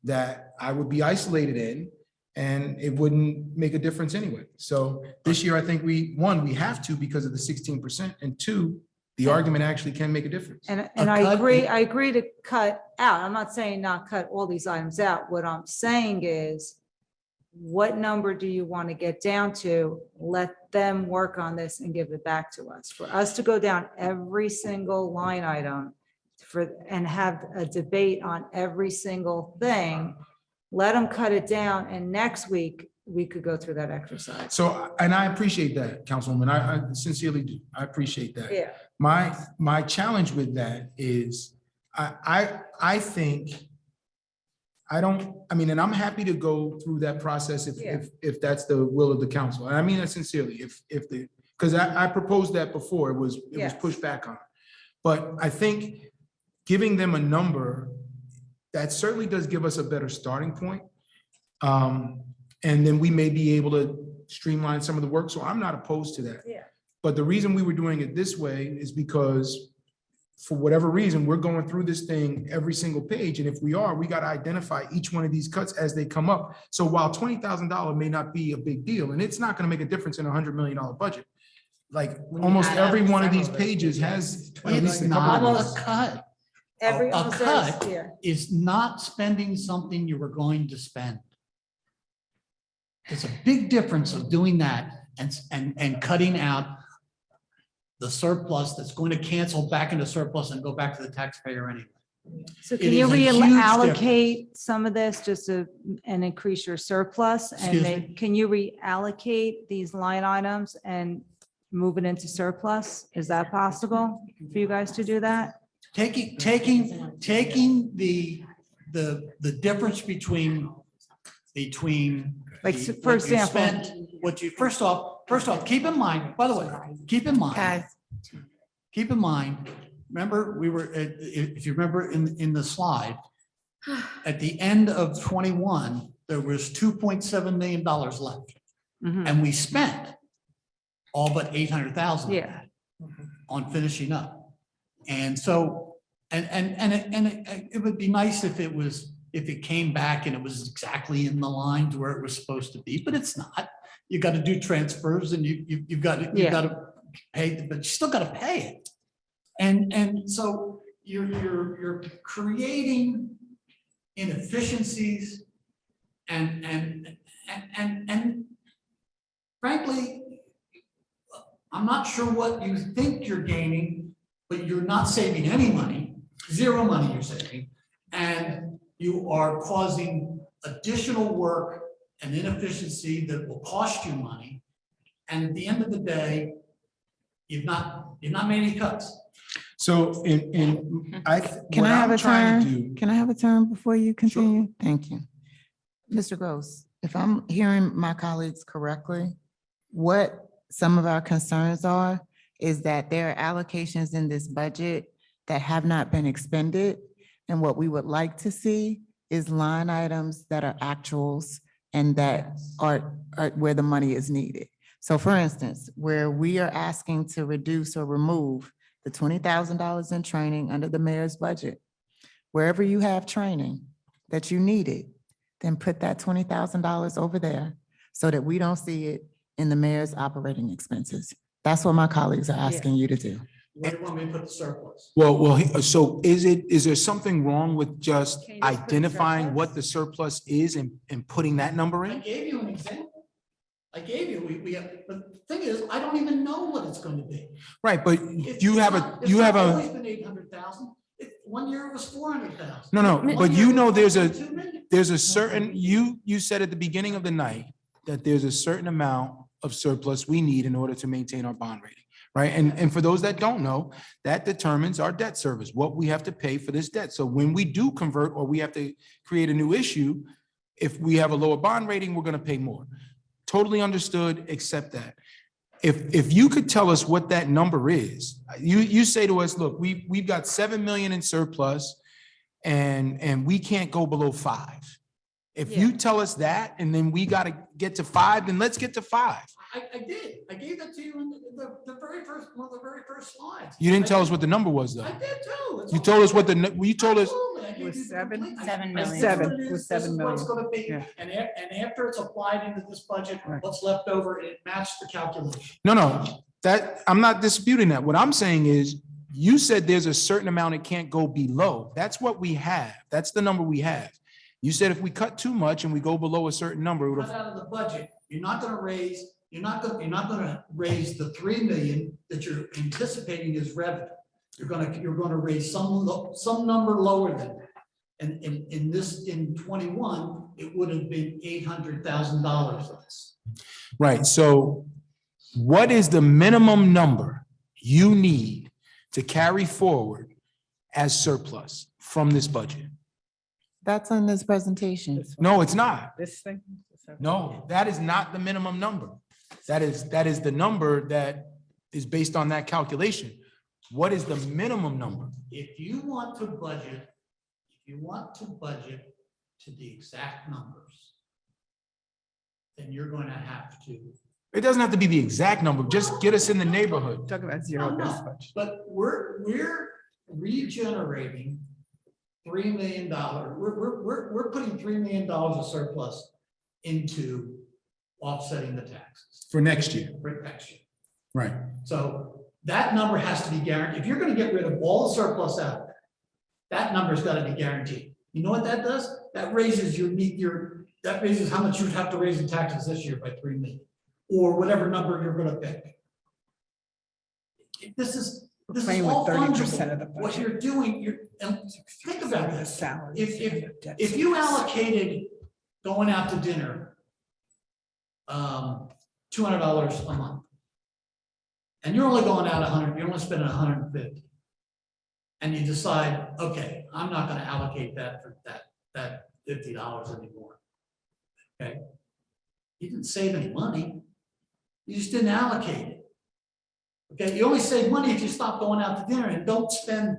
that I would be isolated in, and it wouldn't make a difference anyway. So this year, I think we have to because of the 16%, and 2, the argument actually can make a difference. And A I cut agree, is- I agree to cut out. I'm not saying not cut all these items out. What I'm saying is, what number do you want to get down to? Let them work on this and give it back to us. For us to go down every single line item and have a debate on every single thing, let them cut it down, and next week we could go through that exercise. So, and I appreciate that, Councilwoman. I sincerely do. I appreciate that. Yeah. My challenge with that is, I think, and I'm happy to go through that process if that's the will of the council. And I mean that sincerely, because I proposed that before, it was Yes. pushed back on. But I think giving them a number, that certainly does give us a better starting point. And then we may be able to streamline some of the work. So I'm not opposed to that. Yeah. But the reason we were doing it this way is because for whatever reason, we're going through this thing every single page. And if we are, we got to identify each one of these cuts as they come up. So while $20,000 may not be a big deal, and it's not going to make a difference in a $100 million budget, like When you almost add up every one of these several of those pages has at least It's a couple not of a these. cut. Every, A almost cut every- yeah. is not spending something you were going to spend. There's a big difference of doing that and cutting out the surplus that's going to cancel back into surplus and go back to the taxpayer anyway. So It can you is a huge reallocate some of this just to, and increase your surplus? Excuse And me? can you reallocate these line items and move it into surplus? Is that possible for you guys to do that? Taking the difference between Like, the- so, what for you example- spent, what you, first off, keep in mind, by the way, keep in mind, Guys, remember, we were, if you remember in the slide, at the end of 21, there was $2.7 million left, Mhm. and we spent all but 800,000 of Yeah. that on finishing up. And so, it would be nice if it came back and it was exactly in the line to where it was supposed to be, but it's not. You got to do transfers and you've got to pay, but you still got to pay it. And so you're creating inefficiencies and frankly, I'm not sure what you think you're gaining, but you're not saving any money, 0 money you're saving. And you are causing additional work and inefficiency that will cost you money. And at the end of the day, you've not made any cuts. So Can I have a trying to turn? do? Can I have a turn before you continue? Thank you. Mr. Gross, if I'm hearing my colleagues correctly, what some of our concerns are is that there are allocations in this budget that have not been expended. And what we would like to see is line items that are actuals and that are where the money is needed. So for instance, where we are asking to reduce or remove the $20,000 in training under the mayor's budget, wherever you have training that you needed, then put that $20,000 over there so that we don't see it in the mayor's operating expenses. That's what my colleagues are asking you to do. Where do you want me to put the surplus? So is there something wrong with just Can you just put identifying surplus? what the surplus is and putting that number I in? gave you an example. I gave you, we have, but the thing is, I don't even know what it's going to be. Right, but It's you have not- a, you have It's always a, been 800,000. One year it was 400,000. no, One but year you it know was there's 1.2 million. a certain, you said at the beginning of the night that there's a certain amount of surplus we need in order to maintain our bond rating, right? And for those that don't know, that determines our debt service, what we have to pay for this debt. So when we do convert or we have to create a new issue, if we have a lower bond rating, we're gonna pay more. Totally understood, accept that. If you could tell us what that number is, you say to us, look, we've got 7 million in surplus and we can't go below 5. If you tell us that, and then we gotta get to 5, then let's get to 5. I did. I gave that to you in the very first, one of the very first slides. You didn't tell us what the number was though. I did too. It's You all- told us what you told us, Absolutely. I gave Was you the seven? complete- I- 7 I million. said Seven. what it It was is, this 7 is what it's million. gonna be. Yeah. And after it's applied into this budget, Right. what's left over, it matched the calculation. no, that, I'm not disputing that. What I'm saying is, you said there's a certain amount it can't go below. That's what we have. That's the number we have. You said if we cut too much and we go below a certain number, it would Cut out of the budget, you're not gonna raise the 3 million that you're anticipating as revenue. You're gonna raise some number lower than that. And in 21, it would have been $800,000 less. right, so what is the minimum number you need to carry forward as surplus from this budget? That's on this presentation. No, it's not. This thing? No, that is not the minimum number. That is the number that is based on that calculation. What is the minimum number? If you want to budget to the exact numbers, then you're going to have to. It doesn't have to be the exact number, just get us in the neighborhood. Talk about No, zero no, best budget. But we're regenerating $3 million. We're putting $3 million of surplus into offsetting the taxes For next year, for next year. right? So that number has to be guaranteed. If you're gonna get rid of all the surplus out of there, that number's gotta be guaranteed. You know what that does? That raises that raises how much you'd have to raise in taxes this year by 3 million, or whatever number you're gonna pick. This is Playing with all 30% of the fungible. What budget. you're doing, and think about The this. salary. If you allocated going out to dinner, $200 a month, and you're only going out 100, you're only spending 150, and you decide, okay, I'm not going to allocate that for that $50 anymore. Okay, you didn't save any money. You just didn't allocate it. Okay, you only save money if you stop going out to dinner and don't spend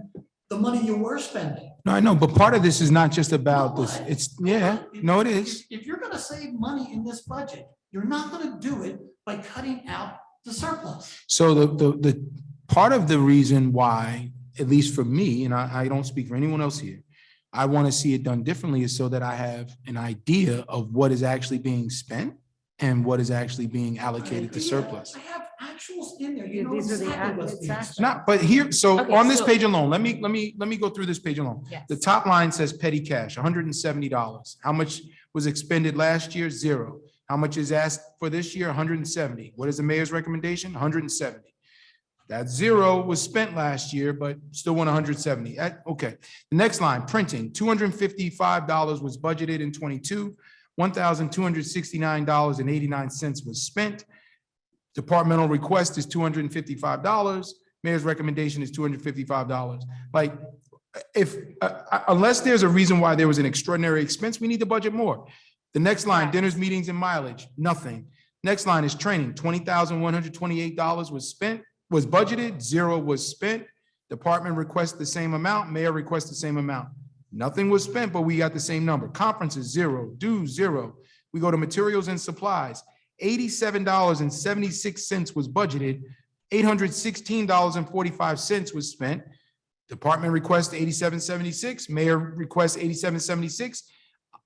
the money you were spending. No, I know, but part of this is not just about this. It's, yeah, no, it is. If you're gonna save money in this budget, you're not gonna do it by cutting out the surplus. So the part of the reason why, at least for me, and I don't speak for anyone else here, I want to see it done differently is so that I have an idea of what is actually being spent and what is actually being allocated to Yeah, surplus. I have actuals in there, you Yeah, know these are the exactly what's it's being actual. spent. Not, but here, so Okay, on this so- page alone, let me go through this page alone. Yes. The top line says petty cash, $170. How much was expended last year? 0. How much is asked for this year? 170. What is the mayor's recommendation? 170. That zero was spent last year, but still went 170. Okay. The next line, printing, $255 was budgeted in 22, $1,269.89 was spent. Departmental request is $255. Mayor's recommendation is $255. Like, if, unless there's a reason why there was an extraordinary expense, we need to budget more. The next line, dinners, meetings, and mileage, nothing. Next line is training, $20,128 was budgeted, zero was spent. Department requests the same amount, mayor requests the same amount. Nothing was spent, but we got the same number. Conferences, zero, dues, zero. We go to materials and supplies, $87.76 was budgeted, $816.45 was spent. Department requests $87.76, mayor requests $87.76.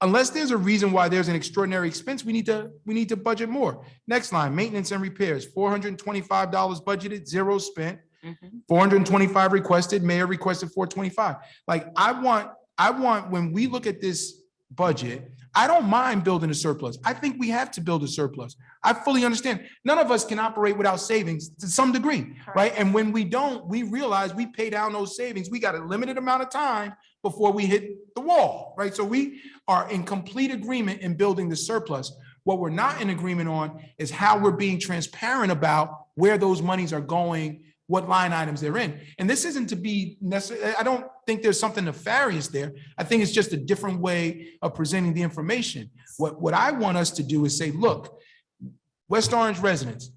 Unless there's a reason why there's an extraordinary expense, we need to budget more. Next line, maintenance and repairs, $425 budgeted, zero spent. 425 requested, mayor requested 425. Like, I want, when we look at this budget, I don't mind building a surplus. I think we have to build a surplus. I fully understand. None of us can operate without savings to some degree, right? And when we don't, we realize we pay down those savings. We got a limited amount of time before we hit the wall, right? So we are in complete agreement in building the surplus. What we're not in agreement on is how we're being transparent about where those monies are going, what line items they're in. And this isn't to be necessary. I don't think there's something nefarious there. I think it's just a different way of presenting the information. What I want us to do is say, look, West Orange residents,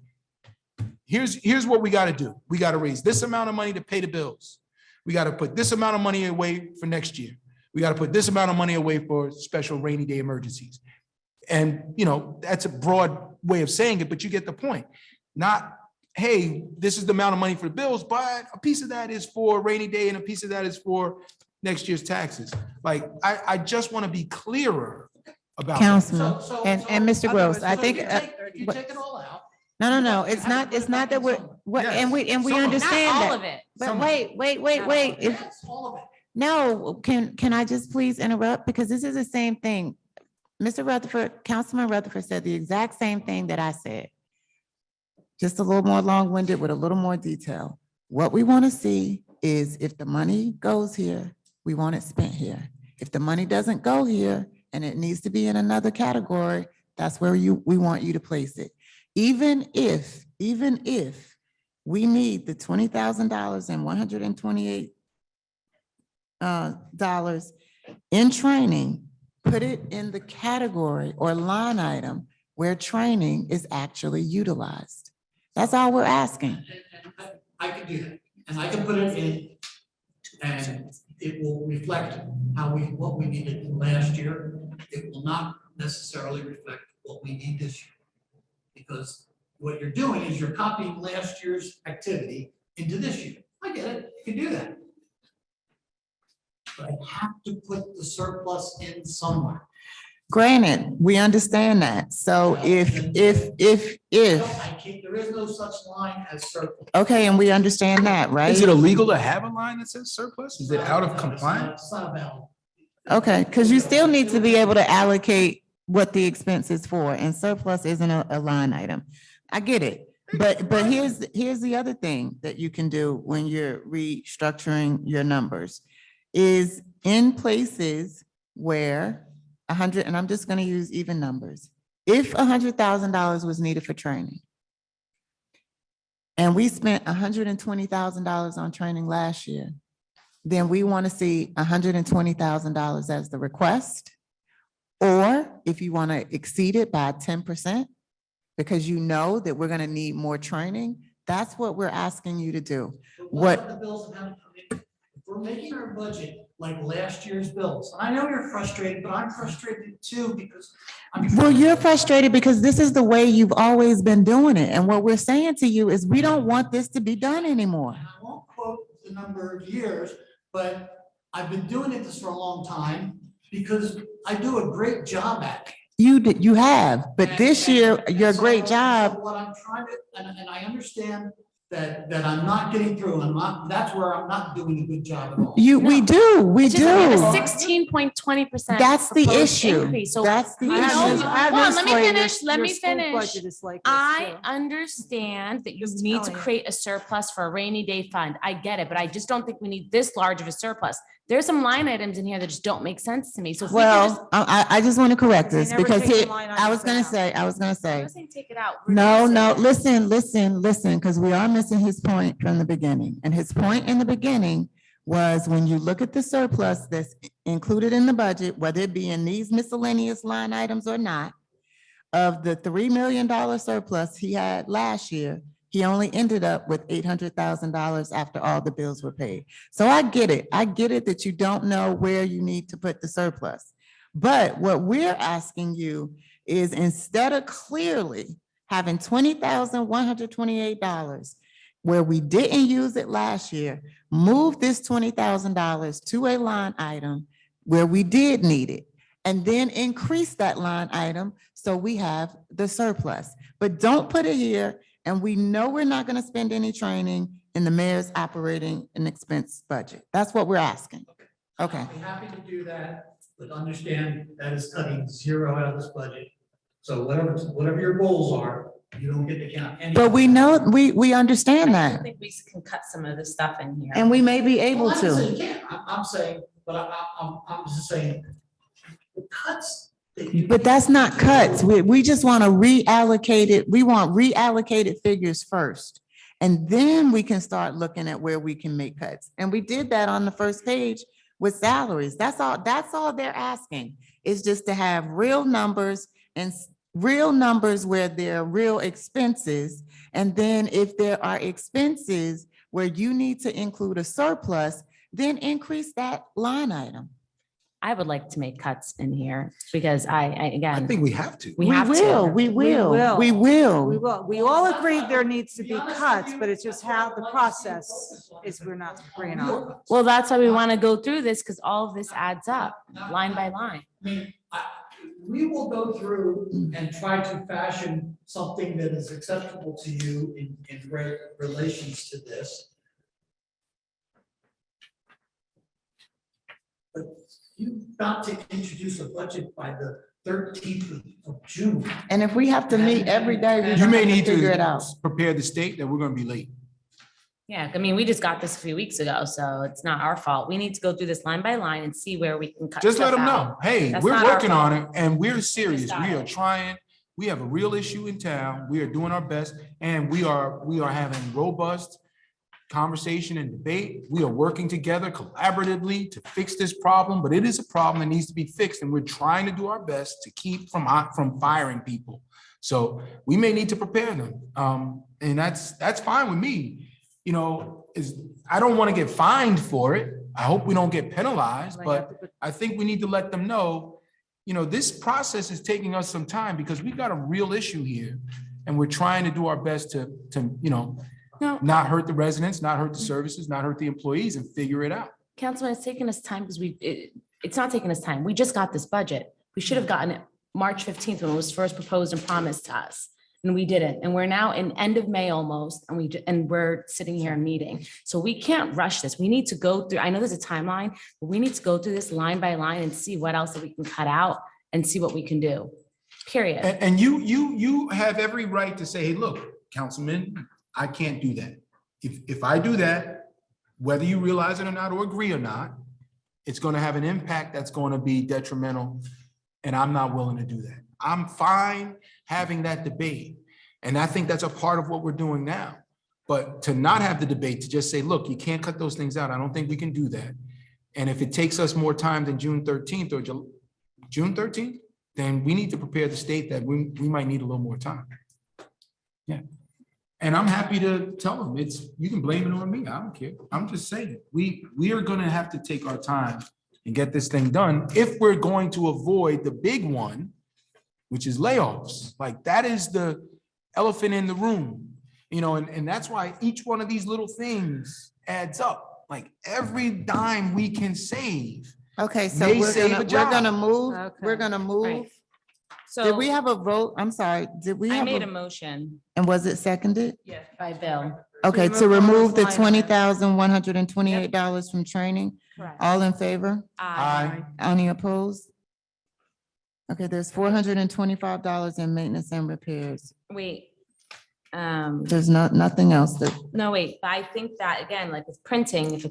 here's what we got to do. We got to raise this amount of money to pay the bills. We got to put this amount of money away for next year. We got to put this amount of money away for special rainy day emergencies. And, you know, that's a broad way of saying it, but you get the point. Not, hey, this is the amount of money for the bills, but a piece of that is for rainy day and a piece of that is for next year's taxes. Like, I just want to be clearer about that. Councilman, and Mr. Gross, I think, You take it all out. no, it's not that we're, and we Some of it. understand Not all that. of it. But Some of wait. If, Yes, all of it. no, can I just please interrupt? Because this is the same thing. Mr. Rutherford, Councilman Rutherford said the exact same thing that I said. Just a little more long-winded with a little more detail. What we want to see is if the money goes here, we want it spent here. If the money doesn't go here and it needs to be in another category, that's where we want you to place it. Even if we need the $20,000 and $128 in training, put it in the category or line item where training is actually utilized. That's all we're asking. And I can do that, and I can put it in, and it will reflect what we needed last year. It will not necessarily reflect what we need this year. Because what you're doing is you're copying last year's activity into this year. I get it, you can do that. But I have to put the surplus in somewhere. Granted, we understand that. So if, I can't, there is no such line as surplus. okay, and we understand that, right? Is it illegal to have a line that says surplus? Is it out of compliance? It's not valid. Okay, because you still need to be able to allocate what the expense is for, and surplus isn't a line item. I get it, but here's the other thing that you can do when you're restructuring your numbers, is in places where 100, and I'm just gonna use even numbers. If $100,000 was needed for training, and we spent $120,000 on training last year, then we want to see $120,000 as the request. Or if you want to exceed it by 10%, because you know that we're going to need more training, that's what we're asking you to do. But What- are the bills that haven't come in? If we're making our budget like last year's bills, and I know you're frustrated, but I'm frustrated too because Well, you're frustrated because this is the way you've always been doing it. And what we're saying to you is we don't want this to be done anymore. And I won't quote the number of years, but I've been doing this for a long time because I do a great job at it. You have, but this year, your So- great job, so what I'm trying to, and I understand that I'm not getting through. That's where I'm not doing a good job at all. We do, we It's just that we have a do. 16.20%. That's the proposed issue. increase. So That's the we I have know- issue. this- I have Hold on, this let me for you. finish, let Your me school finish. budget is like this, I too. understand that you Just need to telling you. create a surplus for a rainy day fund. I get it, but I just don't think we need this large of a surplus. There's some line items in here that just don't make sense to me. So if we could just. Well, I just want to correct They this never because take the here, line I was items gonna out. say, I'm not saying take it out. No, reduce no, it. listen, because we are missing his point from the beginning. And his point in the beginning was when you look at the surplus that's included in the budget, whether it be in these miscellaneous line items or not, of the $3 million surplus he had last year, he only ended up with $800,000 after all the bills were paid. So I get it. I get it that you don't know where you need to put the surplus. But what we're asking you is instead of clearly having $20,128 where we didn't use it last year, move this $20,000 to a line item where we did need it, and then increase that line item so we have the surplus. But don't put it here, and we know we're not gonna spend any training in the mayor's operating and expense budget. That's what we're asking. Okay. I'll be happy to do that, but understand that is cutting zero out of this budget. So whatever your goals are, you don't get to count any. But we know, we understand I that, think we can cut some of the stuff in here. and we may be able Well, I'm not to. saying you can't. I'm saying, but I'm just saying, the cuts. that you- But that's not cuts. We just want to reallocate it. We want reallocated figures first. And then we can start looking at where we can make cuts. And we did that on the first page with salaries. That's all they're asking, is just to have real numbers and real numbers where there are real expenses. And then if there are expenses where you need to include a surplus, then increase that line item. I would like to make cuts in here because I I again, think we have to. we have to. We will. We will. We will. We all agreed there needs to be cuts, but it's just how the process is we're not agreeing on. Well, that's why we want to go through this because all of this adds up line by line. I mean, we will go through and try to fashion something that is acceptable to you in relations to this. But you've got to introduce a budget by the 13th of June. And if we have to meet every day, we're You gonna may have to need figure it out. to prepare the state that we're gonna be late. Yeah, I mean, we just got this a few weeks ago, so it's not our fault. We need to go through this line by line and see where we can cut. Just let stuff them out. know, hey, That's we're not our working fault. on it and we're serious. got We are it. trying. We have a real issue in town. We are doing our best and we are having robust conversation and debate. We are working together collaboratively to fix this problem, but it is a problem that needs to be fixed and we're trying to do our best to keep from firing people. So we may need to prepare them. And that's fine with me. You know, I don't want to get fined for it. I hope we don't get penalized, but I think we need to let them know, you know, this process is taking us some time because we've got a real issue here. And we're trying to do our best to, you know, No, not hurt the residents, not hurt the services, not hurt the employees and figure it out. Councilman, it's taken us time because it's not taking us time. We just got this budget. We should have gotten it March 15th when it was first proposed and promised to us. And we didn't. And we're now in end of May almost, and we're sitting here and meeting. So we can't rush this. We need to go through, I know there's a timeline, but we need to go through this line by line and see what else that we can cut out and see what we can do, period. And you have every right to say, hey, look, Councilman, I can't do that. If I do that, whether you realize it or not, or agree or not, it's going to have an impact that's going to be detrimental. And I'm not willing to do that. I'm fine having that debate. And I think that's a part of what we're doing now. But to not have the debate, to just say, look, you can't cut those things out. I don't think we can do that. And if it takes us more time than June 13th or June 13th, then we need to prepare the state that we might need a little more time. Yeah. And I'm happy to tell them you can blame it on me. I don't care. I'm just saying, we are going to have to take our time and get this thing done if we're going to avoid the big one, which is layoffs. Like that is the elephant in the room, you know, and that's why each one of these little things adds up. Like every dime we can save. Okay, so May we're save a gonna move, Okay. we're gonna move. Right. Did So we have a vote? I'm sorry, did we I have made a a, motion and was it seconded? Yes. by Bill. Okay, to remove remove the those line items. $20,128 from training. Correct. All in favor? Aye. Any opposed? Okay, there's $425 in maintenance and repairs. Wait. There's nothing else that, No, wait, but I think that again, like with printing, if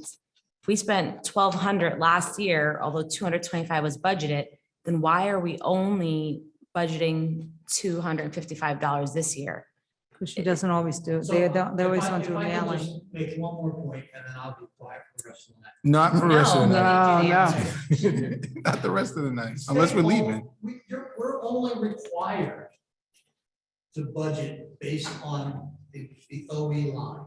we spent 1,200 last year, although 225 was budgeted, then why are we only budgeting $255 this year? Because she doesn't always do, So they don't, they if always I- don't do if I can mailing. just Make one more point, and then I'll be quiet for the rest of the night. Not for the rest of the night. No. Not the rest of the night, unless we're leaving. We're only required to budget based on the OE line.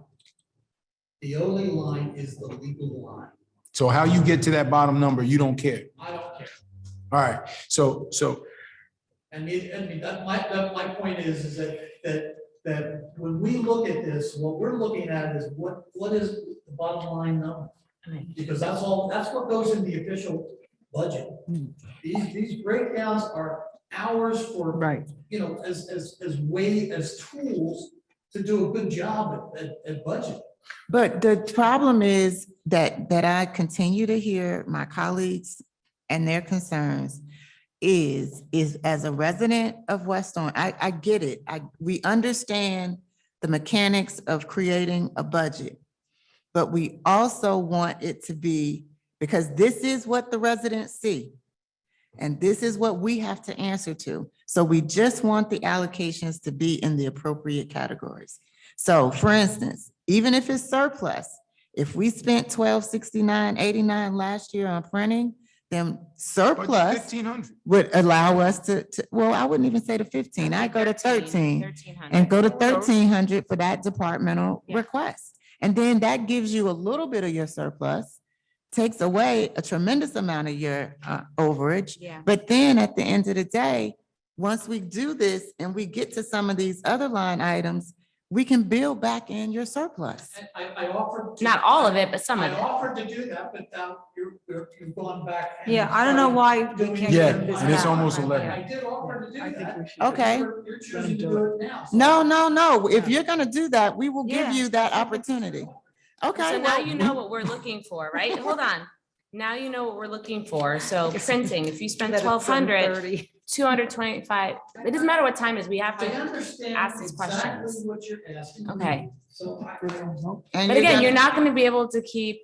The OE line is the legal line. So how you get to that bottom number, you don't care. I don't care. All right, so And my point is that when we look at this, what we're looking at is what is the bottom line number? Because that's what goes in the official budget. These breakdowns are hours for, Right. you know, as tools to do a good job at budget. but the problem is that I continue to hear my colleagues and their concerns is as a resident of West Orange, I get it. We understand the mechanics of creating a budget. But we also want it to be, because this is what the residents see. And this is what we have to answer to. So we just want the allocations to be in the appropriate categories. So for instance, even if it's surplus, if we spent $1,269.89 last year on printing, then surplus 1,500. would allow us to, well, I wouldn't even say to 15, I'd go to 13 and go to 1,300 for that departmental Yeah. request. And then that gives you a little bit of your surplus, takes away a tremendous amount of your overage. Yeah. But then at the end of the day, once we do this and we get to some of these other line items, we can build back in your surplus. And I offered. Not all of it, but some of I it. offered to do that, but you've gone back. and Yeah, I don't know why we doing can't Yeah, get this and it's back. almost I 11. did offer to do I think that. we should. Okay. You're choosing to do it now. so- No. If you're gonna do that, we will give Yeah. you that opportunity. Okay. So now well, you know what we're looking for, right? Hold on. Now you know what we're looking for. So printing, if you spend That it's 1,200, 7:30. 225, it doesn't matter what time it is, we have I to understand ask these exactly questions. what you're asking. me. Okay. So and But again, gonna- you're not gonna be able to keep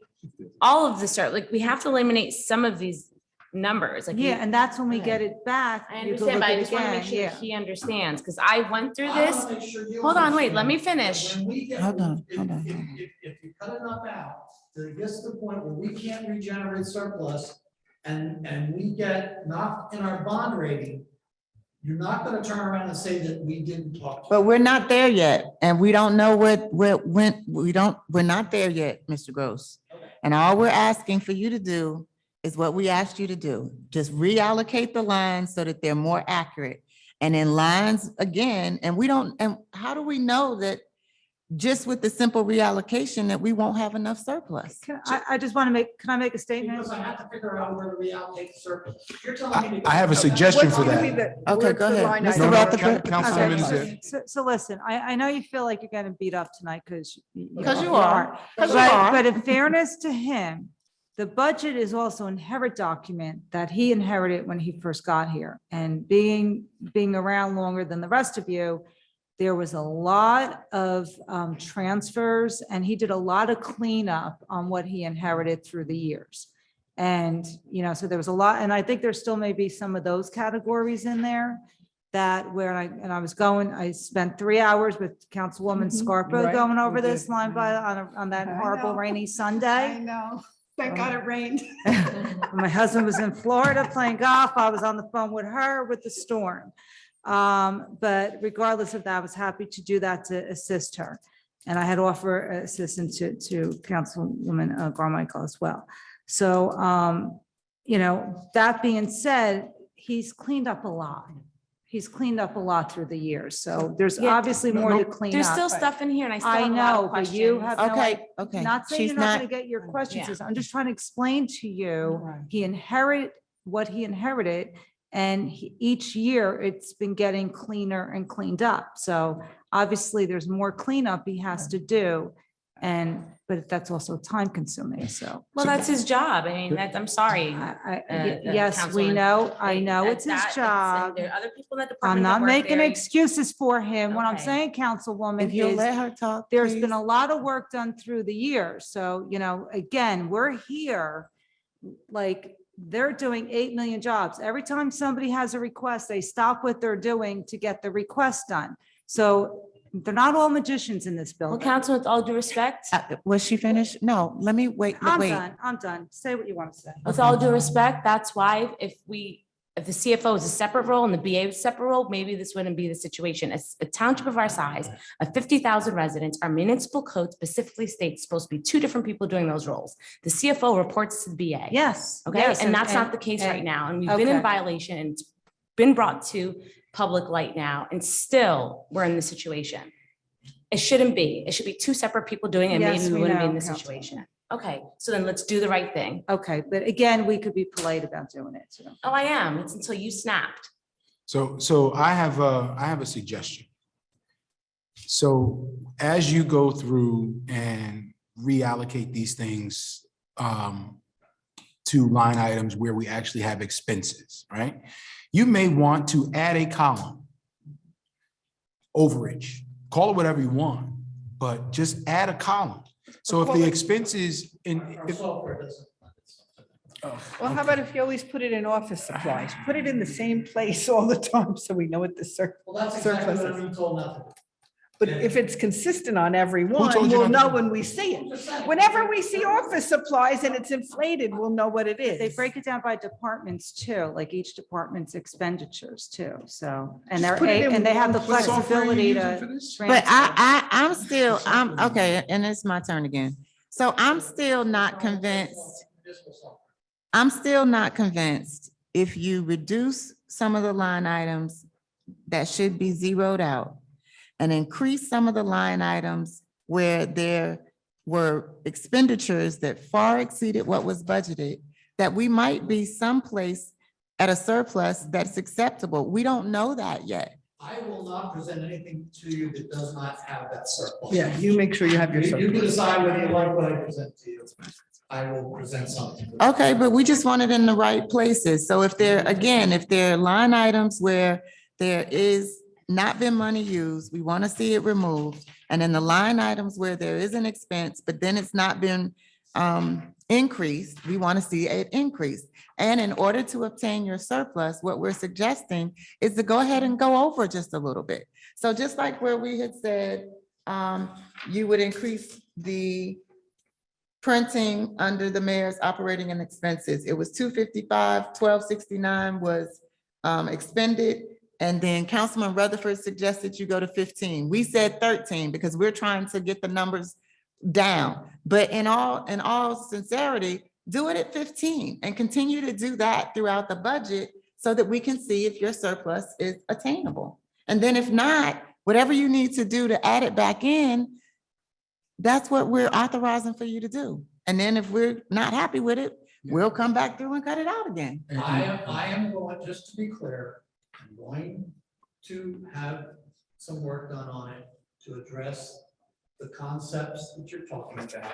all of the start, like, we have to eliminate some of these numbers, like. Yeah, you- and that's when we get it back. I you can understand, look but I at it just wanna make again, sure yeah. that he understands, because I went through I this. wanna make sure you Hold on, wait, let me understand that finish. when we get- Hold on, if- hold on, if- hold on. If you cut enough out, till it gets to the point where we can't regenerate surplus and we get knocked in our bond rating, you're not gonna turn around and say that we didn't talk to you. But we're not there yet, and we don't know what went, we're not there yet, Mr. Gross. Okay. And all we're asking for you to do is what we asked you to do. Just reallocate the lines so that they're more accurate. And in lines, again, and how do we know that just with the simple reallocation that we won't have enough surplus? I just want to make, can I make a statement? Because I have to figure out where to reallocate the surplus. You're telling me. to- I have a suggestion for What's gonna be that. the- Okay, what's go the ahead. line Mr. item? Rutherford? Councilwoman is Okay, it. so listen, I know you feel like you're getting beat up tonight because. Because you are. Because you But, are. but in fairness to him, the budget is also an inherit document that he inherited when he first got here. And being around longer than the rest of you, there was a lot of transfers and he did a lot of cleanup on what he inherited through the years. And, so there was a lot, and I think there still may be some of those categories in there that where I spent 3 hours with Councilwoman Scarpa Right, going over we this did. line by, on that I horrible know. rainy Sunday. know. Thank God it rained. My husband was in Florida playing golf. I was on the phone with her with the storm. But regardless of that, I was happy to do that to assist her. And I had offered assistance to Councilwoman Carmichael as well. So, that being said, he's cleaned up a lot. He's cleaned up a lot through the years. So there's Yeah, obviously more to clean up. There's still but- stuff in here and I still I have a lot know, of but you questions. have no Okay. Not saying She's you're not not, gonna get your questions. Yeah. I'm just trying to explain to you, Right. he inherited what he inherited. And each year it's been getting cleaner and cleaned up. So obviously there's more cleanup he has to do. But that's also time consuming, so. Well, that's his job. I mean, that's, I'm sorry. Yes, we Councilwoman. know, I know it's his And job. there are other people in that I'm department. that not work making very- excuses for him. What I'm Okay. saying, Councilwoman, If you'll is let her talk, there's please. been a lot of work done through the years. So, again, we're here, like, they're doing 8 million jobs. Every time somebody has a request, they stop what they're doing to get the request done. So they're not all magicians in this Well, building. council, with all due respect, Was she finished? No, let me wait. I'm Wait. done. I'm done. Say what you want to say. with all due respect, that's why if the CFO is a separate role and the BA is a separate role, maybe this wouldn't be the situation. A township of our size, of 50,000 residents, our municipal code specifically states supposed to be two different people doing those roles. The CFO reports to the BA. Yes. Okay, yes, and that's not the case right now, and we've been in okay. violation, and it's been brought to public light now, and still, we're in this situation. It shouldn't be, it should be two separate people doing it, Yes, maybe we we wouldn't be in know, this Councilwoman. situation. Okay, so then let's do the right thing. Okay, but again, we could be polite about doing it too. Oh, I am, it's until you snapped. So I have a suggestion. So as you go through and reallocate these things to line items where we actually have expenses, right? You may want to add a column, overage, call it whatever you want, but just add a column. So if the expenses in. Our software doesn't. Well, how about if you always put it in office supplies? Put it in the same place all the time so we know what the Well, that's exactly surplus what is. I'm being told not to do. But if it's consistent on every one, told you we'll not to know do when we see it. Whenever we see office supplies and it's inflated, we'll know what it is. They break it down by departments too, like each department's expenditures too, so, and they're, Just put it in and they have the one What software are you flexibility using for to. this? But transfer. I'm okay, and it's my turn again. So I'm still not convinced. I'm still not convinced if you reduce some of the line items that should be zeroed out and increase some of the line items where there were expenditures that far exceeded what was budgeted, that we might be someplace at a surplus that's acceptable. We don't know that yet. I will not present anything to you that does not have that surplus. Yeah, you make sure you have your You can surplus. decide whether you like what I present to you. I will present something. Okay, but we just want it in the right places. So if there, again, if there are line items where there is not been money used, we want to see it removed. And in the line items where there is an expense, but then it's not been increased, we want to see it increased. And in order to obtain your surplus, what we're suggesting is to go ahead and go over just a little bit. So just like where we had said, you would increase the printing under the mayor's operating and expenses. It was 255, 1269 was expended. And then Councilman Rutherford suggested you go to 15. We said 13 because we're trying to get the numbers down. But in all sincerity, do it at 15 and continue to do that throughout the budget so that we can see if your surplus is attainable. And then if not, whatever you need to do to add it back in, that's what we're authorizing for you to do. And then if we're not happy with it, we'll come back through and cut it out again. I am going, just to be clear, I'm going to have some work done on it to address the concepts that you're talking about.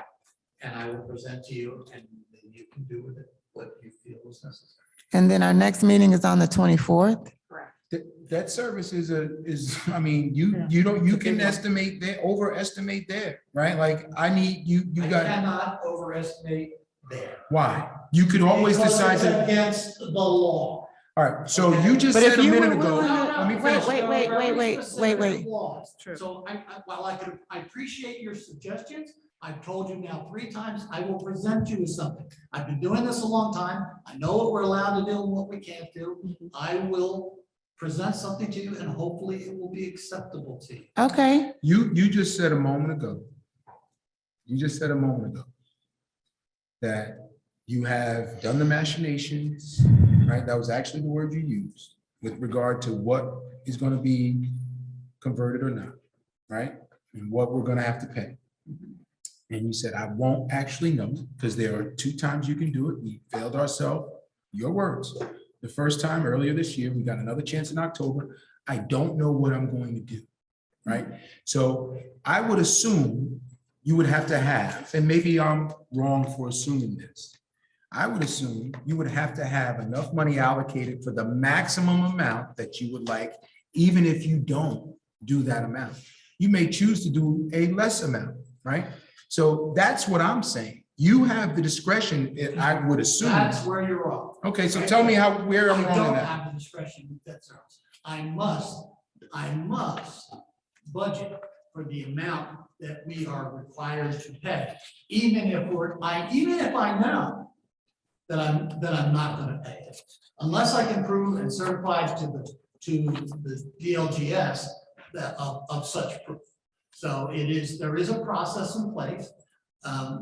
And I will present to you and then you can do with it what you feel is necessary. And then our next meeting is on the 24th. That service is, I mean, you can estimate there, overestimate there, right? Like I need, you I got, cannot overestimate there. why? You could always Because decide it's to, against the law. all right, so you just But if said a you minute were ago, willing to- let me Wait, finish. wait. True. So while I appreciate your suggestions, I've told you now 3 times, I will present you with something. I've been doing this a long time. I know what we're allowed to do and what we can't do. I will present something to you and hopefully it will be acceptable to you. Okay, You just said a moment ago, that you have done the machinations, right? That was actually the word you used with regard to what is going to be converted or not, right? And what we're going to have to pay. And you said, I won't actually know because there are 2 times you can do it. We failed ourselves, your words. The first time earlier this year, we got another chance in October. I don't know what I'm going to do, right? So I would assume you would have to have, and maybe I'm wrong for assuming this. I would assume you would have to have enough money allocated for the maximum amount that you would like, even if you don't do that amount. You may choose to do a less amount, right? So that's what I'm saying. You have the discretion, I would assume. That's where you're wrong. Okay, so tell me where I'm I wrong in don't that. have the discretion with debt service. I must budget for the amount that we are required to pay, even if I know that I'm not gonna pay it. Unless I can prove and certify to the DLGS that of such proof. So there is a process in place.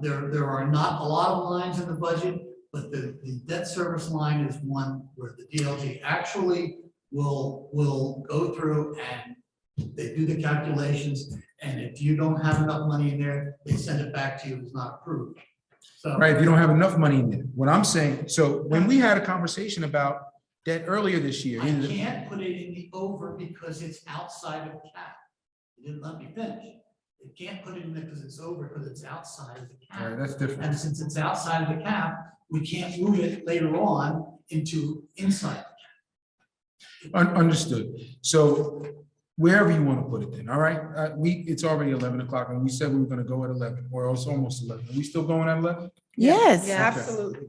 There are not a lot of lines in the budget, but the debt service line is one where the DLG actually will go through and they do the calculations. And if you don't have enough money in there, they send it back to you as not approved. So. Right, if you don't have enough money in there. What I'm saying, so when we had a conversation about debt earlier this year. I can't put it in the over because it's outside of the cap. You didn't let me finish. You can't put it in there because it's over, because it's outside of the All right, cap. that's different. And since it's outside of the cap, we can't move it later on into inside. Understood. So wherever you want to put it then, all right? It's already 11 o'clock and we said we were going to go at 11, or it's almost 11. Are we still going at 11? Yes. Yeah, absolutely.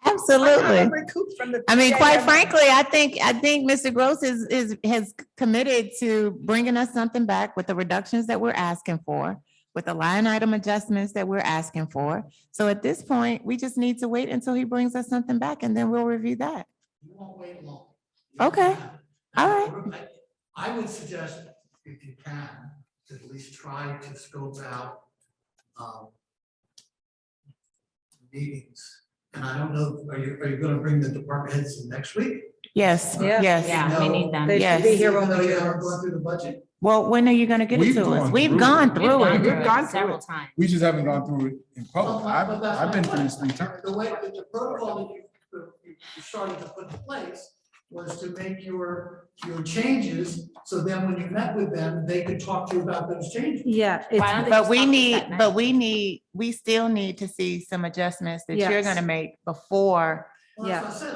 Absolutely. Recoup from the- I mean, quite frankly, I think Mr. Gross has committed to bringing us something back with the reductions that we're asking for, with the line item adjustments that we're asking for. So at this point, we just need to wait until he brings us something back and then we'll review that. You won't wait long. Okay. All right. I would suggest, if you can, to at least try to scope out meetings. And I don't know, are you gonna bring the department heads in next week? Yes, Yeah. yes. Yeah, we need them. They should be Yes. here when Even though we you do. haven't gone through the budget? Well, when are you gonna get it We've to us? gone We've through gone it. through it. We've gone through Several it. times. We just haven't gone through it in public. But that's I've been my through this point. 3 times. The way, the protocol that you started to put in place was to make your changes, so then when you met with them, they could talk to you about those changes. Yeah, Why don't it's, they But just we talk to us need, that but night? we still need to see some adjustments that you're Yes. gonna make before. Well, as I said,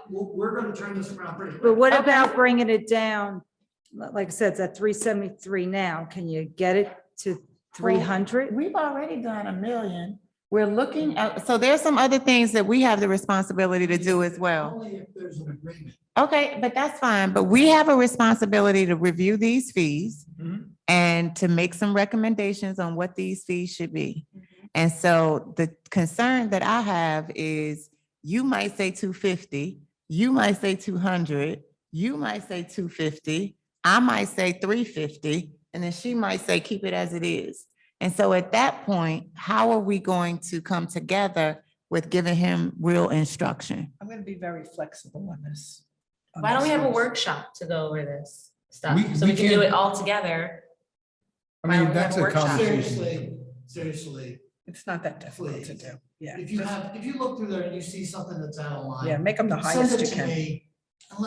we're gonna turn this around pretty quick. but what Okay. about bringing it down? Like I said, it's at 373 now. Can you get it to 300? We've already done 1 million. We're looking at, so there's some other things that we have the responsibility to do as well. Only if there's an agreement. Okay, but that's fine, but we have a responsibility to review these fees Mhm. and to make some recommendations on what these fees should be. And so the concern that I have is you might say 250, you might say 200, you might say 250, I might say 350, and then she might say keep it as it is. And so at that point, how are we going to come together with giving him real instruction? I'm gonna be very flexible on this. on Why don't we this have a one. workshop to go over this stuff? We- So we we can do can- it all together. I Why don't mean, we that's have a a workshop? conversation. Seriously, It's not that difficult to Please. do. Yeah. if you look through there and you see something that's out of line. Yeah, make them the Send highest it you to can. me, and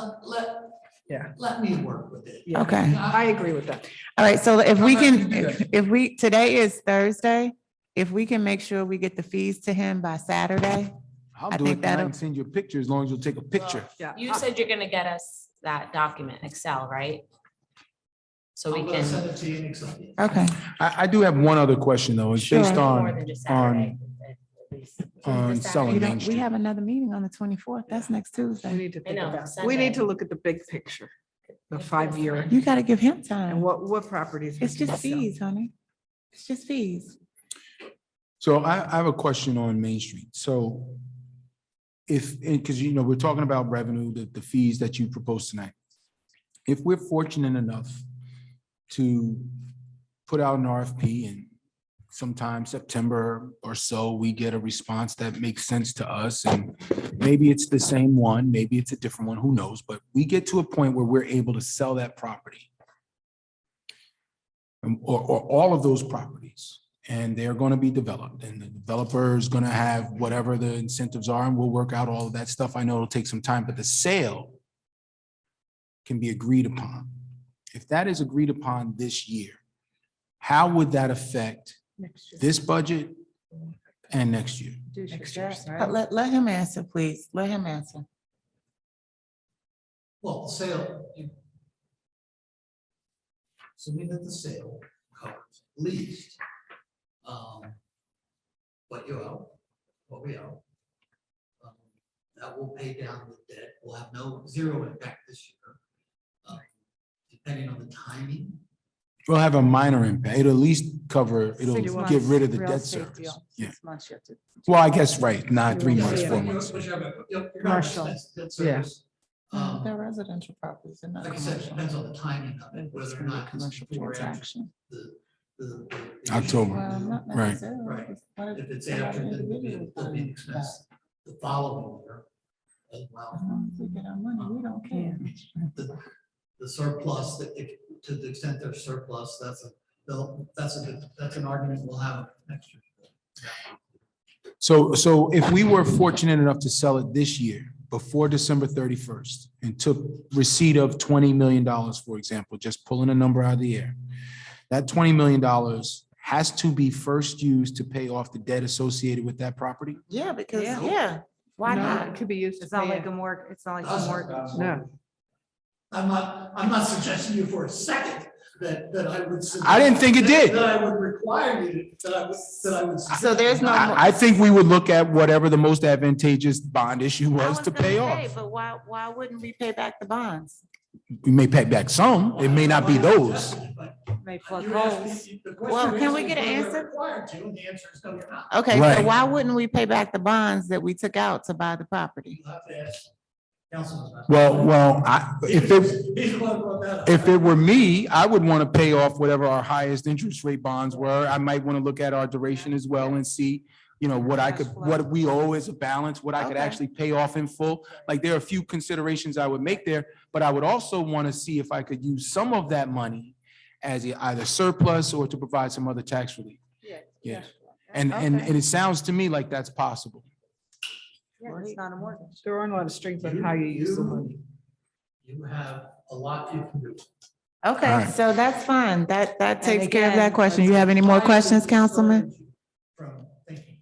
Yeah. let me work with it. Yeah. Okay. I agree with that. All right, so if we How about can, we do that? if we, today is Thursday, if we can make sure we get the fees to him by Saturday. I'll I do think it, and I that'll- can send you a picture as long as you'll take a picture. Yeah. You said you're gonna get us that document, Excel, right? So we I'm gonna can. send it to you in Excel. Okay, I do have one other question though. It's based Sure. More on, than just Saturday. at least. on Just selling we Saturday. Main don't, we Street. have another meeting on the 24th. That's next We Tuesday. need to think know, about, we Sunday. need to look at the big picture, the 5-year, You gotta give him and time. what properties. we It's can just sell. fees, honey. It's just fees. So I have a question on Main Street. So if, because we're talking about revenue, the fees that you proposed tonight. If we're fortunate enough to put out an RFP and sometime September or so, we get a response that makes sense to us, and maybe it's the same one, maybe it's a different one, who knows? But we get to a point where we're able to sell that property. Or all of those properties, and they're going to be developed, and the developer is going to have whatever the incentives are, and we'll work out all of that stuff. I know it'll take some time, but the sale can be agreed upon. if that is agreed upon this year, how would that affect this budget and next year? Let him answer, please. Let him answer. Well, the sale, assuming that the sale covers at least, what you owe, what we owe. That will pay down the debt. We'll have zero impact this year. Depending on the timing. We'll have a minor impact. It'll at least cover, it'll 6 get months rid of the real debt estate service. deal. Yeah. 6 months you have to- Well, I guess, right, not 3 months, Yeah. 4 months. Commercial. Debt service. They're residential properties. They're not Like I said, it commercial. depends on the timing of it, whether or not. it's Commercial before or after transaction. the October. Well, not Right. necessarily. Right. What If it's a lot of after, then individuals it'll be do expense the following year as that. well. As long as we get our money, we don't care. The surplus, to the extent there's surplus, that's an argument we'll have next year. So if we were fortunate enough to sell it this year, before December 31st, and took receipt of $20 million, for example, just pulling a number out of the air, that $20 million has to be first used to pay off the debt associated with that property? Yeah, because, Yeah. yeah, why No, not? it could be used to It's not pay like it. a mortgage, it's not like a mortgage. No. I'm not suggesting you for a second that I would. I didn't think it did. That I would require you, that I would. So there's no- I think we would look at whatever the most advantageous bond issue I was to gonna pay say, off. But why wouldn't we pay back the bonds? We may pay back some, it may not be those. May plug You asked me- holes. the question Well, can we is get an whether we're answer? Required to, and the answer is no, you're not. Okay, so Right. why wouldn't we pay back the bonds that we took out to buy the property? You'll have to ask Councilman. Well, He's the one who brought that up. if it were me, I would want to pay off whatever our highest interest rate bonds were. I might want to look at our duration as well and see, what we owe as a balance, what I could Okay. actually pay off in full. Like, there are a few considerations I would make there, but I would also want to see if I could use some of that money as either surplus or to provide some other tax relief. Yeah. And Okay. it sounds to me like that's possible. Yeah, it's not a mortgage. There aren't a lot of strings on how you use the money. You have a lot you can do. Okay, Alright. so that's fine. That takes care of again, that question. You have any more questions, Councilman? From thinking.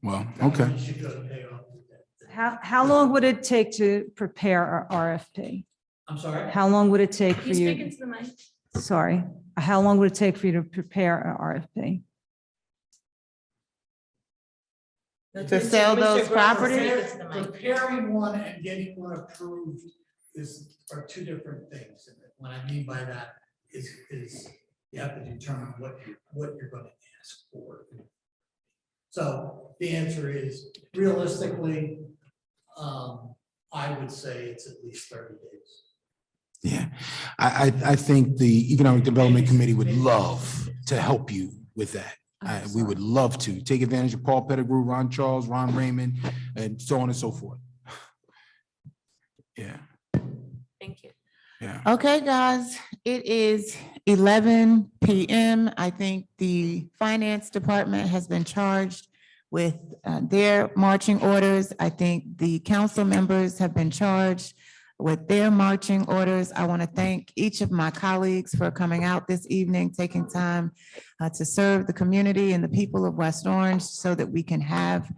Well, okay. You should go to pay off the debt. How long would it take to prepare our RFP? I'm sorry? How long would it take for You speaking you? to the mic? Sorry, how long would it take for you to prepare an RFP? To sell those properties? Preparing one and getting one approved are two different things. And what I mean by that is you have to determine what you're going to ask for. So the answer is realistically, I would say it's at least 30 days. Yeah, I think the Economic Development Committee would love to help you with that. We would love to take advantage of Paul Pettigrew, Ron Charles, Ron Raymond, and so on and so forth. Yeah, Thank you. yeah. Okay, guys, it is 11 PM. I think the Finance Department has been charged with their marching orders. I think the council members have been charged with their marching orders. I want to thank each of my colleagues for coming out this evening, taking time to serve the community and the people of West Orange so that we can have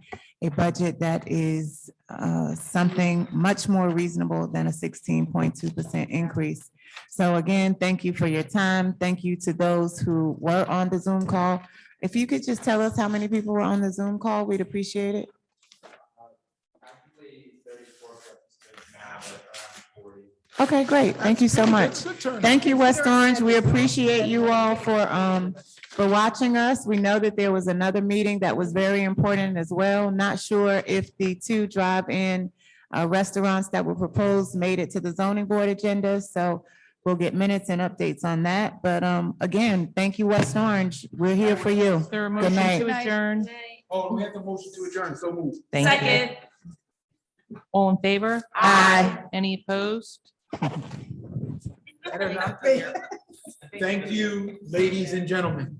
a budget that is something much more reasonable than a 16.2% increase. So again, thank you for your time. Thank you to those who were on the Zoom call. If you could just tell us how many people were on the Zoom call, we'd appreciate it. Okay, great. Thank you so much. Thank you, West Orange. We appreciate you all for watching us. We know that there was another meeting that was very important as well. Not sure if the two drive-in restaurants that were proposed made it to the zoning board agenda, so we'll get minutes and updates on that. But again, thank you, West Orange. We're here for you. Is there a Good motion night. to adjourn? Oh, we have the motion to adjourn, so move. Thank you. Second. All in favor? Aye. Any opposed? Thank you, ladies and gentlemen.